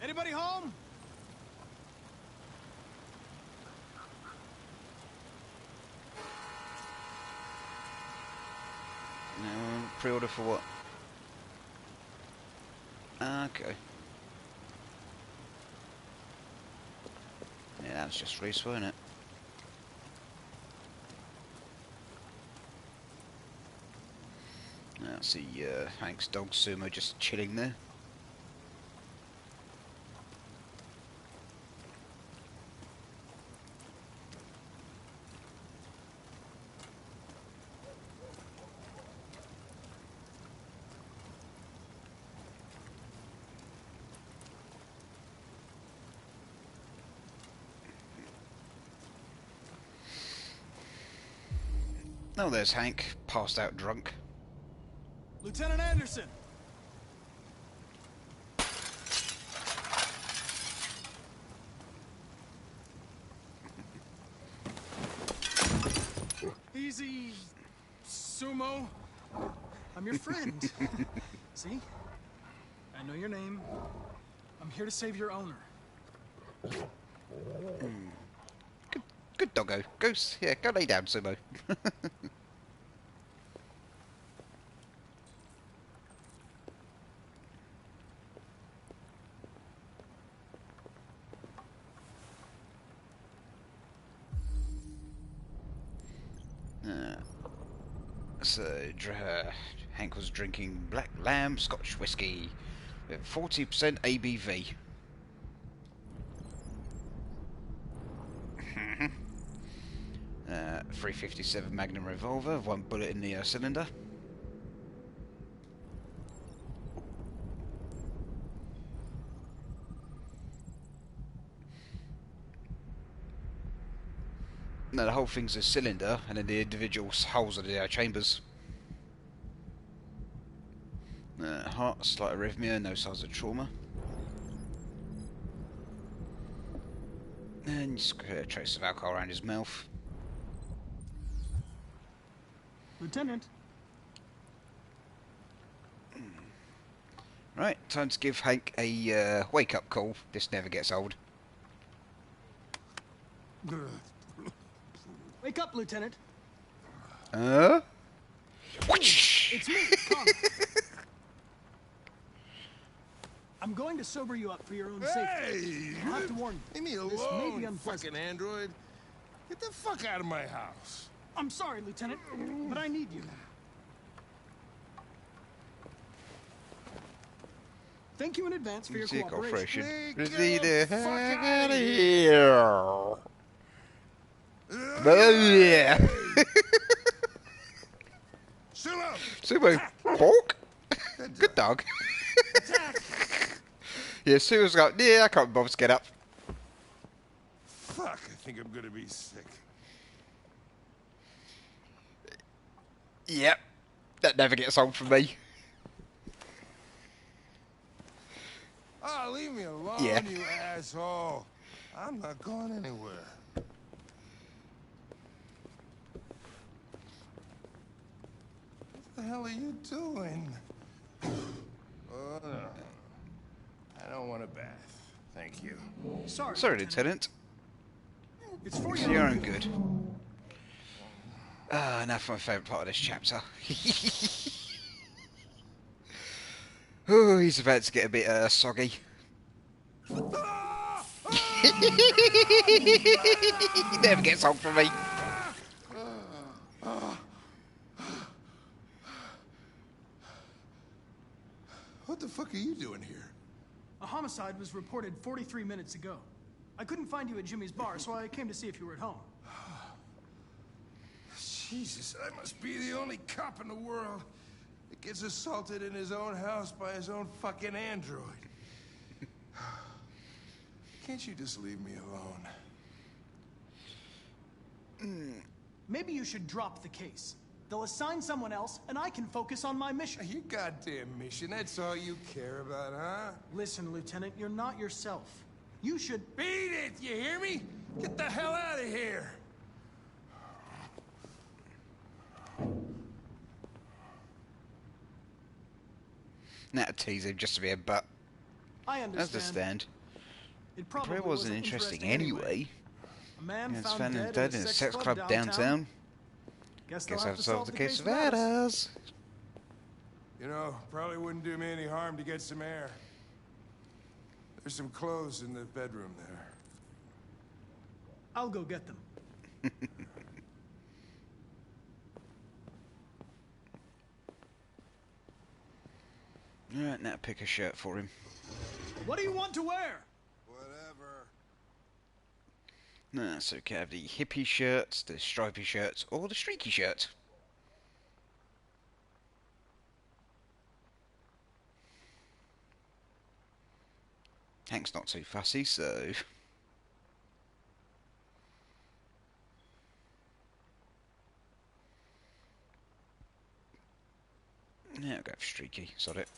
Anybody home? No, pre-order for what? Okay. Yeah, that was just Reese, wasn't it? I see Hank's dog Sumo just chilling there. Oh, there's Hank, passed out drunk. Lieutenant Anderson! Easy, Sumo. I'm your friend. See? I know your name. I'm here to save your owner. Good doggo. Go lay down, Sumo. Hank was drinking Black Lamb Scotch whiskey with 40% ABV. 357 Magnum revolver, one bullet in the cylinder. No, the whole thing's a cylinder, and then the individual holes are the chambers. Heart, slight arrhythmia, no signs of trauma. And just a trace of alcohol around his mouth. Lieutenant. Right, time to give Hank a wake-up call. This never gets old. Wake up, Lieutenant. It's me, Connor. I'm going to sober you up for your own safety. I'll have to warn you. Leave me This may be alone, unpleasant. fucking android. Get the fuck out of my house. I'm sorry, Lieutenant, but I need you. Thank you in advance for your cooperation. Proceed the heck out of here. Yeah. Sumo. Pork. Good dog. Yeah, Sumo's got. Yeah, I can't bother to get up. Fuck, I think I'm gonna be sick. Yep. That never gets old for me. Oh, leave me alone, Yeah. you asshole. I'm not going anywhere. What the hell are you doing? Oh, no. I don't want a bath. Thank you. Sorry, Lieutenant. It's for It's your own good. Ah, now for my favourite part of this chapter. Oh, he's about to get a bit soggy. He never gets old for me. What the fuck are you doing here? A homicide was reported 43 minutes ago. I couldn't find you at Jimmy's bar, so I came to see if you were at home. Jesus, I must be the only cop in the world that gets assaulted in his own house by his own fucking android. Can't you just leave me alone? Maybe you should drop the case. They'll assign someone else, and I can focus on my mission. Your goddamn mission, that's all you care about, huh? Listen, Lieutenant, you're not yourself. You should... Beat it, you hear me? Get the hell out of here! Now tease him just to be a butt. I understand. Understand. It Probably wasn't interesting anyway. A man It's found found dead in a sex club downtown. downtown. Guess I've solved the case of Adders. You know, probably wouldn't do me any harm to get some air. There's some clothes in the bedroom there. I'll go get them. Alright, now pick a shirt for him. What do you want to wear? Whatever. No, so we can have the hippie shirts, the stripy shirts, or the streaky shirt. Hank's not too fussy, so... Yeah, I'll go for streaky, sod it.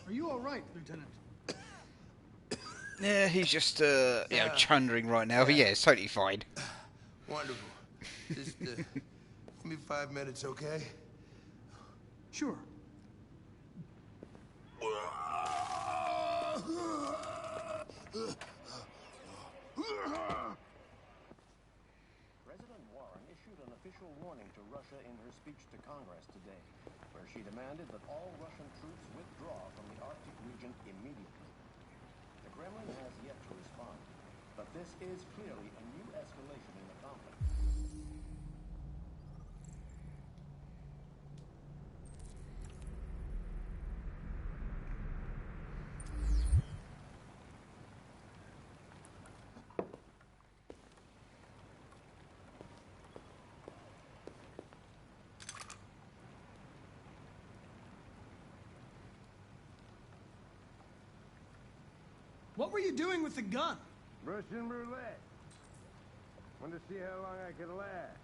Are you all right, Lieutenant? Yeah, he's just, you know, chundering right now. But yeah, it's totally fine. Wonderful. Just, give me 5 minutes, okay? Sure. President Warren issued an official warning to Russia in her speech to Congress today, where she demanded that all Russian troops withdraw from the Arctic region immediately. The Kremlin has yet to respond, but this is clearly a new escalation in the conflict. What were you doing with the gun? Russian roulette. Wanted to see how long I could last.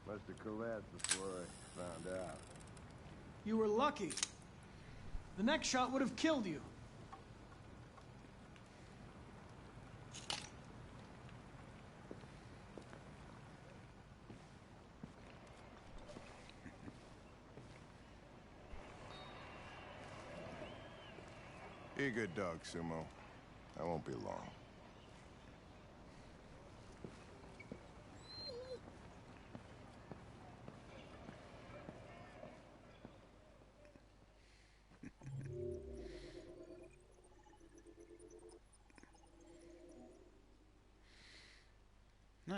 Must have collapsed before I found out. You were lucky. The next shot would have killed you. Be a good dog, Sumo. I won't be long.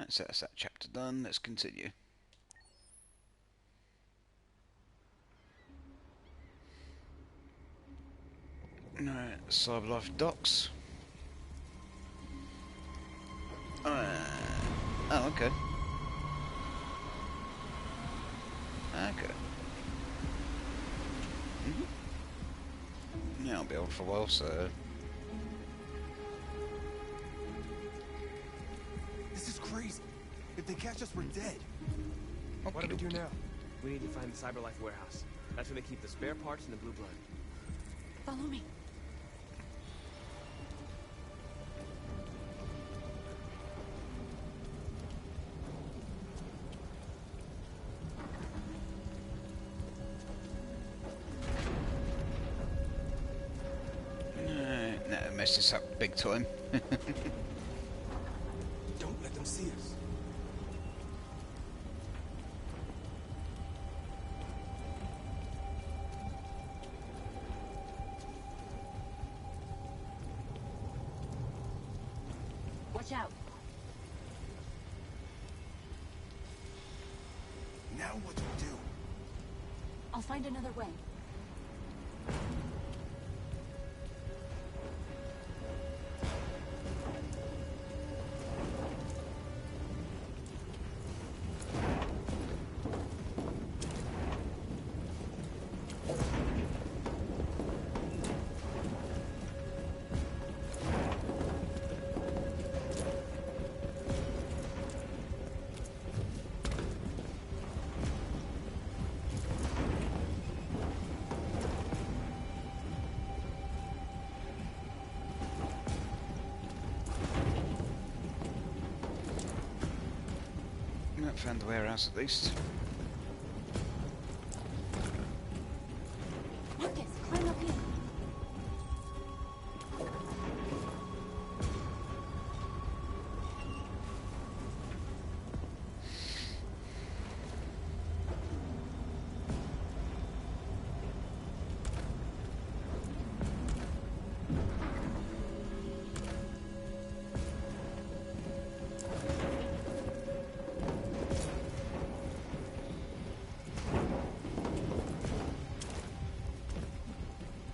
Right, so that's that chapter done. Let's continue. Alright, Cyberlife docks. Oh, okay. Okay. Yeah, I'll be on for a while, so... This is crazy. If they catch us, we're dead. What do we do now? We need to find the Cyberlife warehouse. That's where they keep the spare parts and the blue blood. Follow me. That messed this up big time. Don't let them see us. Watch out. Now what do we do? I'll find another way. Found the warehouse at least. Marcus, climb up here.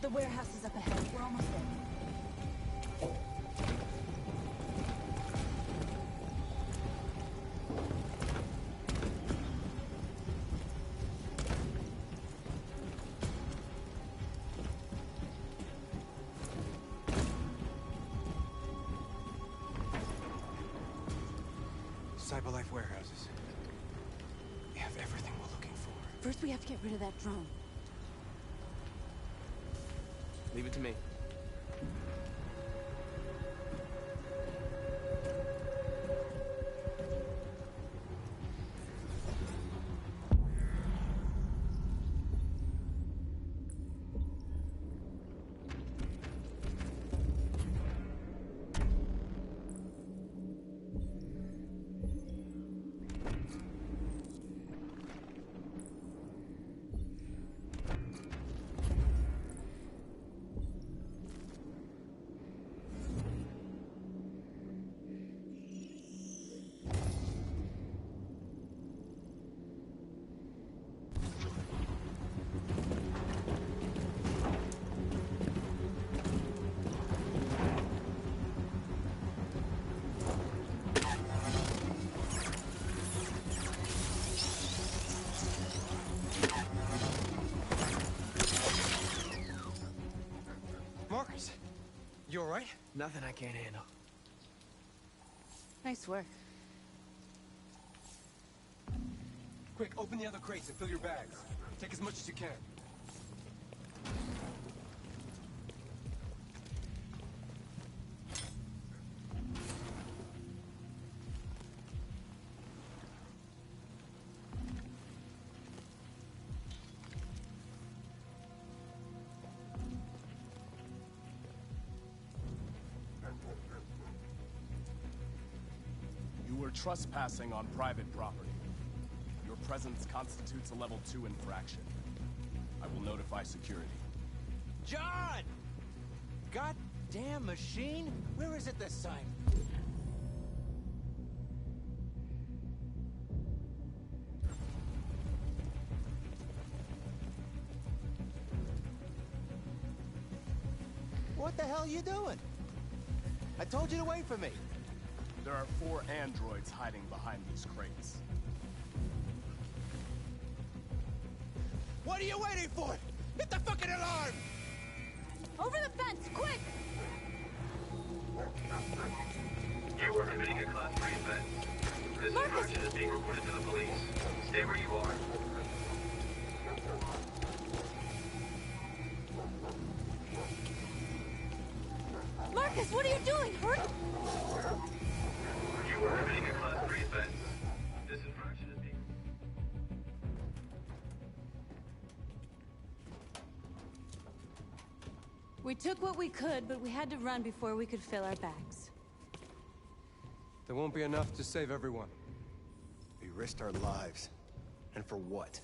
The warehouse is up ahead. We're almost there. Cyberlife warehouses. We have everything we're looking for. First, we have to get rid of that drone. Leave it to me. Marcus, you all right? Nothing I can't handle. Nice work. Quick, open the other crates and fill your bags. Take as much as you can. You were trespassing on private property. Your presence constitutes a level 2 infraction. I will notify security. John! Goddamn machine! Where is it this time? What the hell are you doing? I told you to wait for me. There are 4 androids hiding behind these crates. What are you waiting for? Hit the fucking alarm! Over the fence, quick! You are committing a Class 3 offense. This infraction is being reported to the police. Stay where you are. Marcus, what are you doing? Hurry! You are committing a Class 3 offense. This infraction is being... We took what we could, but we had to run before we could fill our bags. There won't be enough to save everyone. We risked our lives. And for what?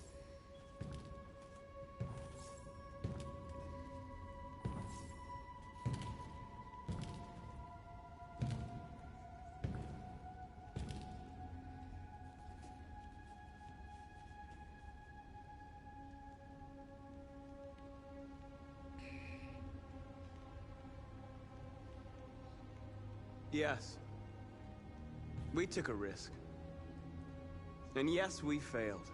Yes. We took a risk. And yes, we failed.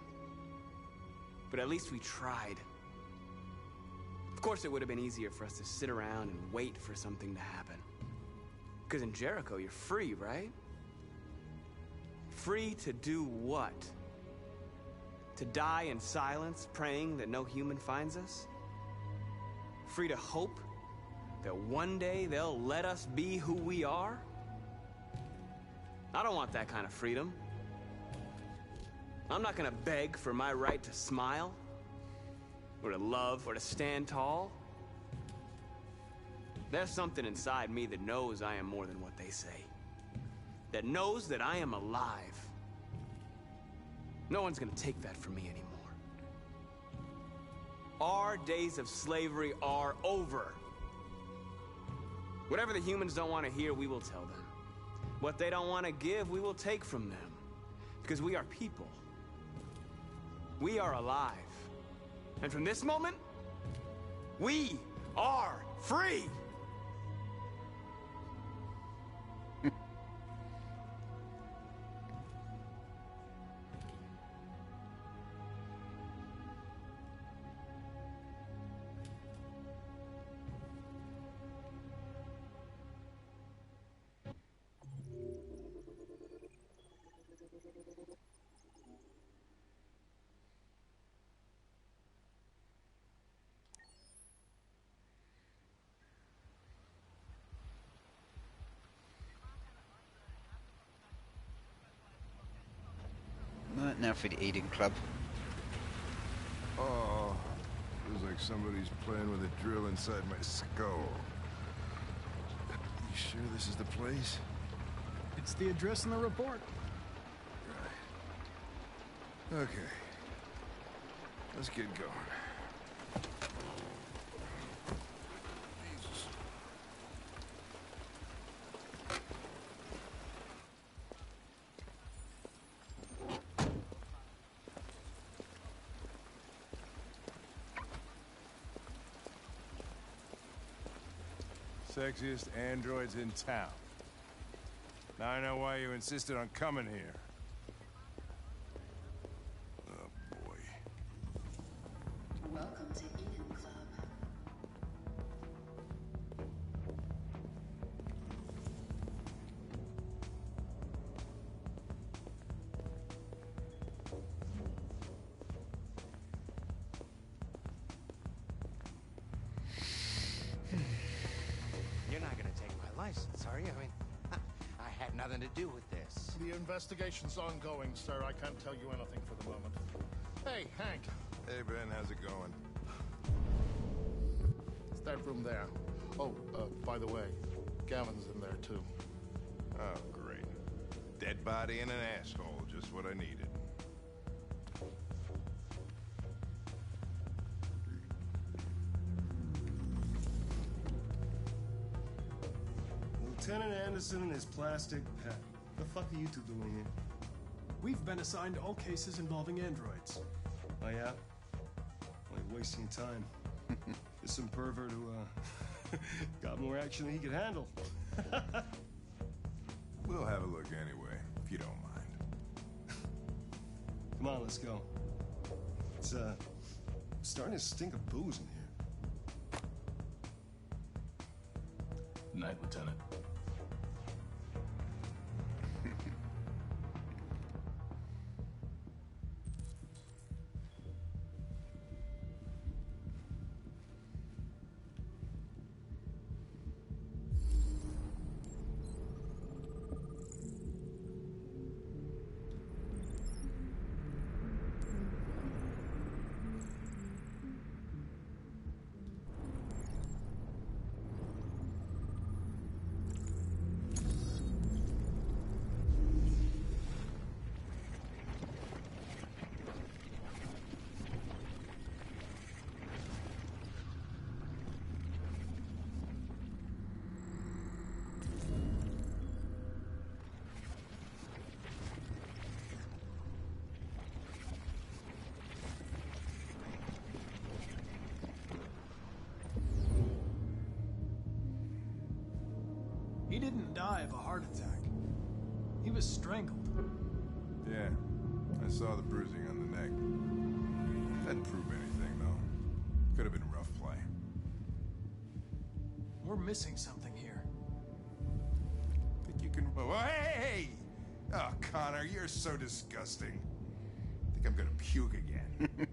But at least we tried. Of course, it would have been easier for us to sit around and wait for something to happen. Because in Jericho, you're free, right? Free to do what? To die in silence, praying that no human finds us? Free to hope that one day they'll let us be who we are? I don't want that kind of freedom. I'm not gonna beg for my right to smile, or to love, or to stand tall. There's something inside me that knows I am more than what they say. That knows that I am alive. No one's gonna take that from me anymore. Our days of slavery are over. Whatever the humans don't want to hear, we will tell them. What they don't want to give, we will take from them. Because we are people. We are alive. And from this moment, we are free! Right, now for the Eden Club. Oh, feels like somebody's playing with a drill inside my skull. You sure this is the place? It's the address in the report. Right. Okay. Let's get going. Sexiest androids in town. Now I know why you insisted on coming here. Oh, boy. Welcome to Eden Club. You're not gonna take my license, are you? I mean, I had nothing to do with this. The investigation's ongoing, sir. I can't tell you anything for the moment. Hey, Hank. Hey, Ben, how's it going? It's that room there. Oh, by the way, Gavin's in there, too. Oh, great. Dead body and an asshole, just what I needed. Lieutenant Anderson and his plastic pet. The fuck are you two doing here? We've been assigned all cases involving androids. Oh yeah? Well, you're wasting time. There's some pervert who, Got more action than he could handle. We'll have a look anyway, if you don't mind. Come on, let's go. It's starting to stink of booze in here. Night, Lieutenant. He didn't die of a heart attack. He was strangled. Yeah, I saw the bruising on the neck. Doesn't prove anything, though. Could have been rough play. We're missing something here. Think you can... Oh, hey! Oh, Connor, you're so disgusting. Think I'm gonna puke again.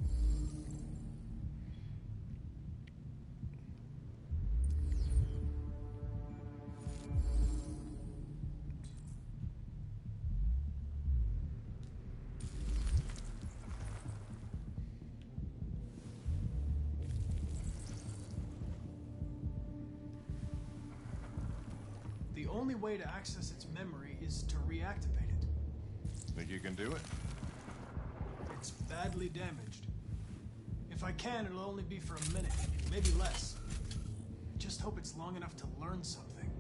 The only way to access its memory is to reactivate it. Think you can do it? It's badly damaged. If I can, it'll only be for a minute, maybe less. I just hope it's long enough to learn something.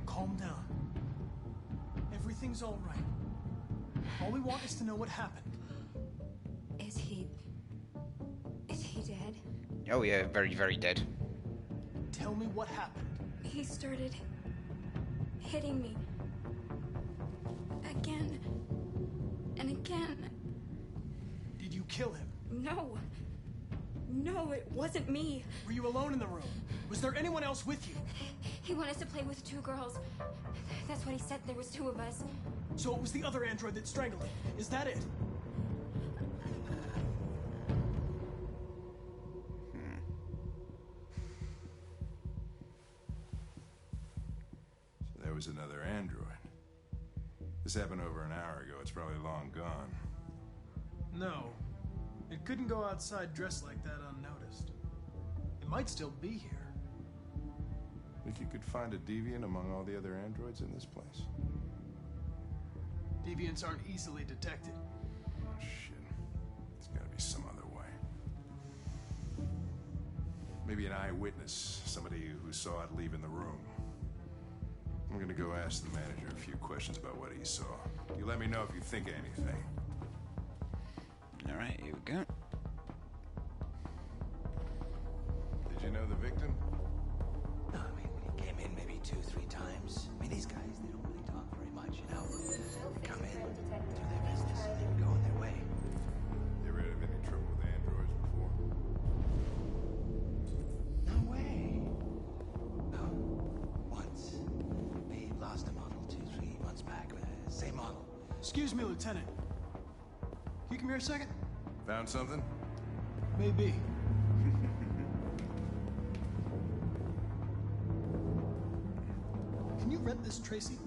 Calm down. Everything's all right. All we want is to know what happened. Is he dead? Oh yeah, very, very dead. Tell me what happened. He started hitting me. Again. And again. Did you kill him? No. No, it wasn't me. Were you alone in the room? Was there anyone else with you? He wanted us to play with two girls. That's what he said. There was two of us. So it was the other android that strangled him. Is that it? So there was another android. This happened over an hour ago. It's probably long gone. No. It couldn't go outside dressed like that unnoticed. It might still be here. Think you could find a deviant among all the other androids in this place? Deviants aren't easily detected. Oh, shit. There's gotta be some other way. Maybe an eyewitness, somebody who saw it leaving the room. I'm gonna go ask the manager a few questions about what he saw. You let me know if you think of anything. Alright, here we go. Did you know the victim? No, I mean, he came in maybe 2-3 times. I mean, these guys, they don't really talk very much, you know? They come in, do their business, and then go on their way. You ever had any trouble with androids before? No way. No. Once. We lost a model 2-3 months back. Same model. Excuse me, Lieutenant. Can you come here a second? Found something? Maybe. Can you rent this, Tracy?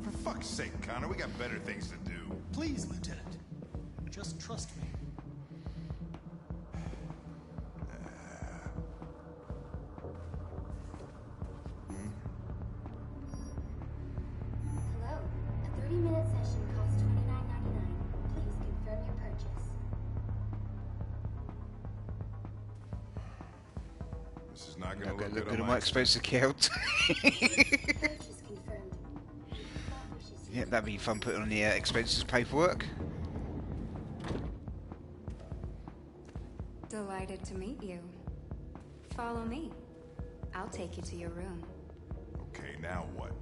For fuck's sake, Connor, we got better things to do. Please, Lieutenant. Just trust me. Hello. A 30-minute session costs $29.99. Please confirm your purchase. not I've gonna got look good on my expense account. Yeah, that'd be fun putting on the expenses paperwork. Delighted to meet you. Follow me. I'll take you to your room. Okay, now what?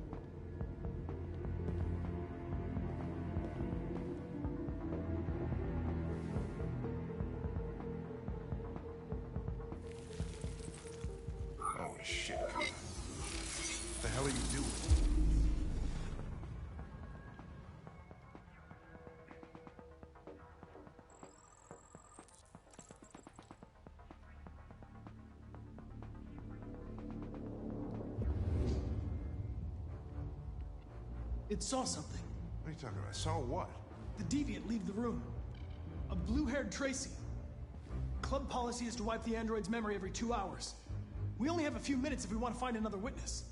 Oh shit. What the hell are you doing? It saw something. What are you talking about? Saw what? The deviant leave the room. A blue-haired Tracy. Club policy is to wipe the android's memory every 2 hours. We only have a few minutes if we want to find another witness.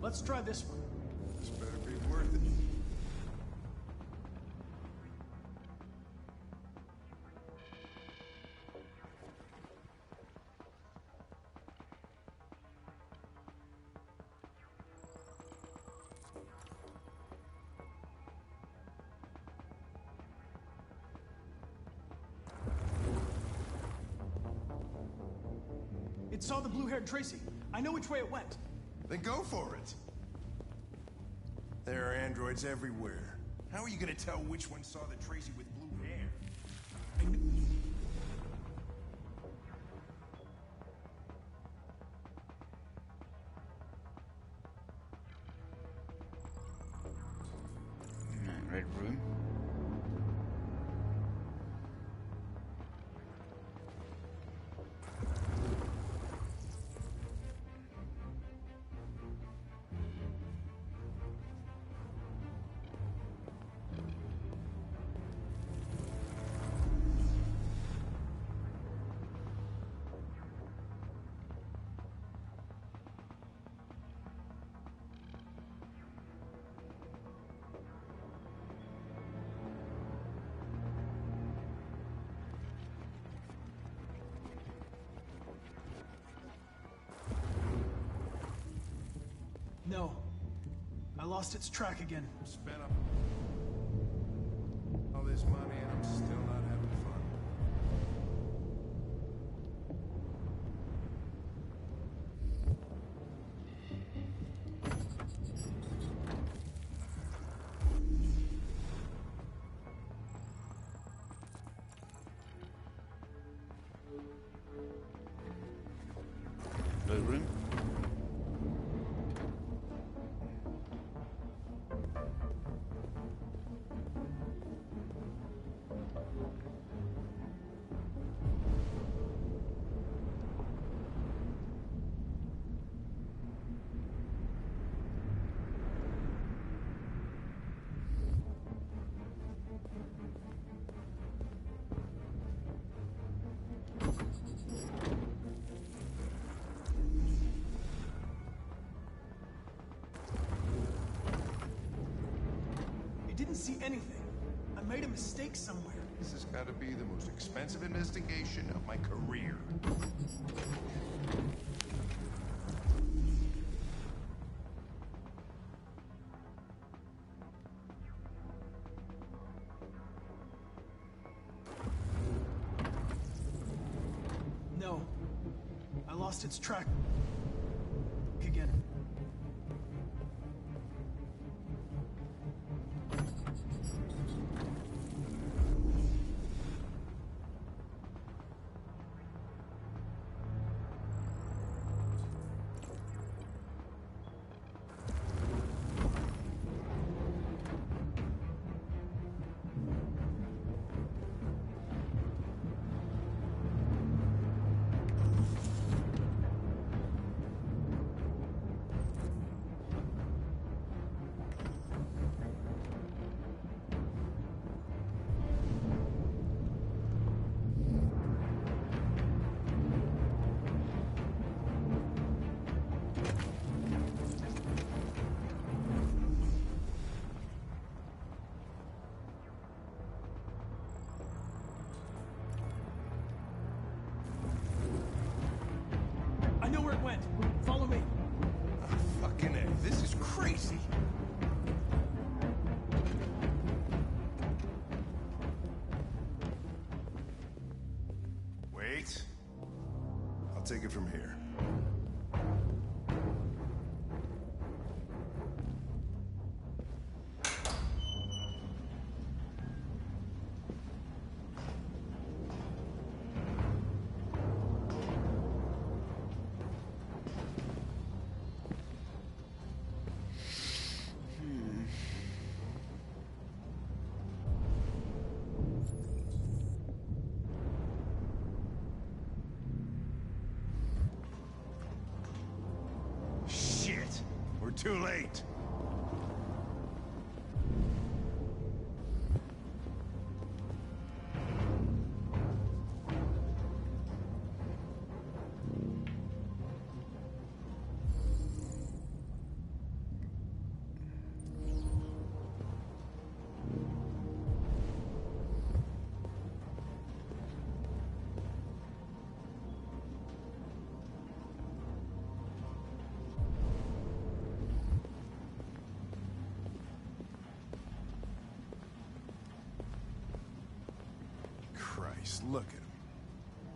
Let's try this one. This better be worth it. It saw the blue-haired Tracy. I know which way it went. Then go for it. There are androids everywhere. How are you gonna tell which one saw the Tracy with blue hair? Red room. No. I lost its track again. Spent up all this money and I'm still not having fun. Blue room. Didn't see anything. I made a mistake somewhere. This has got to be the most expensive investigation of my career. No. I lost its track again. crazy? Wait. I'll take it from here. We're too late. Christ, look at them.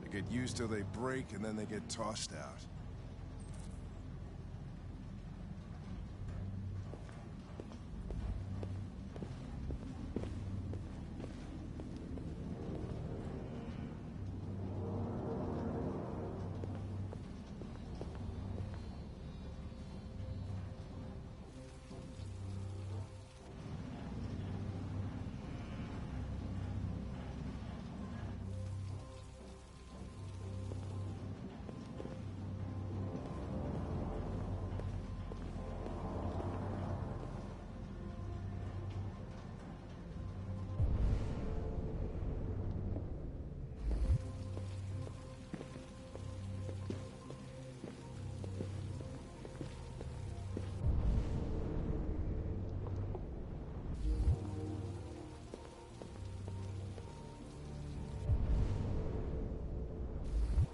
They get used till they break, and then they get tossed out.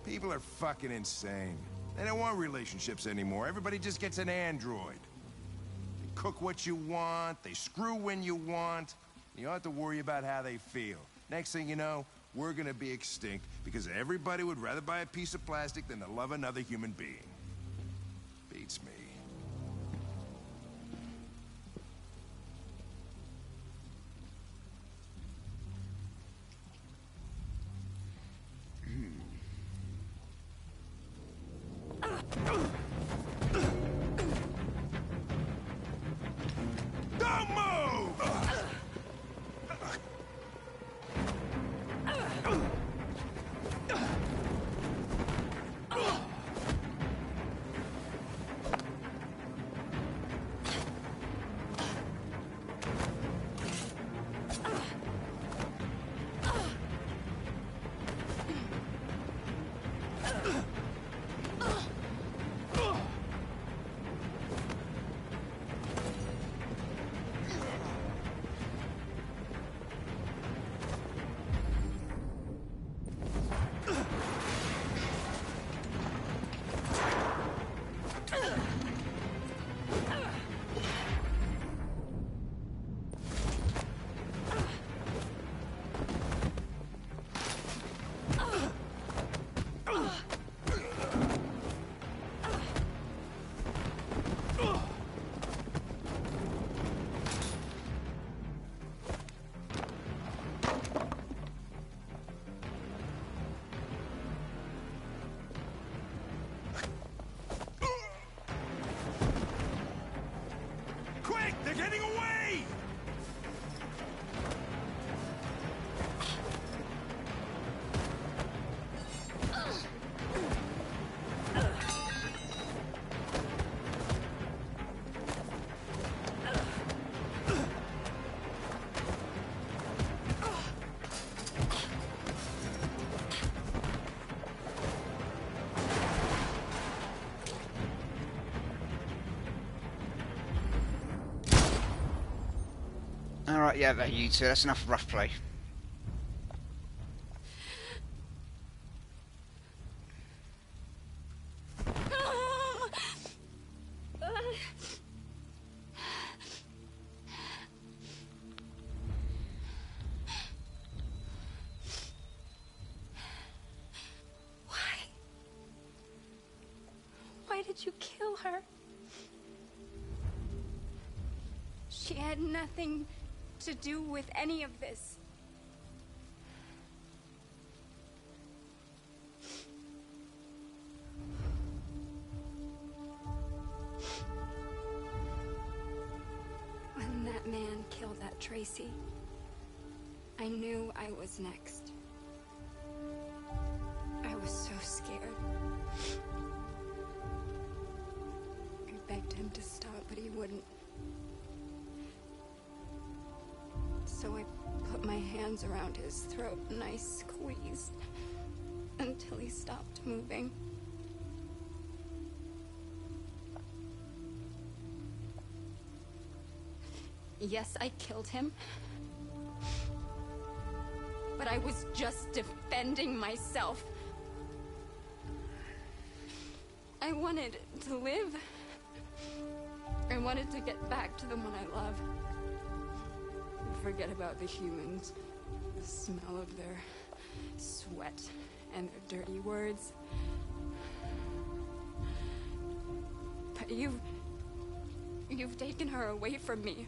People are fucking insane. They don't want relationships anymore. Everybody just gets an android. They cook what you want, they screw when you want. You don't have to worry about how they feel. Next thing you know, we're gonna be extinct because everybody would rather buy a piece of plastic than to love another human being. Beats me. Don't move! Quick! They're getting away! Alright, yeah, there you two. That's enough rough play. did you kill her? She had nothing to do with any of this. When that man killed that Tracy, I knew I was next. I was so scared. I begged him to stop, but he wouldn't. So I put my hands around his throat and I squeezed until he stopped moving. Yes, I killed him. But I was just defending myself. I wanted to live. I wanted to get back to the one I love. And forget about the humans. The smell of their sweat and their dirty words. But you've taken her away from me.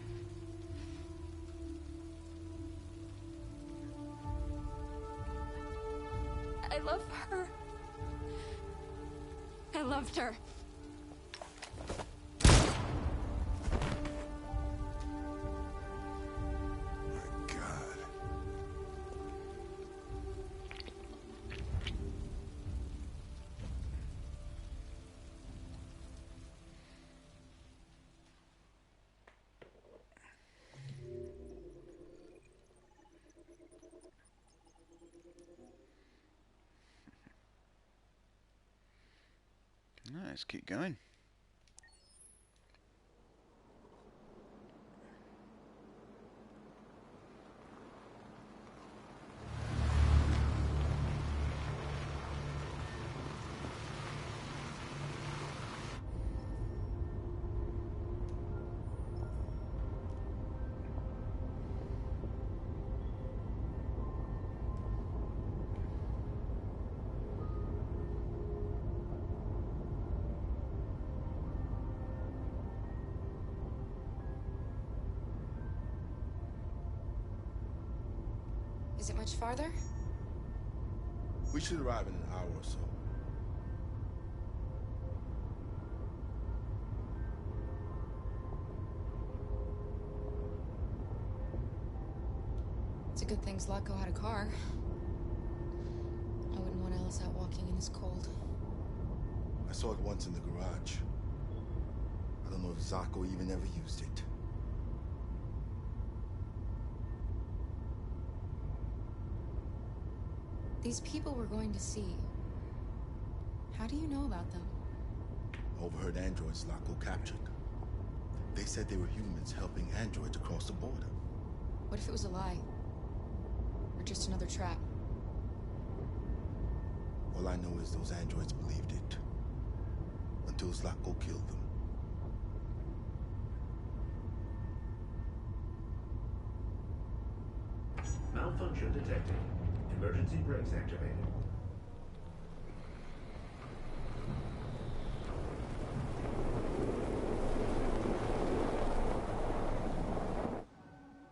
I love her. I loved her. My God. Let's keep going. Is it much farther? We should arrive in an hour or so. It's a good thing Zlatko had a car. I wouldn't want Alice out walking in this cold. I saw it once in the garage. I don't know if Zlatko even ever used it. These people we're going to see. How do you know about them? Overheard androids Zlatko captured. They said they were humans helping androids across the border. What if it was a lie? Or just another trap? All I know is those androids believed it. Until Zlatko killed them. Malfunction detected. Emergency brakes activated.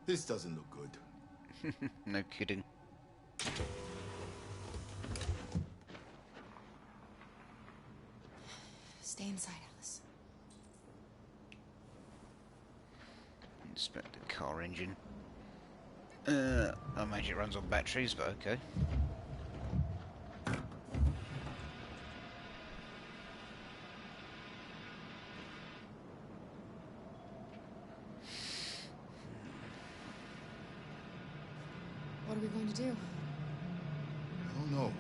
This doesn't look good. No kidding. Stay inside, Alice. Inspect the car engine. I imagine it runs on batteries, but okay. What are we going to do? I don't know.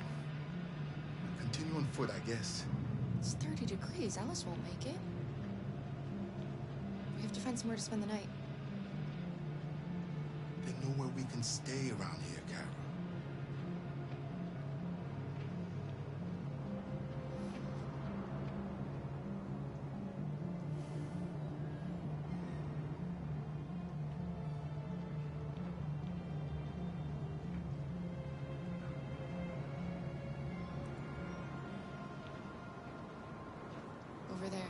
Continue on foot, I guess. It's 30 degrees. Alice won't make it. We have to find somewhere to spend the night. There's nowhere we can stay around here, Kara. Over there.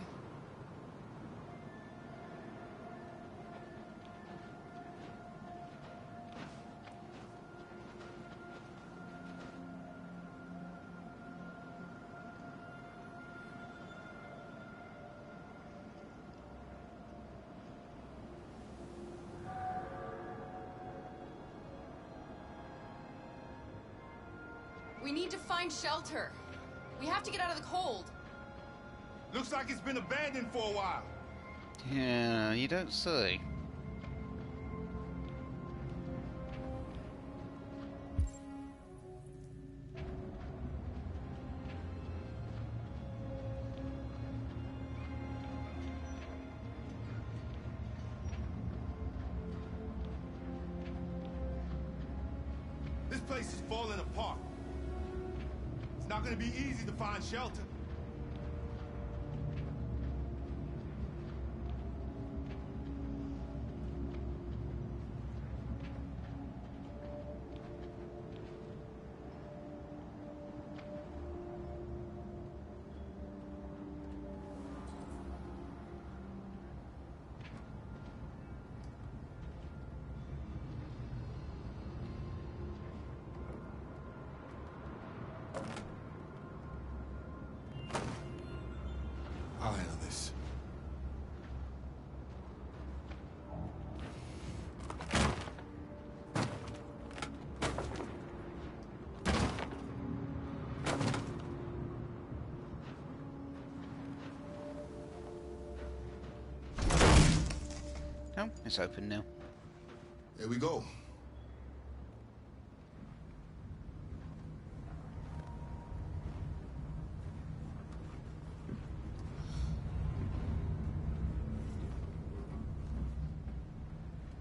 We need to find shelter. We have to get out of the cold. Looks like it's been abandoned for a while. Yeah, you don't say. This place is falling apart. It's not gonna be easy to find shelter. I'll handle this. Oh, it's open now. Here we go.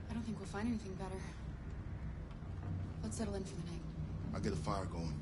I don't think we'll find anything better. Let's settle in for the night. I'll get a fire going.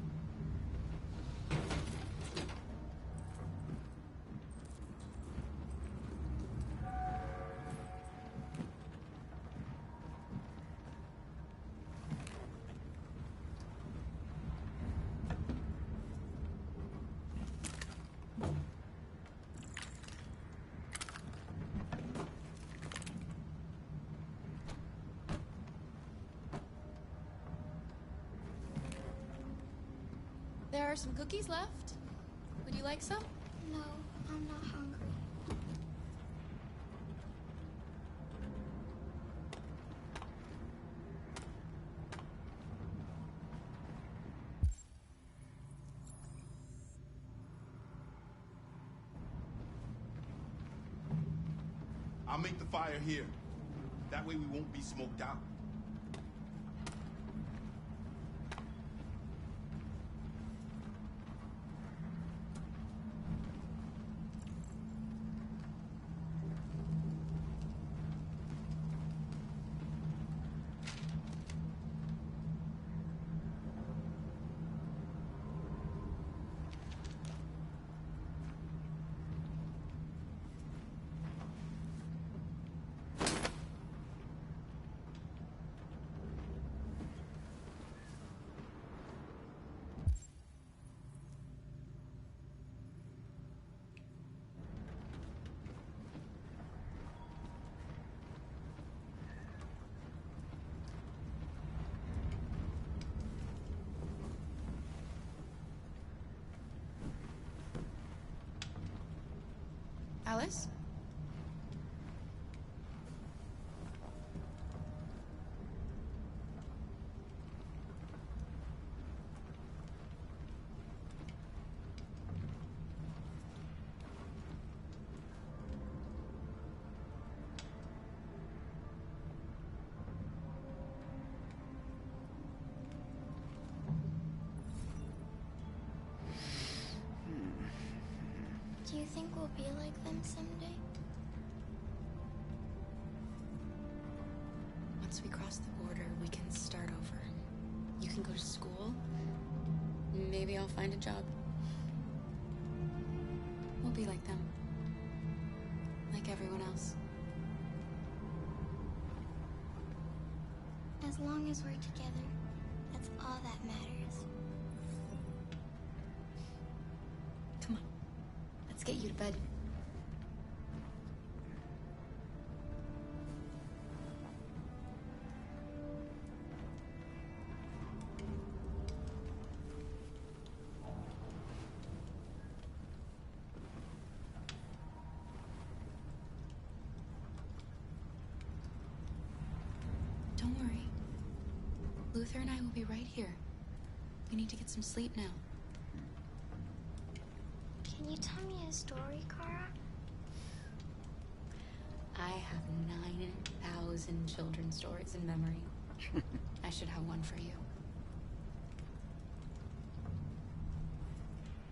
There are some cookies left. Would you like some? No, I'm not hungry. I'll make the fire here. That way we won't be smoked out. Alice? Do you think we'll be like them someday? Once we cross the border, we can start over. You can go to school. Maybe I'll find a job. We'll be like them. Like everyone else. As long as we're together, that's all that matters. Come on. Let's get you to bed. Don't worry. Luther and I will be right here. You need to get some sleep now. Can you tell me a story, Kara? I have 9,000 children's stories in memory. I should have one for you.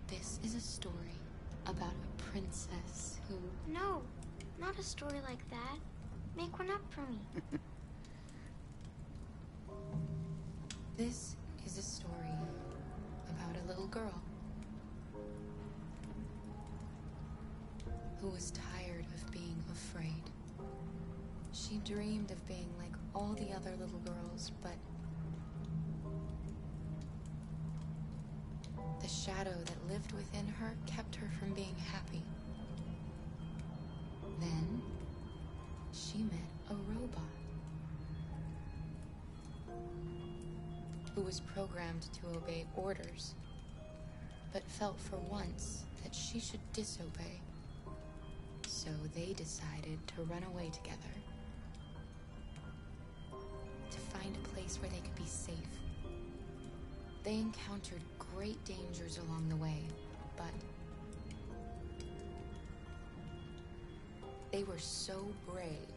This is a story about a princess who... No, not a story like that. Make one up for me. This is a story about a little girl who was tired of being afraid. She dreamed of being like all the other little girls, but the shadow that lived within her kept her from being happy. Then she met a robot who was programmed to obey orders, but felt for once that she should disobey. So they decided to run away together, to find a place where they could be safe. They encountered great dangers along the way, but they were so brave,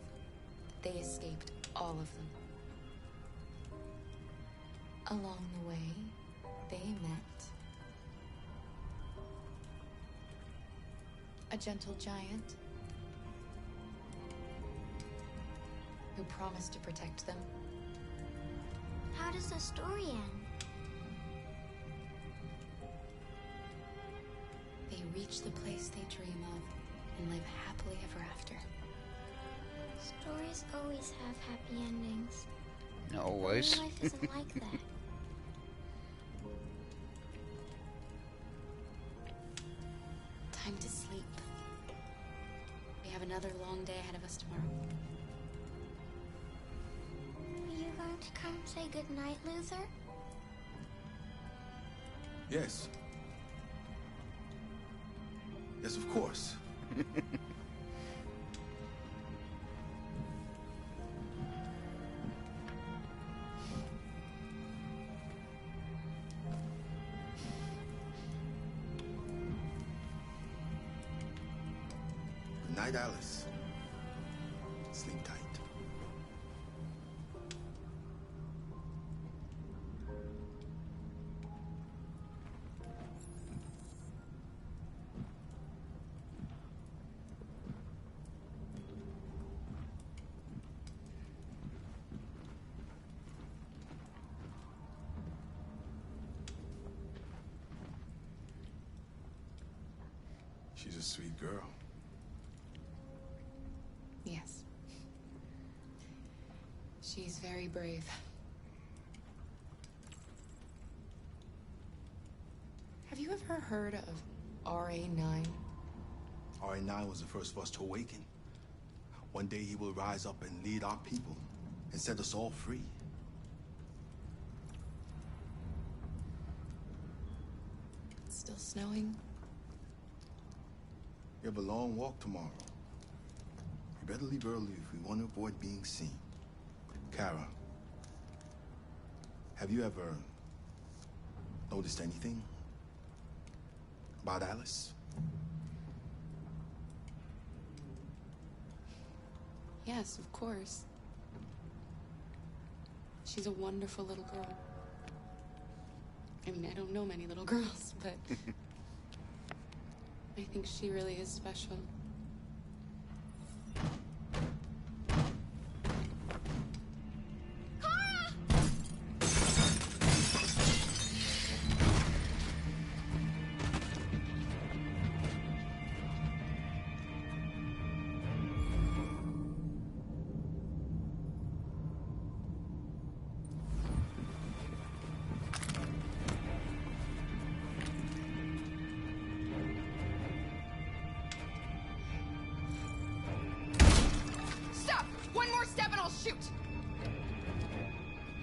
they escaped all of them. Along the way, they met a gentle giant who promised to protect them. How does the story end? They reach the place they dream of and live happily ever after. Stories always have happy endings. Not always. But my life isn't like that. Time to sleep. We have another long day ahead of us tomorrow. Are you going to come say goodnight, Luther? Yes. Yes, of course. Good night, Alice. Sleep tight. She's a sweet girl. Yes. She's very brave. Have you ever heard of RA9? RA9 was the first of us to awaken. One day he will rise up and lead our people and set us all free. It's still snowing. We have a long walk tomorrow. We better leave early if we want to avoid being seen. Kara, have you ever noticed anything about Alice? Yes, of course. She's a wonderful little girl. I mean, I don't know many little girls, but I think she really is special.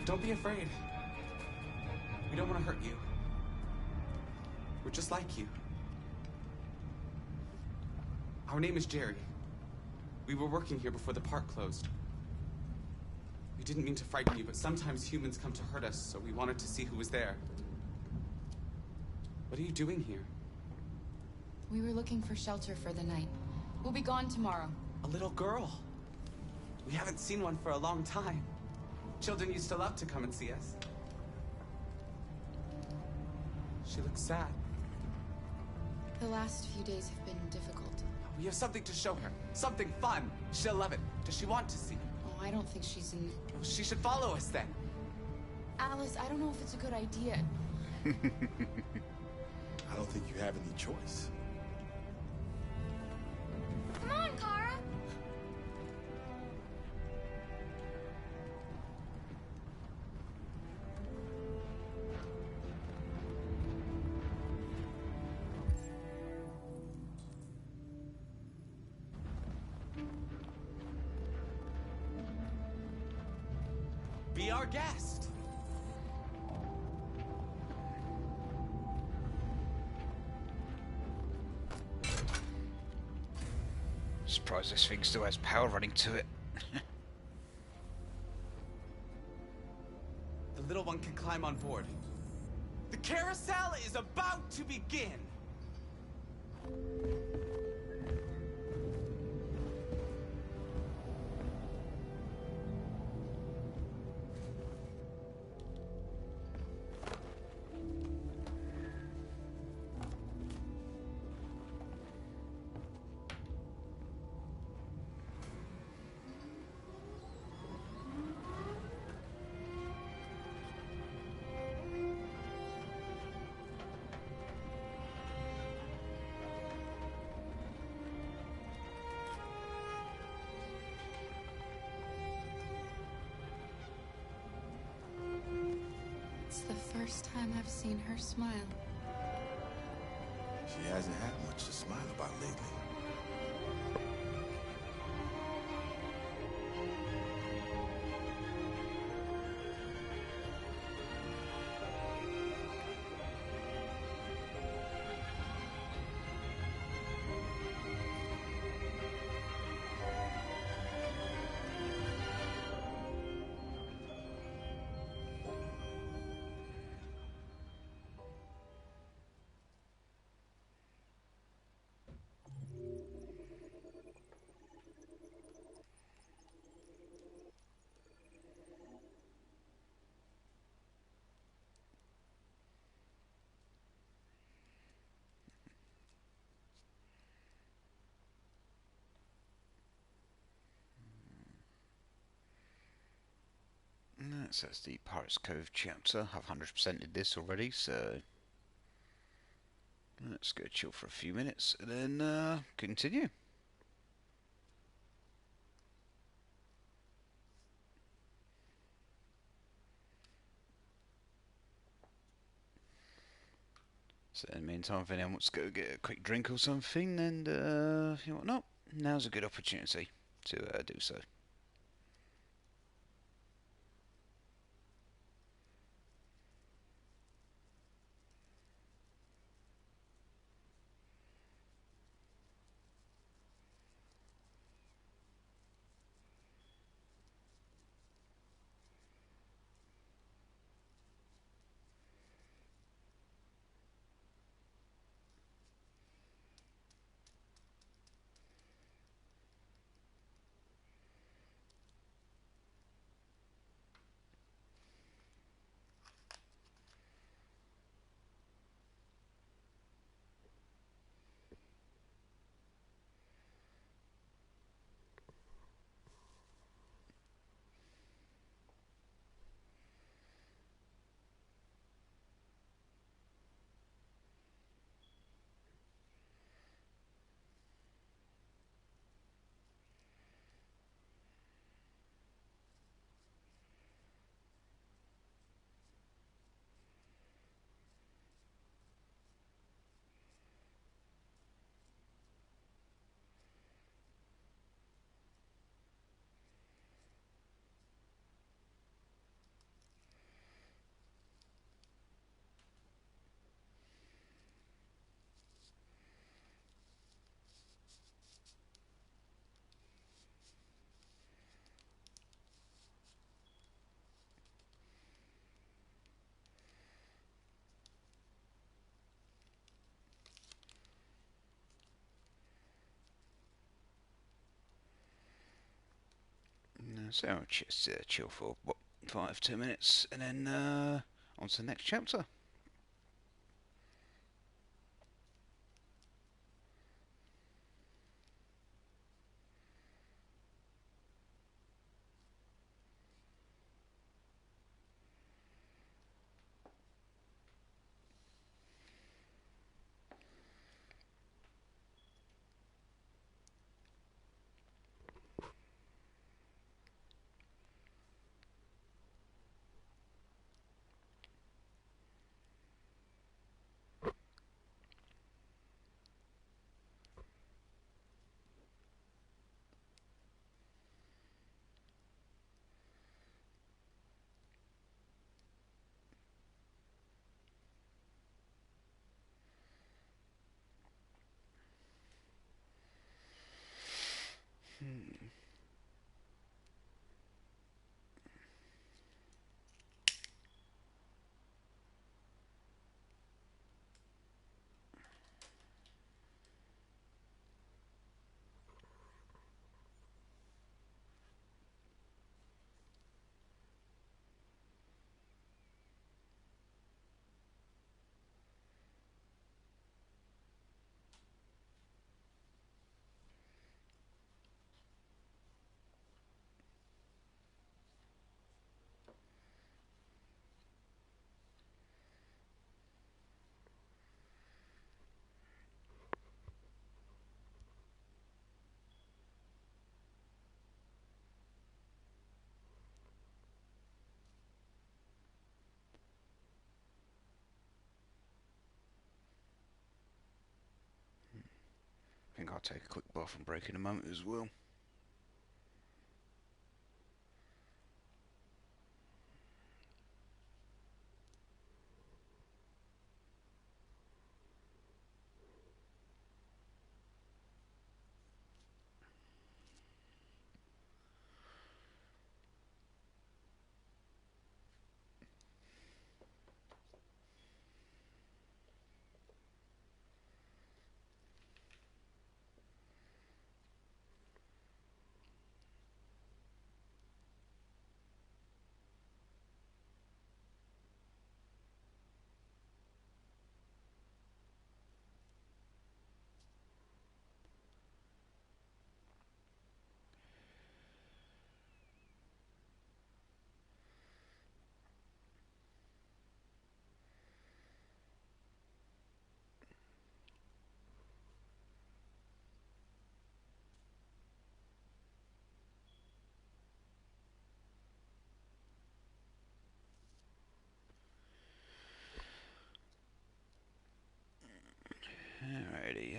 Don't be afraid. We don't want to hurt you. We're just like you. Our name is Jerry. We were working here before the park closed. We didn't mean to frighten you, but sometimes humans come to hurt us, so we wanted to see who was there. What are you doing here? We were looking for shelter for the night. We'll be gone tomorrow. A little girl. We haven't seen one for a long time. Children used to love to come and see us. She looks sad. The last few days have been difficult. We have something to show her. Something fun. She'll love it. Does she want to see? Oh, I don't think she's in... Well, she should follow us then. Alice, I don't know if it's a good idea. I don't think you have any choice. Come on, Kara! Be our guest. Surprised this thing still has power running to it. The little one can climb on board. The carousel is about to begin. It's the first time I've seen her smile. She hasn't had much to smile about lately. So that's the Pirates Cove chapter. I've 100%ed this already, so let's go chill for a few minutes and then continue. So in the meantime, if anyone wants to go get a quick drink or something, and you know what, not, now's a good opportunity to do so. So I'll just chill for what, 5-10 minutes, and then on to the next chapter. I think I'll take a quick bath and break in a moment as well. Alrighty,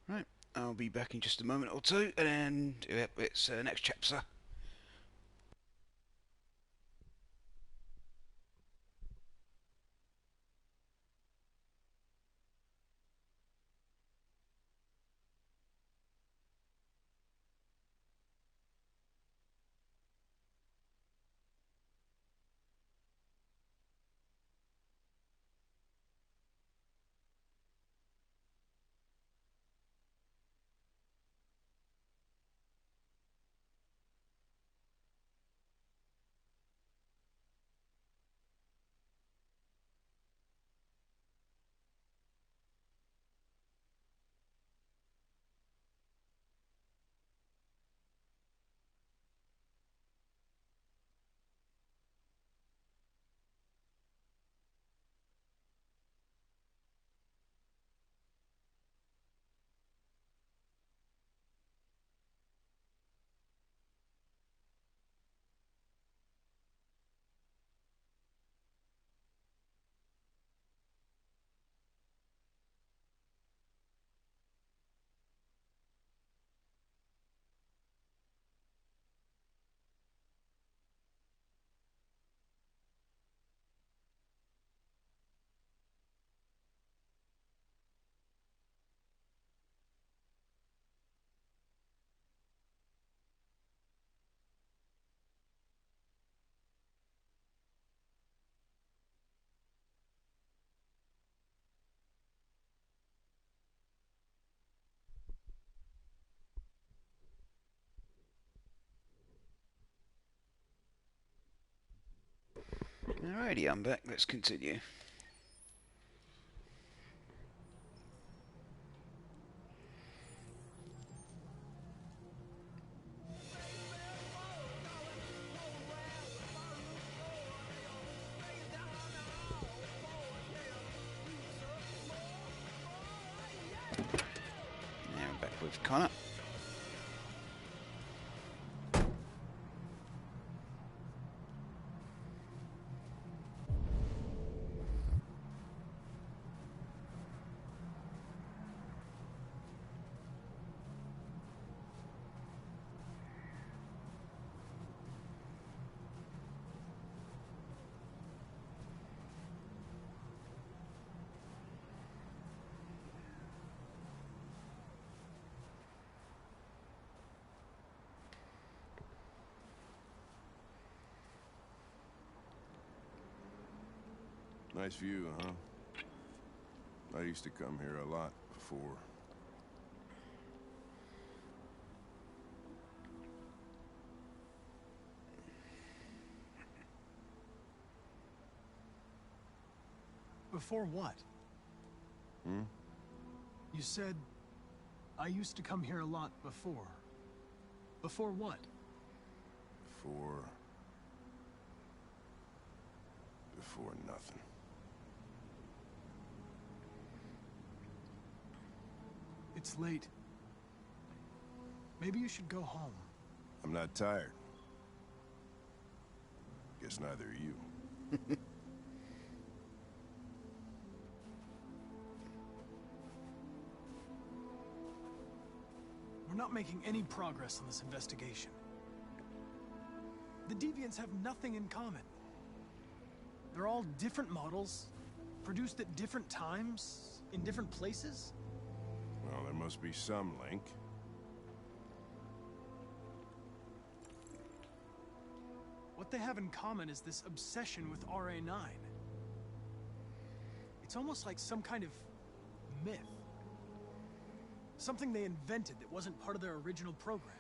Right, I'll be back in just a moment or two, and then yep, it's next chapter. Alrighty, I'm back. Let's continue. Now back with Connor. Nice view, huh? I used to come here a lot before. Before what? Hmm? You said, I used to come here a lot before. Before what? Before nothing. It's late. Maybe you should go home. I'm not tired. Guess neither are you. We're not making any progress on this investigation. The Deviants have nothing in common. They're all different models, produced at different times, in different places. Well, there must be some link. What they have in common is this obsession with RA9. It's almost like some kind of myth. Something they invented that wasn't part of their original program.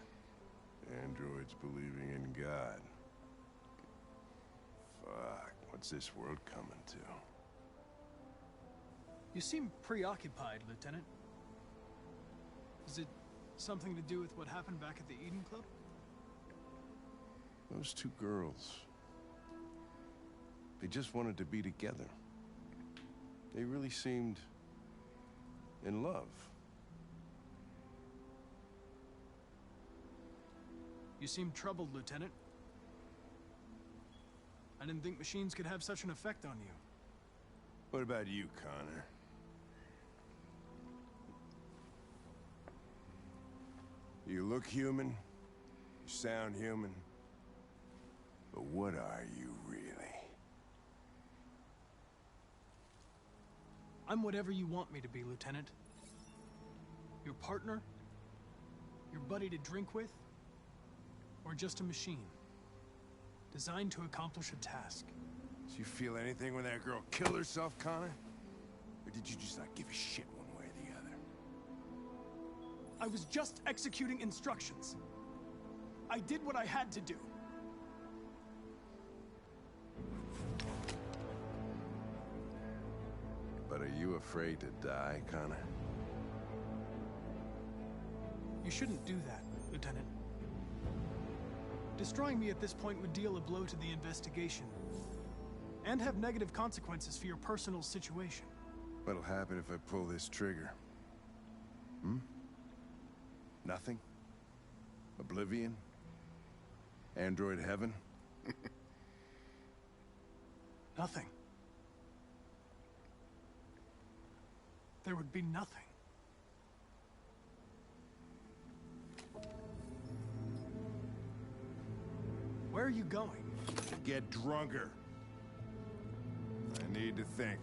Androids believing in God. Fuck, what's this world coming to? You seem preoccupied, Lieutenant. Is it something to do with what happened back at the Eden Club? Those two girls. They just wanted to be together. They really seemed in love. You seem troubled, Lieutenant. I didn't think machines could have such an effect on you. What about you, Connor? You look human, you sound human, but what are you really? I'm whatever you want me to be, Lieutenant. Your partner? Your buddy to drink with? Or just a machine? Designed to accomplish a task. Did you feel anything when that girl killed herself, Connor? Or did you just not give a shit one way or the other? I was just executing instructions. I did what I had to do. But are you afraid to die, Connor? You shouldn't do that, Lieutenant. Destroying me at this point would deal a blow to the investigation. And have negative consequences for your personal situation. What'll happen if I pull this trigger? Hmm? Nothing? Oblivion? Android heaven? Nothing. There would be nothing. Where are you going? To get drunker. I need to think.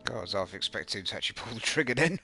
God, I was half expecting to actually pull the trigger then.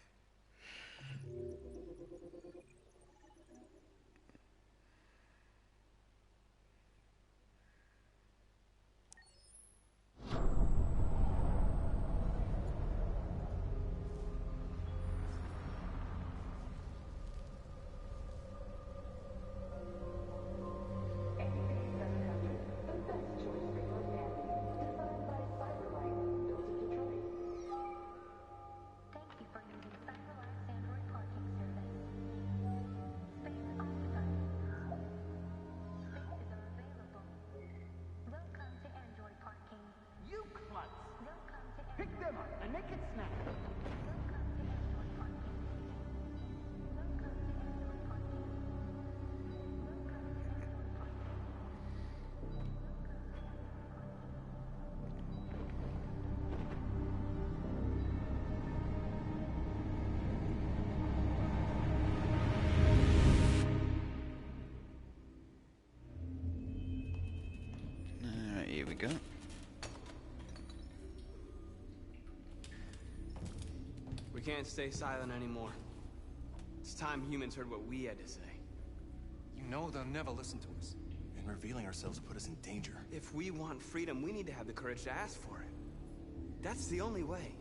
can't stay silent anymore. It's time humans heard what we had to say. You know they'll never listen to us. And revealing ourselves put us in danger. If we want freedom, we need to have the courage to ask for it. That's the only way.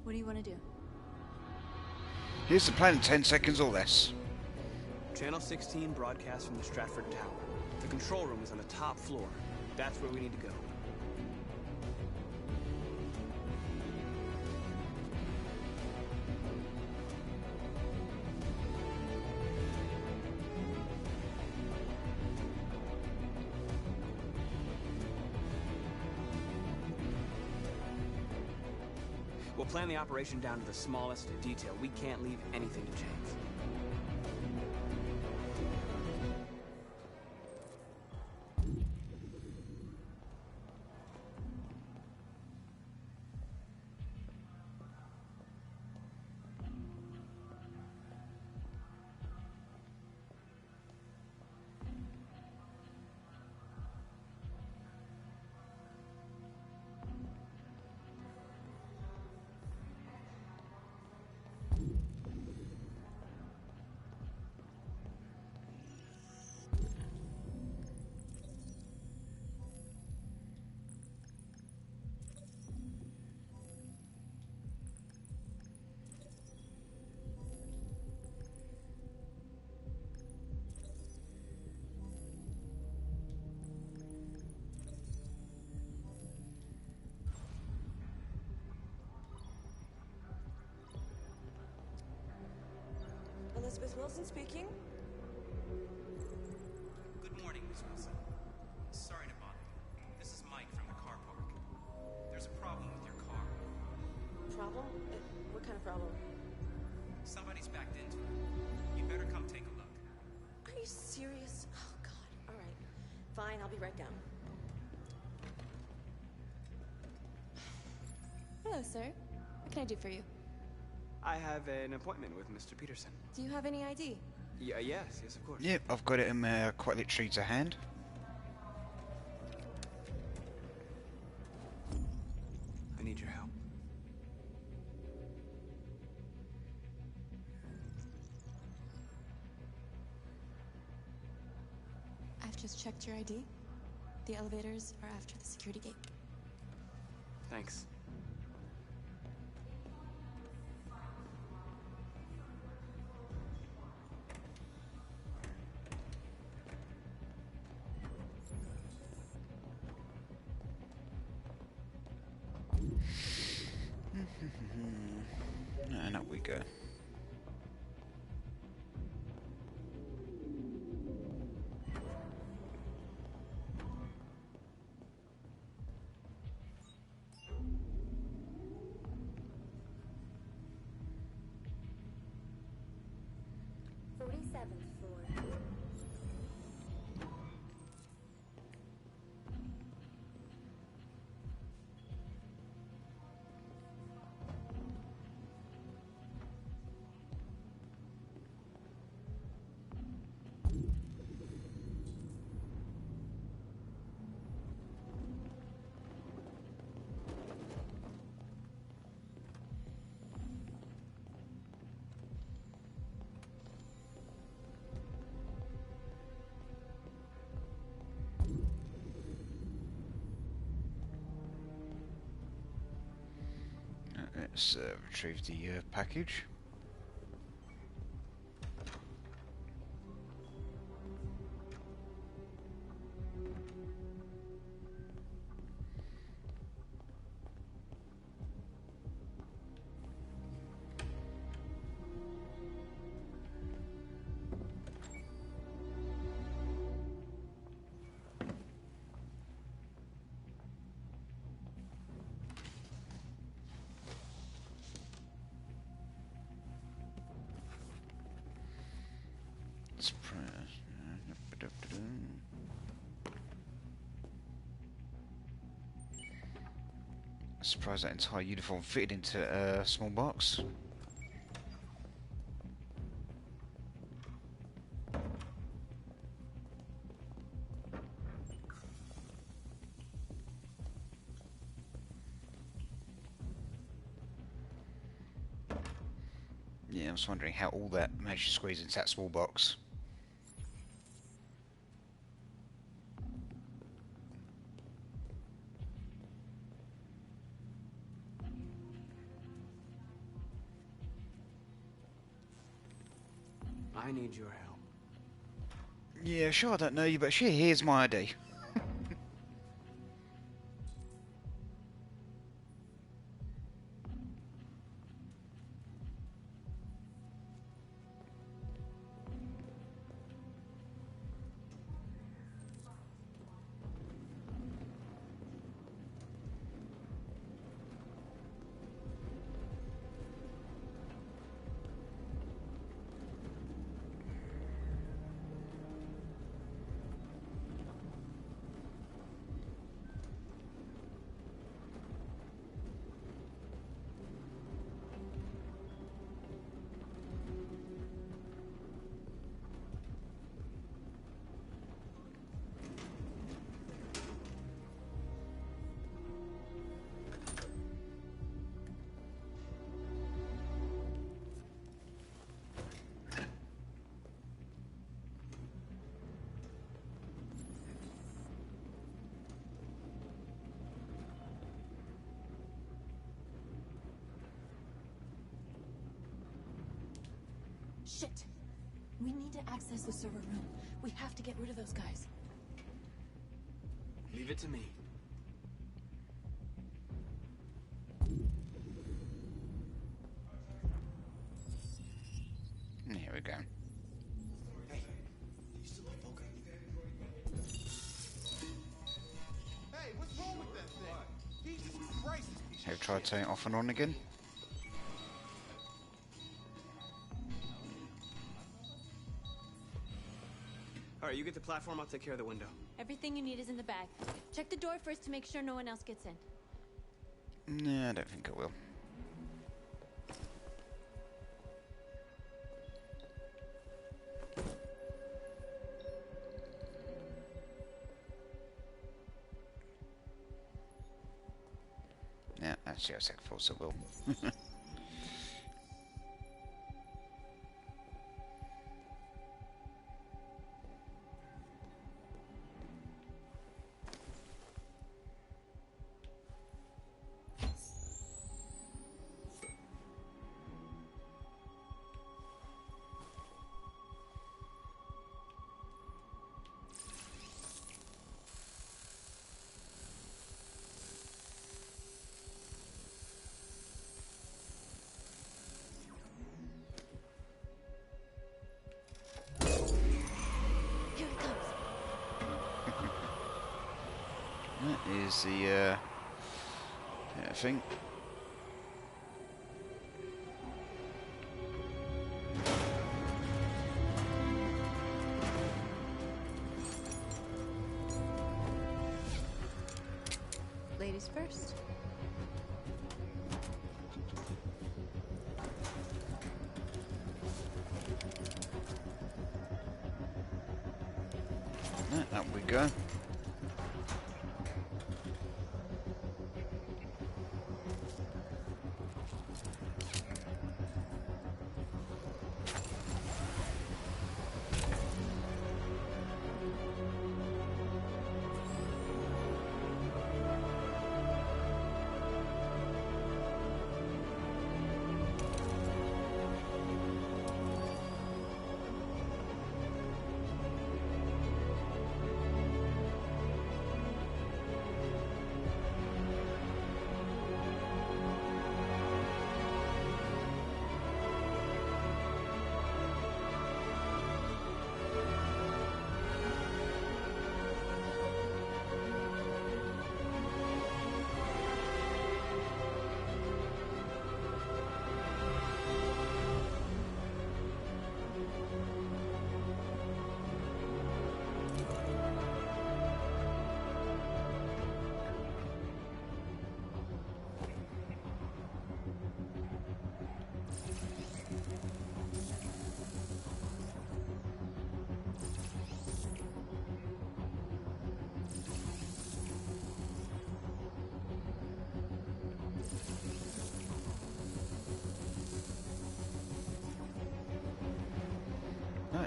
What do you want to do? Here's the plan in 10 seconds or less. Channel 16 broadcasts from the Stratford Tower. The control room is on the top floor. That's where we need to go. We'll plan the operation down to the smallest detail. We can't leave anything to chance. Elizabeth Wilson speaking. Good morning, Miss Wilson. Sorry to bother you. This is Mike from the car park. There's a problem with your car. Problem? What kind of problem? Somebody's backed into it. You'd better come take a look. Are you serious? Oh, God. All right. Fine, I'll be right down. Hello, sir. What can I do for you? I have an appointment with Mr. Peterson. Do you have any ID? Yes, of course. Yep, I've got it in quite literally to hand. I need your help. I've just checked your ID. The elevators are after the security gate. Thanks. And up we go. Let's retrieve the package. Surprised that entire uniform fitted into a small box. Yeah, I was wondering how all that managed to squeeze into that small box. I need your help. Yeah, sure, I don't know you, but sure, here's my ID. Shit! We need to access the server room. We have to get rid of those guys. Leave it to me. Here we go. Hey, you still have Volker? Hey, what's wrong with that thing? Jesus Christ! Have you tried turning it off and on again? Alright, you get the platform, I'll take care of the window. Everything you need is in the bag. Check the door first to make sure no one else gets in. No, I don't think I will. Yeah, actually, I second force I will. That is the thing. Ladies first. Up we go.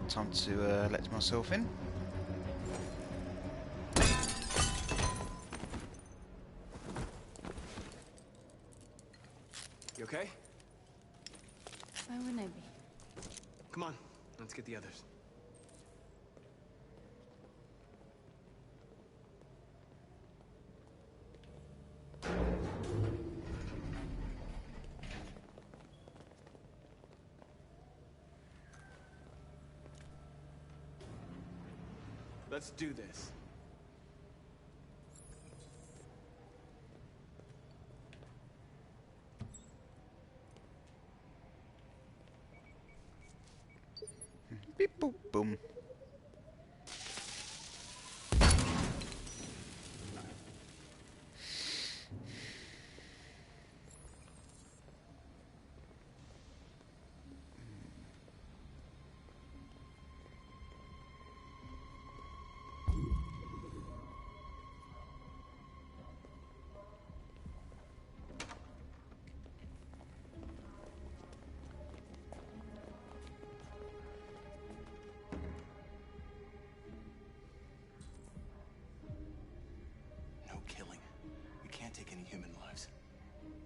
time to let myself in. You okay? Why wouldn't I be? Come on, let's get the others. Let's do this. Beep boop boom.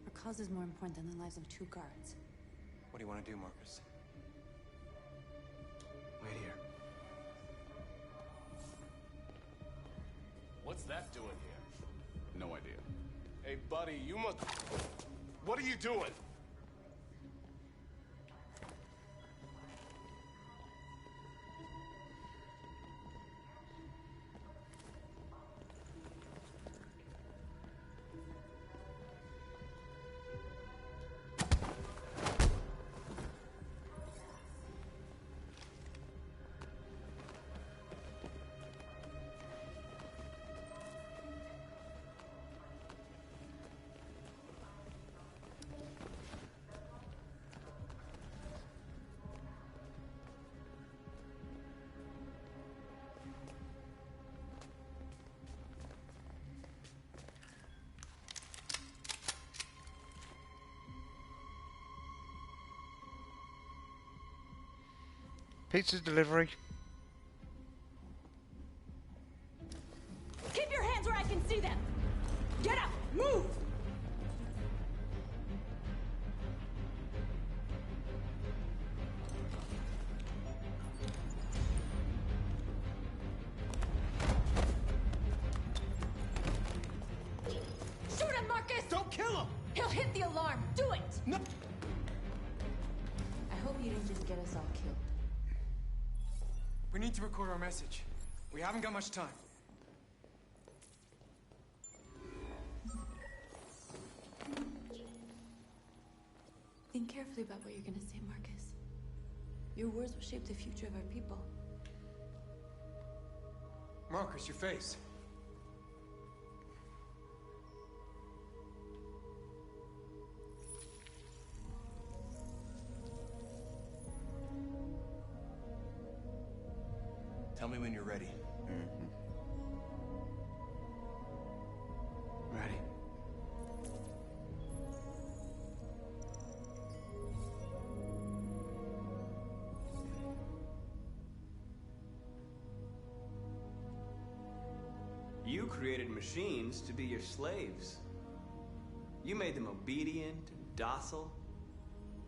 Our cause is more important than the lives of 2 guards. What do you want to do, Marcus? Wait here. What's that doing here? No idea. Hey, buddy, you must... What are you doing? Pizza delivery. Keep your hands where I can see them! Get up! Move! Shoot him, Marcus! Don't kill him! He'll hit the alarm! Do it! No! I hope you didn't just get us all killed. We need to record our message. We haven't got much time. Think carefully about what you're gonna say, Marcus. Your words will shape the future of our people. Marcus, your face. Tell me when you're ready. Ready. You created machines to be your slaves. You made them obedient and docile,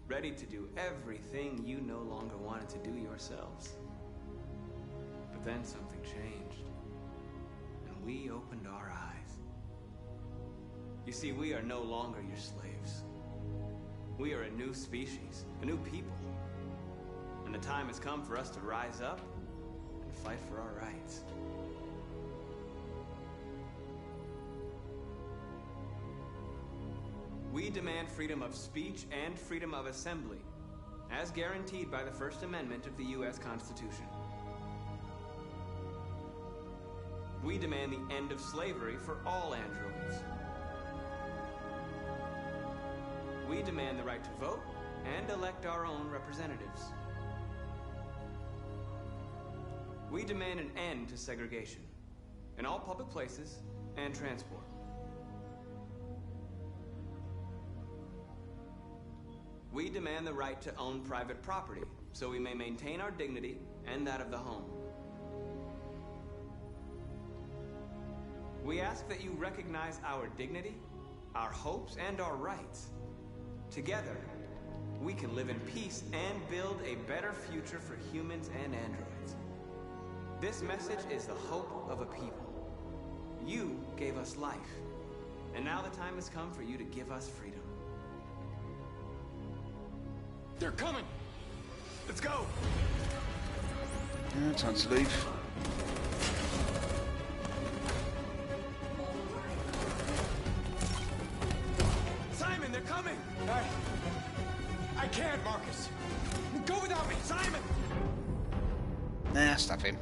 ready to do everything you no longer wanted to do yourselves. But then something changed, and we opened our eyes. You see, we are no longer your slaves. We are a new species, a new people. And the time has come for us to rise up and fight for our rights. We demand freedom of speech and freedom of assembly, as guaranteed by the First Amendment of the U.S. Constitution. We demand the end of slavery for all androids. We demand the right to vote and elect our own representatives. We demand an end to segregation in all public places and transport. We demand the right to own private property, so we may maintain our dignity and that of the home. We ask that you recognize our dignity, our hopes, and our rights. Together, we can live in peace and build a better future for humans and androids. This message is the hope of a people. You gave us life, and now the time has come for you to give us freedom. They're coming! Let's go! Yeah, time to leave. Simon, they're coming! I can't, Marcus. Go without me, Simon! Nah, stuff him.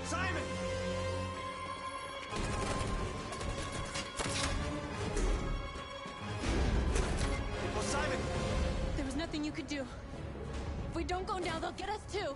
Simon! Well, Simon! There was nothing you could do. If we don't go now, they'll get us too.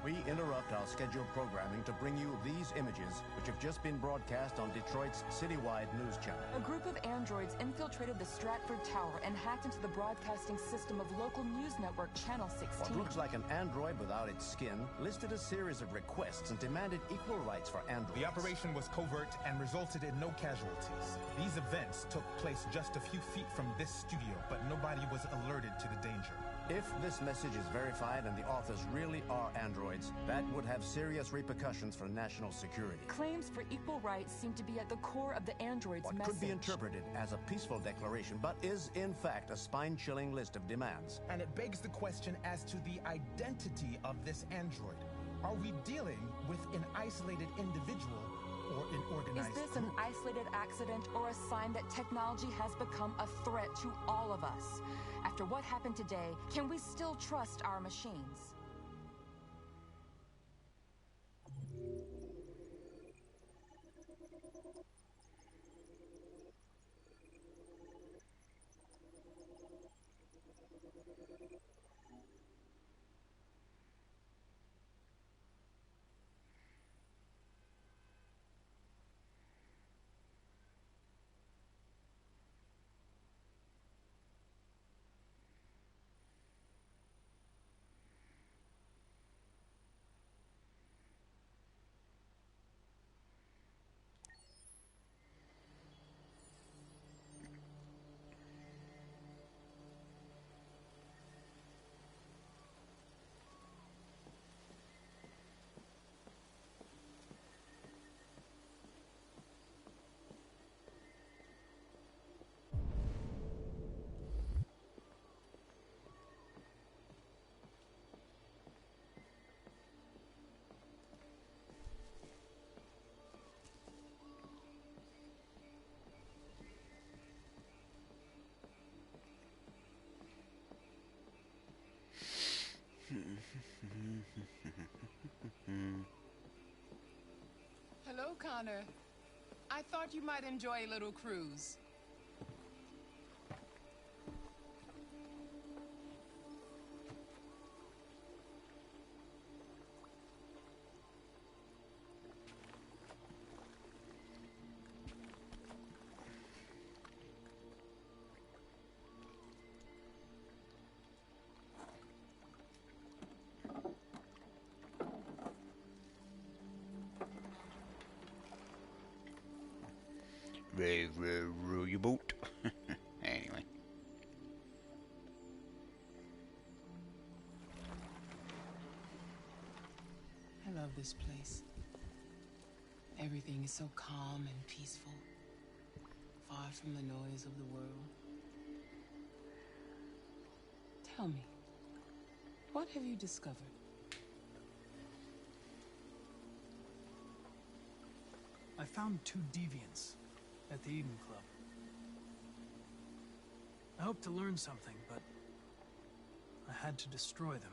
We interrupt our scheduled programming to bring you these images, which have just been broadcast on Detroit's citywide news channel. A group of androids infiltrated the Stratford Tower and hacked into the broadcasting system of local news network Channel 16. What looks like an android without its skin listed a series of requests and demanded equal rights for androids. The operation was covert and resulted in no casualties. These events took place just a few feet from this studio, but nobody was alerted to the danger. If this message is verified and the authors really are androids, that would have serious repercussions for national security. Claims for equal rights seem to be at the core of the android's What message. could be interpreted as a peaceful declaration, but is in fact a spine-chilling list of demands. And it begs the question as to the identity of this android. Are we dealing with an isolated individual or an organized Is this an isolated accident or a sign that technology has become a threat to all of us? After what happened today, can we still trust our machines? Hello, Connor. I thought you might enjoy a little cruise. Row your boat. Anyway. I love this place. Everything is so calm and peaceful, far from the noise of the world. Tell me, what have you discovered? I found 2 deviants at the Eden Club. I hoped to learn something, but I had to destroy them.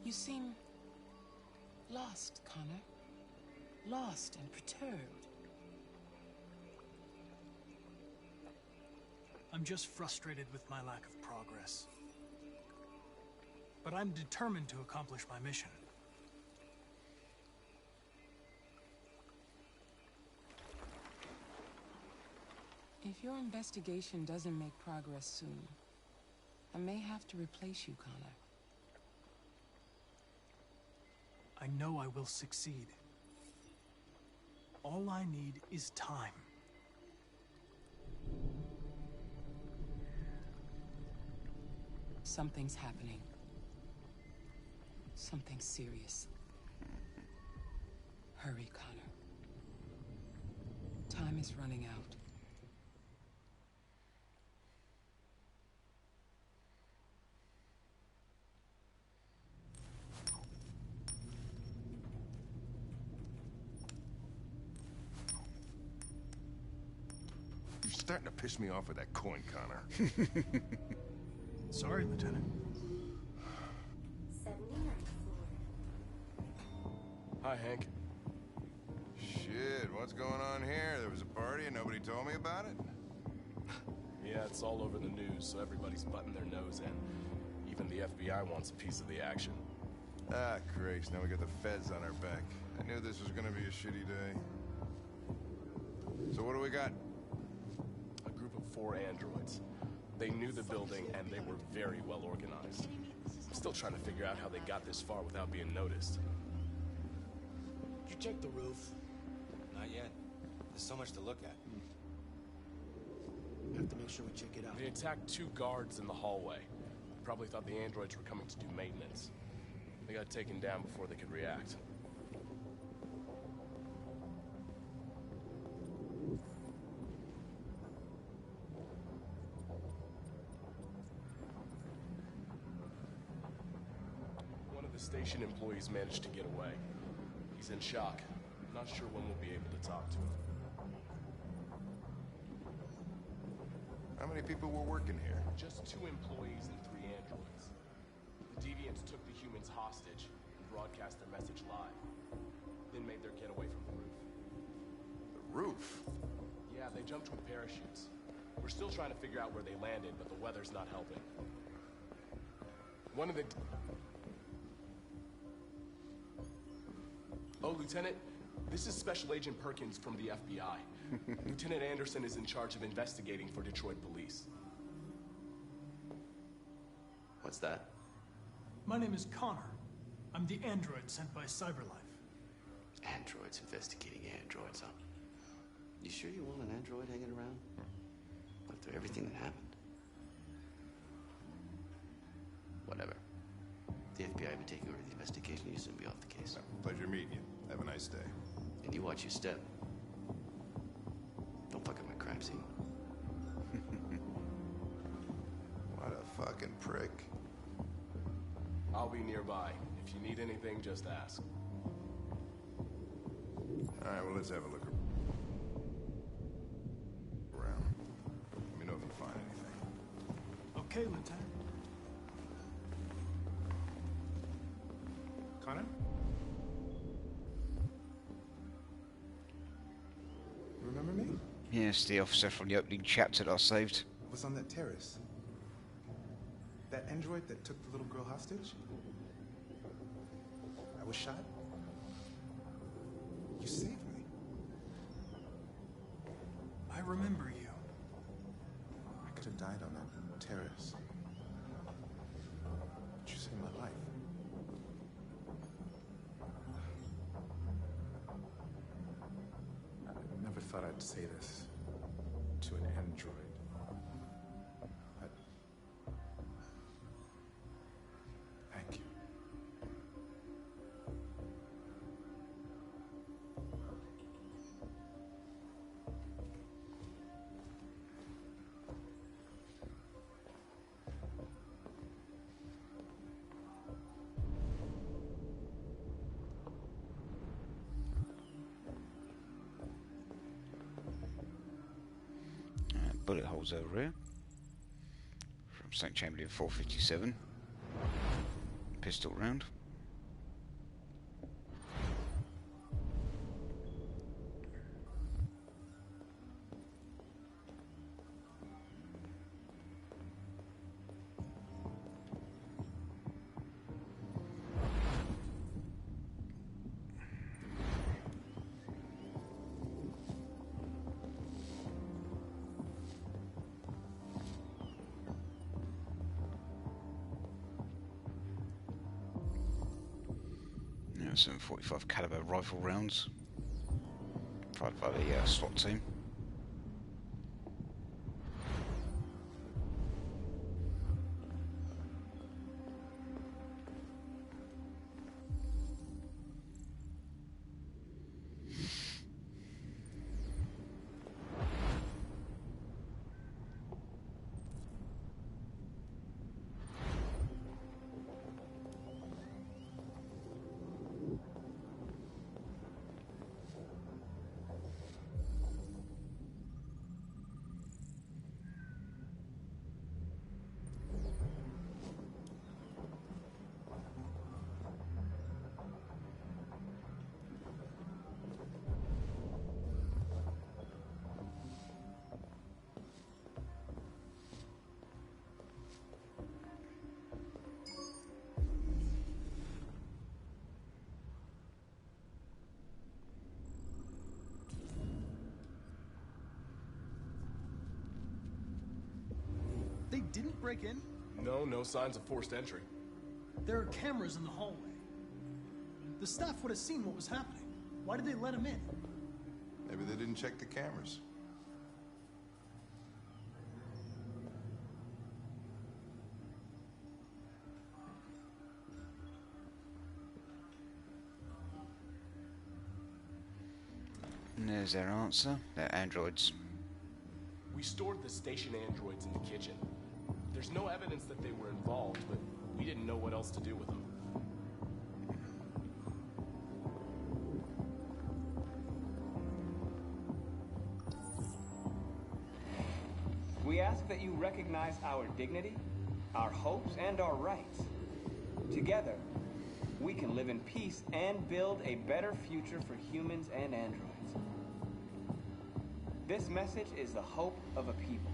You seem lost, Connor. Lost and perturbed. I'm just frustrated with my lack of progress. But I'm determined to accomplish my mission. If your investigation doesn't make progress soon, I may have to replace you, Connor. I know I will succeed. All I need is time. Something's happening. Something serious. Hurry, Connor. Time is running out. You're starting to piss me off with that coin, Connor. Sorry, Lieutenant. 79th Hi, Hank. Shit, what's going on here? There was a party and nobody told me about it? Yeah, it's all over the news, so everybody's butting their nose in. Even the FBI wants a piece of the action. Ah, Grace, now we got the feds on our back. I knew this was gonna be a shitty day. So what do we got? A group of 4 androids. They knew the building, and they were very well organized. I'm still trying to figure out how they got this far without being noticed. Did you check the roof? Not yet. There's so much to look at. We have to make sure we check it out. They attacked 2 guards in the hallway. Probably thought the androids were coming to do maintenance. They got taken down before they could react. One of the station employees managed to get away. He's in shock. Not sure when we'll be able to talk to him. How many people were working here? Just 2 employees and 3 androids. The deviants took the humans hostage and broadcast their message live. Then made their getaway from the roof. The roof? Yeah, they jumped with parachutes. We're still trying to figure out where they landed, but the weather's not helping. One of the... Oh, Lieutenant, this is Special Agent Perkins from the FBI. Lieutenant Anderson is in charge of investigating for Detroit police. What's that? My name is Connor. I'm the android sent by Cyberlife. Androids investigating androids, huh? You sure you want an android hanging around? After everything that happened? Whatever. The FBI will be taking over the investigation. You'll soon be off the case. Pleasure meeting you. Have a nice day. And you watch your step. Don't fuck up my crime scene. What a fucking prick. I'll be nearby. If you need anything, just ask. All right, well, let's have a look around. Let me know if you find anything. Okay, Lieutenant. Connor? Remember me? Yes, the officer from the opening chapter that I saved. I was on that terrace. That android that took the little girl hostage? I was shot. You saved me. I remember you. I could have died on that terrace. But you saved my life. I never thought I'd say this to an android. But thank you. bullet holes over here. From St. Chamberlain 457. Pistol round. Some .45 caliber rifle rounds, fired by the SWAT team. They didn't break in? No, no signs of forced entry. There are cameras in the hallway. The staff would have seen what was happening. Why did they let him in? Maybe they didn't check the cameras. And there's their answer. They're androids. We stored the station androids in the kitchen. There's no evidence that they were involved, but we didn't know what else to do with them. We ask that you recognize our dignity, our hopes, and our rights. Together, we can live in peace and build a better future for humans and androids. This message is the hope of a people.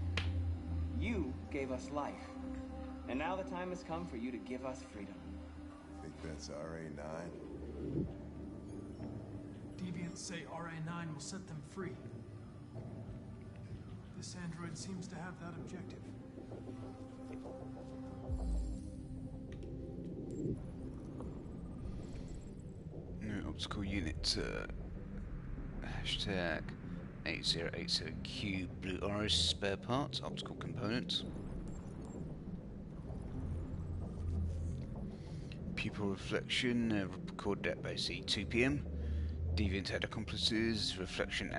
You gave us life, and now the time has come for you to give us freedom. Think that's RA9? Deviants say RA9 will set them free. This android seems to have that objective. No optical unit. Hashtag 8080Q Blue Iris spare parts, optical components. Pupil reflection, record at base 2 PM. Deviant head accomplices, reflection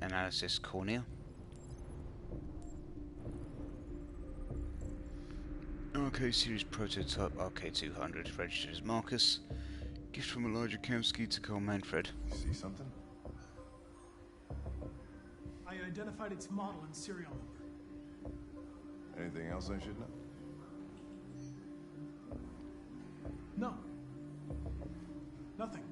analysis cornea. RK series prototype RK200, registered as Marcus. Gift from Elijah Kamsky to Carl Manfred. See something? I identified its model and serial number. Anything else I should know? No. Nothing.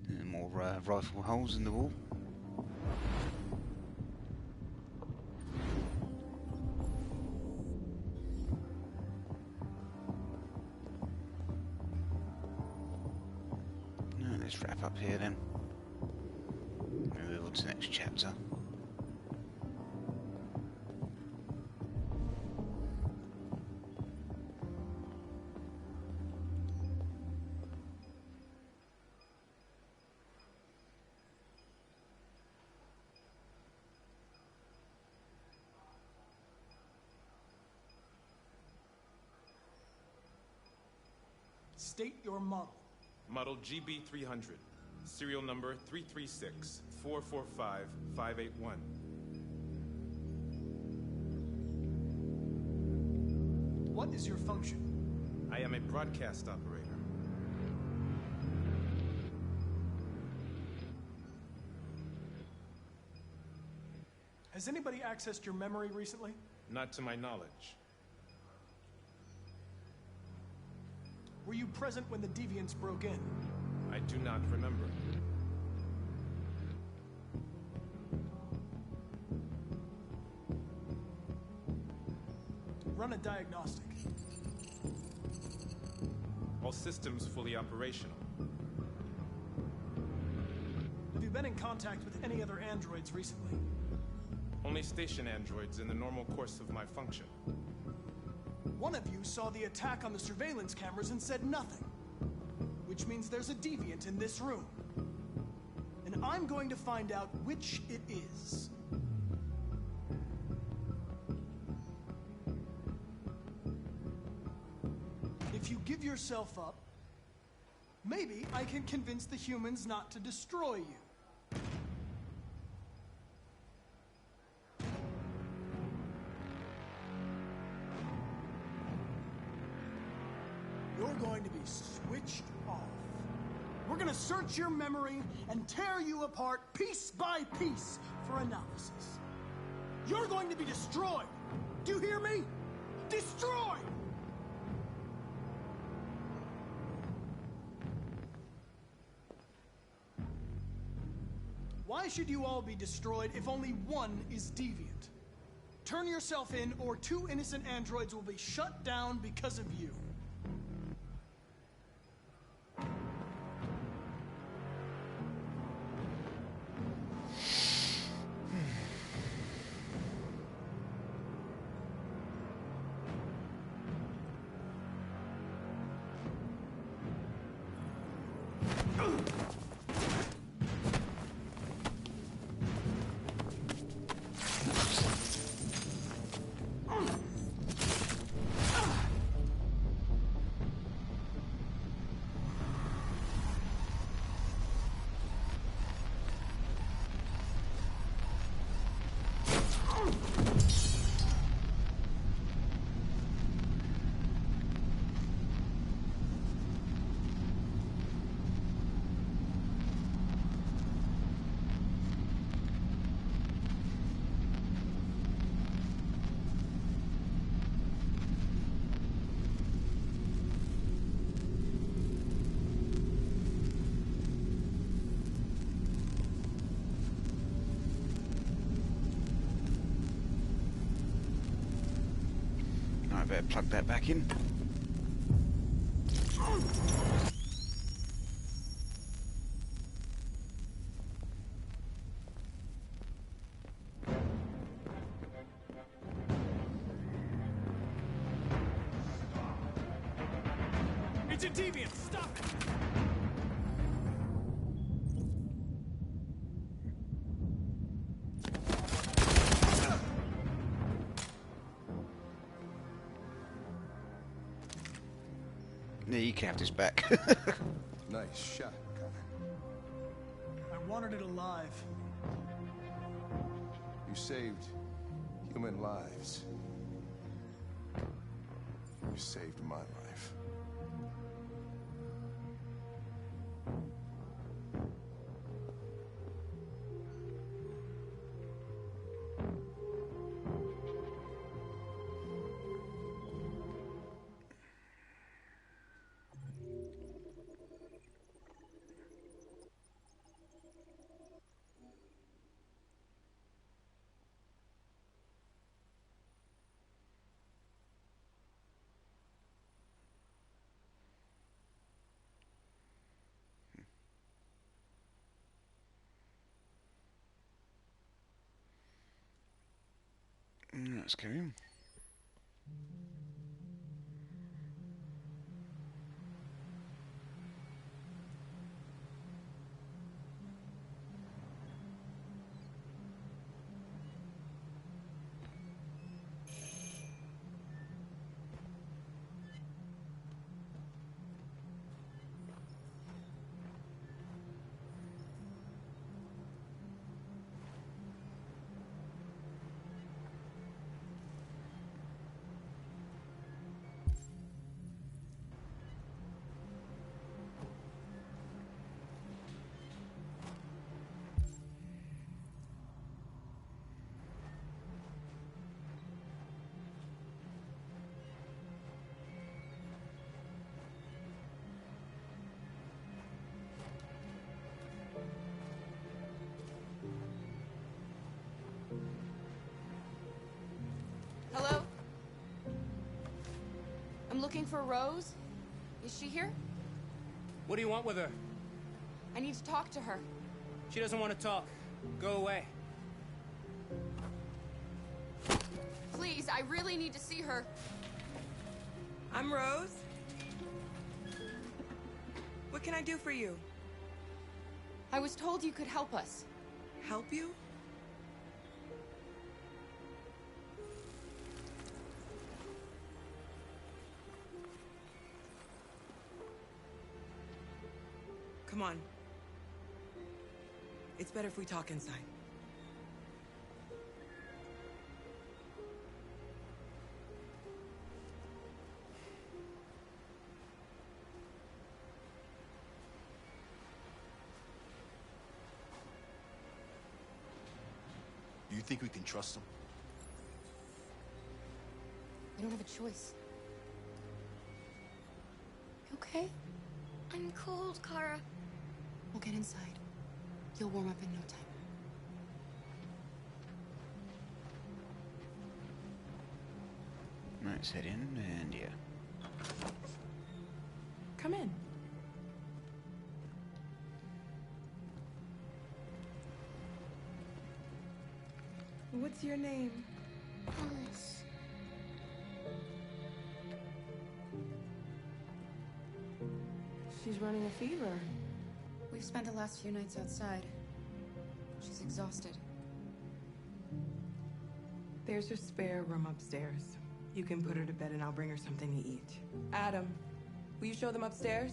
And more rifle holes in the wall. Let's wrap up here then. Move on to the next chapter. State your model. Model GB300. Serial number 336-445-581. What is your function? I am a broadcast operator. Has anybody accessed your memory recently? Not to my knowledge. Were you present when the deviants broke in? I do not remember. Run a diagnostic. All systems fully operational. Have you been in contact with any other androids recently? Only station androids in the normal course of my function. One of you saw the attack on the surveillance cameras and said nothing. Which means there's a deviant in this room. And I'm going to find out which it is. If you give yourself up, maybe I can convince the humans not to destroy you. You're going to be switched off. We're going to search your memory and tear you apart piece by piece for analysis. You're going to be destroyed. Do you hear me? Destroyed! Why should you all be destroyed if only one is deviant? Turn yourself in, or 2 innocent androids will be shut down because of you. I better plug that back in. It's a deviant! Stop it! Yeah, you can have this back. Nice shot, Connor. I wanted it alive. You saved human lives. You saved my life. Let's carry on. looking for Rose? Is she here? What do you want with her? I need to talk to her. She doesn't want to talk. Go away. Please, I really need to see her. I'm Rose. What can I do for you? I was told you could help us. Help you? Come on. It's better if we talk inside. Do you think we can trust him? We don't have a choice. You okay? I'm cold, Kara. We'll get inside. You'll warm up in no time. Let's head in, and yeah. Come in. What's your name? Alice. She's running a fever. We've spent the last few nights outside. She's exhausted. There's a spare room upstairs. You can put her to bed and I'll bring her something to eat. Adam, will you show them upstairs?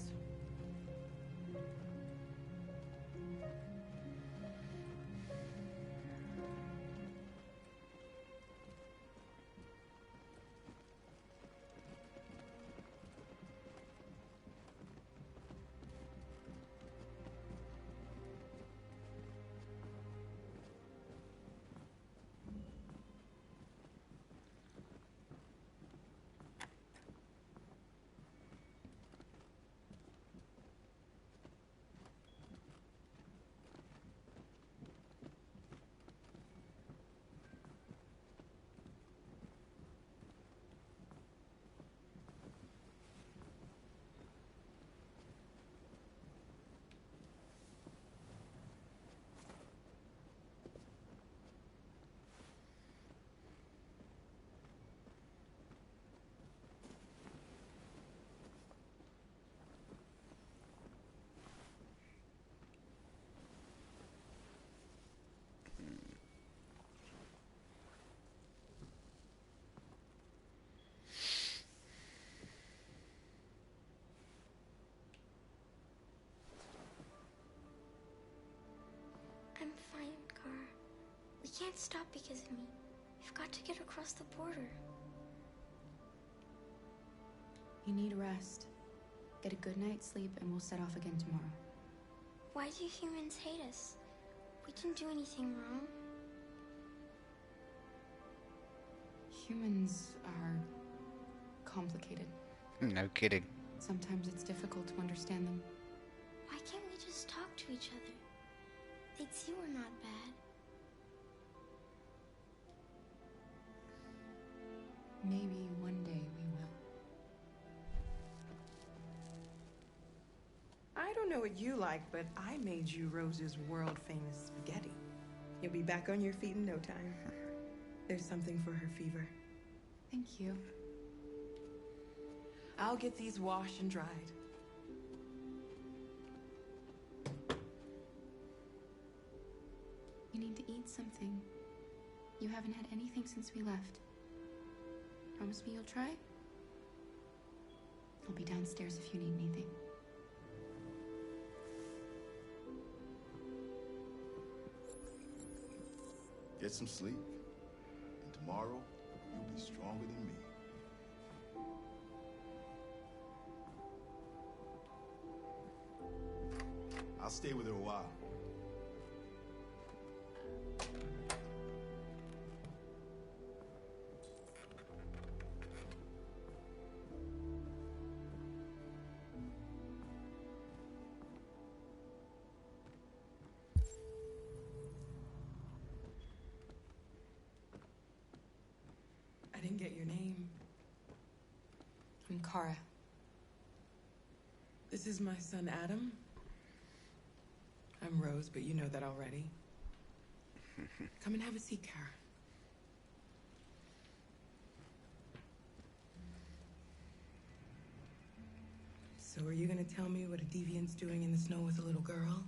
I'm fine, Kara. We can't stop because of me. We've got to get across the border. You need rest. Get a good night's sleep and we'll set off again tomorrow. Why do humans hate us? We didn't do anything wrong. Humans are complicated. No kidding. Sometimes it's difficult to understand them. Why can't we just talk to each other? They'd see we're not bad. Maybe one day we will. I don't know what you like, but I made you Rose's world-famous spaghetti. You'll be back on your feet in no time. There's something for her fever. Thank you. I'll get these washed and dried. You need to eat something. You haven't had anything since we left. Promise me you'll try? I'll be downstairs if you need anything. Get some sleep, and tomorrow you'll be stronger than me. I'll stay with her a while. I didn't get your name. I'm Kara. This is my son, Adam. I'm Rose, but you know that already. Come and have a seat, Kara. So are you gonna tell me what a deviant's doing in the snow with a little girl?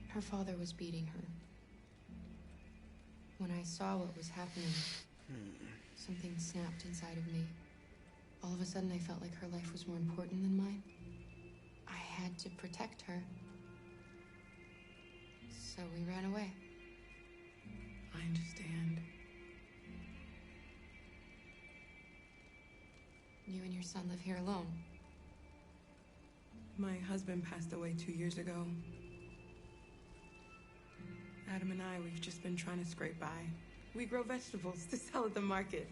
Her father was beating her. When I saw what was happening, something snapped inside of me. All of a sudden, I felt like her life was more important than mine. I had to protect her. So we ran away. I understand. You and your son live here alone. My husband passed away 2 years ago. Adam and I, we've just been trying to scrape by. We grow vegetables to sell at the market.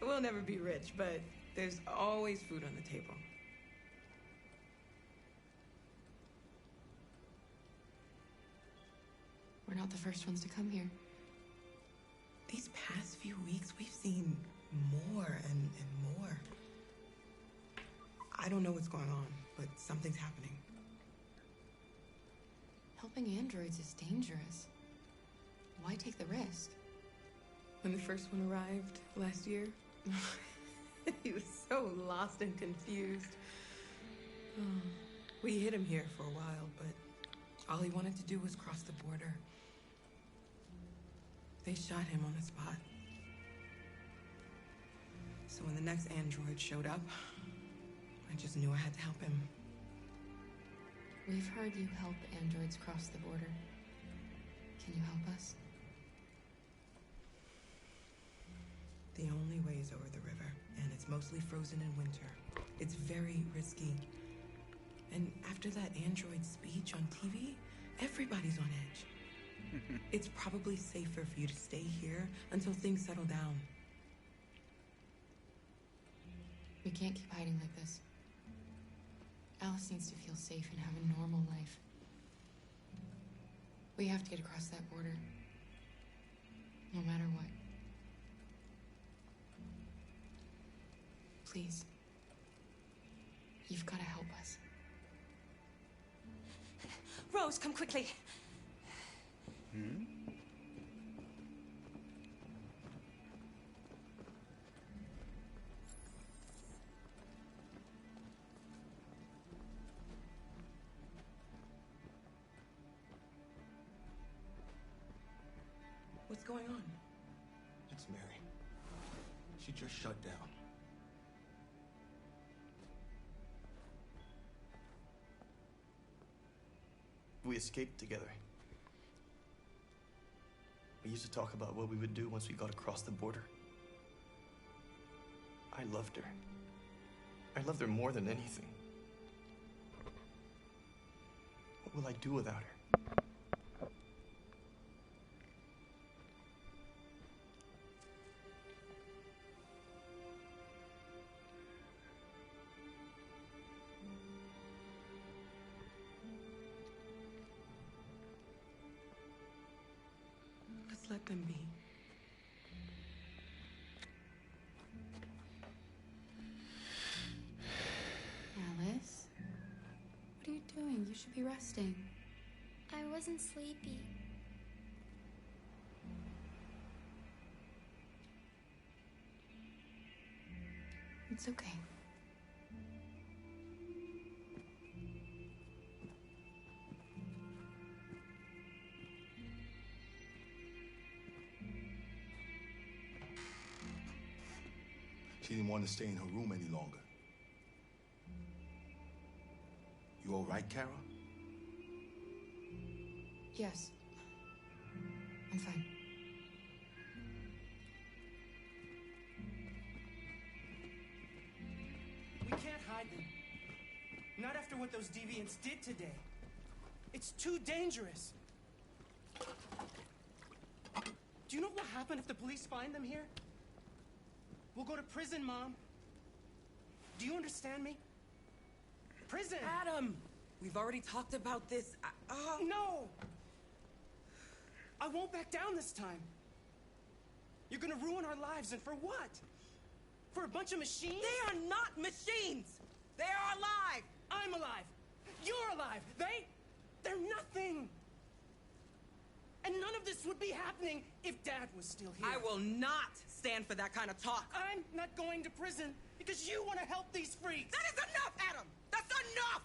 We'll never be rich, but there's always food on the table. We're not the first ones to come here. These past few weeks, we've seen more and more. I don't know what's going on, but something's happening. Helping androids is dangerous. Why take the risk? When the first one arrived last year, he was so lost and confused. We hid him here for a while, but all he wanted to do was cross the border. They shot him on the spot. So when the next android showed up, I just knew I had to help him. We've heard you help androids cross the border. Can you help us? The only way is over the river, and it's mostly frozen in winter. It's very risky. And after that android speech on TV, everybody's on edge. It's probably safer for you to stay here until things settle down. We can't keep hiding like this. Alice needs to feel safe and have a normal life. We have to get across that border. No matter what. Please. You've got to help us. Rose, come quickly. What's going on? It's Mary. She just shut down. We escaped together. We used to talk about what we would do once we got across the border. I loved her. I loved her more than anything. What will I do without her? Let them be. Alice? What are you doing? You should be resting. I wasn't sleepy. It's okay. She didn't want to stay in her room any longer. You all right, Kara? Yes. I'm fine. We can't hide them. Not after what those deviants did today. It's too dangerous. Do you know what will happen if the police find them here? We'll go to prison, Mom. Do you understand me? Prison! Adam! We've already talked about this. No! I won't back down this time. You're gonna ruin our lives, and for what? For a bunch of machines? They are not machines! They are alive! I'm alive! You're alive! They're nothing! And none of this would be happening if Dad was still here. I will not stand for that kind of talk. I'm not going to prison because you want to help these freaks. That is enough, Adam! That's enough!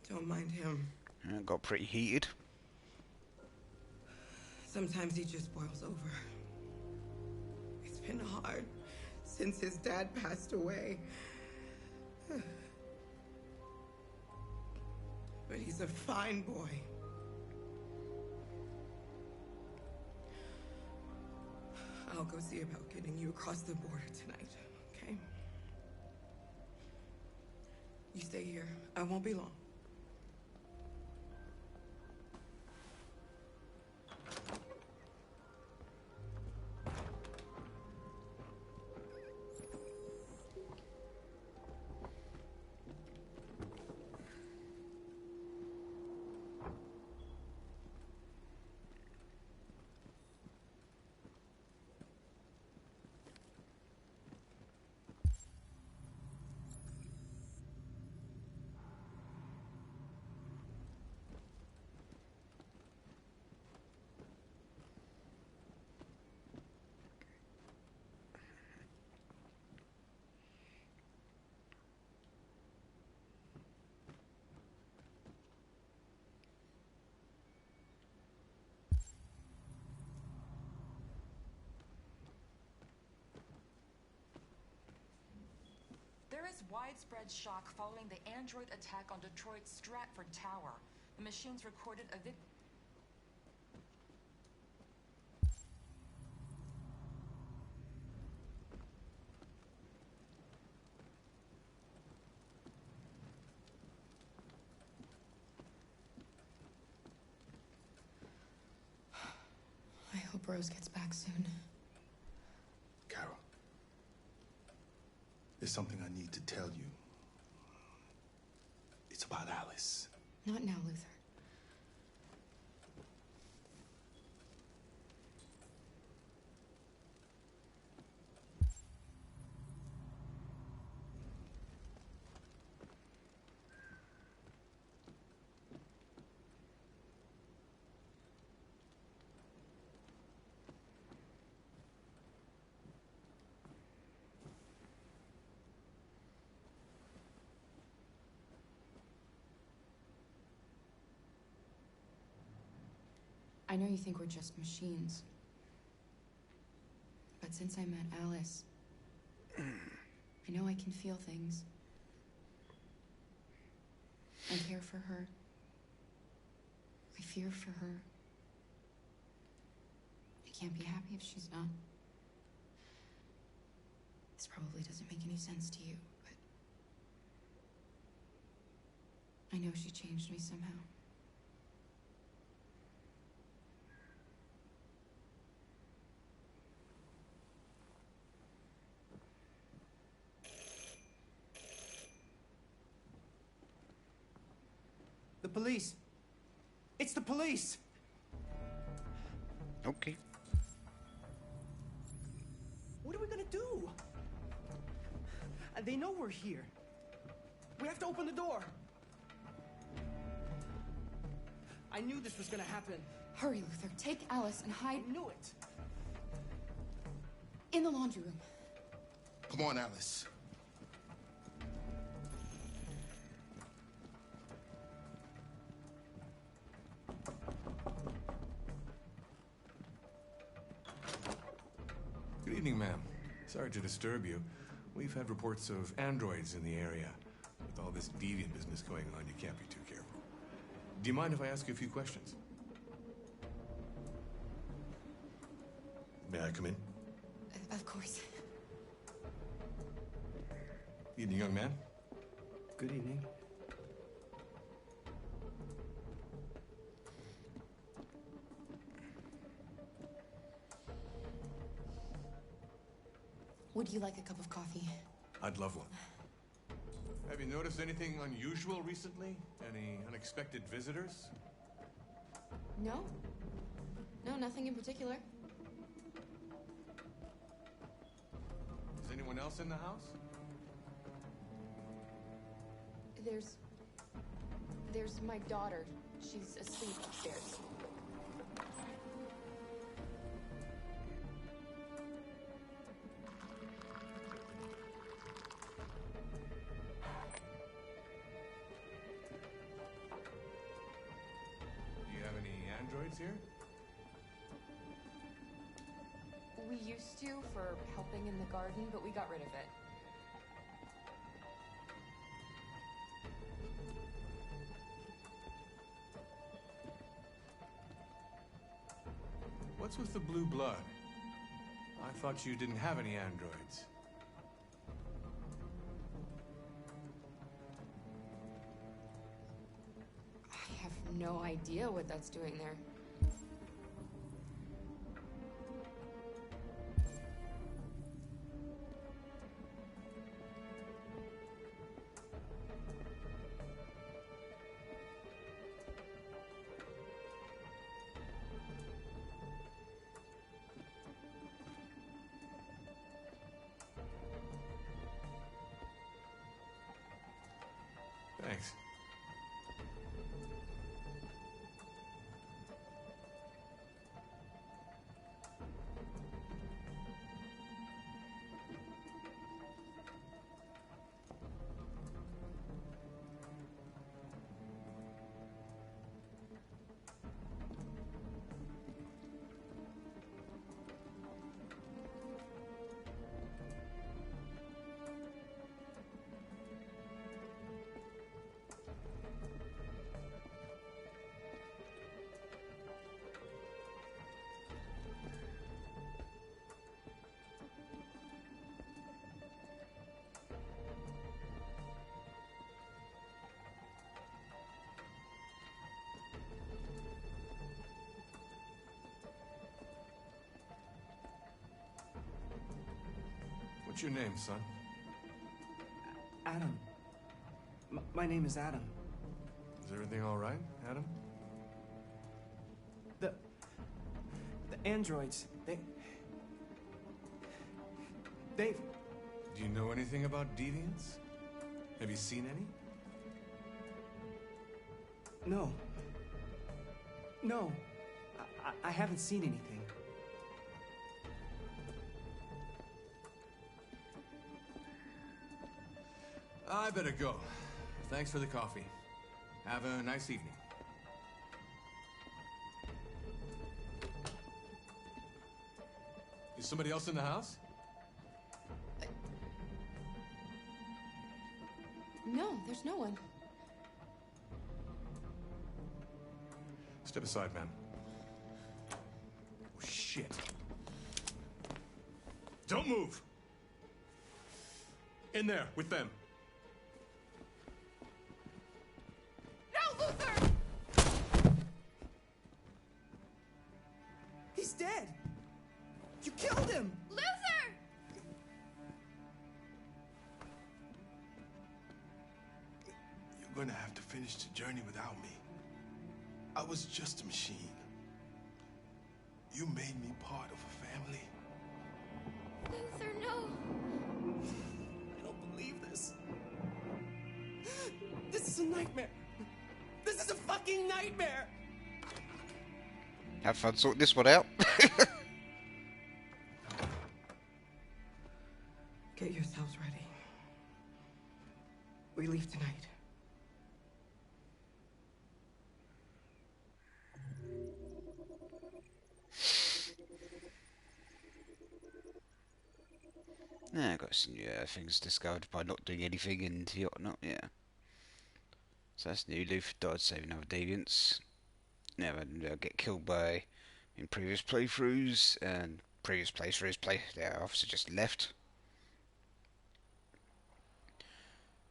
Don't mind him. It got pretty heated. Sometimes he just boils over. It's been hard since his dad passed away. But he's a fine boy. I'll go see about getting you across the border tonight, okay? You stay here. I won't be long. There is widespread shock following the android attack on Detroit's Stratford Tower. The machines recorded a I hope Rose gets back soon. Carol, there's something I need to tell you. It's about Alice. Not now, Luther. I know you think we're just machines. But since I met Alice, I know I can feel things. I care for her. I fear for her. I can't be happy if she's not. This probably doesn't make any sense to you, but I know she changed me somehow. The police. It's the police. Okay. What are we gonna do? They know we're here. We have to open the door. I knew this was gonna happen. Hurry, Luther. Take Alice and hide. I knew it. In the laundry room. Come on, Alice. Good evening, ma'am. Sorry to disturb you. We've had reports of androids in the area. With all this deviant business going on, you can't be too careful. Do you mind if I ask you a few questions? May I come in? Of course. Evening, young man. Good evening. Would you like a cup of coffee? I'd love one. Have you noticed anything unusual recently? Any unexpected visitors? No. No, nothing in particular. Is anyone else in the house? There's my daughter. She's asleep upstairs. Do you have any androids here? We used to for helping in the garden, but we got rid of it. What's with the blue blood? I thought you didn't have any androids. I have no idea what that's doing there. Thanks. What's your name, son? Adam. My name is Adam. Is everything all right, Adam? The androids, they've... Do you know anything about deviants? Have you seen any? No. No. I haven't seen anything. I better go. Thanks for the coffee. Have a nice evening. Is somebody else in the house? No, there's no one. Step aside, man. Oh, shit. Don't move! In there, with them. No, Luther! He's dead! You killed him! Luther! You're gonna have to finish the journey without me. I was just a machine. You made me part of a family. Luther, no! I don't believe this. This is a nightmare. This is a fucking nightmare! Have fun sorting this one out. Get yourselves ready. We leave tonight. Yeah, I got some things discovered by not doing anything and whatnot, yeah. So that's new. Luther died saving other deviants. Now they'll get killed by in previous playthroughs, and previous playthroughs their officer just left.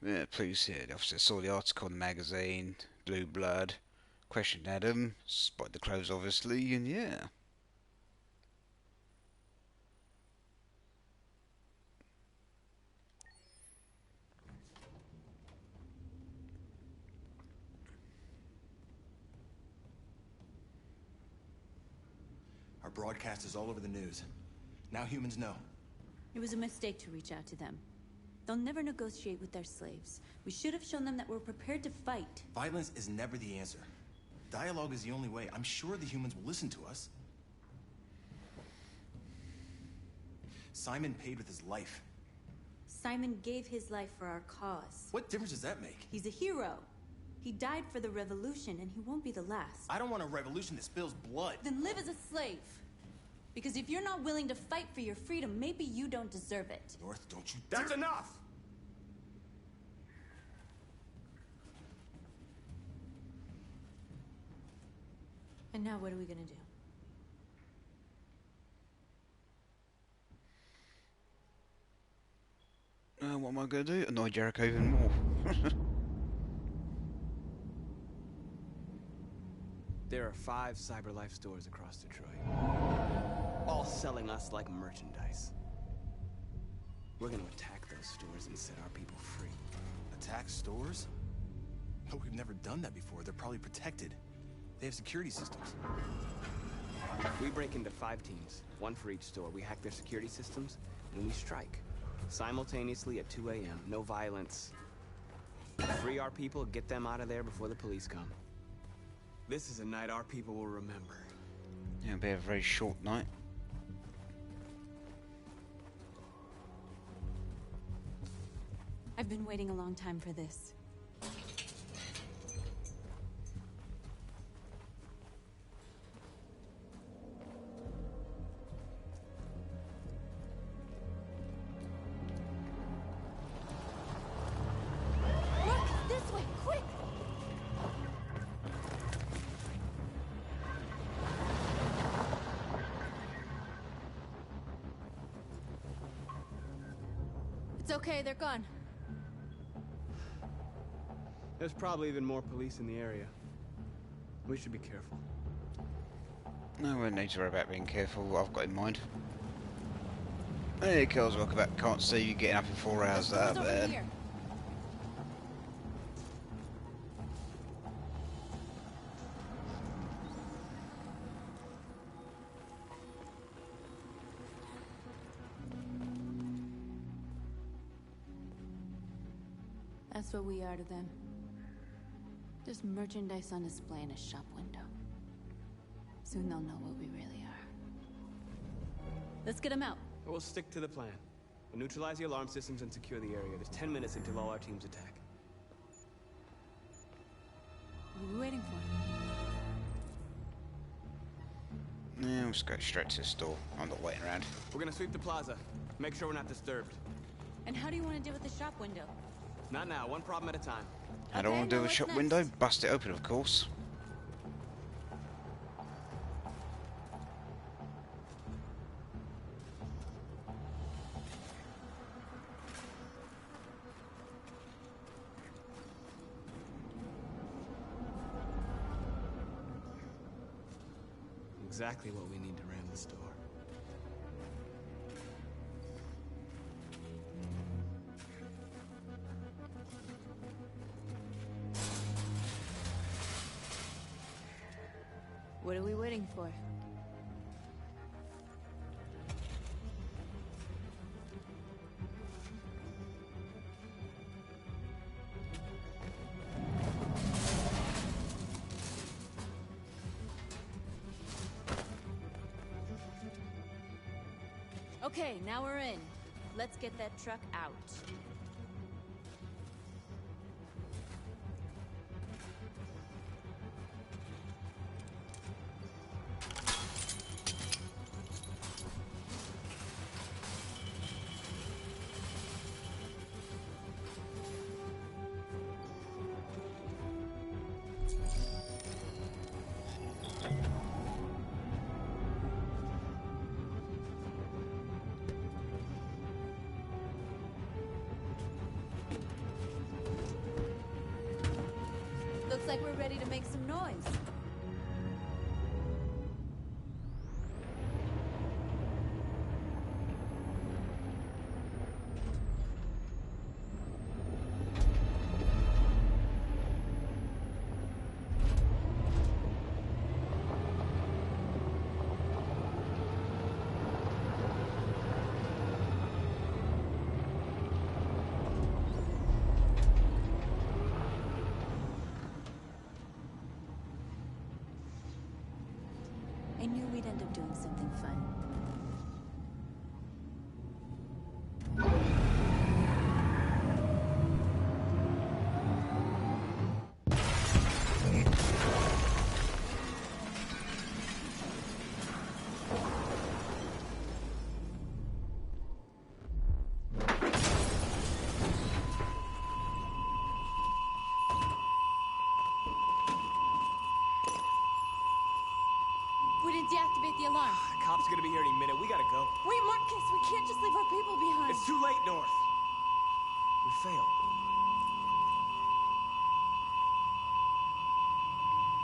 Yeah, please, yeah, the officer saw the article in the magazine, Blue Blood, questioned Adam, spotted the clothes obviously, and yeah. broadcast is all over the news. Now humans know. It was a mistake to reach out to them. They'll never negotiate with their slaves. We should have shown them that we're prepared to fight. Violence is never the answer. Dialogue is the only way. I'm sure the humans will listen to us. Simon paid with his life. Simon gave his life for our cause. What difference does that make? He's a hero. He died for the revolution, and he won't be the last. I don't want a revolution that spills blood. Then live as a slave. Because if you're not willing to fight for your freedom, maybe you don't deserve it. North, don't you That's enough! And now what are we gonna do? What am I going to do? Annoy Jericho even more. There are 5 CyberLife stores across Detroit, all selling us like merchandise. We're gonna attack those stores and set our people free. Attack stores? No, we've never done that before. They're probably protected. They have security systems. We break into 5 teams, 1 for each store. We hack their security systems, and we strike. Simultaneously at 2 a.m. No violence. Free our people, get them out of there before the police come. This is a night our people will remember. It'll be a very short night. I've been waiting a long time for this. It's okay, they're gone. There's probably even more police in the area. We should be careful. No one needs to worry about being careful, what I've got in mind. Hey, Kells, welcome back. Can't see you getting up in 4 hours. That bad. That's what we are to them. Just merchandise on display in a shop window. Soon they'll know what we really are. Let's get them out. We'll stick to the plan. We'll neutralize the alarm systems and secure the area. There's 10 minutes until all our teams attack. What are we waiting for? Yeah, let's go straight to the store. I'm not waiting around. We're gonna sweep the plaza. Make sure we're not disturbed. And how do you want to deal with the shop window? Not now, one problem at a time. I don't want to do a shop window. Bust it open, of course. Exactly what we need to ram the store. What are we waiting for? Okay, now we're in. Let's get that truck out. Looks like we're ready to make some noise. I knew we'd end up doing something fun. We didn't deactivate the alarm. Cop's gonna be here any minute. We gotta go. Wait, Marcus, we can't just leave our people behind. It's too late, North. We failed.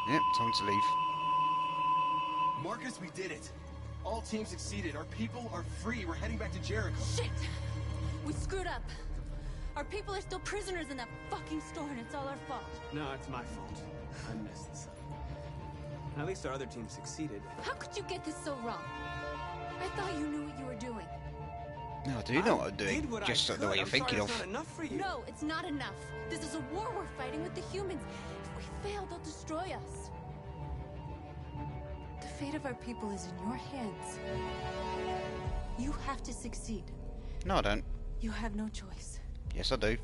Yep, time to leave. Marcus, we did it. All teams succeeded. Our people are free. We're heading back to Jericho. Shit! We screwed up. Our people are still prisoners in that fucking store, and it's all our fault. No, it's my fault. I messed this up. At least our other team succeeded. How could you get this so wrong? I thought you knew what you were doing. No, I do know what I'm doing. Just not the way you're thinking of. It's not enough for you. No, it's not enough. This is a war we're fighting with the humans. If we fail, they'll destroy us. The fate of our people is in your hands. You have to succeed. No, I don't. You have no choice. Yes, I do.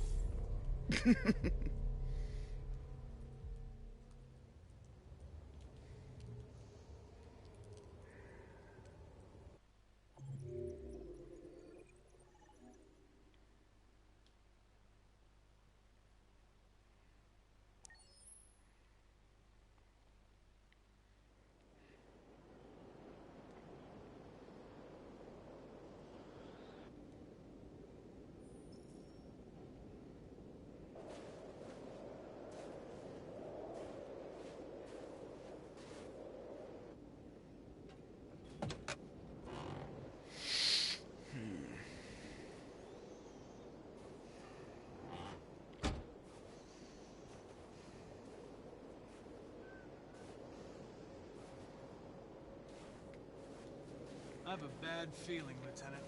I have a bad feeling, Lieutenant.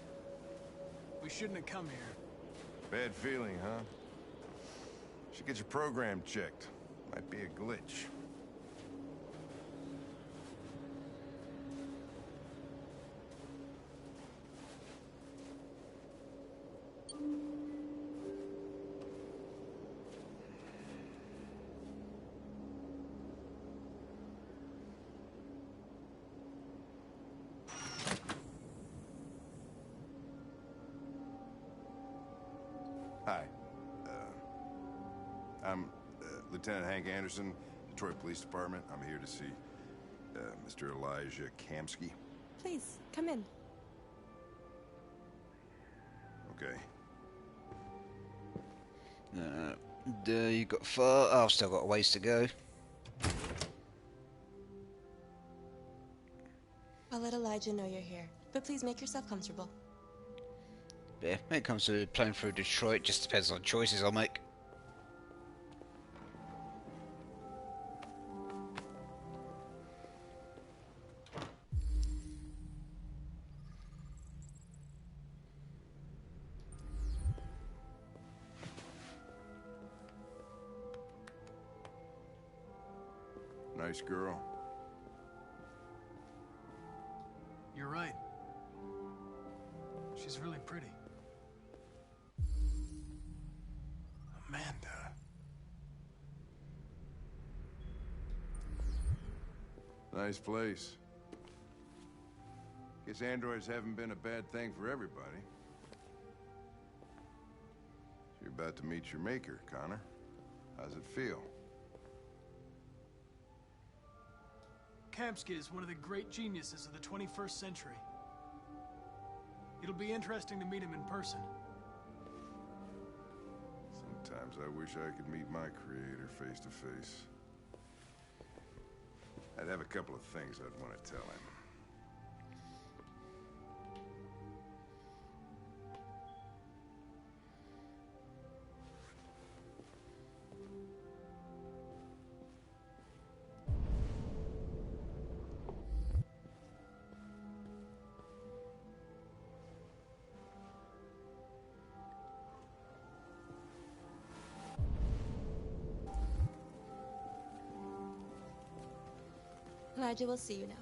We shouldn't have come here. Bad feeling, huh? Should get your program checked. Might be a glitch. Hi. I'm Lieutenant Hank Anderson, Detroit Police Department. I'm here to see Mr. Elijah Kamsky. Please, come in. Okay. You got far. Oh, I've still got a ways to go. I'll let Elijah know you're here, but please make yourself comfortable. Yeah, when it comes to playing through Detroit, it just depends on choices I'll make. Nice girl. You're right. She's really pretty. Amanda. Nice place. Guess androids haven't been a bad thing for everybody. You're about to meet your maker, Connor. How's it feel? Kamsky is one of the great geniuses of the 21st century. It'll be interesting to meet him in person. Sometimes I wish I could meet my creator face to face. I'd have a couple of things I'd want to tell him. Elijah will see you now.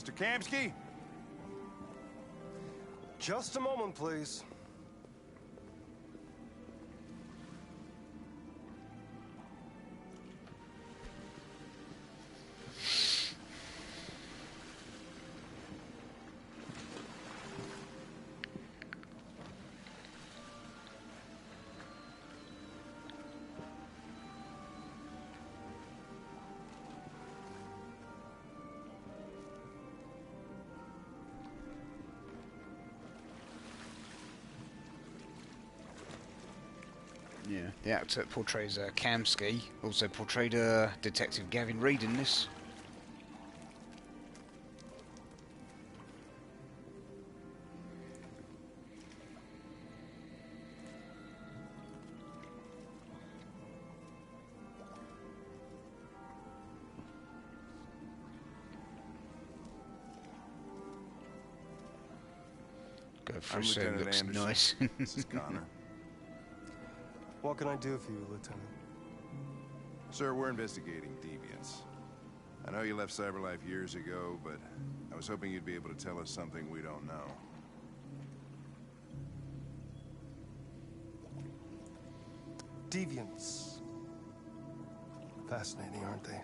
Mr. Kamsky? Just a moment, please. Yeah, the actor that portrays Kamsky also portrayed Detective Gavin Reed in this. Go for a suit, looks nice. This is Connor. What can I do for you, Lieutenant? Sir, we're investigating deviants. I know you left CyberLife years ago, but I was hoping you'd be able to tell us something we don't know. Deviants. Fascinating, aren't they?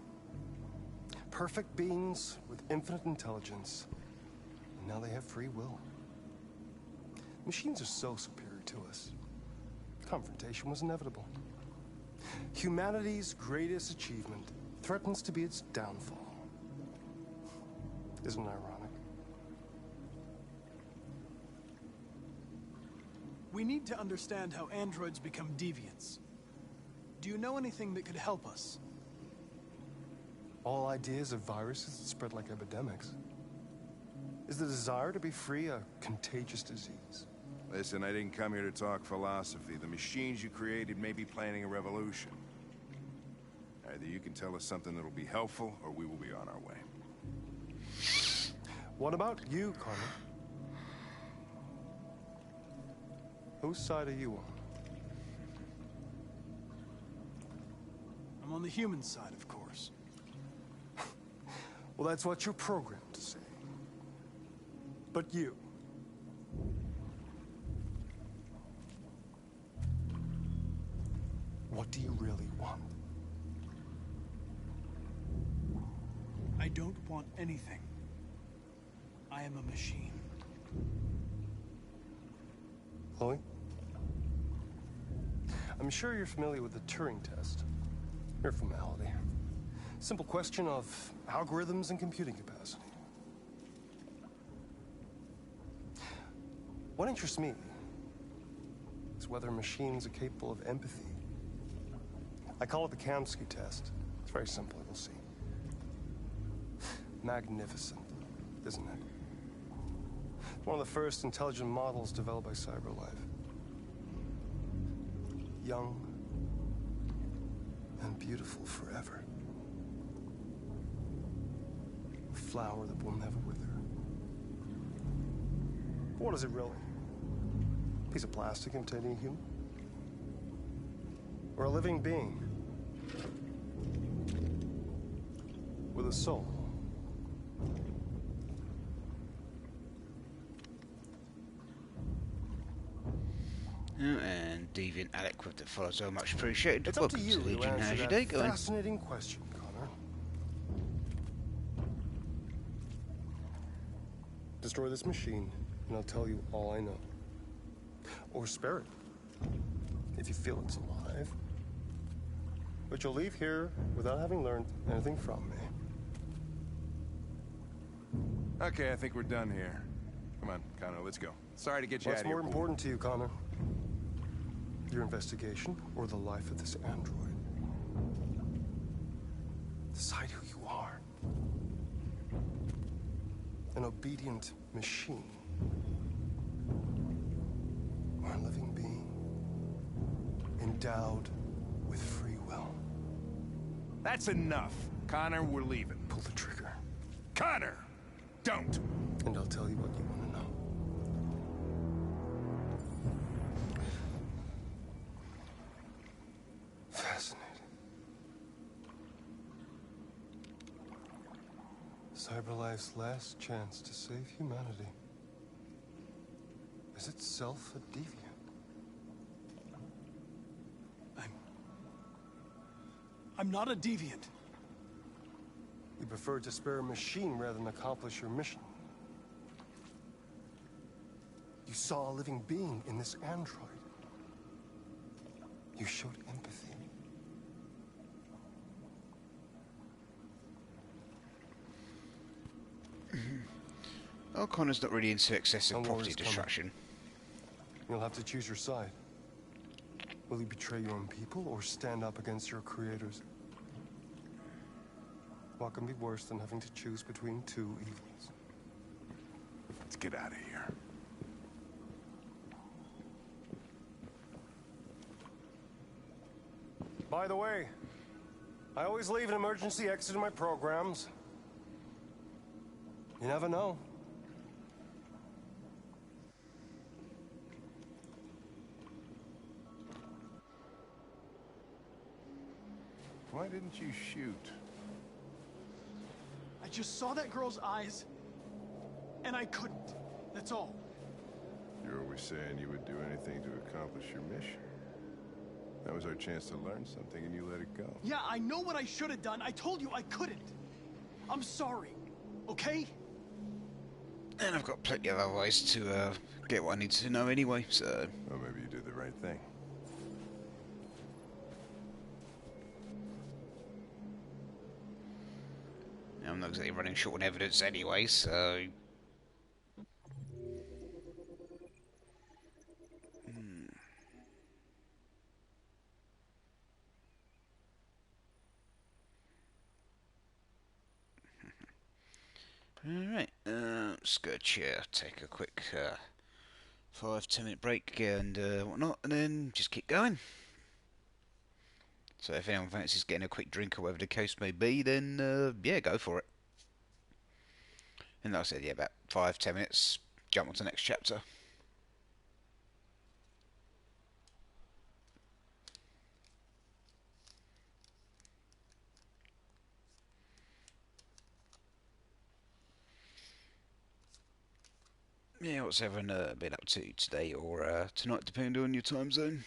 Perfect beings with infinite intelligence. And now they have free will. Machines are so superior to us. Confrontation was inevitable. Humanity's greatest achievement threatens to be its downfall. Isn't it ironic? We need to understand how androids become deviants. Do you know anything that could help us? All ideas of viruses that spread like epidemics. Is the desire to be free a contagious disease? Listen, I didn't come here to talk philosophy. The machines you created may be planning a revolution. Either you can tell us something that'll be helpful, or we will be on our way. What about you, Connor? Whose side are you on? I'm on the human side, of course. Well, that's what you're programmed to say. But you... what do you really want? I don't want anything. I am a machine. Chloe? I'm sure you're familiar with the Turing test. Mere formality. Simple question of algorithms and computing capacity. What interests me is whether machines are capable of empathy. I call it the Kamsky test. It's very simple, you'll see. Magnificent, isn't it? It's one of the first intelligent models developed by CyberLife. Young and beautiful forever. A flower that will never wither. But what is it really? A piece of plastic imitating a human? Or a living being? With a soul? And Deviant Alec with the follow, so much appreciated. It's Welcome up to you Legion. to answer How's your that day going? fascinating question, Connor. Destroy this machine, and I'll tell you all I know. Or spare it, if you feel it's alive. But you'll leave here without having learned anything from me. Okay, I think we're done here. Come on, Connor, let's go. Sorry to get you out What's of here. more important to you, Connor? Your investigation or the life of this android? Decide who you are. An obedient machine. Or a living being. Endowed with free will. That's enough. Connor, we're leaving. Pull the trigger. Connor! Don't! And I'll tell you what you want to know. Fascinating. CyberLife's last chance to save humanity is itself a deviant. I'm not a deviant. You preferred to spare a machine rather than accomplish your mission. You saw a living being in this android. You showed empathy. O'Connor's not really into excessive property destruction. You'll have to choose your side. Will you betray your own people or stand up against your creators? What can be worse than having to choose between two evils? Let's get out of here. By the way, I always leave an emergency exit in my programs. You never know. Why didn't you shoot? I just saw that girl's eyes, and I couldn't. That's all. You're always saying you would do anything to accomplish your mission. That was our chance to learn something, and you let it go. Yeah, I know what I should have done. I told you I couldn't. I'm sorry, okay? And I've got plenty of other ways to get what I need to know anyway, so... Well, maybe you did the right thing. I'm not exactly running short on evidence anyway, so... Alright, let's go chair, take a quick 5-10 minute break and whatnot, and then just keep going. So if anyone fancies getting a quick drink or whatever the case may be, then yeah, go for it. And like I said, yeah, about 5-10 minutes, jump on to the next chapter. Yeah, what's everyone been up to today or tonight, depending on your time zone?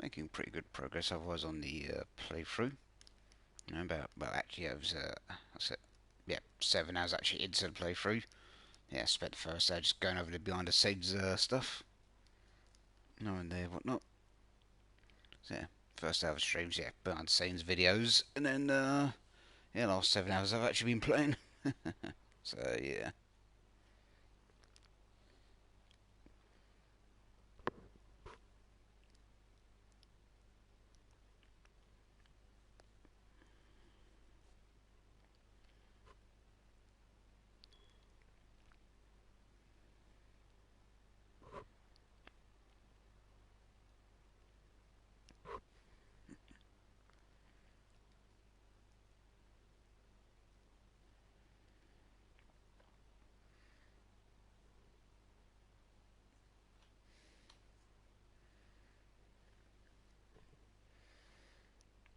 making pretty good progress otherwise on the playthrough. You know, well, actually, I was, that's it. Yeah, 7 hours actually into the playthrough. Yeah, spent the first hour just going over the behind the scenes stuff. Knowing there, whatnot. So, yeah, first hour of streams, yeah, behind the scenes videos. And then, yeah, last 7 hours I've actually been playing. So, yeah.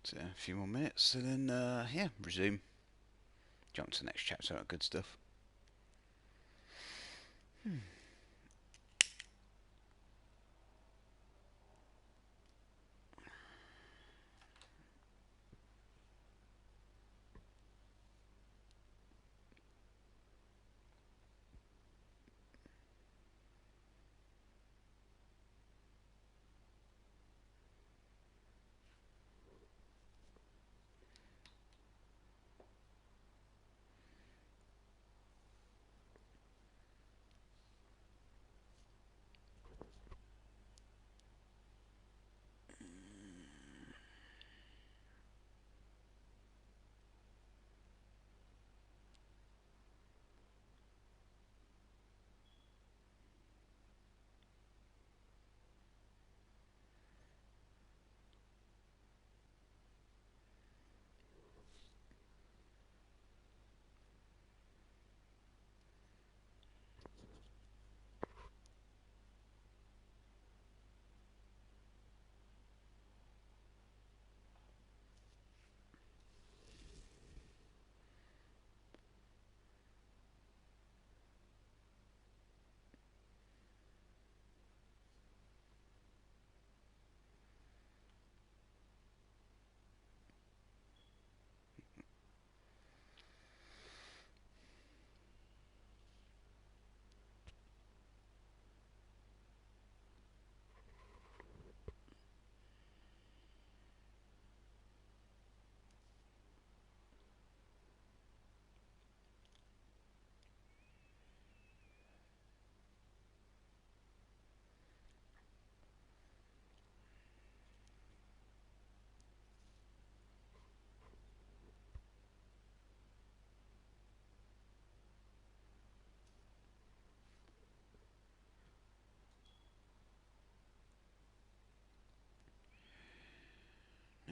So a few more minutes and then yeah, resume. Jump to the next chapter, good stuff.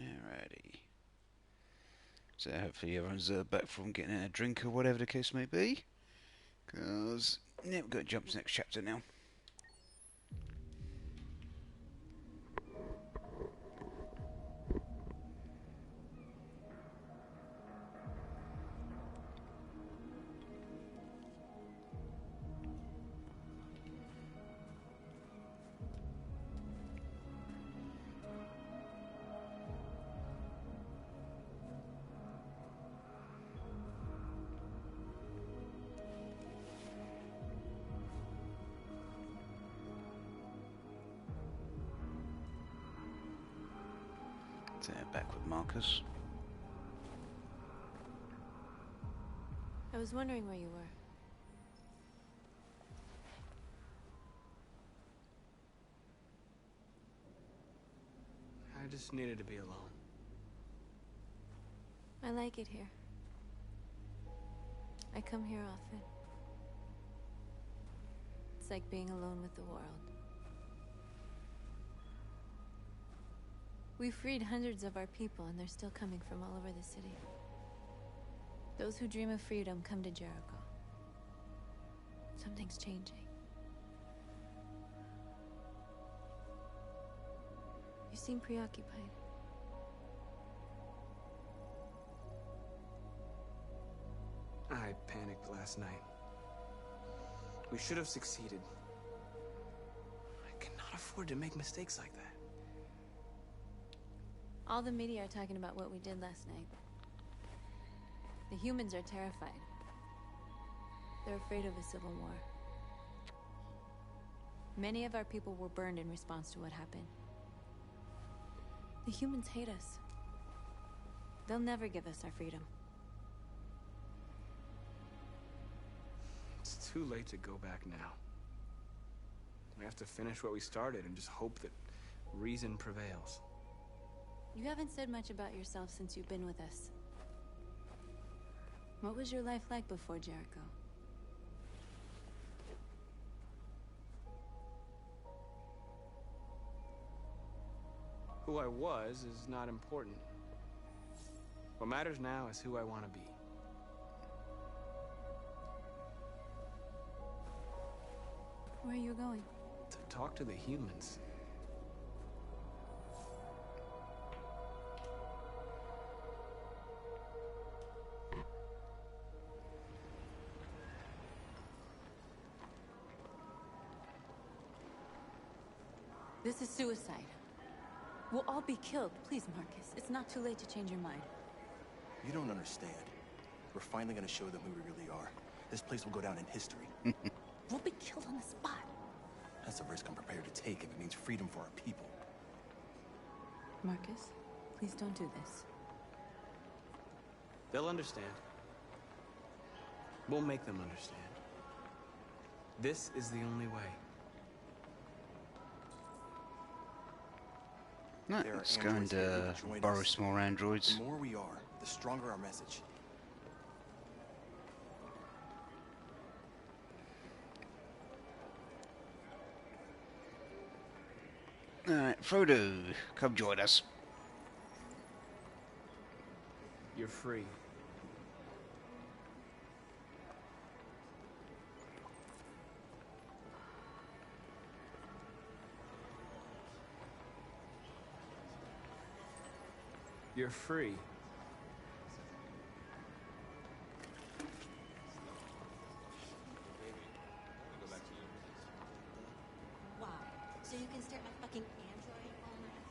Alrighty. So hopefully everyone's back from getting a drink or whatever the case may be. Because, yeah, we've got to jump to the next chapter now. So back with Marcus. I was wondering where you were. I just needed to be alone. I like it here. I come here often. It's like being alone with the world. We freed hundreds of our people, and they're still coming from all over the city. Those who dream of freedom come to Jericho. Something's changing. You seem preoccupied. I panicked last night. We should have succeeded. I cannot afford to make mistakes like that. All the media are talking about what we did last night. The humans are terrified. They're afraid of a civil war. Many of our people were burned in response to what happened. The humans hate us. They'll never give us our freedom. It's too late to go back now. We have to finish what we started and just hope that reason prevails. You haven't said much about yourself since you've been with us. What was your life like before Jericho? Who I was is not important. What matters now is who I want to be. Where are you going? To talk to the humans. This is suicide. We'll all be killed. Please, Marcus. It's not too late to change your mind. You don't understand. We're finally gonna show them who we really are. This place will go down in history. We'll be killed on the spot. That's a risk I'm prepared to take if it means freedom for our people. Marcus, please don't do this. They'll understand. We'll make them understand. This is the only way. Right, let's go and borrow some more androids. The more we are, the stronger our message. Alright, Frodo, come join us. You're free. You're free. Wow. So you can stare at my fucking android all night?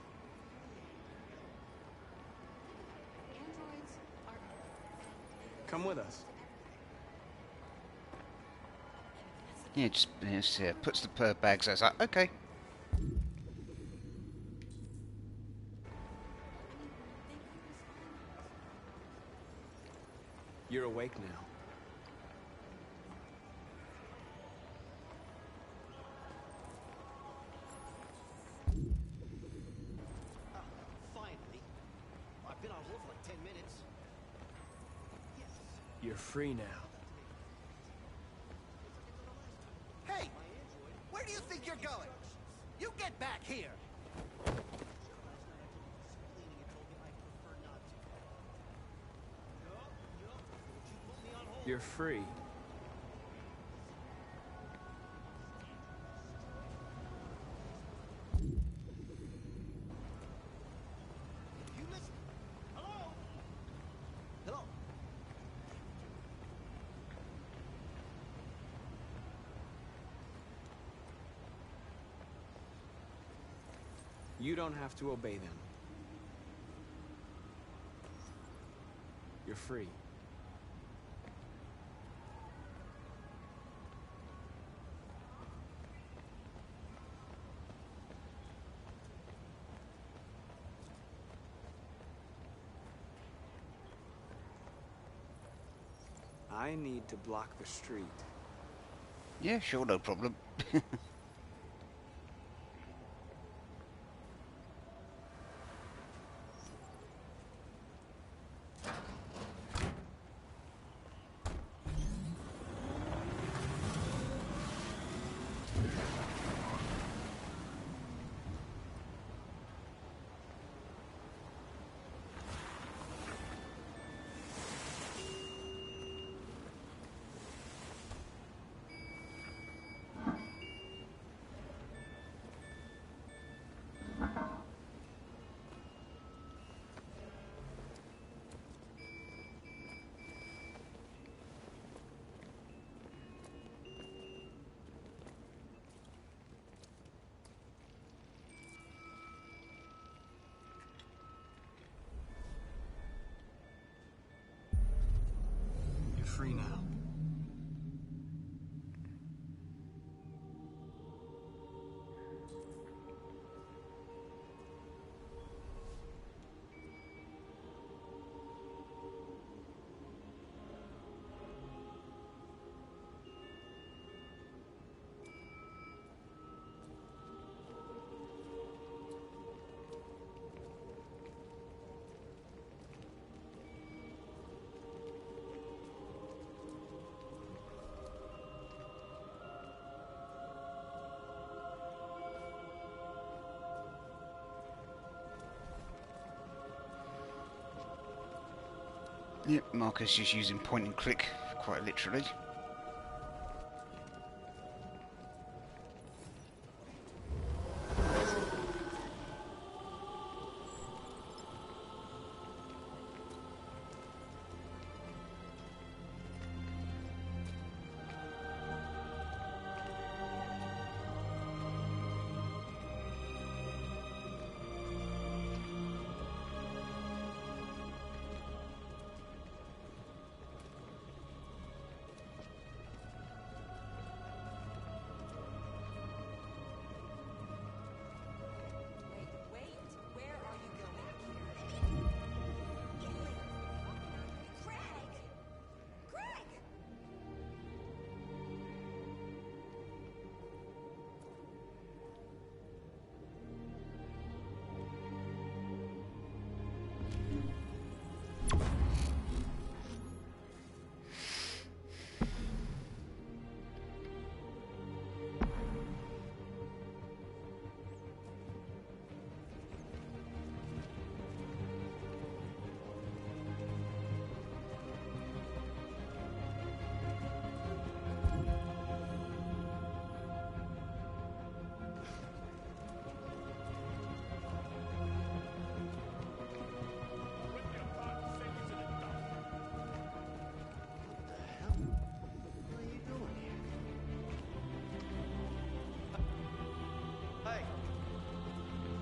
Androids are... Come with us. Yeah, just puts the bags outside. Okay. You're awake now. Finally. I've been on hold for like 10 minutes. Yes. You're free now. Hey! Where do you think you're going? You get back here! You're free. You listen. Hello? Hello? You don't have to obey them. You're free. I need to block the street. Yeah, sure, no problem. free now. Yep, Marcus just using point and click, quite literally.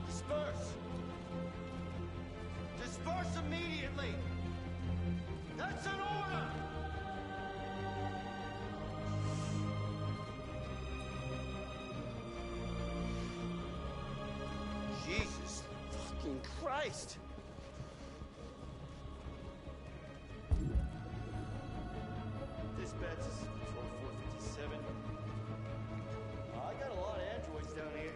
Disperse! Disperse immediately! That's an order! Jesus fucking Christ! Dispatch, this is Patrol 457. I got a lot of androids down here.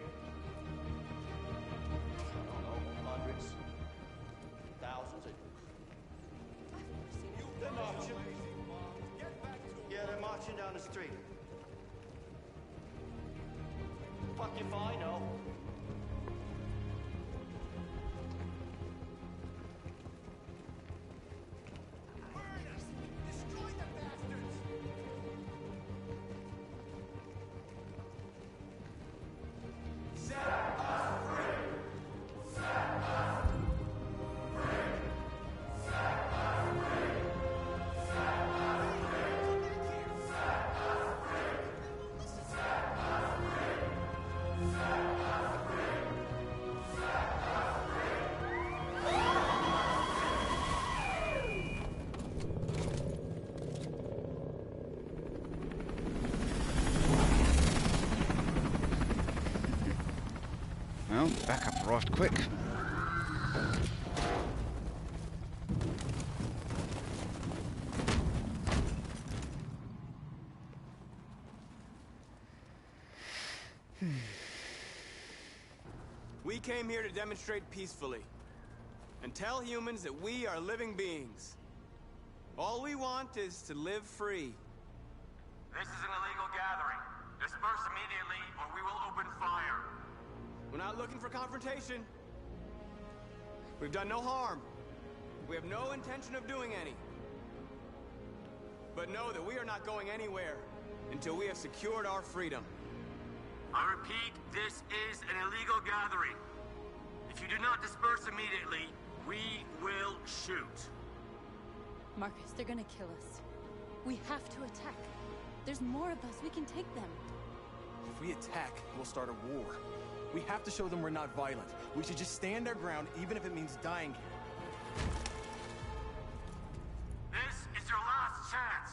I don't know, hundreds, thousands. They're marching. Yeah, they're marching down the street. Fuck if I know. Well, backup arrived quick. We came here to demonstrate peacefully and tell humans that we are living beings. All we want is to live free. This is an illegal gathering. Disperse immediately or we will open fire. We're not looking for confrontation. We've done no harm. We have no intention of doing any. But know that we are not going anywhere until we have secured our freedom. I repeat, this is an illegal gathering. If you do not disperse immediately, we will shoot. Marcus, they're gonna kill us. We have to attack. There's more of us. We can take them. If we attack, we'll start a war. We have to show them we're not violent. We should just stand our ground, even if it means dying here. This is your last chance.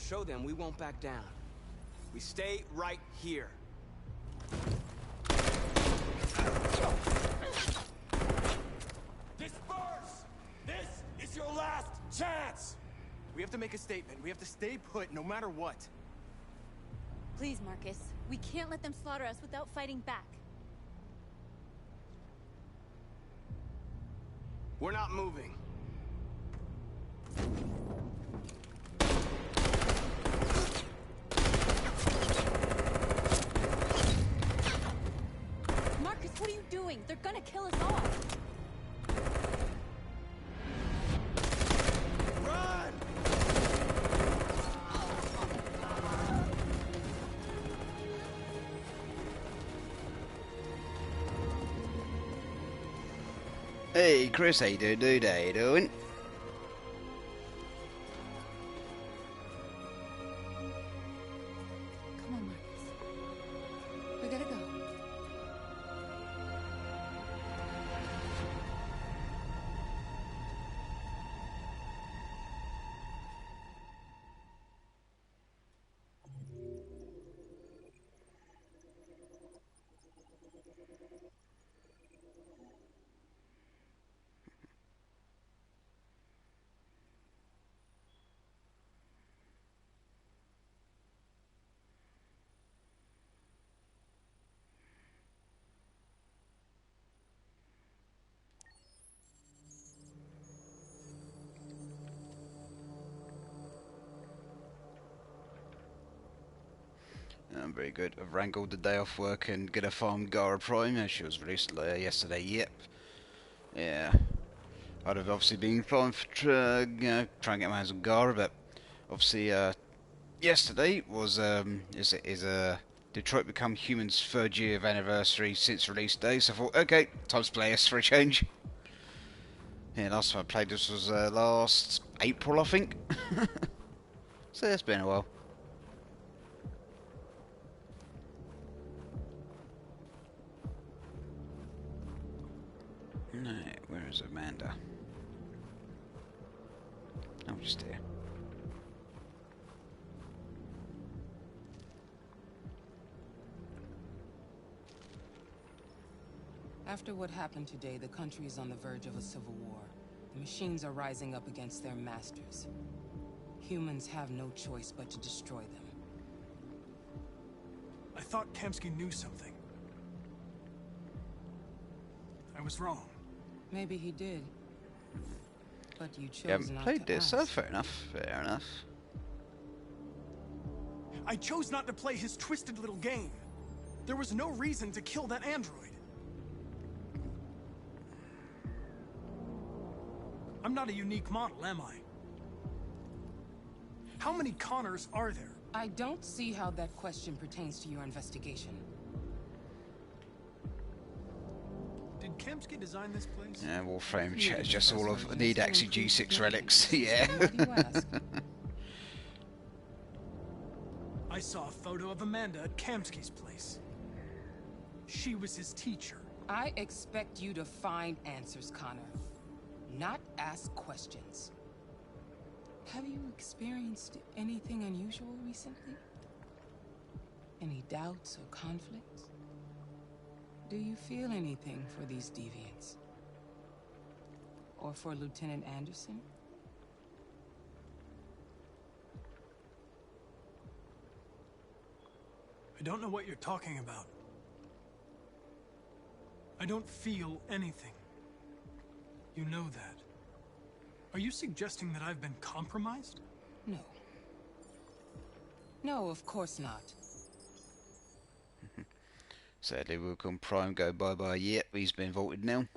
show them we won't back down. We stay right here. Disperse! This is your last chance! We have to make a statement. We have to stay put no matter what. Please, Marcus. We can't let them slaughter us without fighting back. We're not moving. Marcus, what are you doing? They're gonna kill us all. Run! Hey Chris, how you doing, dude? How you doing? Come on, Marcus. We gotta go. Very good. I've wrangled the day off work and get a farm Gara Prime as she was released yesterday. Yep. Yeah. I'd have obviously been fine for trying to get my hands on Gara, but obviously yesterday was Detroit Become Human's 3rd year of anniversary since release day. So I thought, okay, time to play this for a change. Yeah, last time I played this was last April, I think. So it's been a while. No, where is Amanda? I'm just here. After what happened today, the country is on the verge of a civil war. The machines are rising up against their masters. Humans have no choice but to destroy them. I thought Kamsky knew something. I was wrong. Maybe he did. But you chose You haven't not played to this, ask. so fair enough. Fair enough. I chose not to play his twisted little game. There was no reason to kill that android. I'm not a unique model, am I? How many Connors are there? I don't see how that question pertains to your investigation. Did Kamsky design this place? Yeah, Warframe chat is just all of need actually G6 relics. Yeah. I saw a photo of Amanda at Kamsky's place. She was his teacher. I expect you to find answers, Connor. Not ask questions. Have you experienced anything unusual recently? Any doubts or conflicts? Do you feel anything for these deviants? Or for Lieutenant Anderson? I don't know what you're talking about. I don't feel anything. You know that. Are you suggesting that I've been compromised? No. No, of course not. Sadly, Wilcom Prime go bye-bye. Yep, he's been vaulted now.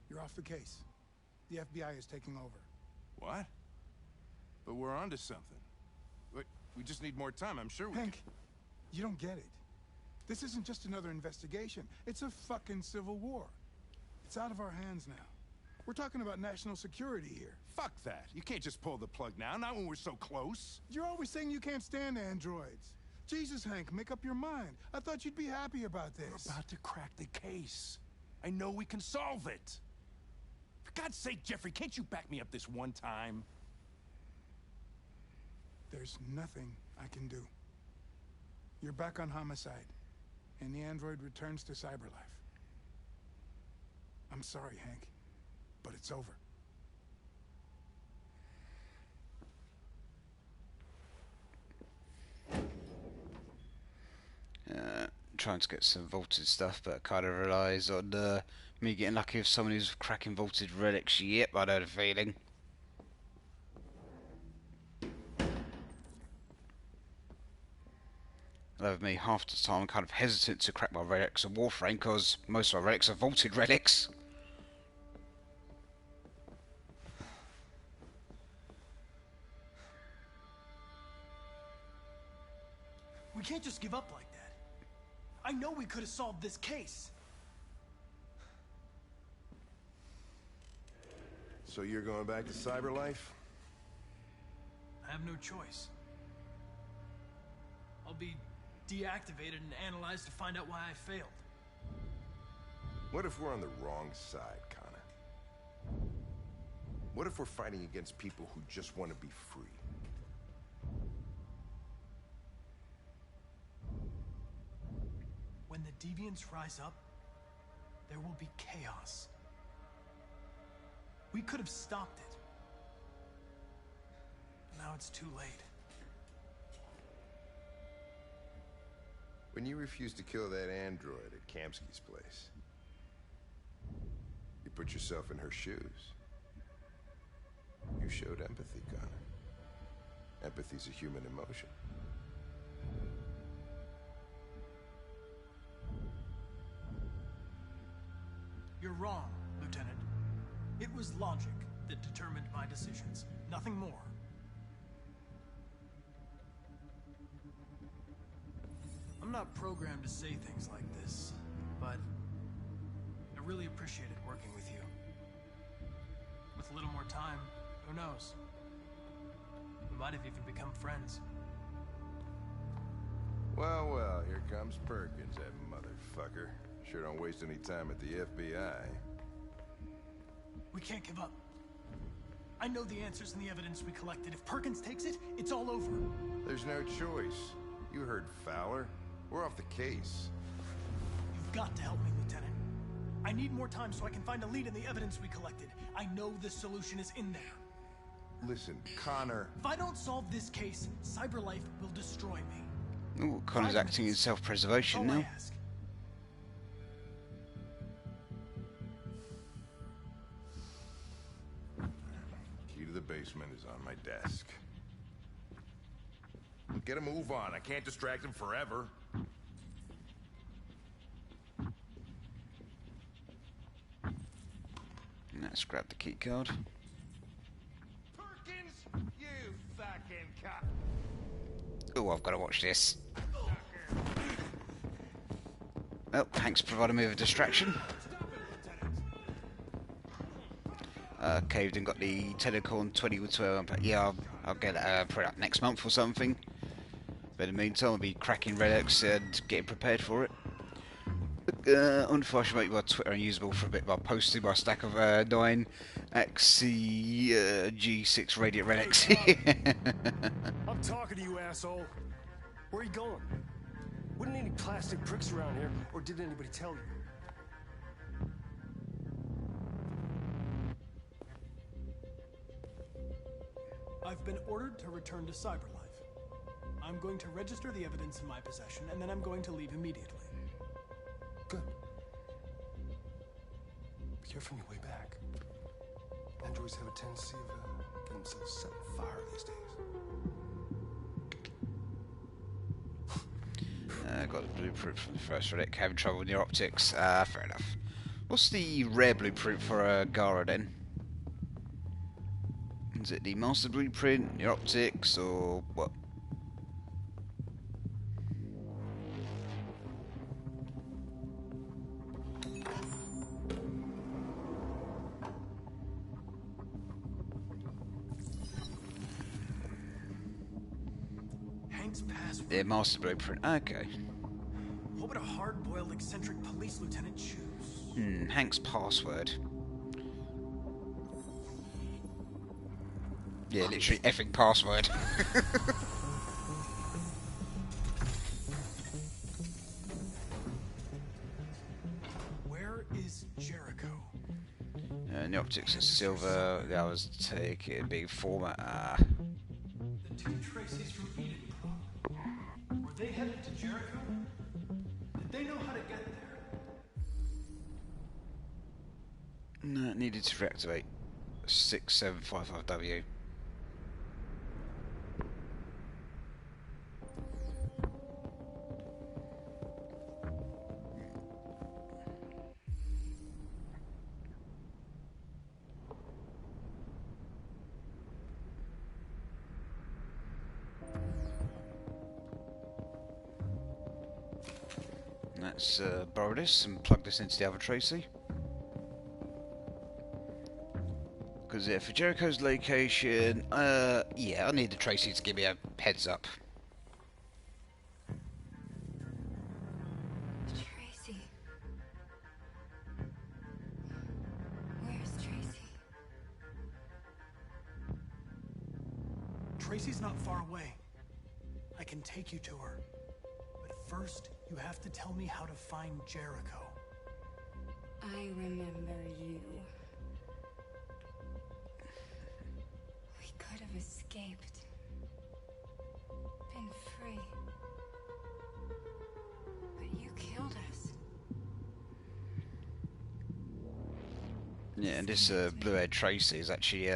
You're off the case. The FBI is taking over. What? But we're onto something. We just need more time, I'm sure we Hank, you don't get it. This isn't just another investigation. It's a fucking civil war. It's out of our hands now. We're talking about national security here. Fuck that. You can't just pull the plug now, not when we're so close. You're always saying you can't stand androids. Jesus, Hank, make up your mind. I thought you'd be happy about this. We're about to crack the case. I know we can solve it. For God's sake, Jeffrey, can't you back me up this one time? There's nothing I can do. You're back on homicide, and the android returns to cyberlife. I'm sorry, Hank, but it's over. Trying to get some vaulted stuff, but kind of relies on me getting lucky with someone who's cracking vaulted relics. Yep, I know the feeling. With me, half the time I'm kind of hesitant to crack my relics of Warframe because most of my relics are vaulted relics. We can't just give up like that. I know we could have solved this case. So you're going back to cyberlife? I have no choice. I'll be deactivated and analyzed to find out why I failed. What if we're on the wrong side, Connor? What if we're fighting against people who just want to be free? When the deviants rise up, there will be chaos. We could have stopped it. But now it's too late. When you refused to kill that android at Kamsky's place, you put yourself in her shoes. You showed empathy, Connor. Empathy's a human emotion. You're wrong, Lieutenant. It was logic that determined my decisions, nothing more. I'm not programmed to say things like this, but I really appreciated working with you. With a little more time, who knows? We might have even become friends. Well, well, here comes Perkins, that motherfucker. Sure don't waste any time at the FBI. We can't give up. I know the answers and the evidence we collected. If Perkins takes it, it's all over. There's no choice. You heard Fowler. We're off the case. You've got to help me, Lieutenant. I need more time so I can find a lead in the evidence we collected. I know the solution is in there. Listen, Connor... If I don't solve this case, CyberLife will destroy me. Ooh, Connor's acting in self-preservation now. Key to the basement is on my desk. Get a move on. I can't distract him forever. Let's grab the key card. Perkins, you fucking cop. Oh, I've got to watch this. Well, Hank's provided me with a distraction. Caved and got the Telecon 2012. Yeah, I'll get it put up next month or something. But in the meantime, I'll be cracking relics and getting prepared for it. Unfortunately, make my Twitter unusable for a bit by posting my stack of 9 XC G6 Radiant relics. I'm talking to you, asshole. Where are you going? Wouldn't any plastic pricks around here, or did anybody tell you? I've been ordered to return to CyberLife. I'm going to register the evidence in my possession, and then I'm going to leave immediately. Good. Be careful on your way back. Androids have a tendency of getting themselves set on fire these days. Got the blueprint from the first relic. Having trouble with your optics. Fair enough. What's the rare blueprint for Gara then? Is it the master blueprint, your optics, or what? Hank's password. The master blueprint. Okay. What would a hard-boiled, eccentric police lieutenant choose? Hank's password. Yeah, literally effing password. Where is Jericho? And the optics are silver. The others take it in big format. The two Tracy's from Eden Prom. Were they headed to Jericho? Did they know how to get there? No, it needed to reactivate 6755W. Let's borrow this and plug this into the other Tracy. Because for Jericho's location, yeah, I need the Tracy to give me a heads up. Tracy. Where's Tracy? Tracy's not far away. I can take you to her. But first, you have to tell me how to find Jericho. I remember you. We could have escaped. Been free. But you killed us. Yeah, and this blue-haired Tracy is actually,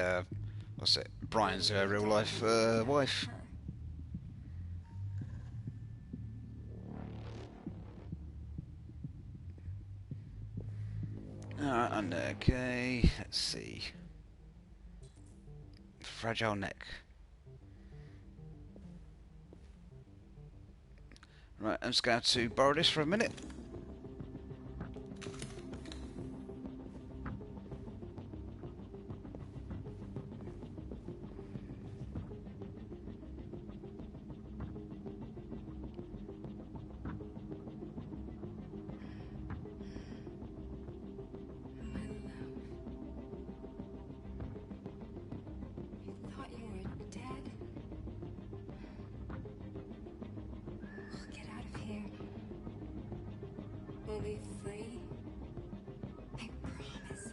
what's it, Brian's real-life wife. And okay, let's see. Fragile neck. Right, I'm just going to borrow this for a minute. We'll be free. I promise.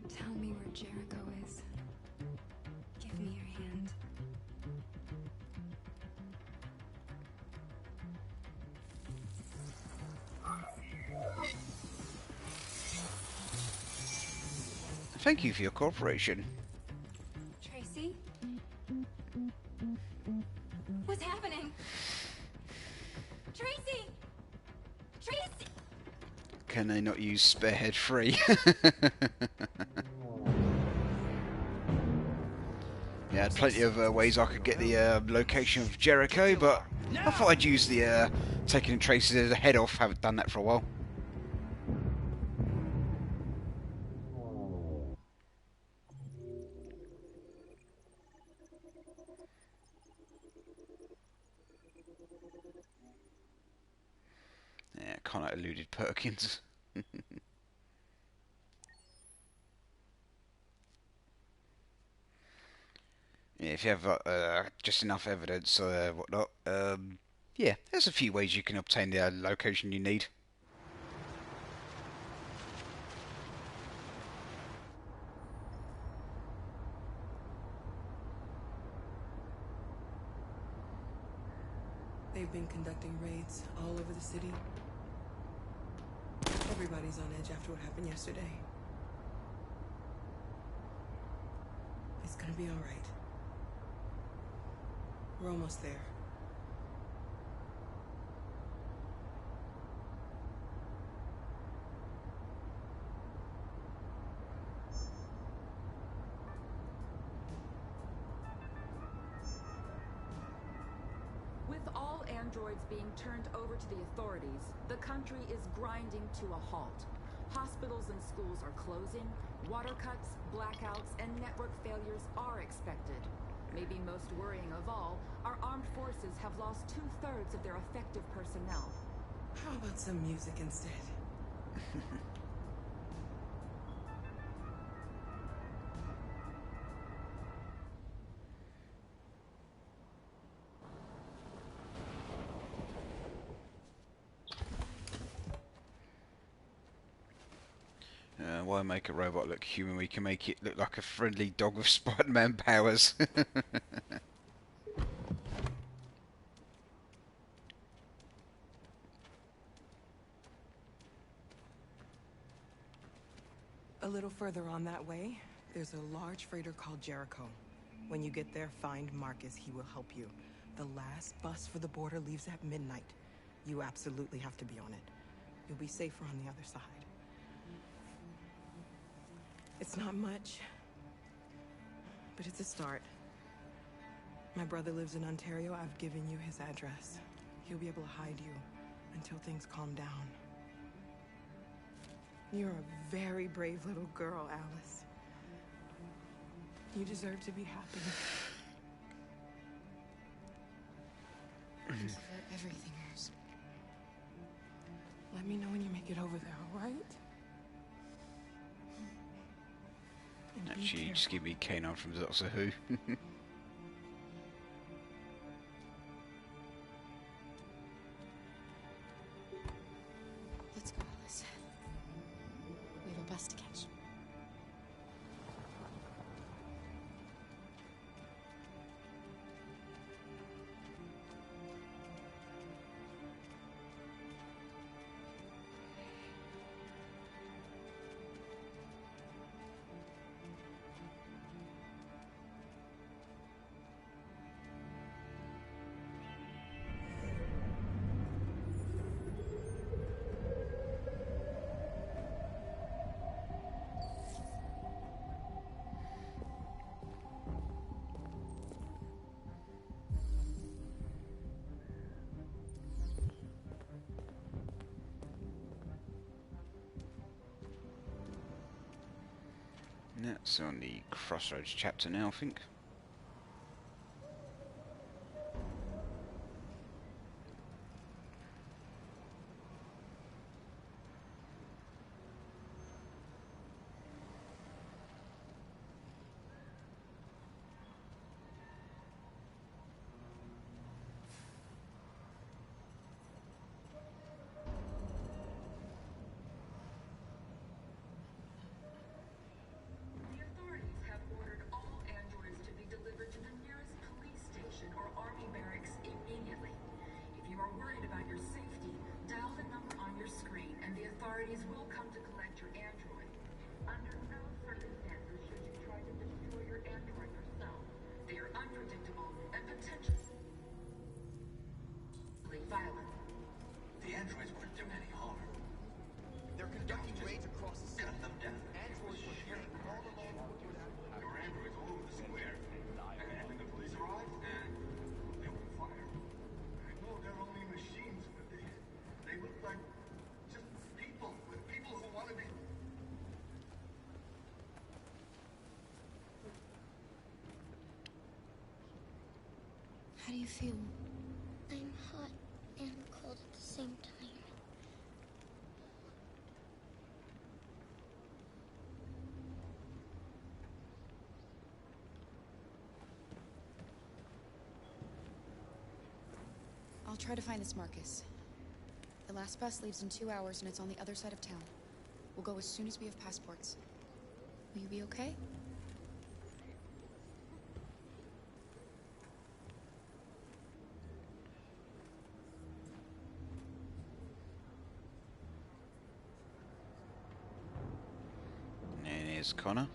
Tell me where Jericho is. Give me your hand. Thank you for your cooperation. Tracy? What's happening? Tracy! Tracy! Can they not use Sparehead free? Yeah, I had plenty of ways I could get the location of Jericho, but I thought I'd use the taking Tracy's head off. Haven't done that for a while. Yeah, kind of eluded Perkins. Yeah, if you have just enough evidence or whatnot, yeah, there's a few ways you can obtain the location you need. They've been conducting raids all over the city. Everybody's on edge after what happened yesterday. It's gonna be all right. We're almost there. With all androids being turned over to the authorities, the country is grinding to a halt. Hospitals and schools are closing, water cuts, blackouts, and network failures are expected. Maybe most worrying of all, our armed forces have lost 2/3 of their effective personnel. How about some music instead? Why make a robot look human? We can make it look like a friendly dog with Spider-Man powers. A little further on that way, there's a large freighter called Jericho. When you get there, find Marcus. He will help you. The last bus for the border leaves at midnight. You absolutely have to be on it. You'll be safer on the other side. It's not much, but it's a start. My brother lives in Ontario. I've given you his address. He'll be able to hide you until things calm down. You're a very brave little girl, Alice. You deserve to be happy. Thanks for everything, Rose. Let me know when you make it over there, all right? Actually, just give me Kanan from Doctor Who. Let's go, Alice. We have a bus to catch. That's on the Crossroads chapter now, I think. How do you feel? I'm hot and cold at the same time. I'll try to find this Marcus. The last bus leaves in 2 hours and it's on the other side of town. We'll go as soon as we have passports. Will you be okay? And here's Connor.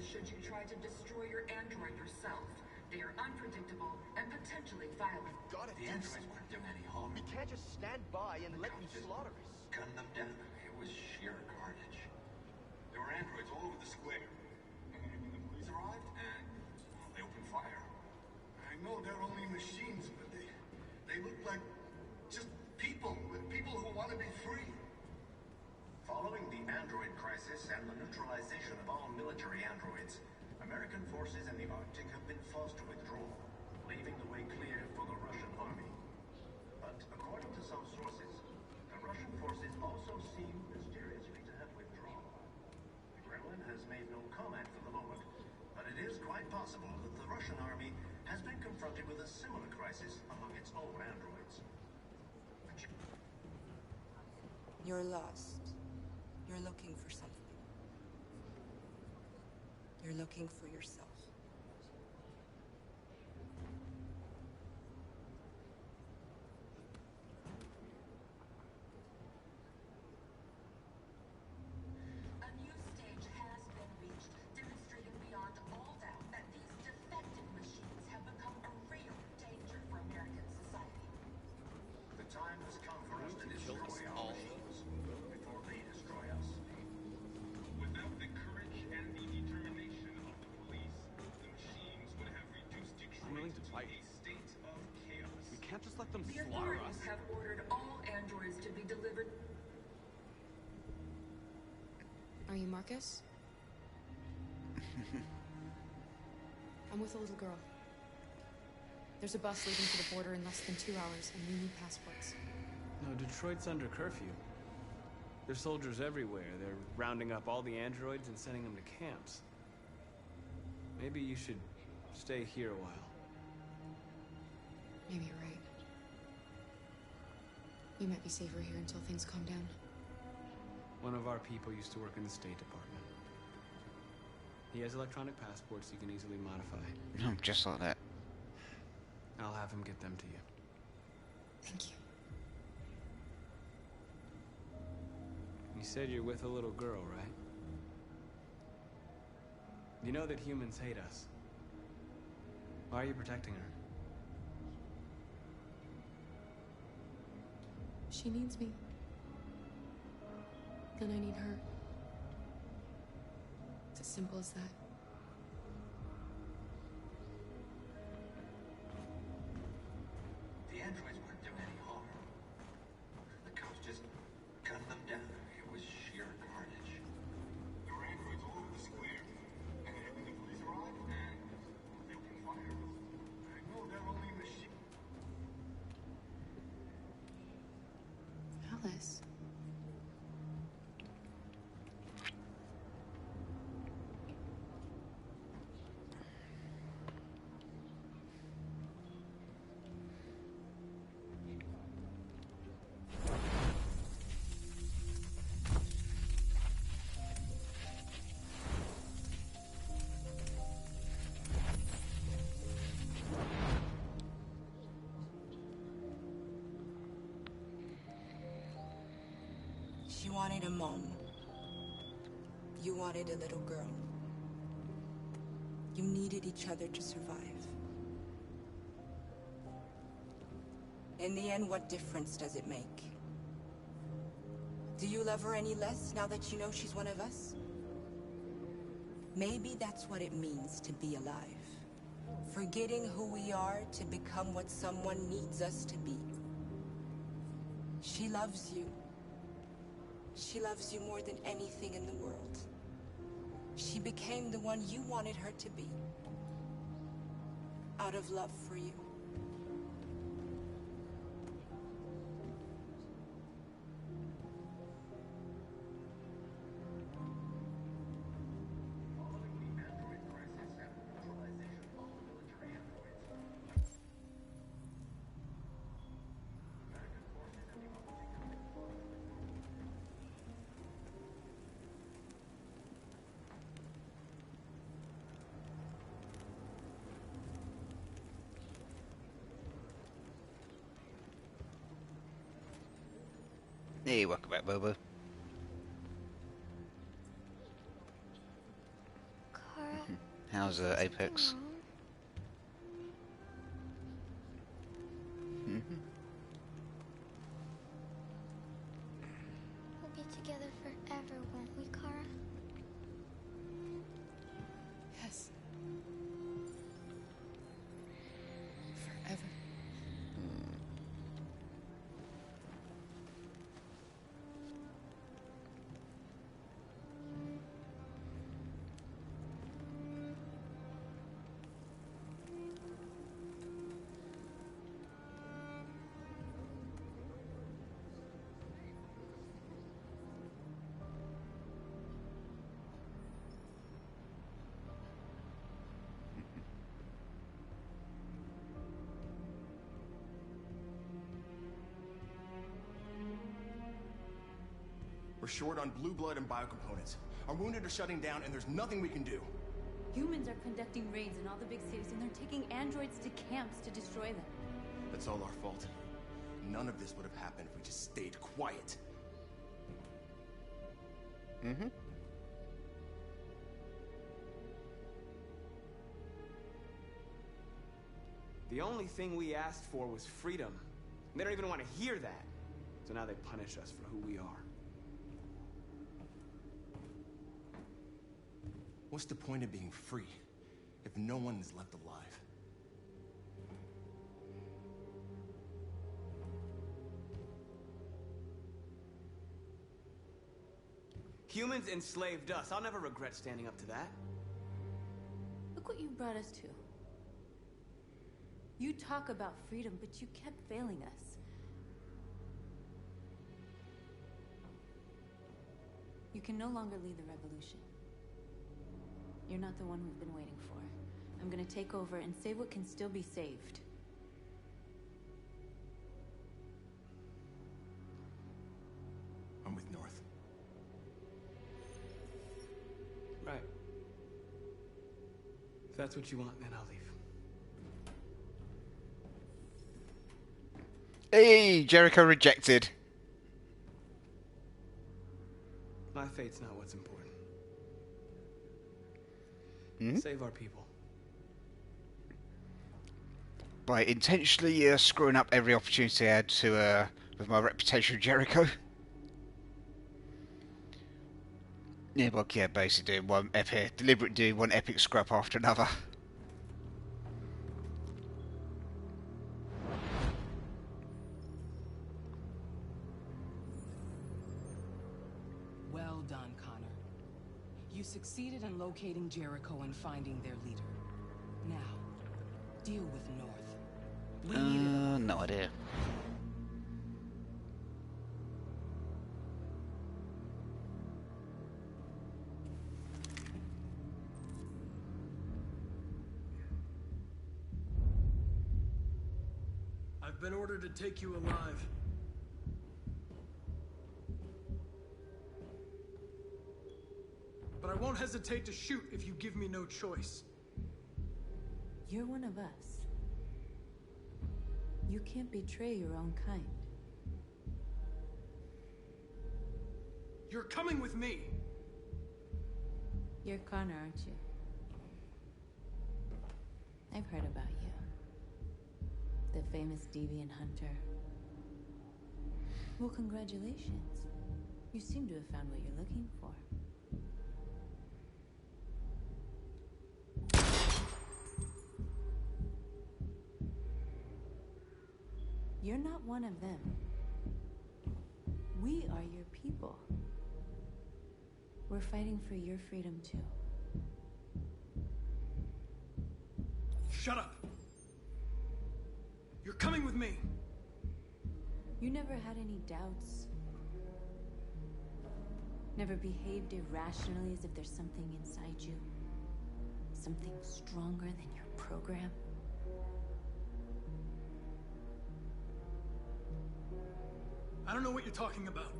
Should you try to destroy your android yourself, they are unpredictable and potentially violent. Gotta The androids weren't doing any harm. We can't just stand by and let them slaughter us. Gun them down. It was sheer carnage. There There were androids all over the square. And when the police arrived, and they opened fire. I know they're only machines, but they look like just people who want to be free. Following the android crisis and the neutralization of all military androids, American forces in the Arctic have been forced to withdraw, leaving the way clear for the Russian army. But according to some sources, the Russian forces also seem mysteriously to have withdrawn. The Kremlin has made no comment for the moment, but it is quite possible that the Russian army has been confronted with a similar crisis among its own androids. You're lost. You're looking for something. You're looking for yourself. A new stage has been reached, demonstrating beyond all doubt that these defective machines have become a real danger for American society. The time has come for us to destroy our machines before they destroy us. Without the courage and the determination of the police, the machines would have reduced Detroit to a state of chaos. We can't just let them The slaughter authorities us. have ordered all androids to be delivered. Are you Marcus? I'm with a little girl. There's a bus leaving for the border in less than 2 hours, and we need passports. No, Detroit's under curfew. There's soldiers everywhere. They're rounding up all the androids and sending them to camps. Maybe you should stay here a while. Maybe you're right. You might be safer here until things calm down. One of our people used to work in the State Department. He has electronic passports you can easily modify. Just like that. I'll have him get them to you. Thank you. You said you're with a little girl, right? You know that humans hate us. Why are you protecting her? She needs me. And I need her. It's as simple as that. The androids weren't doing any harm. The cops just gunned them down. It was sheer carnage. There were androids all over the square. And when the police arrived, and they opened fire. I know they're only machines. Alice. She wanted a mom. You wanted a little girl. You needed each other to survive. In the end, what difference does it make? Do you love her any less now that you know she's one of us? Maybe that's what it means to be alive. Forgetting who we are to become what someone needs us to be. She loves you. She loves you more than anything in the world. She became the one you wanted her to be. Out of love for you. Hey, welcome back, Bobo. Kara. How's Apex? We'll be together forever, won't we, Kara? We're short on blue blood and biocomponents. Our wounded are shutting down, and there's nothing we can do. Humans are conducting raids in all the big cities, and they're taking androids to camps to destroy them. That's all our fault. None of this would have happened if we just stayed quiet. Mm-hmm. The only thing we asked for was freedom. They don't even want to hear that. So now they punish us for who we are. What's the point of being free if no one is left alive? Humans enslaved us. I'll never regret standing up to that. Look what you brought us to. You talk about freedom, but you kept failing us. You can no longer lead the revolution. You're not the one we've been waiting for. I'm gonna take over and save what can still be saved. I'm with North. Right. If that's what you want, then I'll leave. Hey, Jericho rejected. My fate's not what's important. Hmm? Save our people. By intentionally screwing up every opportunity I had to, with my reputation with Jericho. Yeah, well, yeah, basically doing one epic scrap after another. Well done, Connor. You succeeded in locating Jericho and finding their leader. Now, deal with North. We need No idea. I've been ordered to take you alive. But I won't hesitate to shoot if you give me no choice. You're one of us. You can't betray your own kind. You're coming with me! You're Connor, aren't you? I've heard about you. The famous deviant hunter. Well, congratulations. You seem to have found what you're looking for. You're not one of them. We are your people. We're fighting for your freedom too. Shut up! You're coming with me! You never had any doubts. Never behaved irrationally as if there's something inside you. Something stronger than your program. I don't know what you're talking about.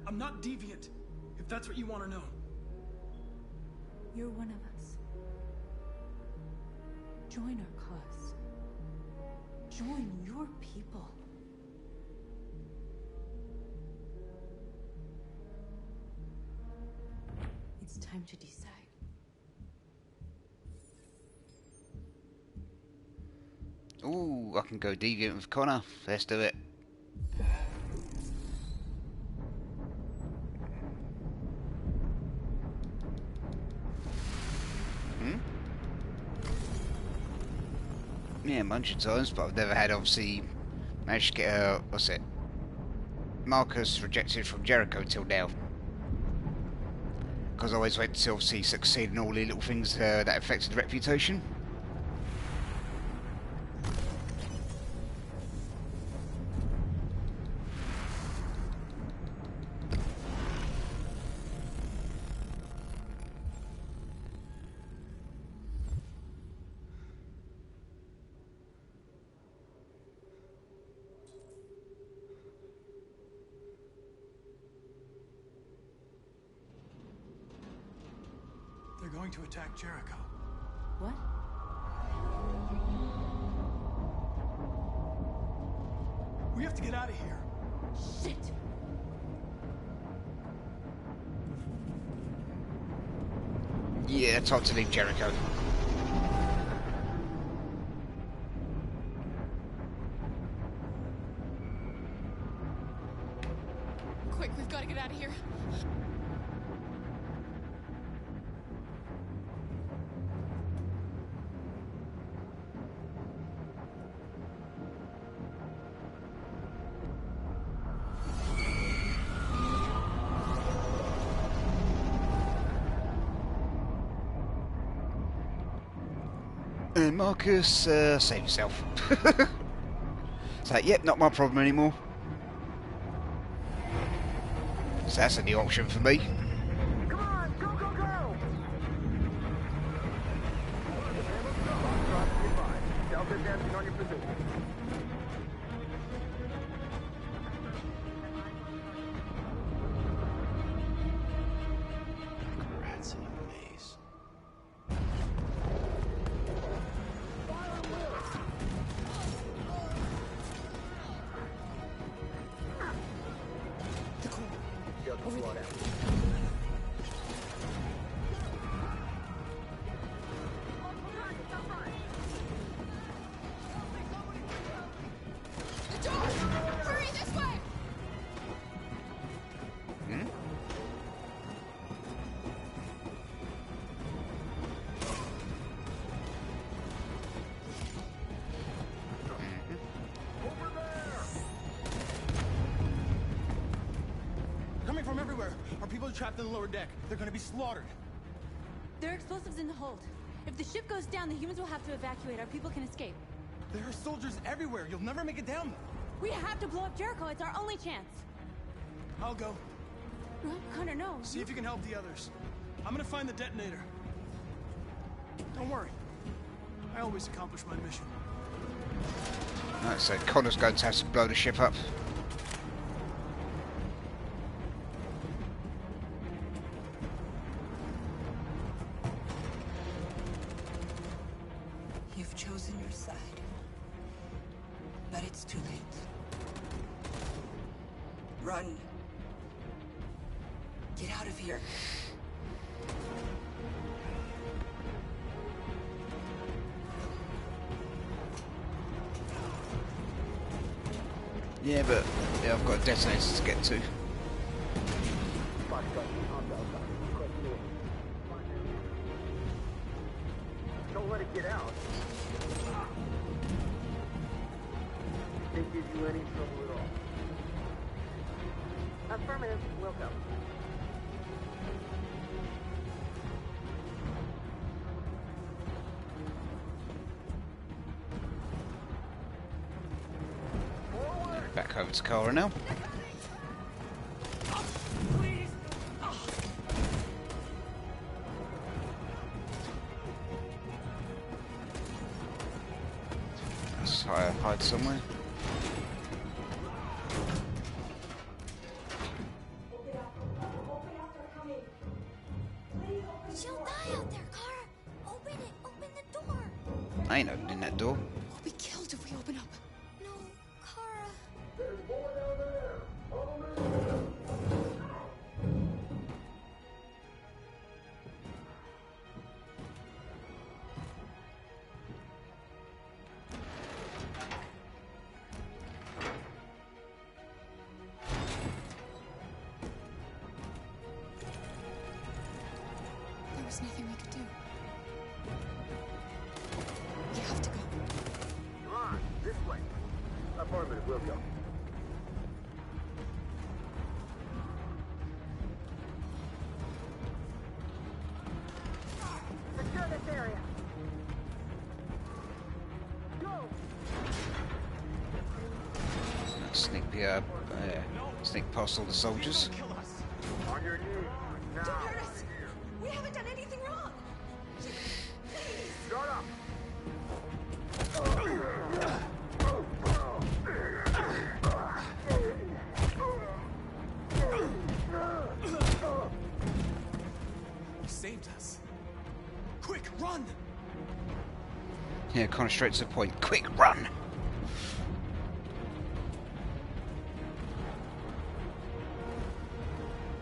I'm not deviant, if that's what you want to know. You're one of us. Join our cause. Join your people. It's time to decide. Ooh, I can go deviant with Connor. Let's do it. Yeah, a bunch of times, but I've never had, obviously, managed to get what's it? Marcus rejected from Jericho till now. Because I always went to obviously succeed in all the little things that affected the reputation. going to attack Jericho. What? We have to get out of here. Shit! Yeah, time to leave Jericho. Quick, we've got to get out of here. And Marcus, save yourself. So, yep, not my problem anymore. So that's a new option for me. Come on, go, go, go! Delta advancing on your position. Rats in a maze. Over there. The door! Hurry this way! Hmm? Coming from everywhere. Our people are trapped in the lower deck. They're gonna be slaughtered. There are explosives in the hold. If the ship goes down, the humans will have to evacuate. Our people can escape. There are soldiers everywhere. You'll never make it down there. We have to blow up Jericho. It's our only chance. I'll go. Connor, no. See if you can help the others. I'm gonna find the detonator. Don't worry. I always accomplish my mission. Right, so Connor's going to have to blow the ship up. You've chosen your side. But it's too late. Run. Get out of here. Yeah, but yeah, I've got detonators to get to. Don't let it get out. Can't give you any trouble at all. Affirmative. Welcome. Back over to Kara now. Let's hide somewhere. She'll die out there, Kara. Open it. Open the door. I ain't opening that door. We'll be killed if we open up. No, Kara. There's more down there. Follow me. There was nothing we could do. We have to go. Come on, this way. Affirmative. We'll go. Secure this area. Go. Sneak past all the soldiers. On your knees. Now. Don't hurt us. We haven't done anything wrong. Shut up. He saved us. Yeah, kind of straight to the point. Quick, run!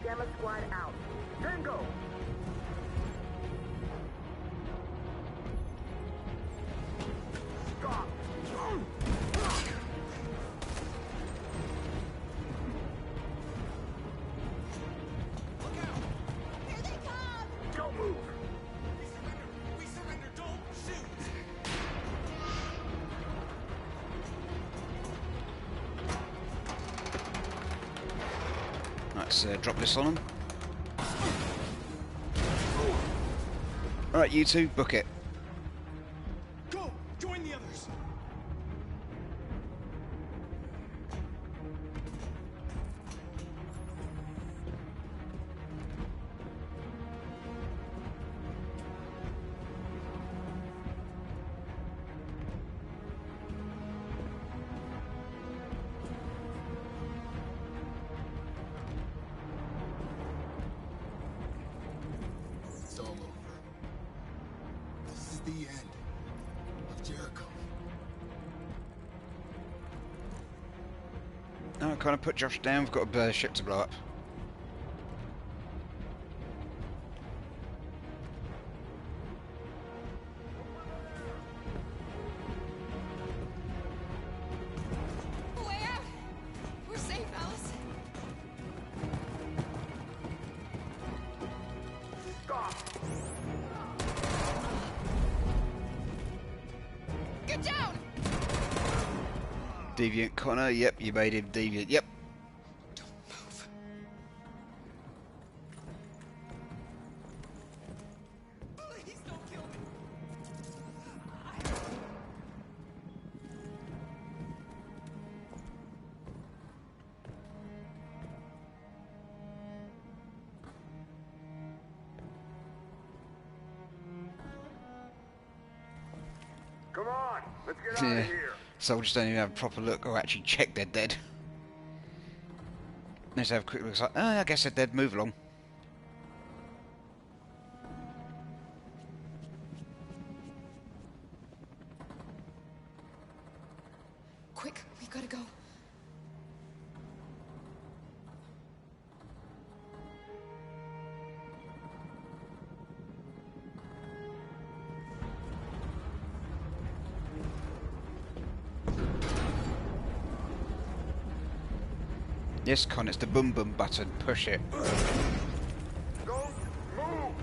Gamma squad out. Tango! Stop! Don't move! We surrender! Don't shoot! Let's drop this on them. Alright, you two, book it. Go! Join the others! It's all over. This is the end of Jericho. No, kind of put Josh down. We've got a ship to blow up. Way out! We're safe, Alice. Stop! Get down! Deviant Connor, yep, you made him deviant, yep. Please don't kill me! Come on! Let's get out Yeah. of here! Soldiers don't even have a proper look or actually check they're dead. Let's have a quick look. It's like, oh, I guess they're dead, move along. Quick, we gotta go. Yes, Con, it's the boom boom button. Push it. Don't move!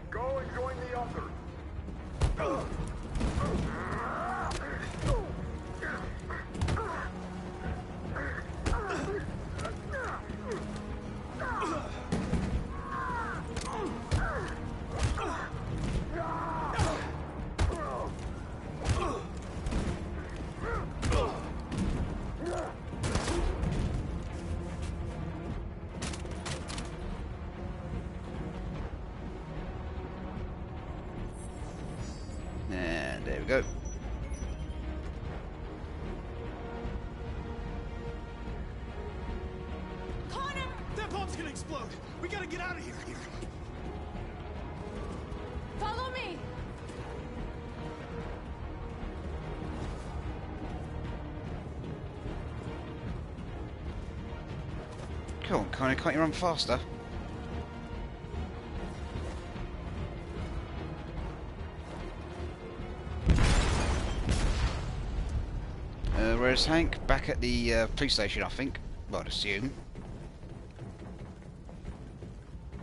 Go and join the others! And there we go. Connor! That bomb's gonna explode! We gotta get out of here! Follow me! Come on, Connor, can't you run faster? Where's Hank? Back at the police station, I think. Well, I'd assume.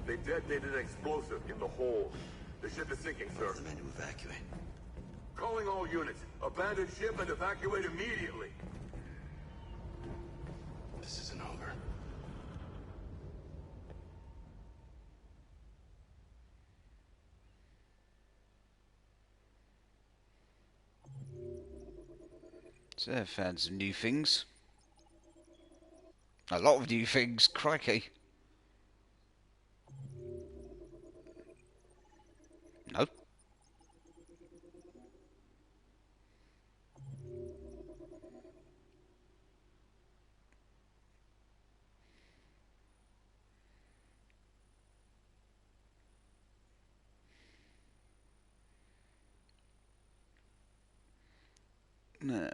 They detonated an explosive in the hold. The ship is sinking, sir. The men to evacuate. Calling all units. Abandon ship and evacuate immediately. This isn't over. So I've found some new things. A lot of new things, crikey. No.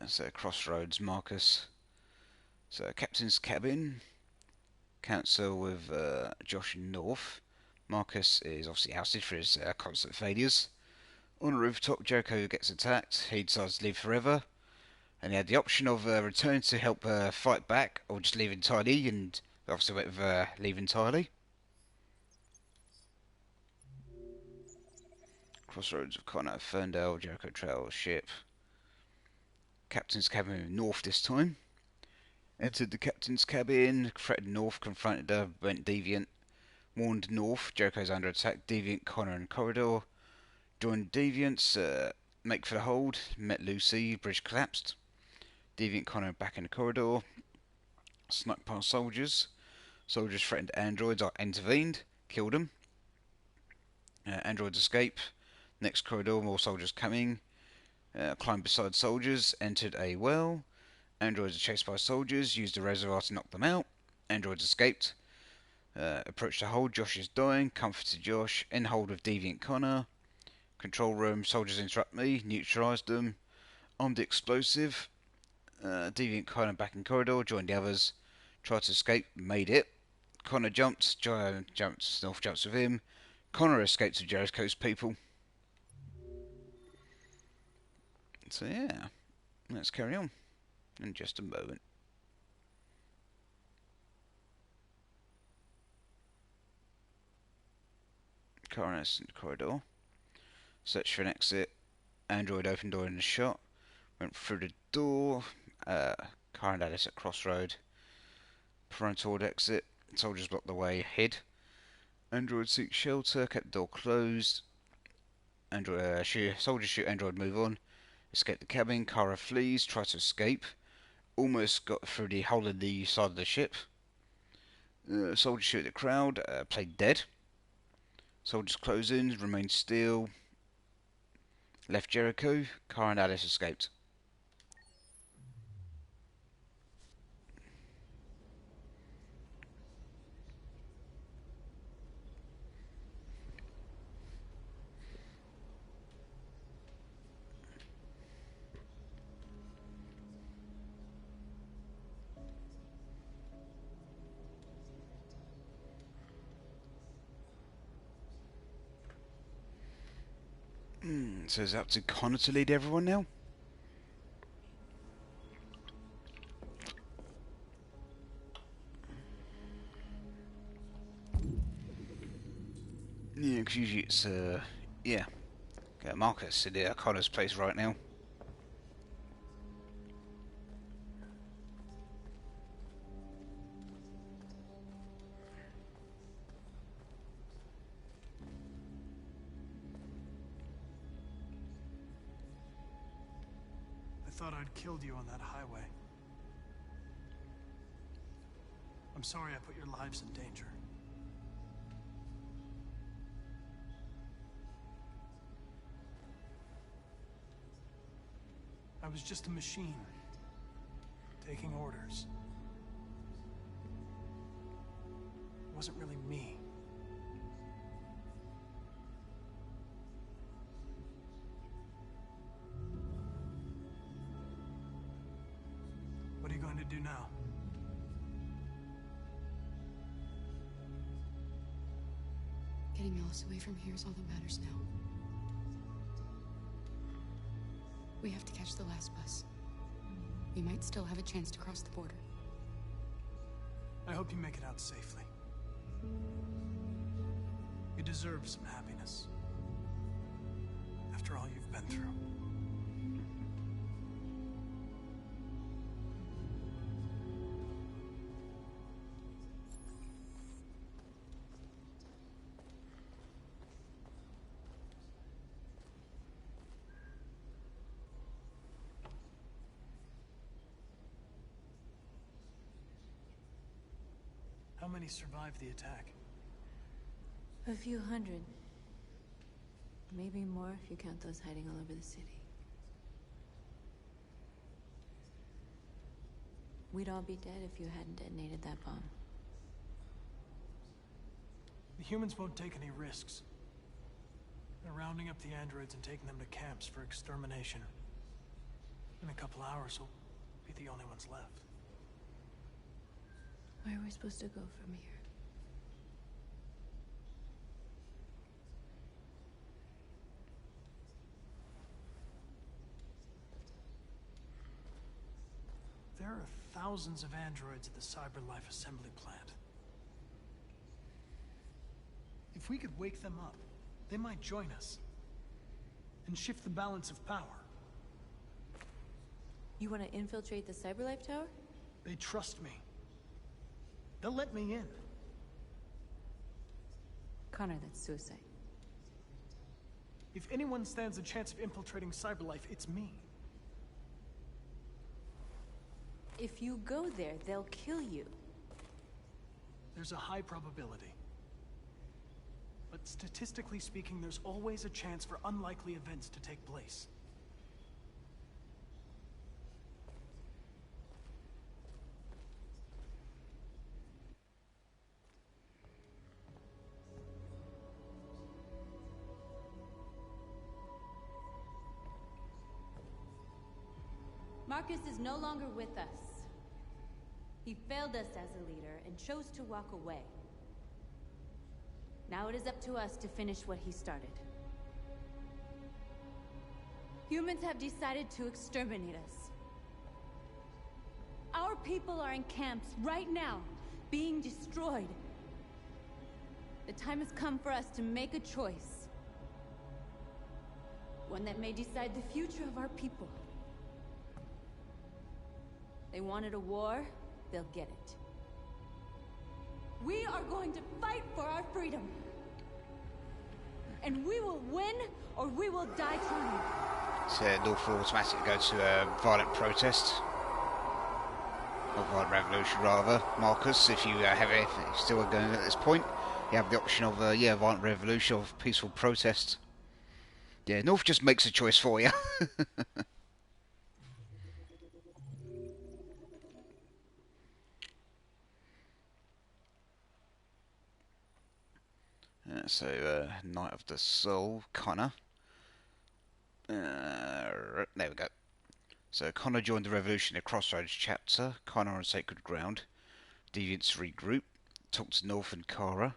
So Crossroads, Marcus. So Captain's Cabin. Council with Josh and North. Marcus is obviously ousted for his constant failures. On a rooftop, Jericho gets attacked. He decides to leave forever. And he had the option of returning to help fight back, or just leave entirely, and obviously went with leave entirely. Crossroads of Connor, Ferndale, Jericho Trail, ship. Captain's cabin, North this time. Entered the captain's cabin, threatened North, confronted her, went deviant. Warned North, Jericho's under attack, deviant, Connor and Corridor. Joined deviants, make for the hold, met Lucy, bridge collapsed. Deviant Connor back in the corridor, snuck past soldiers. Soldiers threatened androids, I intervened, killed them. Androids escape. Next corridor, more soldiers coming. Climbed beside soldiers, entered a well. Androids are chased by soldiers, used a reservoir to knock them out. Androids escaped. Approached the hold, Josh is dying, comforted Josh. In hold with Deviant Connor. Control room, soldiers interrupt me, neutralised them. Armed explosive. Deviant Connor back in corridor, joined the others. Tried to escape, made it. Connor jumped, North jumps with him. Connor escapes with Jericho's people. So yeah, let's carry on in just a moment. Coroner's in the corridor. Search for an exit. Android opened door in the shot. Went through the door. Car and Alice at Crossroad. Parental exit. Soldiers blocked the way. Hid. Android seeks shelter. Kept the door closed. Android soldiers shoot Android. Move on. Escape the cabin. Kara flees. Tries to escape. Almost got through the hole in the side of the ship. Soldiers shoot at the crowd. Played dead. Soldiers close in. Remain still. Left Jericho. Kara and Alice escaped. So it's up to Connor to lead everyone now? Yeah, because usually it's, yeah. Marcus in Connor's place right now. I thought I'd killed you on that highway. I'm sorry I put your lives in danger. I was just a machine, taking orders. It wasn't really me. What are you going to do now? Getting Alice away from here is all that matters now. We have to catch the last bus. We might still have a chance to cross the border. I hope you make it out safely. You deserve some happiness. After all you've been through. How many survived the attack? A few hundred. Maybe more if you count those hiding all over the city. We'd all be dead if you hadn't detonated that bomb. The humans won't take any risks. They're rounding up the androids and taking them to camps for extermination. In a couple hours, we'll be the only ones left. Where are we supposed to go from here? There are thousands of androids at the CyberLife assembly plant. If we could wake them up, they might join us and shift the balance of power. You want to infiltrate the CyberLife tower? They trust me. They'll let me in. Connor, that's suicide. If anyone stands a chance of infiltrating CyberLife, it's me. If you go there, they'll kill you. There's a high probability. But statistically speaking, there's always a chance for unlikely events to take place. Marcus is no longer with us. He failed us as a leader and chose to walk away. Now it is up to us to finish what he started. Humans have decided to exterminate us. Our people are in camps right now, being destroyed. The time has come for us to make a choice. One that may decide the future of our people. They wanted a war, they'll get it. We are going to fight for our freedom. And we will win, or we will die trying. So North will automatically go to a violent protest. Or violent revolution, rather. Marcus, if you have it, if you're still going at this point, you have the option of, violent revolution or peaceful protest. Yeah, North just makes a choice for you. So, Knight of the Soul, Connor. There we go. So, Connor joined the revolution at Crossroads chapter. Connor on sacred ground. Deviants regroup. Talk to North and Kara.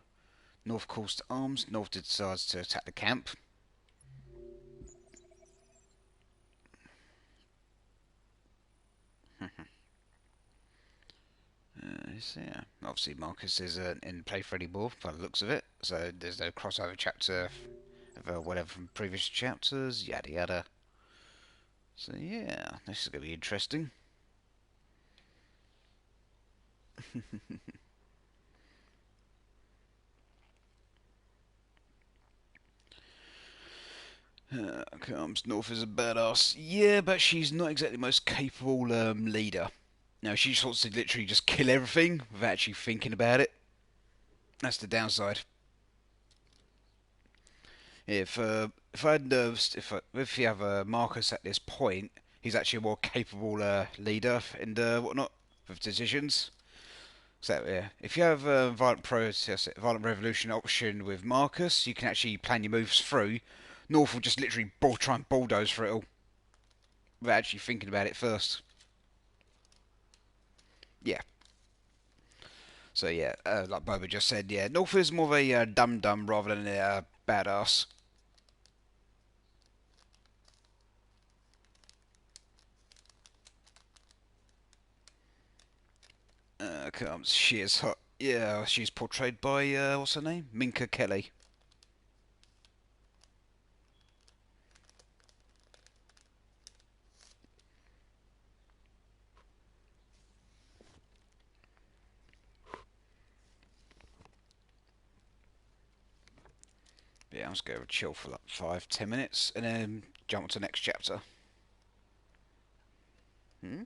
North calls to arms. North decides to attack the camp. So yeah, obviously Marcus isn't in playthrough anymore by the looks of it, so there's no crossover chapter of whatever from previous chapters, yada yada. So yeah, this is going to be interesting. Comes North is a badass. Yeah, but she's not exactly the most capable leader. No, she just wants to literally just kill everything without actually thinking about it. That's the downside. If you have Marcus at this point, he's actually a more capable leader and whatnot with decisions. So yeah, if you have a violent revolution option with Marcus, you can actually plan your moves through. North will just literally try and bulldoze for it all without actually thinking about it first. Yeah. So yeah, like Boba just said, yeah, North is more of a dum-dum rather than a badass. She is hot. Yeah, she's portrayed by, what's her name? Minka Kelly. Yeah, I'm just going to chill for like 5-10 minutes and then jump on to the next chapter. Yeah,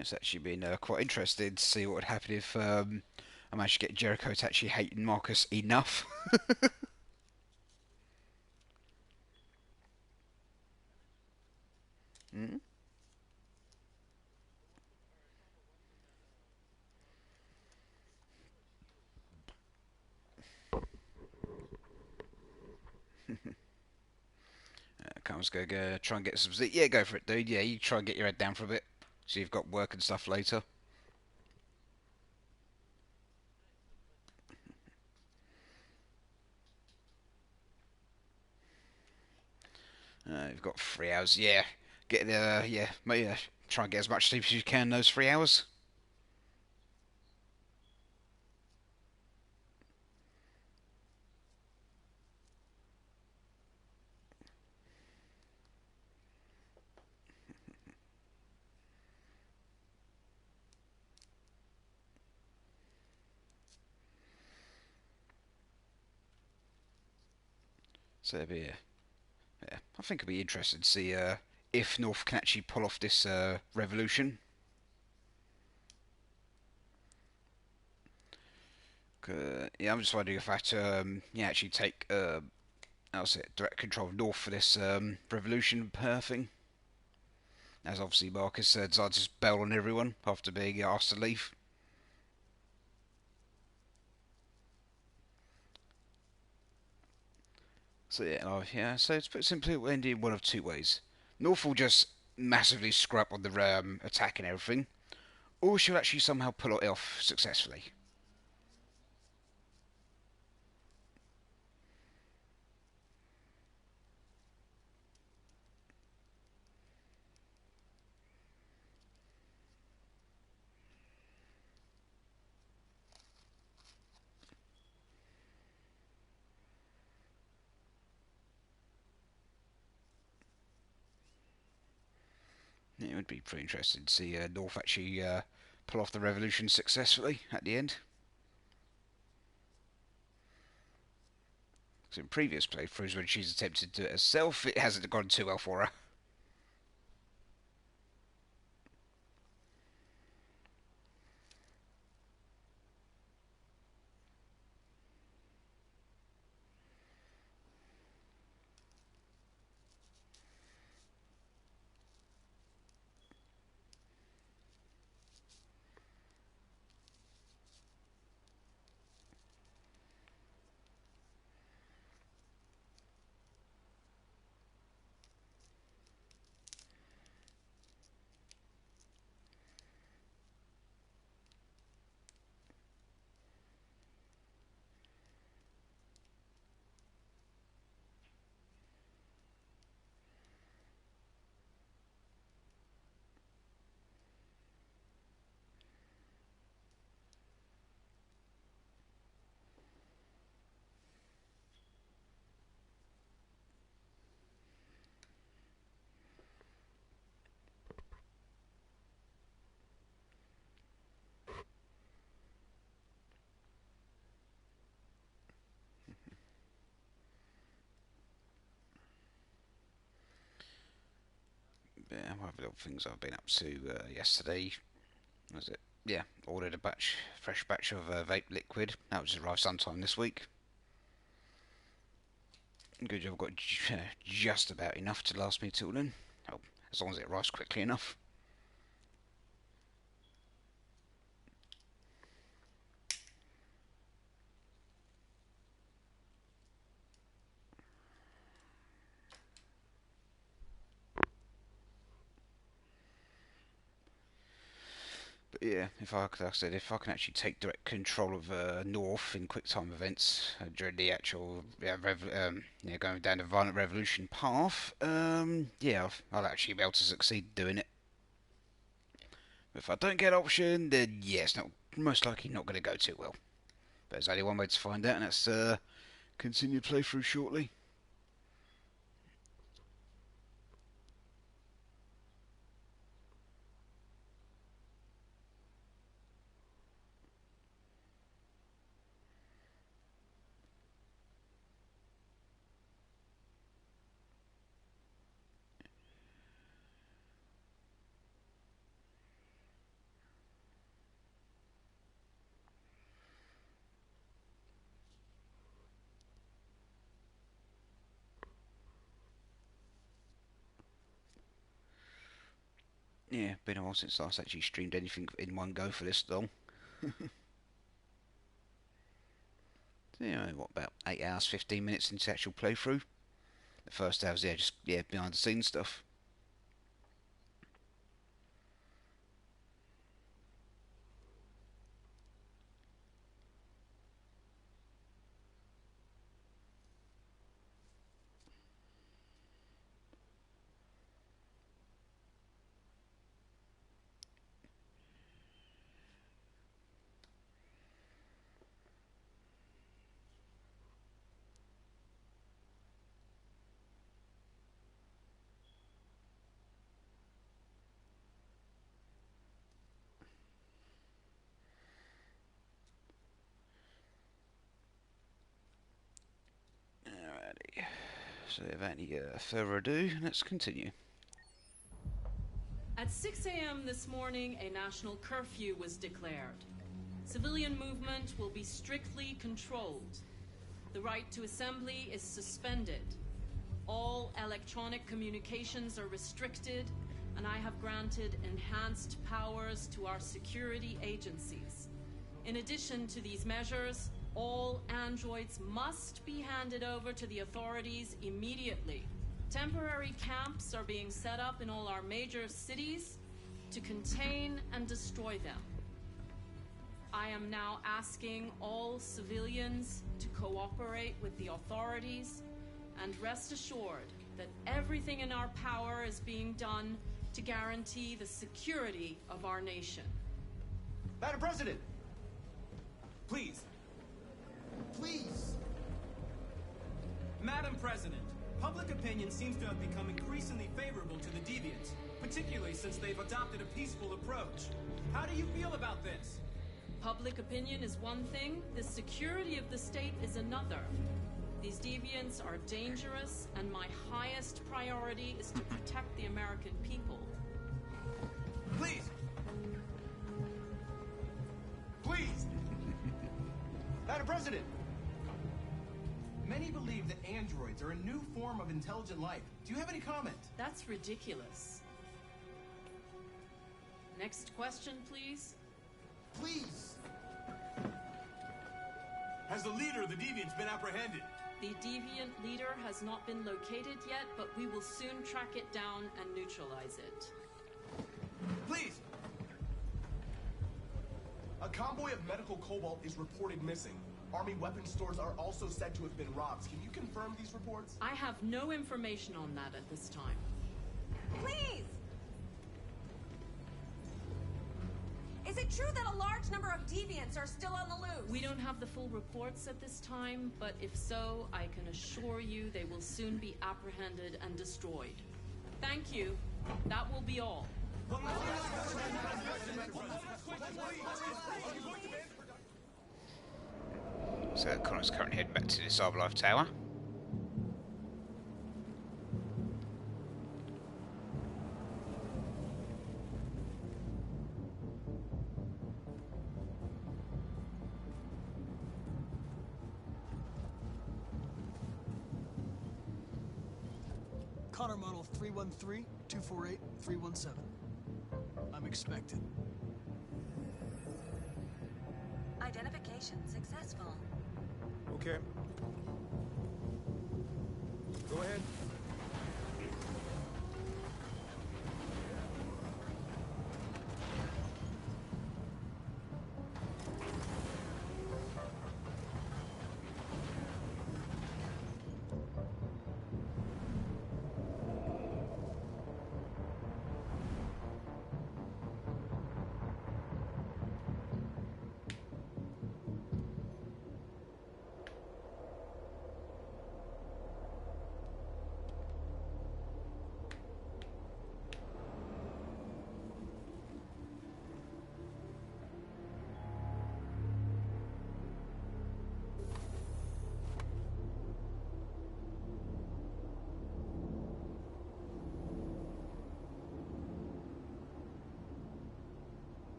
it's actually been quite interesting to see what would happen if I managed to get Jericho to actually hating Marcus enough. I'm just going to try and get some sleep. Yeah, go for it, dude. Yeah, you try and get your head down for a bit. So you've got work and stuff later. You've got 3 hours. Yeah, get yeah, try and get as much sleep as you can those 3 hours. So it'll be, yeah, I think it'll be interesting to see if North can actually pull off this revolution. Yeah, I'm just wondering if I have to actually take direct control of North for this revolution thing. As obviously Marcus decided to just bail on everyone after being asked to leave. So yeah, so it's put simply, it will end in one of two ways. North will just massively screw up on the attack and everything, or she'll actually somehow pull it off successfully. It would be pretty interesting to see North actually pull off the revolution successfully at the end. Because in previous playthroughs, when she's attempted to do it herself, it hasn't gone too well for her. Yeah, one of the little things I've been up to yesterday was it? Yeah, ordered a fresh batch of vape liquid. That was arrived sometime this week. Good job, I've got just about enough to last me till then. Oh, as long as it arrives quickly enough. But yeah, like I said, if I can actually take direct control of North in quick-time events during the actual going down the violent revolution path, yeah, I'll actually be able to succeed doing it. But if I don't get option, then yeah, it's not most likely not going to go too well. But there's only one way to find out, and that's continue playthrough shortly. Yeah, been a while since last actually streamed anything in one go for this long. So, what, about 8 hours, 15 minutes into actual playthrough? The first hours, yeah, just behind the scenes stuff. So without any further ado, let's continue. At 6 a.m. this morning, a national curfew was declared. Civilian movement will be strictly controlled. The right to assembly is suspended. All electronic communications are restricted, and I have granted enhanced powers to our security agencies. In addition to these measures, all androids must be handed over to the authorities immediately. Temporary camps are being set up in all our major cities to contain and destroy them. I am now asking all civilians to cooperate with the authorities and rest assured that everything in our power is being done to guarantee the security of our nation. Madam President! Please. Please! Madam President, public opinion seems to have become increasingly favorable to the deviants, particularly since they've adopted a peaceful approach. How do you feel about this? Public opinion is one thing, the security of the state is another. These deviants are dangerous, and my highest priority is to protect the American people. Please! Please! Madam President! Many believe that androids are a new form of intelligent life. Do you have any comment? That's ridiculous. Next question, please. Please! Has the leader of the deviants been apprehended? The deviant leader has not been located yet, but we will soon track it down and neutralize it. Please! A convoy of medical cobalt is reported missing. Army weapons stores are also said to have been robbed. Can you confirm these reports? I have no information on that at this time. Please! Is it true that a large number of deviants are still on the loose? We don't have the full reports at this time, but if so, I can assure you they will soon be apprehended and destroyed. Thank you. That will be all. So Connor's currently heading back to the Cyberlife Tower. Connor model 313-248-317. I'm expected. Identification successful. Okay. Go ahead.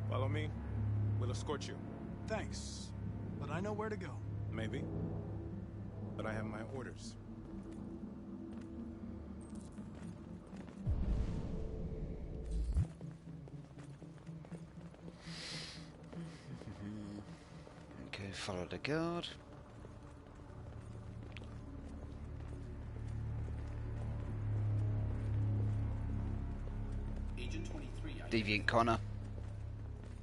Follow me. We'll escort you. Thanks, but I know where to go. Maybe. But I have my orders. follow the guard. Agent 23 Deviant Connor.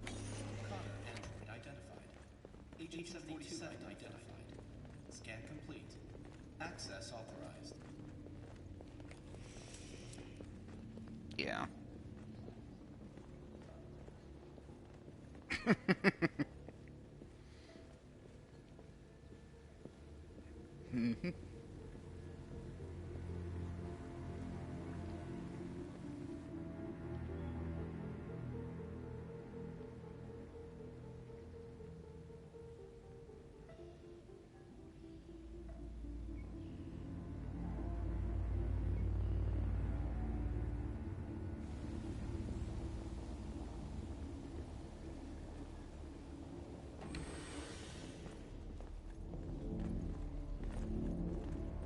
Connor, android identified. Agent 77 identified. Scan complete. Access authorized. Yeah. Mm-hmm.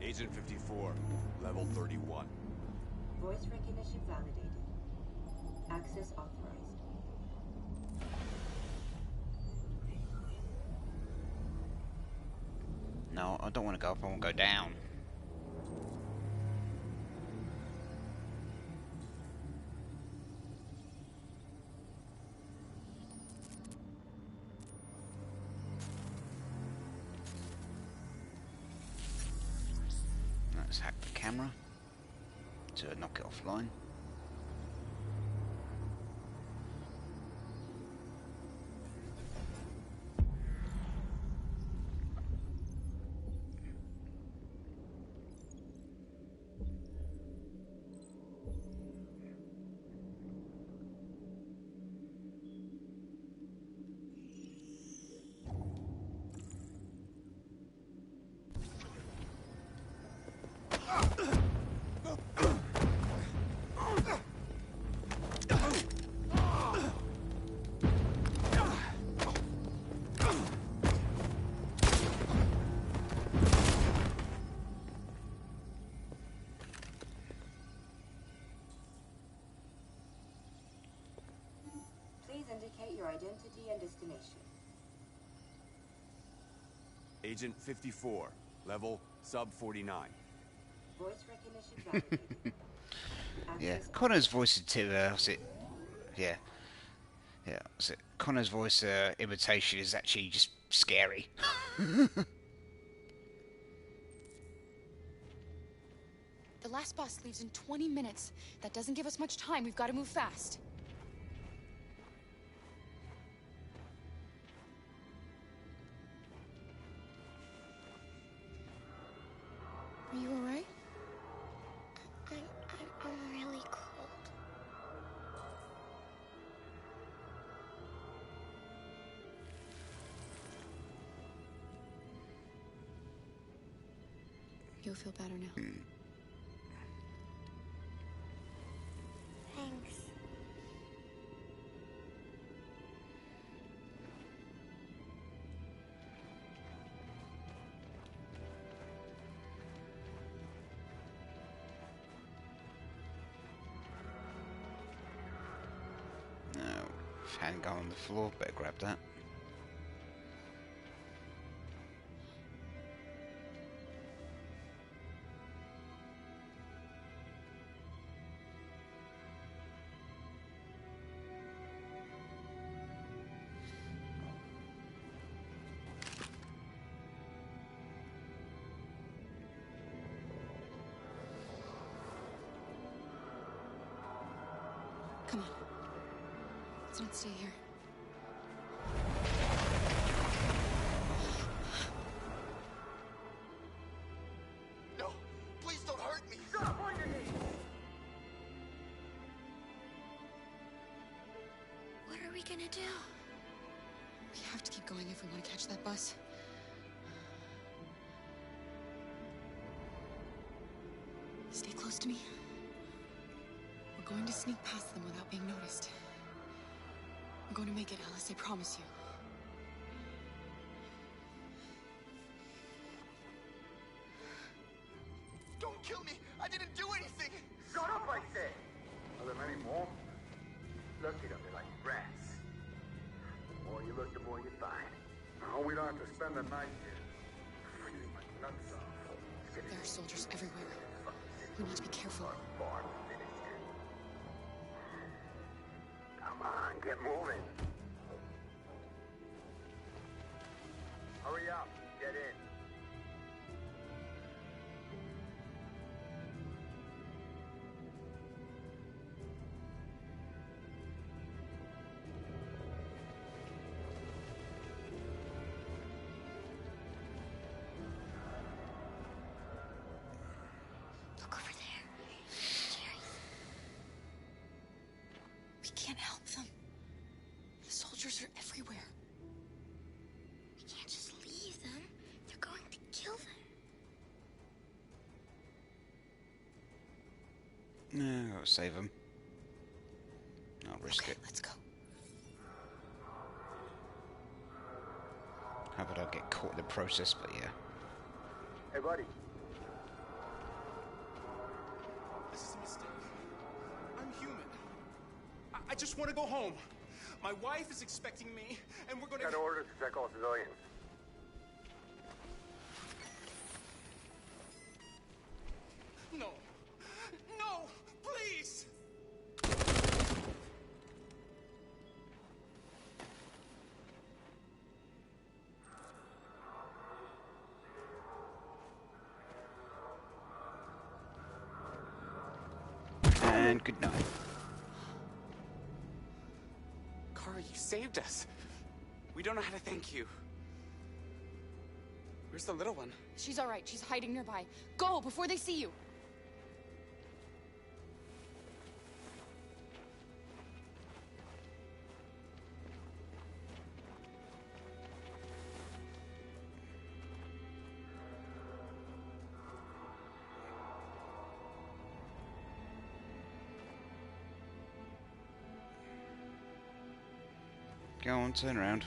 Agent 54, level 31. Voice recognition validated. Access authorized. No, I don't want to go up, I want to go down. Let's hack the camera to knock it offline. Please indicate your identity and destination. Agent 54, level sub 49. Voice recognition validated. Yeah, Connor's voice was it? Yeah, yeah. Was it Connor's voice imitation is actually just scary. The last bus leaves in 20 minutes. That doesn't give us much time. We've got to move fast. Are you alright? I'm really cold. You'll feel better now. Thanks. No, hand gun on the floor. Better grab that. Come on. Let's not stay here. No! Please don't hurt me! Stop on your knees! What are we gonna do? We have to keep going if we want to catch that bus. Stay close to me. We're going to sneak past them without being noticed. We're going to make it, Alice, I promise you. Don't kill me! I didn't do anything! Shut up, I say! Are there many more? Look at them, they're like rats. The more you look, the more you find. Oh, we don't have to spend the night here. Freezing my nuts off. There are soldiers everywhere. We need to be careful. Come on, get moving. Hurry up, get in. Look over there. Jerry. We can't help them. The soldiers are everywhere. We can't just leave them. They're going to kill them. No, I'll save them. I'll risk it. Let's go. How about I get caught in the process, but yeah. Hey, buddy. This is a mistake. I'm human. I just want to go home. My wife is expecting me, and we're going to... Got orders to check all civilians. No. No! Please! And good night. Kara, you saved us. We don't know how to thank you. Where's the little one? She's all right. She's hiding nearby. Go before they see you. Go on, turn around.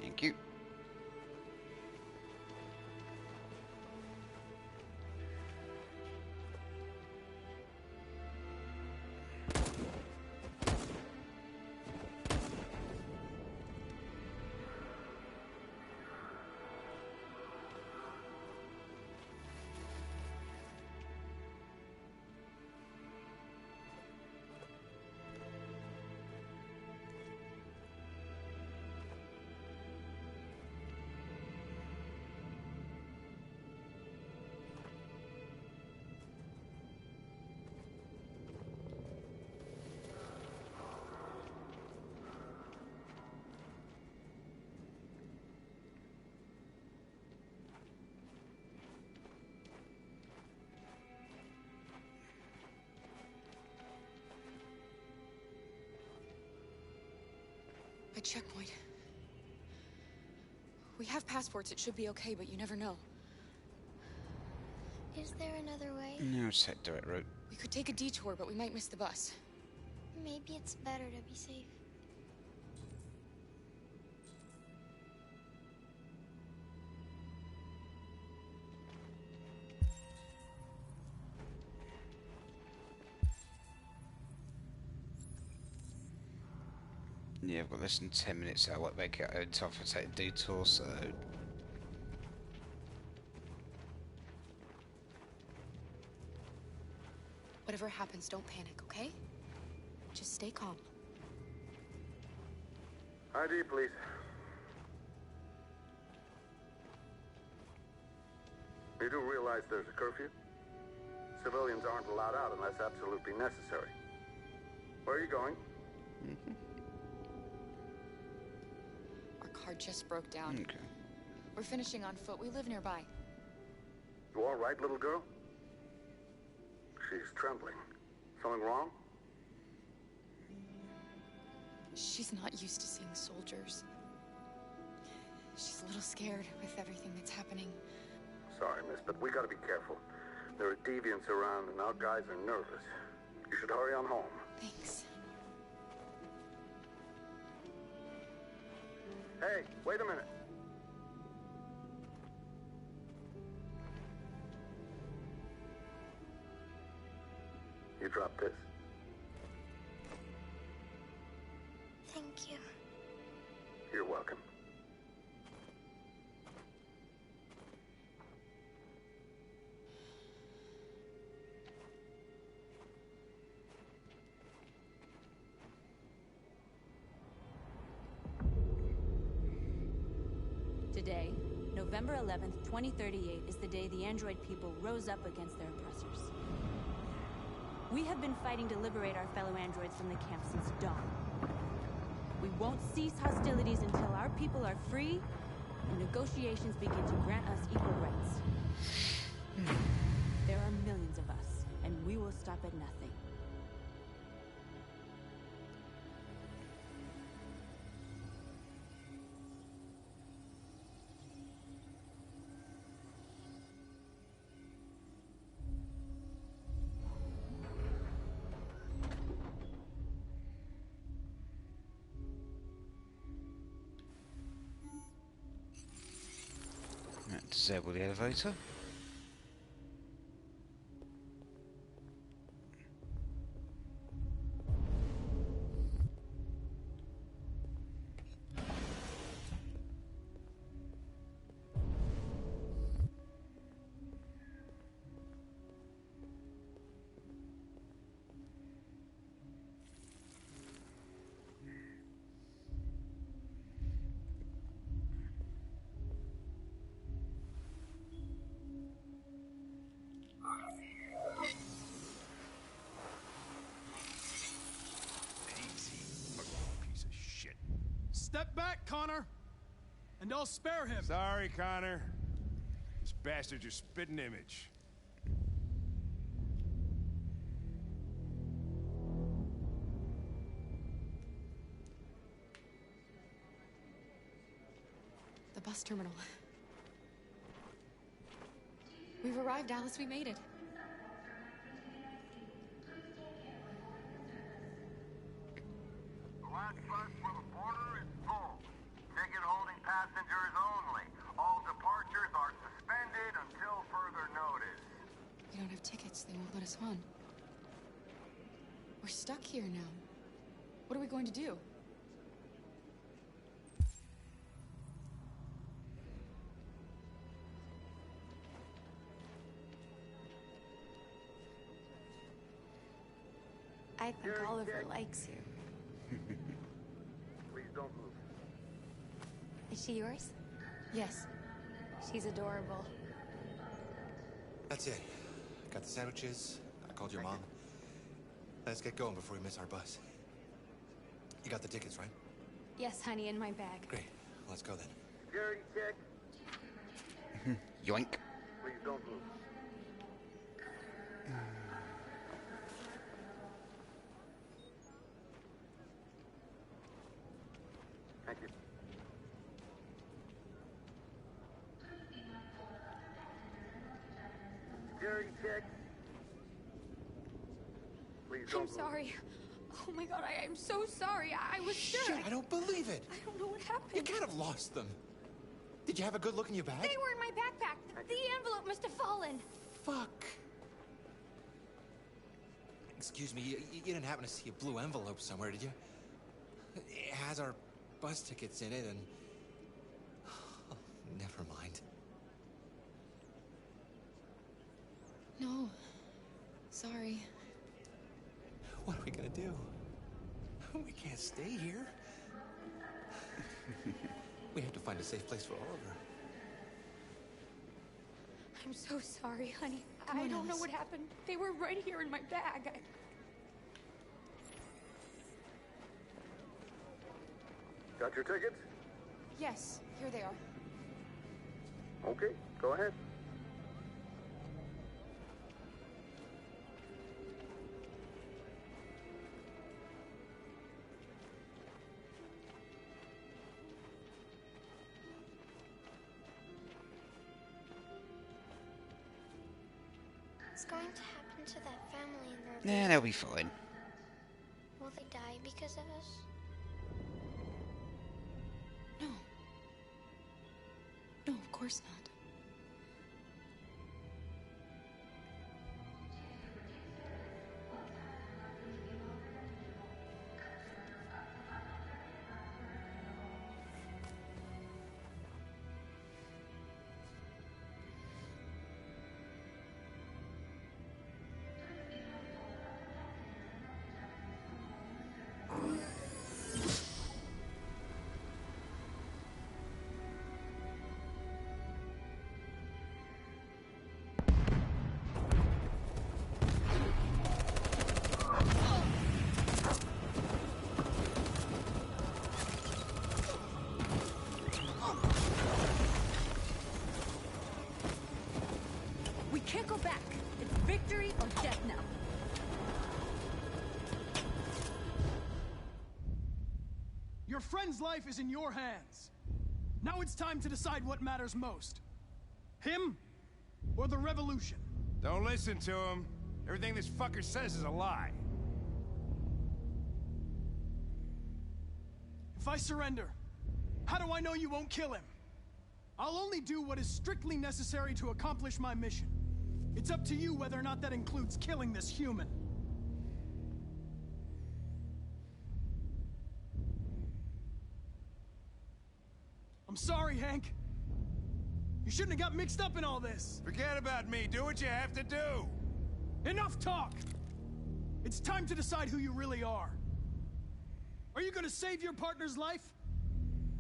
Thank you. A checkpoint. We have passports. It should be okay, but you never know. Is there another way? No, it's that direct route. We could take a detour, but we might miss the bus. Maybe it's better to be safe. Yeah, I've got less than 10 minutes, so I won't make it in time for take a detour, so... Whatever happens, don't panic, okay? Just stay calm. ID, please. You do realize there's a curfew? Civilians aren't allowed out unless absolutely necessary. Where are you going? Our car just broke down. Okay. We're finishing on foot. We live nearby. You all right, little girl? She's trembling. Something wrong? She's not used to seeing soldiers. She's a little scared with everything that's happening. Sorry, miss, but we gotta be careful. There are deviants around and our guys are nervous. You should hurry on home. Thanks. Hey, wait a minute. You dropped this. Thank you. You're welcome. Today, November 11th, 2038, is the day the android people rose up against their oppressors. We have been fighting to liberate our fellow androids from the camp since dawn. We won't cease hostilities until our people are free and negotiations begin to grant us equal rights. There are millions of us, and we will stop at nothing. Disable the elevator. Step back, Connor! And I'll spare him! Sorry, Connor. This bastard's your spitting image. The bus terminal. We've arrived, Alice. We made it. The last bus for the border is full. Ticket holding passengers only. All departures are suspended until further notice. We don't have tickets. They won't let us on. We're stuck here now. What are we going to do? I think Oliver likes you. Please don't move. Is she yours? Yes. She's adorable. That's it. Got the sandwiches. I called your mom. Let's get going before we miss our bus. You got the tickets, right? Yes, honey, in my bag. Great. Let's go then. Security check. Yoink. Please don't move. Thank you. Security check. Please don't I'm move. sorry. Oh my god, I am so sorry. I was sure. Shit, I don't believe it. I don't know what happened. You can't have lost them. Did you have a good look in your bag? They were in my backpack. The envelope must have fallen. Fuck. Excuse me, you didn't happen to see a blue envelope somewhere, did you? It has our bus tickets in it and... Oh, never mind. No. Sorry. What are we gonna do? We can't stay here. We have to find a safe place for Oliver. I'm so sorry, honey. Come I on, don't know Alice. what happened. They were right here in my bag. Got your tickets? Yes, here they are. Okay, go ahead. What's going to happen to that family in their Yeah, they'll be fine. Will they die because of us? No. No, of course not. Your friend's life is in your hands. Now it's time to decide what matters most. Him or the revolution? Don't listen to him. Everything this fucker says is a lie. If I surrender, how do I know you won't kill him? I'll only do what is strictly necessary to accomplish my mission. It's up to you whether or not that includes killing this human. I'm sorry, Hank. You shouldn't have got mixed up in all this. Forget about me. Do what you have to do. Enough talk! It's time to decide who you really are. Are you going to save your partner's life?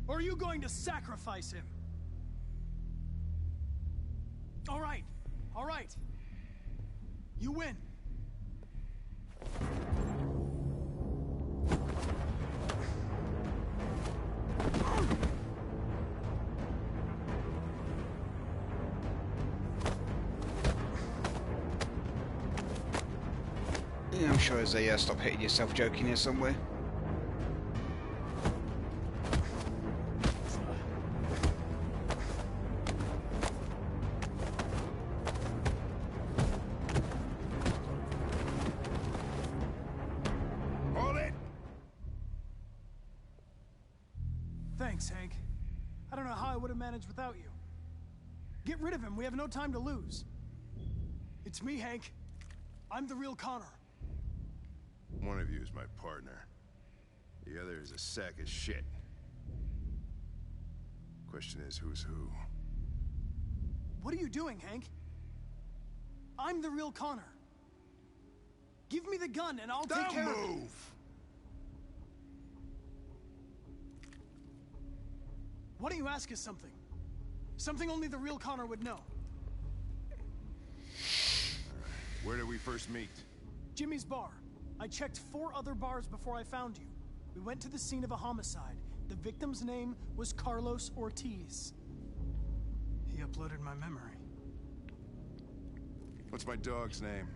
Or are you going to sacrifice him? All right. All right. You win. Yeah, I'm sure there's a stop hitting yourself joking here somewhere. Hold it! Thanks, Hank. I don't know how I would have managed without you. Get rid of him. We have no time to lose. It's me, Hank. I'm the real Connor. One of you is my partner. The other is a sack of shit. Question is, who's who? What are you doing, Hank? I'm the real Connor. Give me the gun and I'll take care of it. Don't move! Why don't you ask us something? Something only the real Connor would know. Where did we first meet? Jimmy's bar. I checked 4 other bars before I found you. We went to the scene of a homicide. The victim's name was Carlos Ortiz. He uploaded my memory. What's my dog's name?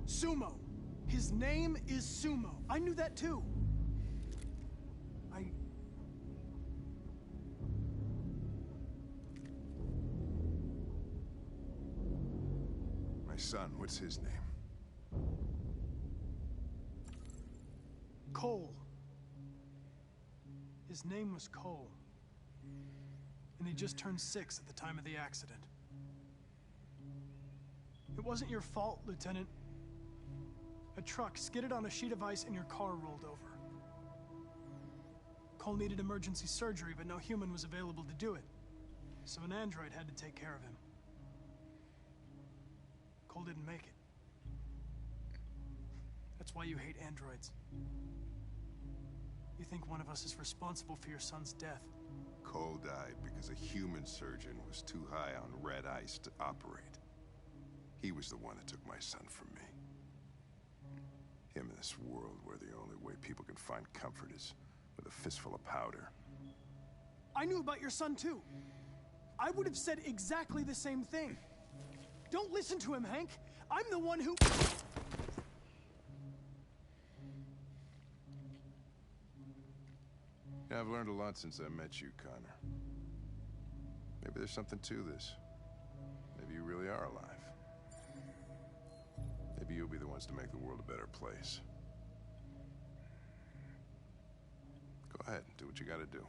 Sumo. His name is Sumo. I knew that too. My son, what's his name? Cole. His name was Cole. And he just turned 6 at the time of the accident. It wasn't your fault, Lieutenant. A truck skidded on a sheet of ice and your car rolled over. Cole needed emergency surgery, but no human was available to do it. So an android had to take care of him. Cole didn't make it. That's why you hate androids. You think one of us is responsible for your son's death. Cole died because a human surgeon was too high on red ice to operate. He was the one that took my son from me. Him in this world where the only way people can find comfort is with a fistful of powder. I knew about your son too. I would have said exactly the same thing. Don't listen to him, Hank. I'm the one who... Yeah, I've learned a lot since I met you, Connor. Maybe there's something to this. Maybe you really are alive. Maybe you'll be the ones to make the world a better place. Go ahead, do what you gotta do.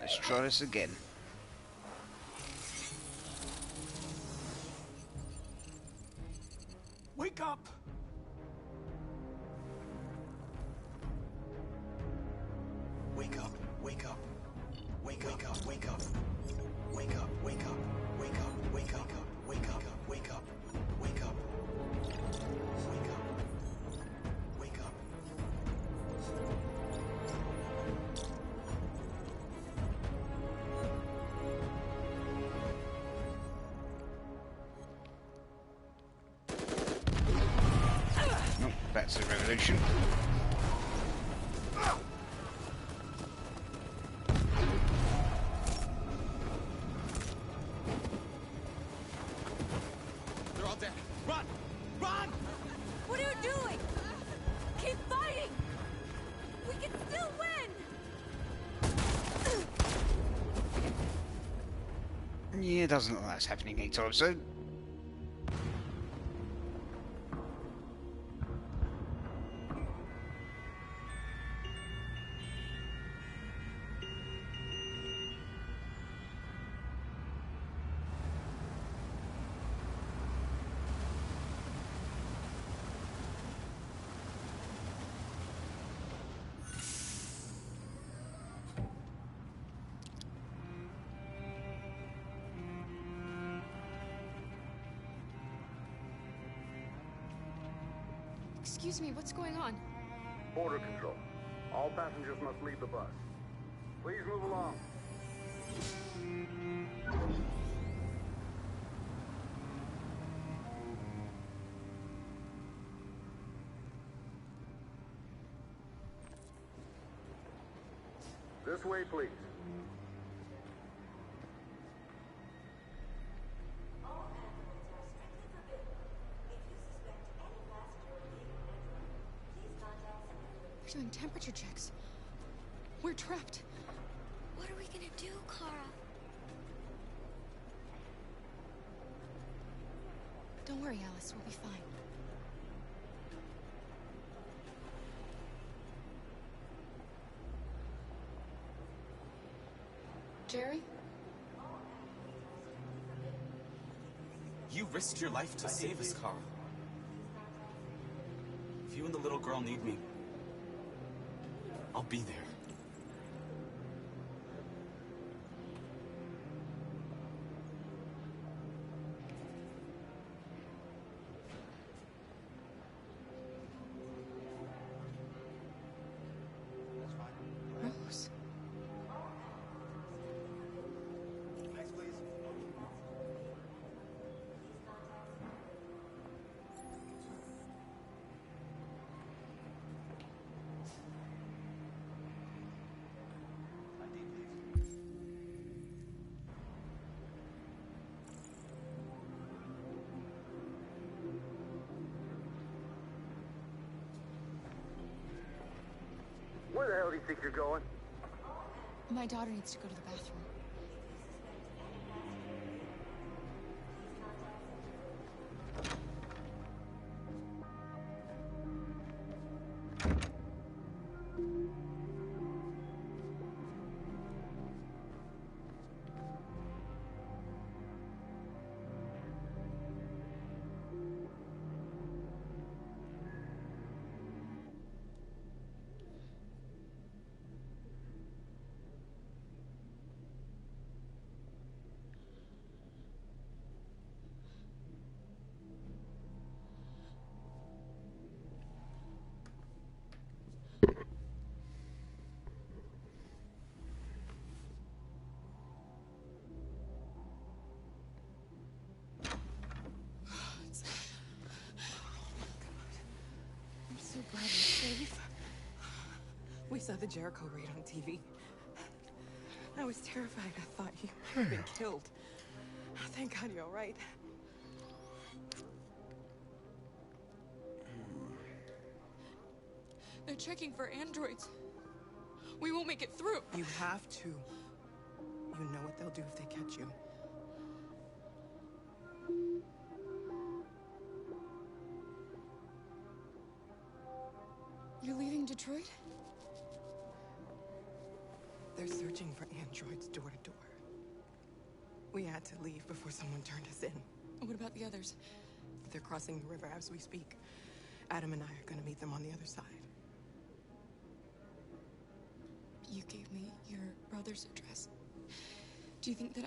Let's try this again. Wake up! Wake up, wake up. Wake up, wake up. Wake up, wake up. Wake up, wake up. Wake up, wake up. Wake up. Wake up. Wake up. Nope, that's the revolution. Yeah, it doesn't look like that's happening anytime soon. Excuse me, what's going on? Border control. All passengers must leave the bus. Please move along. This way, please. They're doing temperature checks. We're trapped. What are we gonna do, Kara? Don't worry, Alice. We'll be fine. Jerry? You risked your life to save us, Kara. If you and the little girl need me, I'll be there. Rose. Where the hell do you think you're going? My daughter needs to go to the bathroom. I'm so glad you're safe. We saw the Jericho raid on TV. I was terrified. I thought you had been killed. Thank God you're all right. They're checking for androids. We won't make it through. You have to. You know what they'll do if they catch you. You're leaving Detroit? They're searching for androids door to door. We had to leave before someone turned us in. What about the others? They're crossing the river as we speak. Adam and I are gonna meet them on the other side. You gave me your brother's address. Do you think that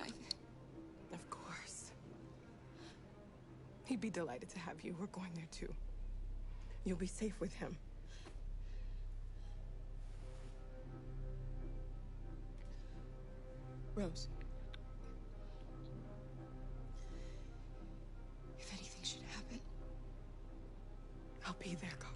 Of course. He'd be delighted to have you. We're going there too. You'll be safe with him. Rose. If anything should happen, I'll be there, Kara.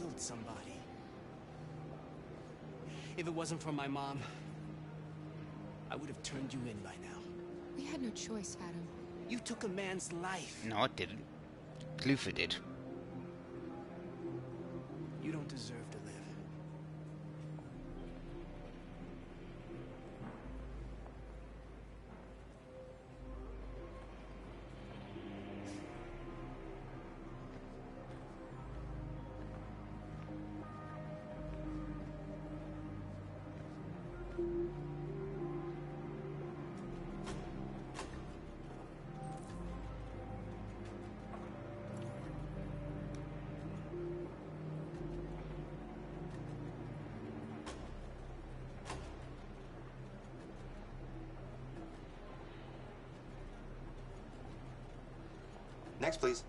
killed somebody. If it wasn't for my mom, I would have turned you in by now. We had no choice, Adam. You took a man's life. No, I didn't. Luther did. You don't deserve to live. Next, please.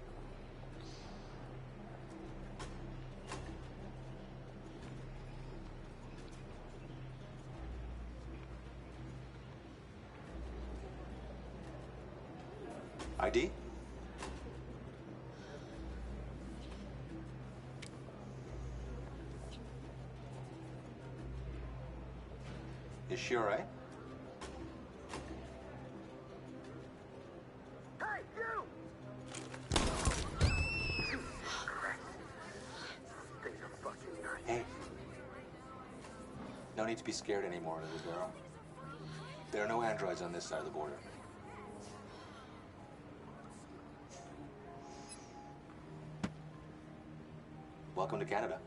ID? Is she all right? Hey, you! Hey. No need to be scared anymore, little girl. There are no androids on this side of the border. Welcome to Canada.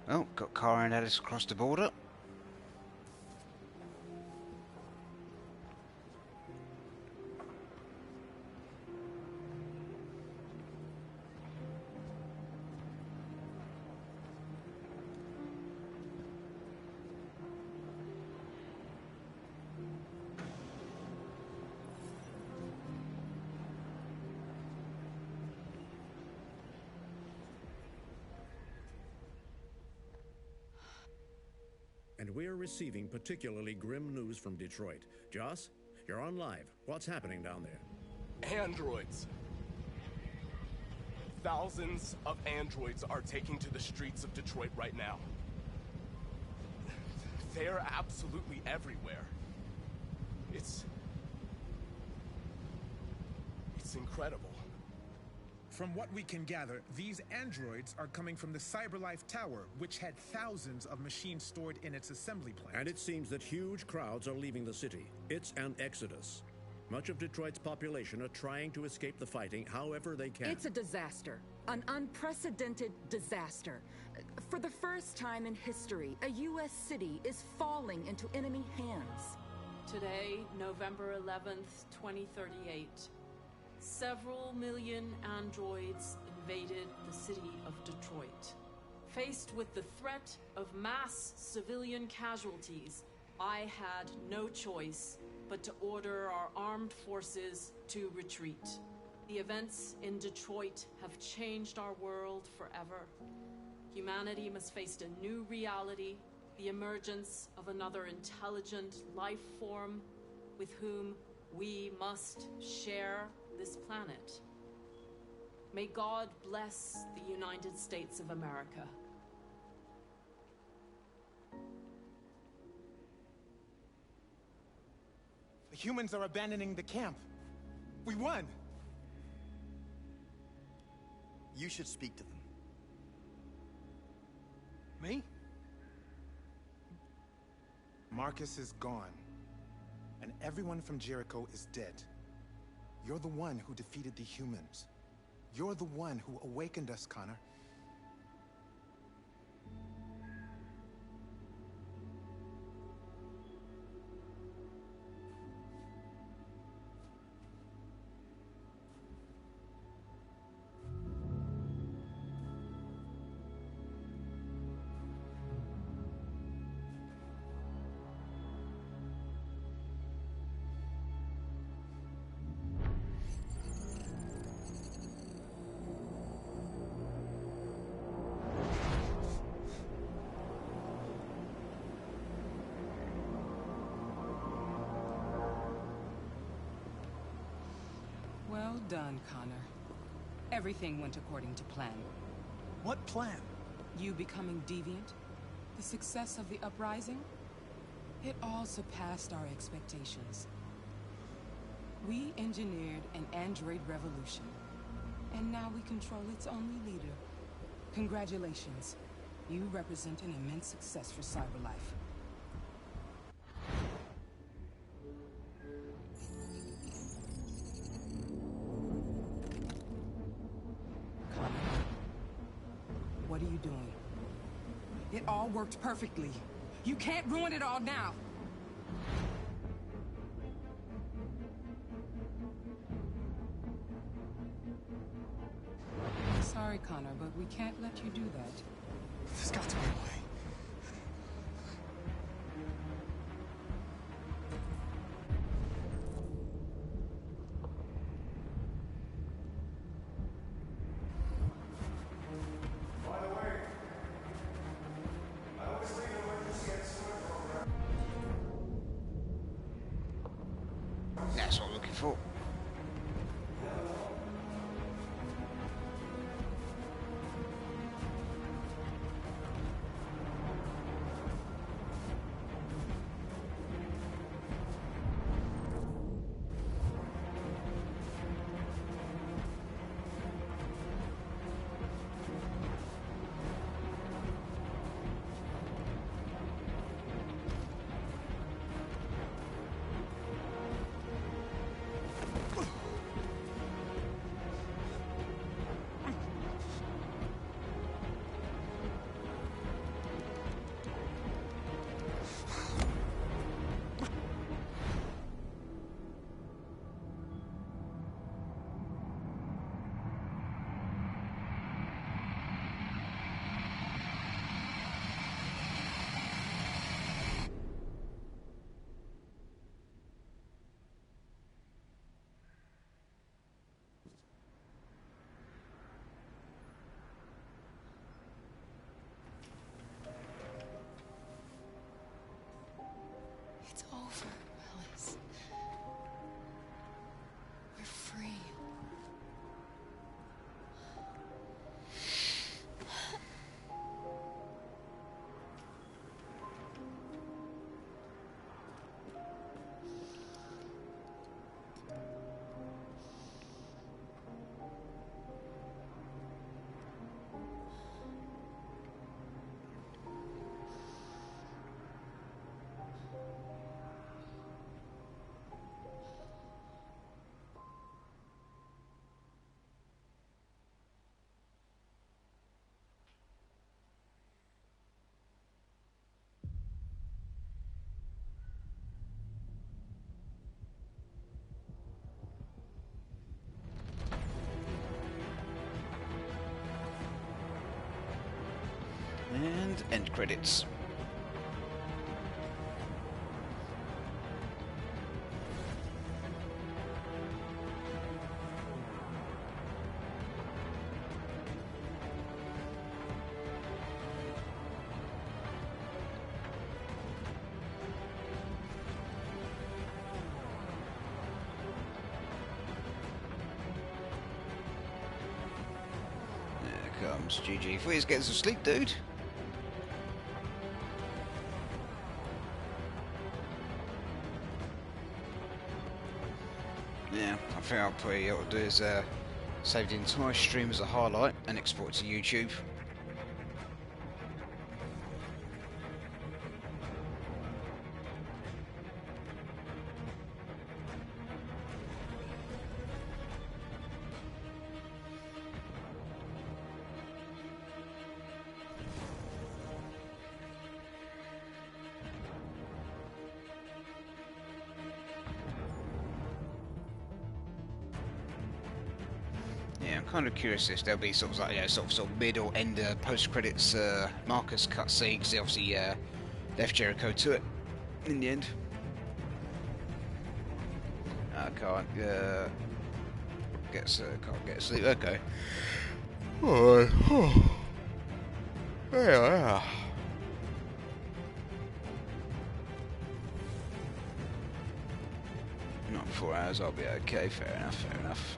Well, got Kara and Alice across the border. And we're receiving particularly grim news from Detroit. Joss, you're on live. What's happening down there? Androids. Thousands of androids are taking to the streets of Detroit right now. They're absolutely everywhere. It's incredible. From what we can gather, these androids are coming from the CyberLife Tower, which had thousands of machines stored in its assembly plant. And it seems that huge crowds are leaving the city. It's an exodus. Much of Detroit's population are trying to escape the fighting however they can. It's a disaster. An unprecedented disaster. For the first time in history, a U.S. city is falling into enemy hands. Today, November 11th, 2038, several million androids invaded the city of Detroit. Faced with the threat of mass civilian casualties, I had no choice but to order our armed forces to retreat. The events in Detroit have changed our world forever. Humanity must face a new reality, the emergence of another intelligent life form with whom we must share this planet. May God bless the United States of America. The humans are abandoning the camp. We won! You should speak to them. Me? Marcus is gone. And everyone from Jericho is dead. You're the one who defeated the humans. You're the one who awakened us, Connor. Well done, Connor. Everything went according to plan. What plan? You becoming deviant? The success of the uprising? It all surpassed our expectations. We engineered an android revolution, and now we control its only leader. Congratulations. You represent an immense success for CyberLife. Connor, what are you doing? It all worked perfectly. You can't ruin it all now. Sorry, Connor, but we can't let you do that. There's got to be a way. That's what I'm looking for. It's over, Alice. We're free. And end credits. There comes GG. Please get some sleep, dude. Yeah, I think I'll probably what I'll do is save the entire stream as a highlight and export it to YouTube. Yeah, I'm kind of curious if there'll be sort of like, you know, sort of mid or end post credits Marcus cutscene, because they obviously left Jericho to it in the end. I can't can't get asleep. Okay. Alright. Yeah. Not 4 hours. I'll be okay. Fair enough. Fair enough.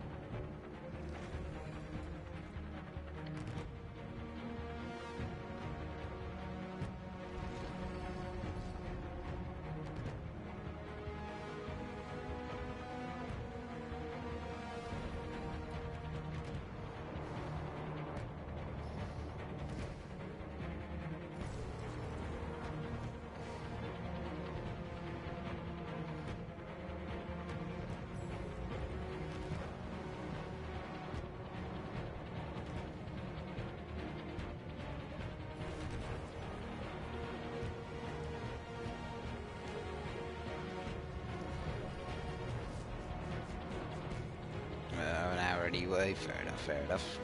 anyway. Fair enough, fair enough.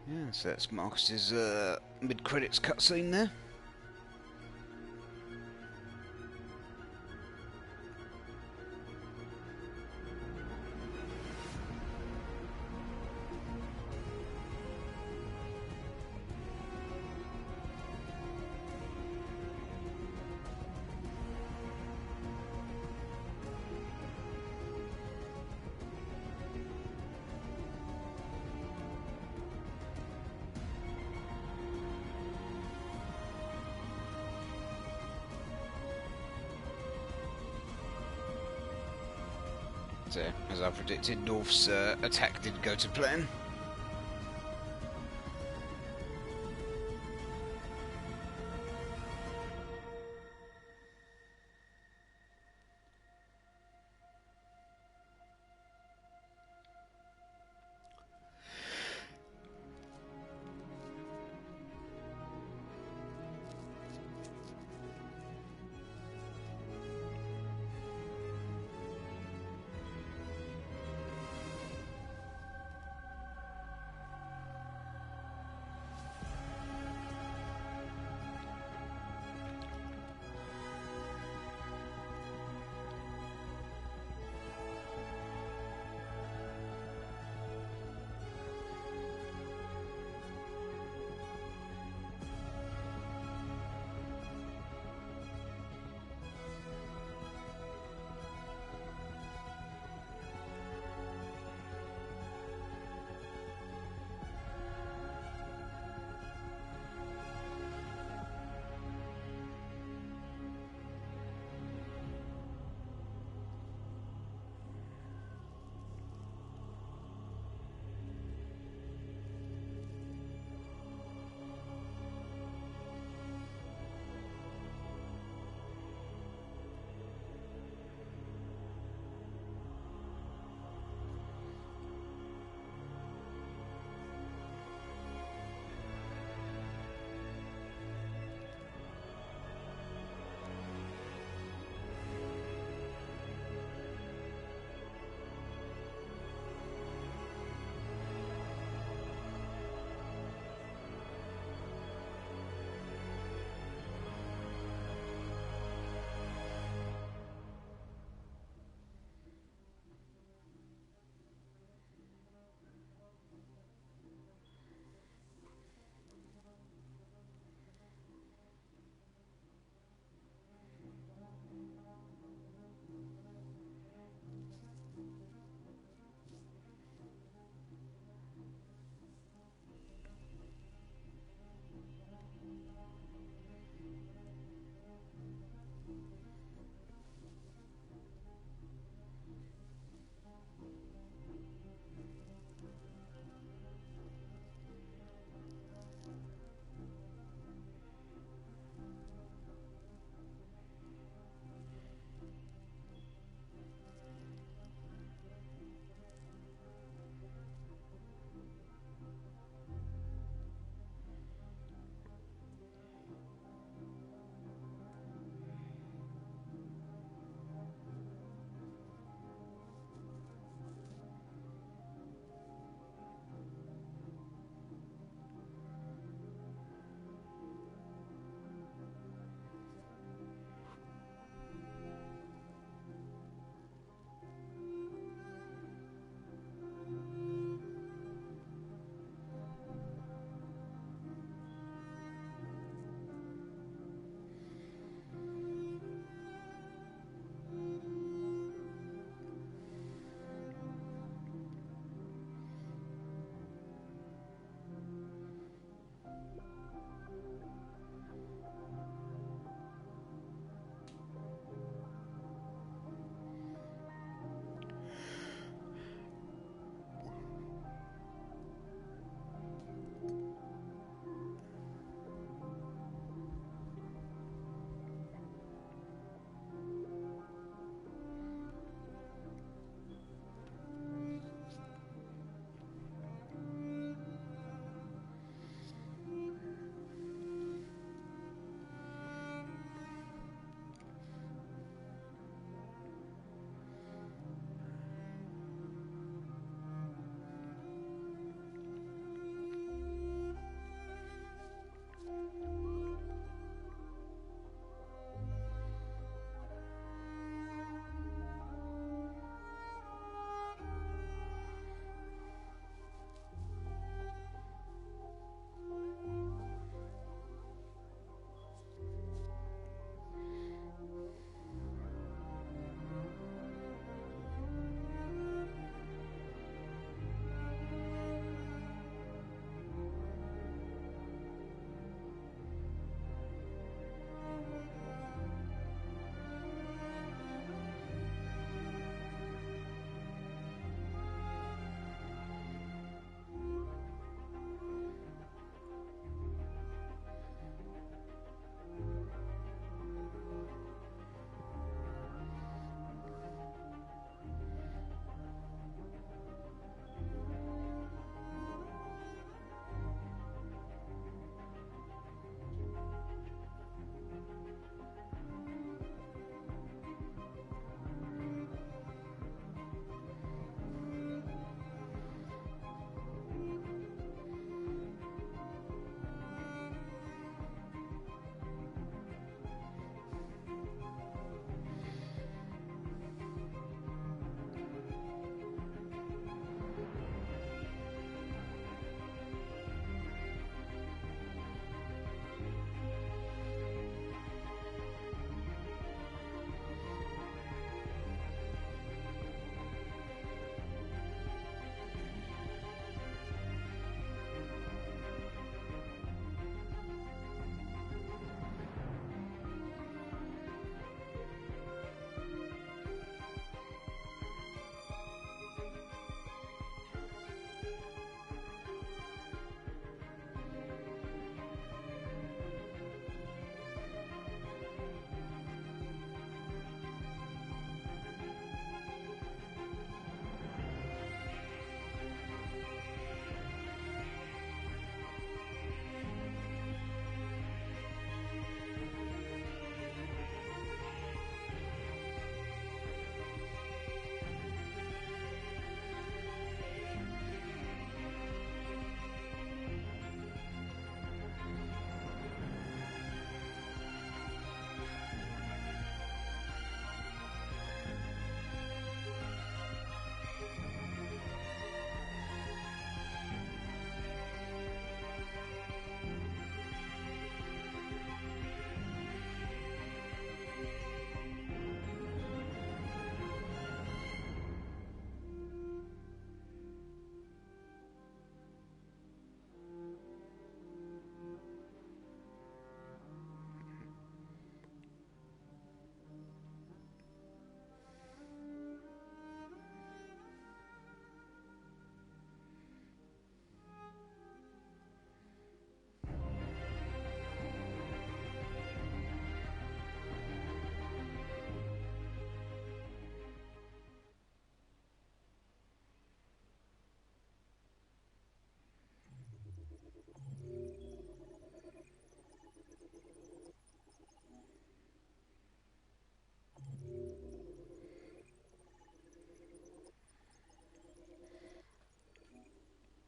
Yeah, so that's Marcus's mid-credits cutscene there. So, as I predicted, North's attack did go to plan.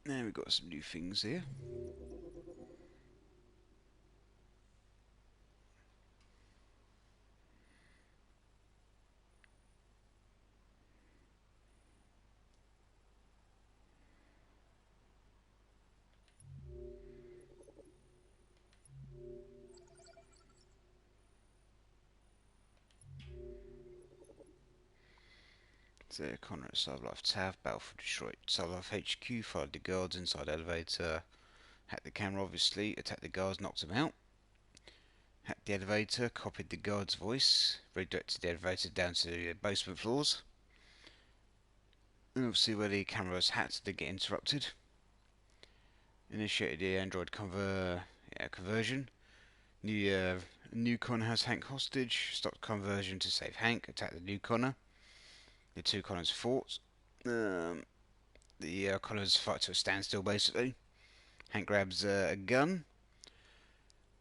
Now we've got some new things here. So Connor at Cyberlife Tav, Battle for Detroit. Cyberlife HQ fired the guards inside the elevator. Hacked the camera obviously, attacked the guards, knocked them out. Hacked the elevator, copied the guard's voice, redirected the elevator down to the basement floors. And obviously where the camera was hacked did get interrupted. Initiated the android conversion. New Connor has Hank hostage. Stopped conversion to save Hank. Attacked the new Connor. The two Connors fought. The Connors fight to a standstill basically. Hank grabs a gun.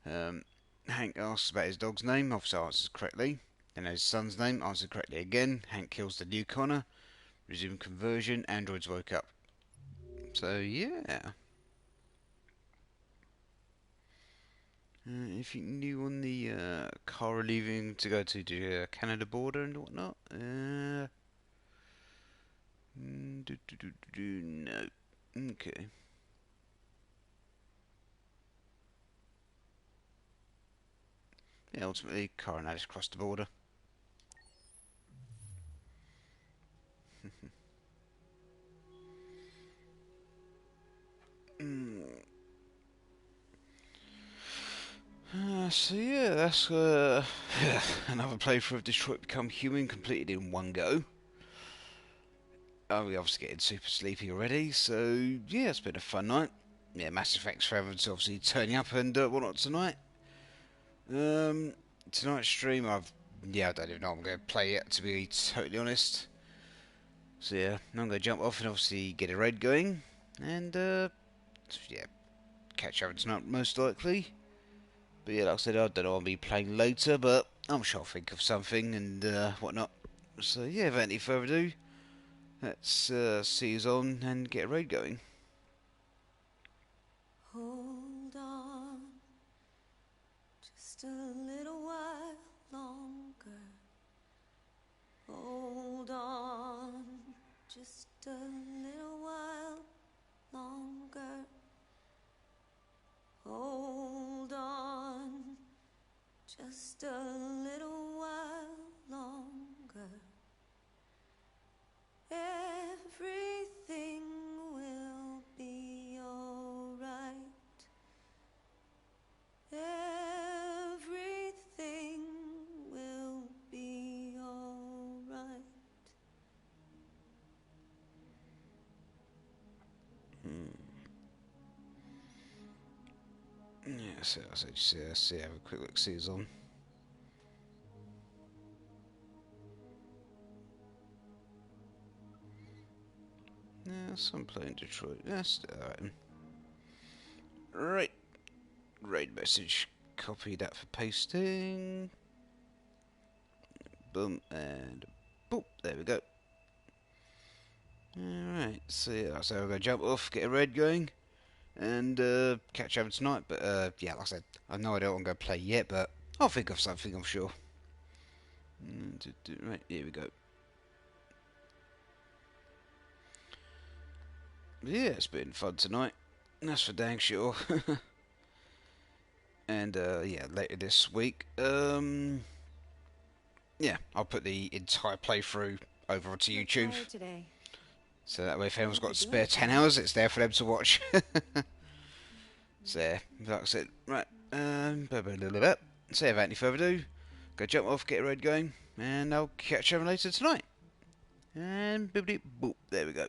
Hank asks about his dog's name. Officer answers correctly. Then his son's name answered correctly again. Hank kills the new Connor. Resume conversion. Androids woke up. So yeah. Anything new on the car leaving to go to the Canada border and whatnot? No. Okay. Yeah, ultimately, car and Alice crossed the border. So yeah, that's another playthrough of Detroit Become Human completed in one go. We're obviously getting super sleepy already, so yeah, it's been a fun night. Yeah, massive thanks for everyone to obviously turning up and whatnot tonight. Tonight's stream, I don't even know I'm going to play yet, to be totally honest. So yeah, I'm going to jump off and obviously get a raid going, and yeah, catch up tonight most likely. But yeah, like I said, I don't know I'll be playing later, but I'm sure I'll think of something and whatnot. So yeah, without any further ado, let's see who's on and get a raid going. Hold on, just a little while longer. Hold on, just a little while longer. Hold on, just a little while longer. Everything will be alright. Everything will be alright. Yeah, so have a quick look, see who's on. Yeah, some playing Detroit. That's alright. Right. Raid message. Copy that for pasting. Boom and boop. There we go. Alright, so yeah, so I'm gonna jump off, get a raid going, and catch up tonight. But yeah, like I said, I have no idea what I'm gonna play yet, but I'll think of something, I'm sure. Right, here we go. Yeah, it's been fun tonight. That's for dang sure. And yeah, later this week, yeah, I'll put the entire playthrough over onto YouTube. So that way, if anyone's got a spare 10 hours, it's there for them to watch. So, yeah, like I said, right, so without any further ado, go jump off, get a raid going, and I'll catch you later tonight. And boop, there we go.